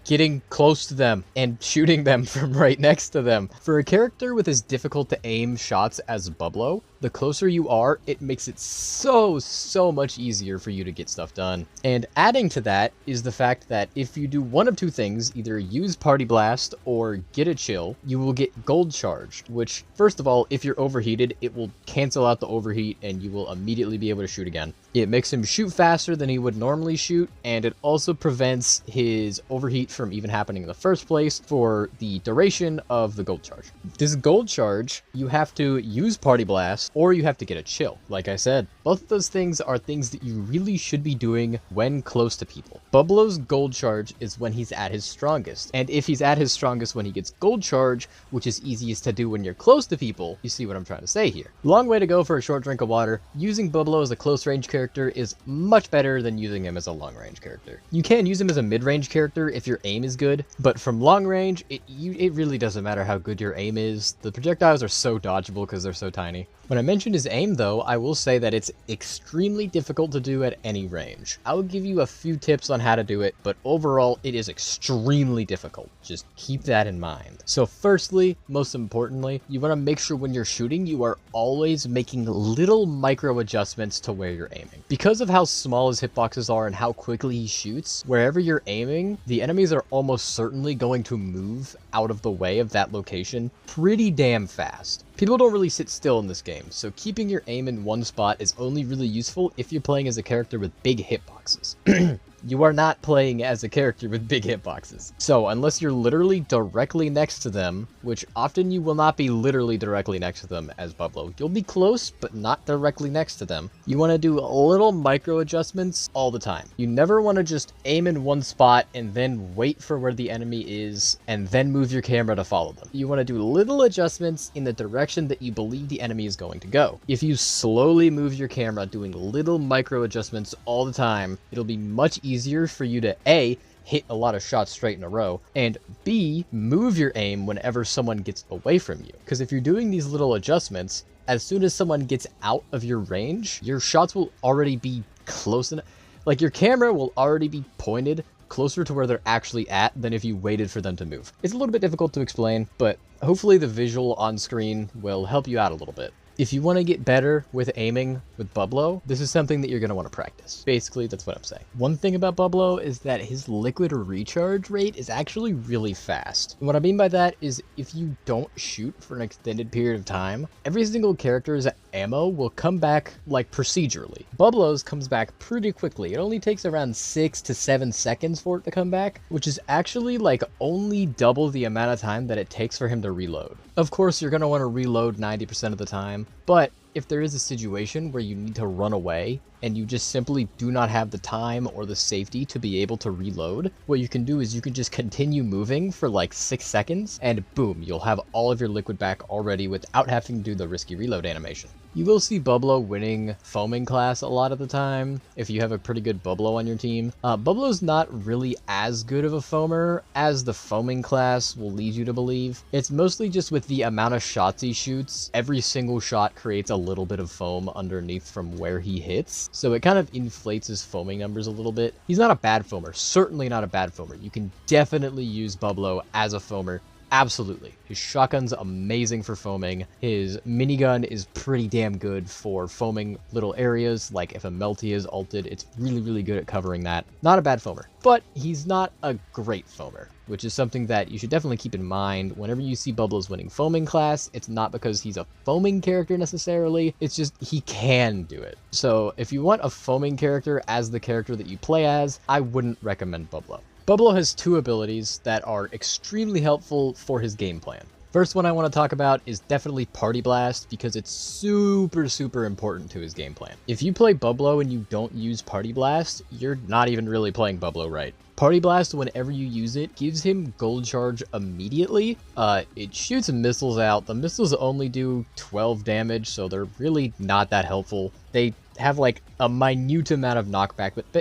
Getting close to them and shooting them from right next to them. For a character with as difficult to aim shots as Bublo, the closer you are, it makes it so much easier for you to get stuff done. And adding to that is the fact that if you do one of two things, either use Party Blast or get a chill, you will get gold charged, which first of all, if you're overheated, it will cancel out the overheat and you will immediately be able to shoot again. It makes him shoot faster than he would normally shoot, and it also prevents his overheat from even happening in the first place for the duration of the gold charge. This gold charge, you have to use Party Blast or you have to get a chill. Like I said, both of those things are things that you really should be doing when close to people. Bublo's gold charge is when he's at his strongest, and if he's at his strongest when he gets gold charge, which is easiest to do when you're close to people, you see what I'm trying to say here. Long way to go for a short drink of water. Using Bublo as a close range character character is much better than using him as a long-range character. You can use him as a mid-range character if your aim is good, but from long range, it really doesn't matter how good your aim is. The projectiles are so dodgeable because they're so tiny. When I mentioned his aim though, I will say that it's extremely difficult to do at any range. I will give you a few tips on how to do it, but overall it is extremely difficult. Just keep that in mind. So firstly, most importantly, you want to make sure when you're shooting, you are always making little micro adjustments to where you're aiming. Because of how small his hitboxes are and how quickly he shoots, wherever you're aiming, the enemies are almost certainly going to move out of the way of that location pretty damn fast. People don't really sit still in this game, so keeping your aim in one spot is only really useful if you're playing as a character with big hitboxes. You are not playing as a character with big hitboxes. So unless you're literally directly next to them, which often you will not be literally directly next to them as Bublo, you'll be close, but not directly next to them. You want to do little micro adjustments all the time. You never want to just aim in one spot and then wait for where the enemy is and then move your camera to follow them. You want to do little adjustments in the direction that you believe the enemy is going to go. If you slowly move your camera doing little micro adjustments all the time, it'll be much easier for you to A, hit a lot of shots straight in a row, and B, move your aim whenever someone gets away from you. Because if you're doing these little adjustments, as soon as someone gets out of your range, your shots will already be close enough. Like your camera will already be pointed closer to where they're actually at than if you waited for them to move. It's a little bit difficult to explain, but hopefully the visual on screen will help you out a little bit. If you want to get better with aiming with Bublo, this is something that you're going to want to practice. Basically, that's what I'm saying. One thing about Bublo is that his liquid recharge rate is actually really fast. And what I mean by that is if you don't shoot for an extended period of time, every single character's ammo will come back like procedurally. Bublo's comes back pretty quickly. It only takes around 6 to 7 seconds for it to come back, which is actually like only double the amount of time that it takes for him to reload. Of course, you're going to want to reload 90% of the time, but if there is a situation where you need to run away and you just simply do not have the time or the safety to be able to reload, what you can do is you can just continue moving for like 6 seconds and boom, you'll have all of your liquid back already without having to do the risky reload animation. You will see Bublo winning foaming class a lot of the time if you have a pretty good Bublo on your team. Bublo's not really as good of a foamer as the foaming class will lead you to believe. It's mostly just with the amount of shots he shoots, every single shot creates a little bit of foam underneath from where he hits, so it kind of inflates his foaming numbers a little bit. He's not a bad foamer, certainly not a bad foamer. You can definitely use Bublo as a foamer. Absolutely. His shotgun's amazing for foaming. His minigun is pretty damn good for foaming little areas. Like if a Mel T is ulted, it's really, really good at covering that. Not a bad foamer, but he's not a great foamer, which is something that you should definitely keep in mind. Whenever you see Bublo's winning foaming class, it's not because he's a foaming character necessarily, it's just he can do it. So if you want a foaming character as the character that you play as, I wouldn't recommend Bublo. Bublo has two abilities that are extremely helpful for his game plan. First one I want to talk about is definitely Party Blast because it's super important to his game plan. If you play Bublo and you don't use Party Blast, you're not even really playing Bublo right. Party Blast, whenever you use it, gives him gold charge immediately. It shoots missiles out. The missiles only do 12 damage, so they're really not that helpful. They have like a minute amount of knockback, but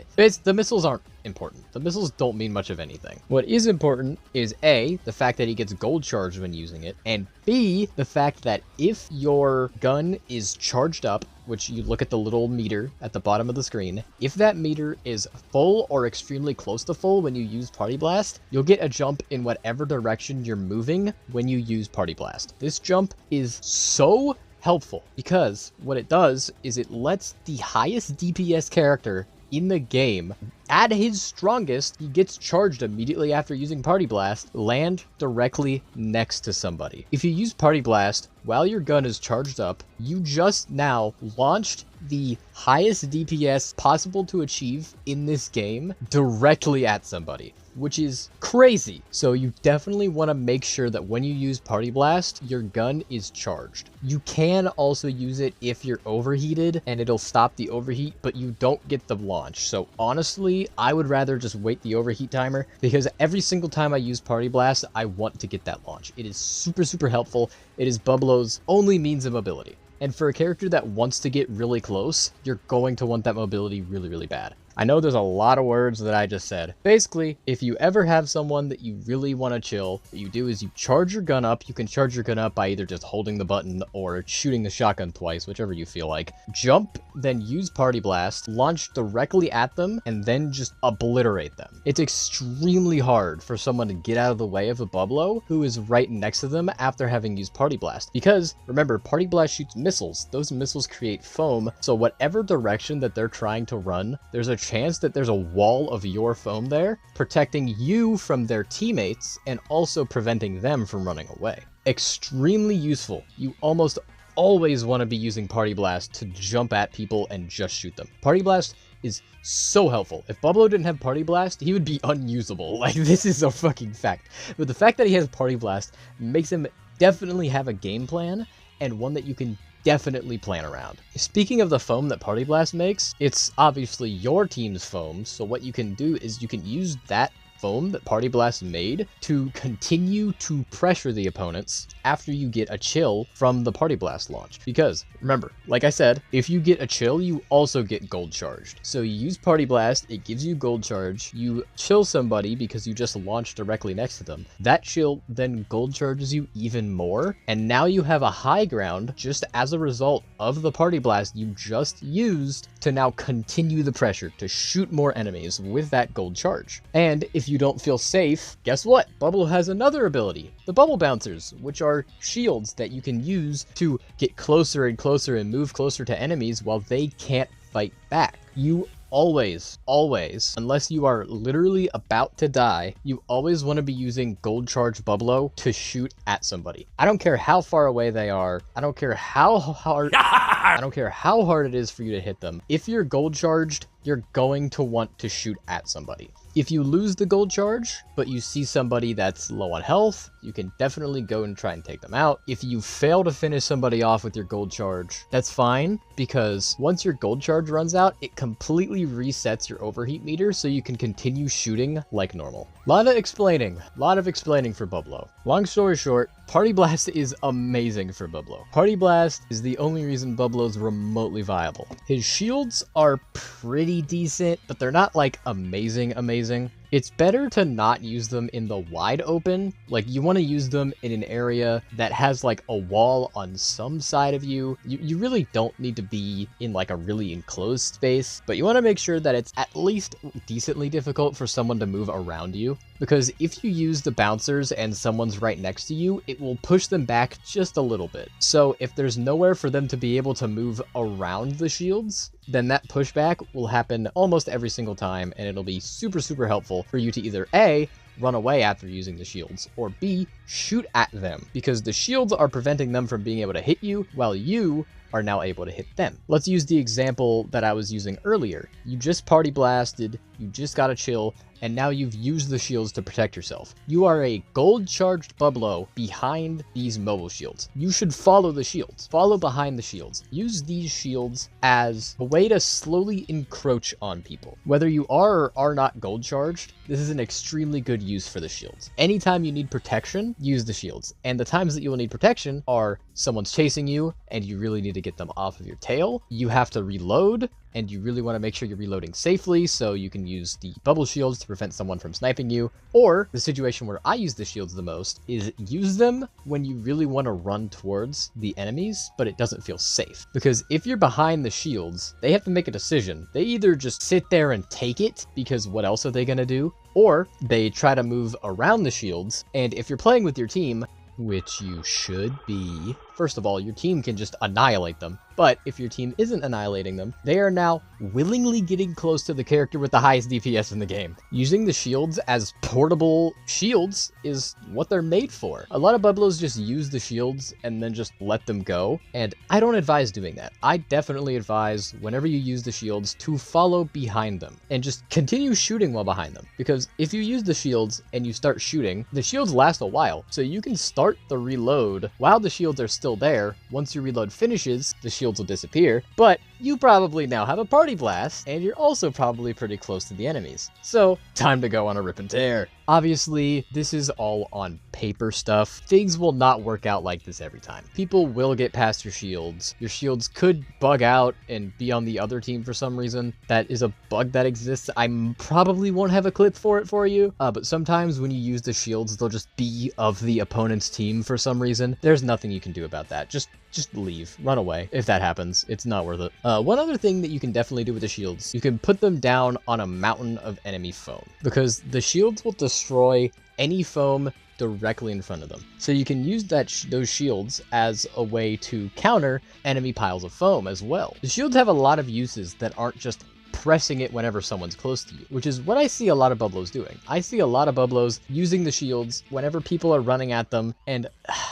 the missiles aren't important. The missiles don't mean much of anything. What is important is A, the fact that he gets gold charged when using it, and B, the fact that if your gun is charged up, which you look at the little meter at the bottom of the screen, if that meter is full or extremely close to full when you use Party Blast, you'll get a jump in whatever direction you're moving when you use Party Blast. This jump is so helpful because what it does is it lets the highest DPS character in the game, at his strongest, he gets charged immediately after using Party Blast, land directly next to somebody. If you use Party Blast while your gun is charged up, you just now launched the highest DPS possible to achieve in this game directly at somebody, which is crazy. So you definitely want to make sure that when you use Party Blast, your gun is charged. You can also use it if you're overheated and it'll stop the overheat, but you don't get the launch. So honestly, I would rather just wait the overheat timer because every single time I use Party Blast, I want to get that launch. It is super helpful. It is Bublo's only means of mobility. And for a character that wants to get really close, you're going to want that mobility really, really bad. I know there's a lot of words that I just said. Basically, if you ever have someone that you really want to chill, what you do is you charge your gun up. You can charge your gun up by either just holding the button or shooting the shotgun twice, whichever you feel like. Jump, then use Party Blast, launch directly at them, and then just obliterate them. It's extremely hard for someone to get out of the way of a Bublo who is right next to them after having used Party Blast. Because, remember, Party Blast shoots missiles. Those missiles create foam, so whatever direction that they're trying to run, there's a chance that there's a wall of your foam there, protecting you from their teammates and also preventing them from running away. Extremely useful. You almost always want to be using Party Blast to jump at people and just shoot them. Party Blast is so helpful. If Bublo didn't have Party Blast, he would be unusable. Like, this is a fucking fact. But the fact that he has Party Blast makes him definitely have a game plan, and one that you can definitely plan around. Speaking of the foam that Party Blast makes, it's obviously your team's foam, so what you can do is you can use that foam that Party Blast made to continue to pressure the opponents after you get a chill from the Party Blast launch. Because, remember, like I said, if you get a chill, you also get gold charged. So you use Party Blast, it gives you gold charge, you chill somebody because you just launched directly next to them. That chill then gold charges you even more, and now you have a high ground just as a result of the Party Blast you just used to now continue the pressure to shoot more enemies with that gold charge. And if you don't feel safe, guess what? Bublo has another ability, the Bubble Bouncers, which are shields that you can use to get closer and closer and move closer to enemies while they can't fight back. You always, unless you are literally about to die, you always want to be using gold charge Bublo to shoot at somebody. I don't care how far away they are. I don't care how hard it is for you to hit them. If you're gold charged, you're going to want to shoot at somebody. If you lose the gold charge, but you see somebody that's low on health, you can definitely go and try and take them out. If you fail to finish somebody off with your gold charge, that's fine, because once your gold charge runs out, it completely resets your overheat meter so you can continue shooting like normal. Lot of explaining for Bublo. Long story short, Party Blast is amazing for Bublo. Party Blast is the only reason Bublo's remotely viable. His shields are pretty decent, but they're not like amazing. It's better to not use them in the wide open. Like, you want to use them in an area that has like a wall on some side of you. You really don't need to be in like a really enclosed space, but you want to make sure that it's at least decently difficult for someone to move around you. Because if you use the bouncers and someone's right next to you, it will push them back just a little bit. So if there's nowhere for them to be able to move around the shields, then that pushback will happen almost every single time, and it'll be super, super helpful for you to either A, run away after using the shields, or B, shoot at them, because the shields are preventing them from being able to hit you, while you are now able to hit them. Let's use the example that I was using earlier. You just Party Blasted, you just got a chill, and now you've used the shields to protect yourself. You are a gold-charged Bublo behind these mobile shields. You should follow the shields. Follow behind the shields. Use these shields as a way to slowly encroach on people. Whether you are or are not gold-charged, this is an extremely good use for the shields. Anytime you need protection, use the shields. And the times that you will need protection are someone's chasing you, and you really need to get them off of your tail. You have to reload, and you really want to make sure you're reloading safely, so you can use the bubble shields to prevent someone from sniping you. Or the situation where I use the shields the most is use them when you really want to run towards the enemies, but it doesn't feel safe. Because if you're behind the shields, they have to make a decision. They either just sit there and take it, because what else are they going to do? Or they try to move around the shields, and if you're playing with your team, which you should be, first of all, your team can just annihilate them. But if your team isn't annihilating them, they are now willingly getting close to the character with the highest DPS in the game. Using the shields as portable shields is what they're made for. A lot of Bublos just use the shields and then just let them go, and I don't advise doing that. I definitely advise, whenever you use the shields, to follow behind them and just continue shooting while behind them. Because if you use the shields and you start shooting, the shields last a while, so you can start the reload while the shields are still there. Once your reload finishes, the shields will disappear, but you probably now have a party blast, and you're also probably pretty close to the enemies. So, time to go on a rip and tear. Obviously, this is all on paper stuff. Things will not work out like this every time. People will get past your shields. Your shields could bug out and be on the other team for some reason. That is a bug that exists. I probably won't have a clip for it for you, but sometimes when you use the shields, they'll just be of the opponent's team for some reason. There's nothing you can do about that. Just leave, run away. If that happens, it's not worth it. One other thing that you can definitely do with the shields, you can put them down on a mountain of enemy foam, because the shields will destroy any foam directly in front of them. So you can use those shields as a way to counter enemy piles of foam as well. The shields have a lot of uses that aren't just pressing it whenever someone's close to you, which is what I see a lot of Bublos doing. I see a lot of Bublos using the shields whenever people are running at them, and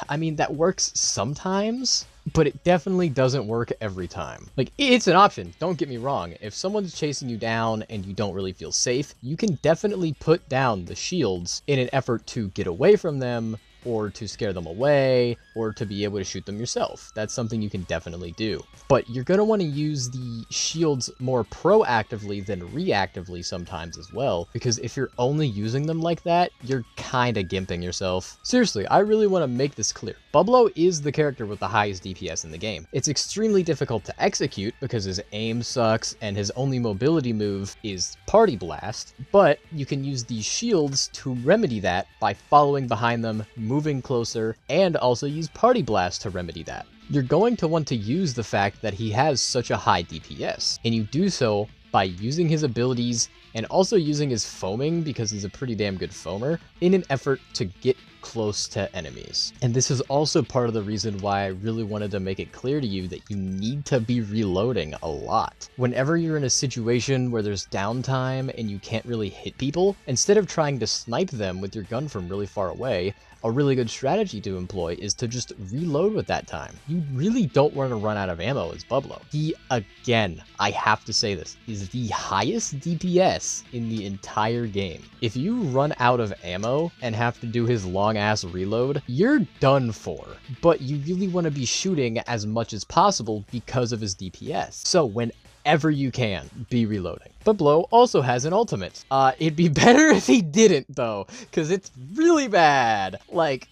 I mean, that works sometimes, but it definitely doesn't work every time. Like, it's an option, don't get me wrong. If someone's chasing you down and you don't really feel safe, you can definitely put down the shields in an effort to get away from them, or to scare them away, or to be able to shoot them yourself. That's something you can definitely do. But you're going to want to use the shields more proactively than reactively sometimes as well, because if you're only using them like that, you're kind of gimping yourself. Seriously, I really want to make this clear. Bublo is the character with the highest DPS in the game. It's extremely difficult to execute because his aim sucks and his only mobility move is Party Blast, but you can use these shields to remedy that by following behind them, moving closer, and also use Party Blast to remedy that. You're going to want to use the fact that he has such a high DPS, and you do so by using his abilities and also using his foaming, because he's a pretty damn good foamer, in an effort to get close to enemies. And this is also part of the reason why I really wanted to make it clear to you that you need to be reloading a lot. Whenever you're in a situation where there's downtime and you can't really hit people, instead of trying to snipe them with your gun from really far away, a really good strategy to employ is to just reload with that time. You really don't want to run out of ammo as Bublo. He, again, I have to say this, is the highest DPS in the entire game. If you run out of ammo and have to do his long ass reload, you're done for. But you really want to be shooting as much as possible because of his DPS. So whenever you can, be reloading. Bublo also has an ultimate. It'd be better if he didn't though, because it's really bad. Like,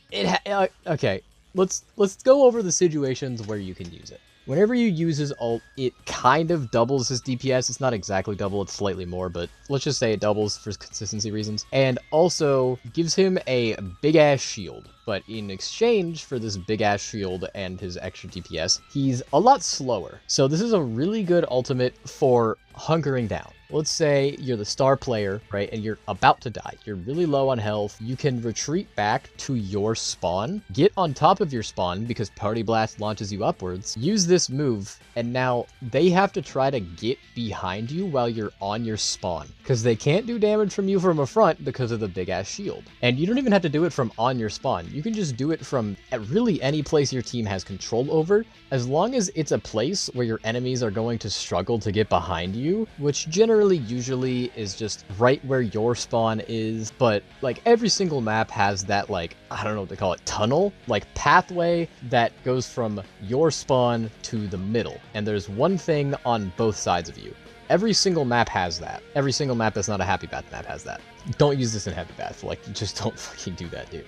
okay, let's go over the situations where you can use it. Whenever you use his ult, it kind of doubles his DPS. It's not exactly double, it's slightly more, but let's just say it doubles for consistency reasons. And also gives him a big-ass shield. But in exchange for this big-ass shield and his extra DPS, he's a lot slower. So this is a really good ultimate for hunkering down. Let's say you're the star player, right, and you're about to die. You're really low on health. You can retreat back to your spawn, get on top of your spawn because Party Blast launches you upwards, use this move, and now they have to try to get behind you while you're on your spawn, because they can't do damage from you from a front because of the big-ass shield. And you don't even have to do it from on your spawn. You can just do it from really any place your team has control over, as long as it's a place where your enemies are going to struggle to get behind you, which generally usually is just right where your spawn is. But like every single map has that, like, I don't know what they call it, tunnel, like pathway that goes from your spawn to the middle, and there's one thing on both sides of you. Every single map has that. Every single map that's not a Happy Bath map has that. Don't use this in Happy Bath. Like, just don't fucking do that, dude.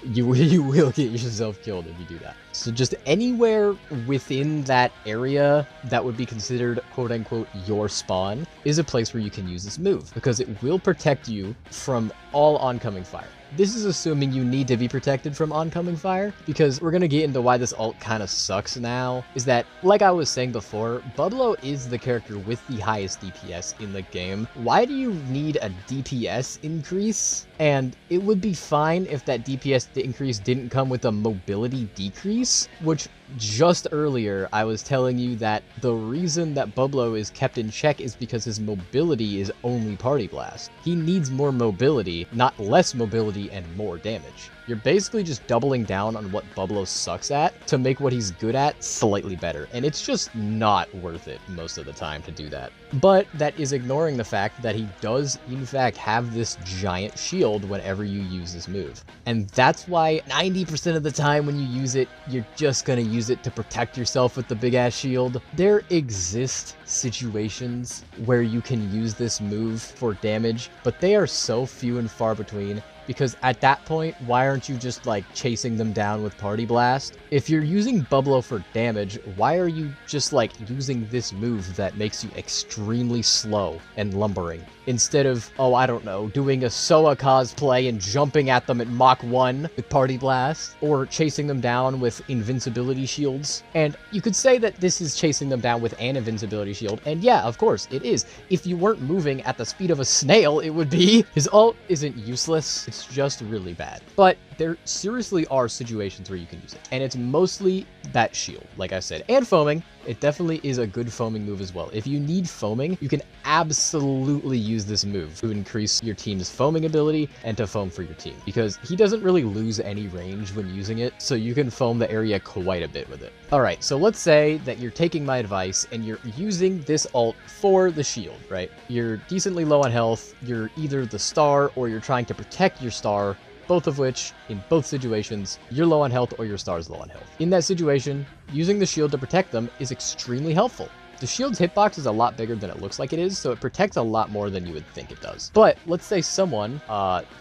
You will get yourself killed if you do that. So just anywhere within that area that would be considered quote-unquote your spawn is a place where you can use this move, because it will protect you from all oncoming fire. This is assuming you need to be protected from oncoming fire, because we're going to get into why this ult kind of sucks now, is that, like I was saying before, Bublo is the character with the highest DPS in the game. Why do you need a DPS increase? And it would be fine if that DPS increase didn't come with a mobility decrease, which just earlier I was telling you that the reason that Bublo is kept in check is because his mobility is only Party Blast. He needs more mobility, not less mobility and more damage. You're basically just doubling down on what Bublo sucks at to make what he's good at slightly better, and it's just not worth it most of the time to do that. But that is ignoring the fact that he does in fact have this giant shield whenever you use this move. And that's why 90% of the time when you use it, you're just gonna use it to protect yourself with the big ass shield. There exist situations where you can use this move for damage, but they are so few and far between. Because at that point, why aren't you just like chasing them down with Party Blast? If you're using Bublo for damage, why are you just like using this move that makes you extremely slow and lumbering? Instead of, oh, I don't know, doing a Soa cosplay and jumping at them at Mach 1 with Party Blast, or chasing them down with invincibility shields. And you could say that this is chasing them down with an invincibility shield, and yeah, of course, it is. If you weren't moving at the speed of a snail, it would be. His ult isn't useless, it's just really bad. But there seriously are situations where you can use it, and it's mostly that shield, like I said, and foaming. It definitely is a good foaming move as well. If you need foaming, you can absolutely use this move to increase your team's foaming ability and to foam for your team, because he doesn't really lose any range when using it, so you can foam the area quite a bit with it. Alright, so let's say that you're taking my advice and you're using this ult for the shield, right? You're decently low on health, you're either the star or you're trying to protect your star, both of which, in both situations, you're low on health or your star's low on health. In that situation, using the shield to protect them is extremely helpful. The shield's hitbox is a lot bigger than it looks like it is, so it protects a lot more than you would think it does. But let's say someone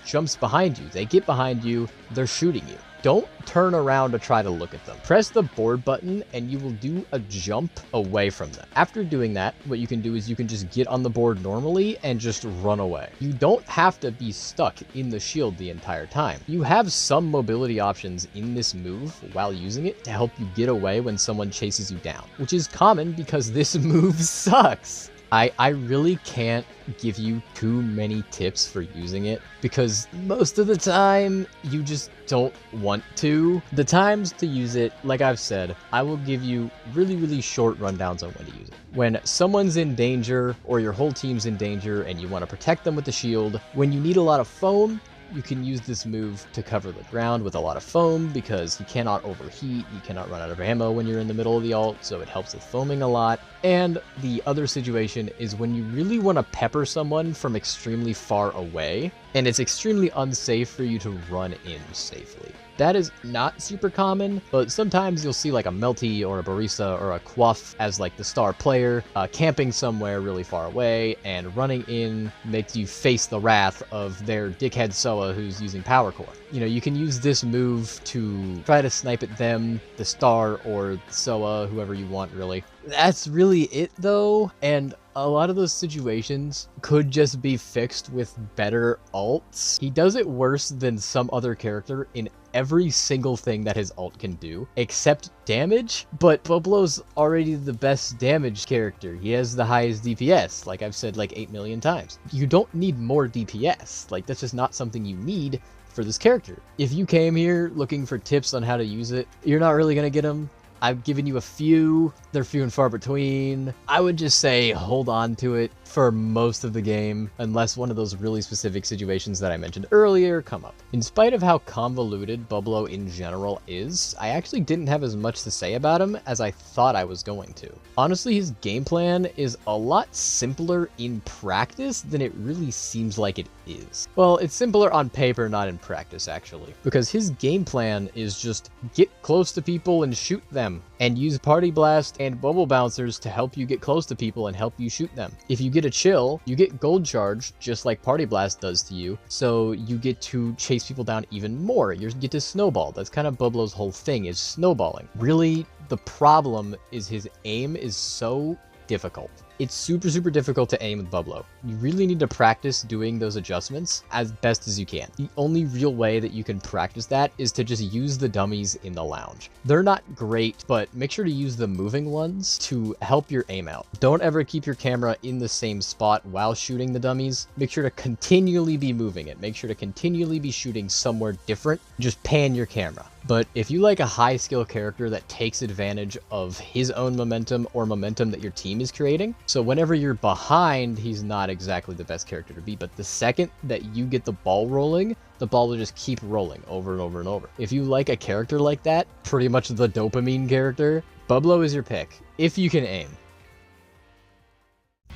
jumps behind you, they get behind you, they're shooting you. Don't turn around to try to look at them. Press the board button and you will do a jump away from them. After doing that, what you can do is you can just get on the board normally and just run away. You don't have to be stuck in the shield the entire time. You have some mobility options in this move while using it to help you get away when someone chases you down, which is common because this move sucks. I really can't give you too many tips for using it because most of the time you just don't want to. The times to use it, like I've said, I will give you really short rundowns on when to use it. When someone's in danger or your whole team's in danger and you want to protect them with the shield, when you need a lot of foam, you can use this move to cover the ground with a lot of foam because he cannot overheat, he cannot run out of ammo when you're in the middle of the ult, so it helps with foaming a lot. And the other situation is when you really want to pepper someone from extremely far away, and it's extremely unsafe for you to run in safely. That is not super common, but sometimes you'll see like a Mel T or a Barista or a Coiff as like the star player camping somewhere really far away, and running in makes you face the wrath of their dickhead Soa who's using power core. You know, you can use this move to try to snipe at them, the star or Soa, whoever you want really. That's really it though, and a lot of those situations could just be fixed with better ults. He does it worse than some other character in every single thing that his ult can do, except damage, but Bublo's already the best damage character. He has the highest DPS, like I've said like 8 million times. You don't need more DPS, like that's just not something you need for this character. If you came here looking for tips on how to use it, you're not really gonna get them. I've given you a few, they're few and far between. I would just say hold on to it for most of the game, unless one of those really specific situations that I mentioned earlier come up. In spite of how convoluted Bublo in general is, I actually didn't have as much to say about him as I thought I was going to. Honestly, his game plan is a lot simpler in practice than it really seems like it is. Well, it's simpler on paper, not in practice actually, because his game plan is just get close to people and shoot them, and use Party Blast and Bubble Bouncers to help you get close to people and help you shoot them. If you get a chill, you get Gold Charge, just like Party Blast does to you, so you get to chase people down even more. You get to snowball. That's kind of Bublo's whole thing, is snowballing. Really, the problem is his aim is so difficult. It's super difficult to aim with Bublo. You really need to practice doing those adjustments as best as you can. The only real way that you can practice that is to just use the dummies in the lounge. They're not great, but make sure to use the moving ones to help your aim out. Don't ever keep your camera in the same spot while shooting the dummies. Make sure to continually be moving it. Make sure to continually be shooting somewhere different. Just pan your camera. But if you like a high skill character that takes advantage of his own momentum or momentum that your team is creating, so whenever you're behind, he's not exactly the best character to beat, but the second that you get the ball rolling, the ball will just keep rolling over and over and over. If you like a character like that, pretty much the dopamine character, Bublo is your pick, if you can aim.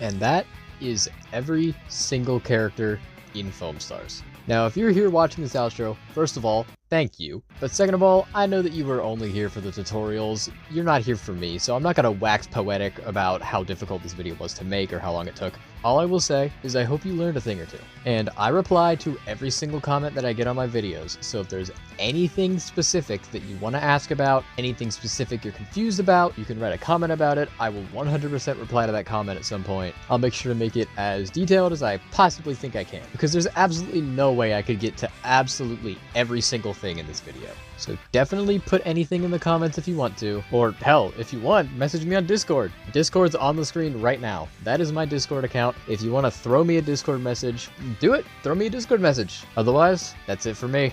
And that is every single character in Foamstars. Now, if you're here watching this outro, first of all, thank you. But second of all, I know that you were only here for the tutorials. You're not here for me, so I'm not gonna wax poetic about how difficult this video was to make or how long it took. All I will say is I hope you learned a thing or two. And I reply to every single comment that I get on my videos, so if there's anything specific that you want to ask about, anything specific you're confused about, you can write a comment about it. I will 100% reply to that comment at some point. I'll make sure to make it as detailed as I possibly think I can, because there's absolutely no way I could get to absolutely every single thing in this video. So definitely put anything in the comments if you want to, or hell, if you want, message me on Discord. Discord's on the screen right now. That is my Discord account. If you want to throw me a Discord message, do it. Throw me a Discord message. Otherwise, that's it for me.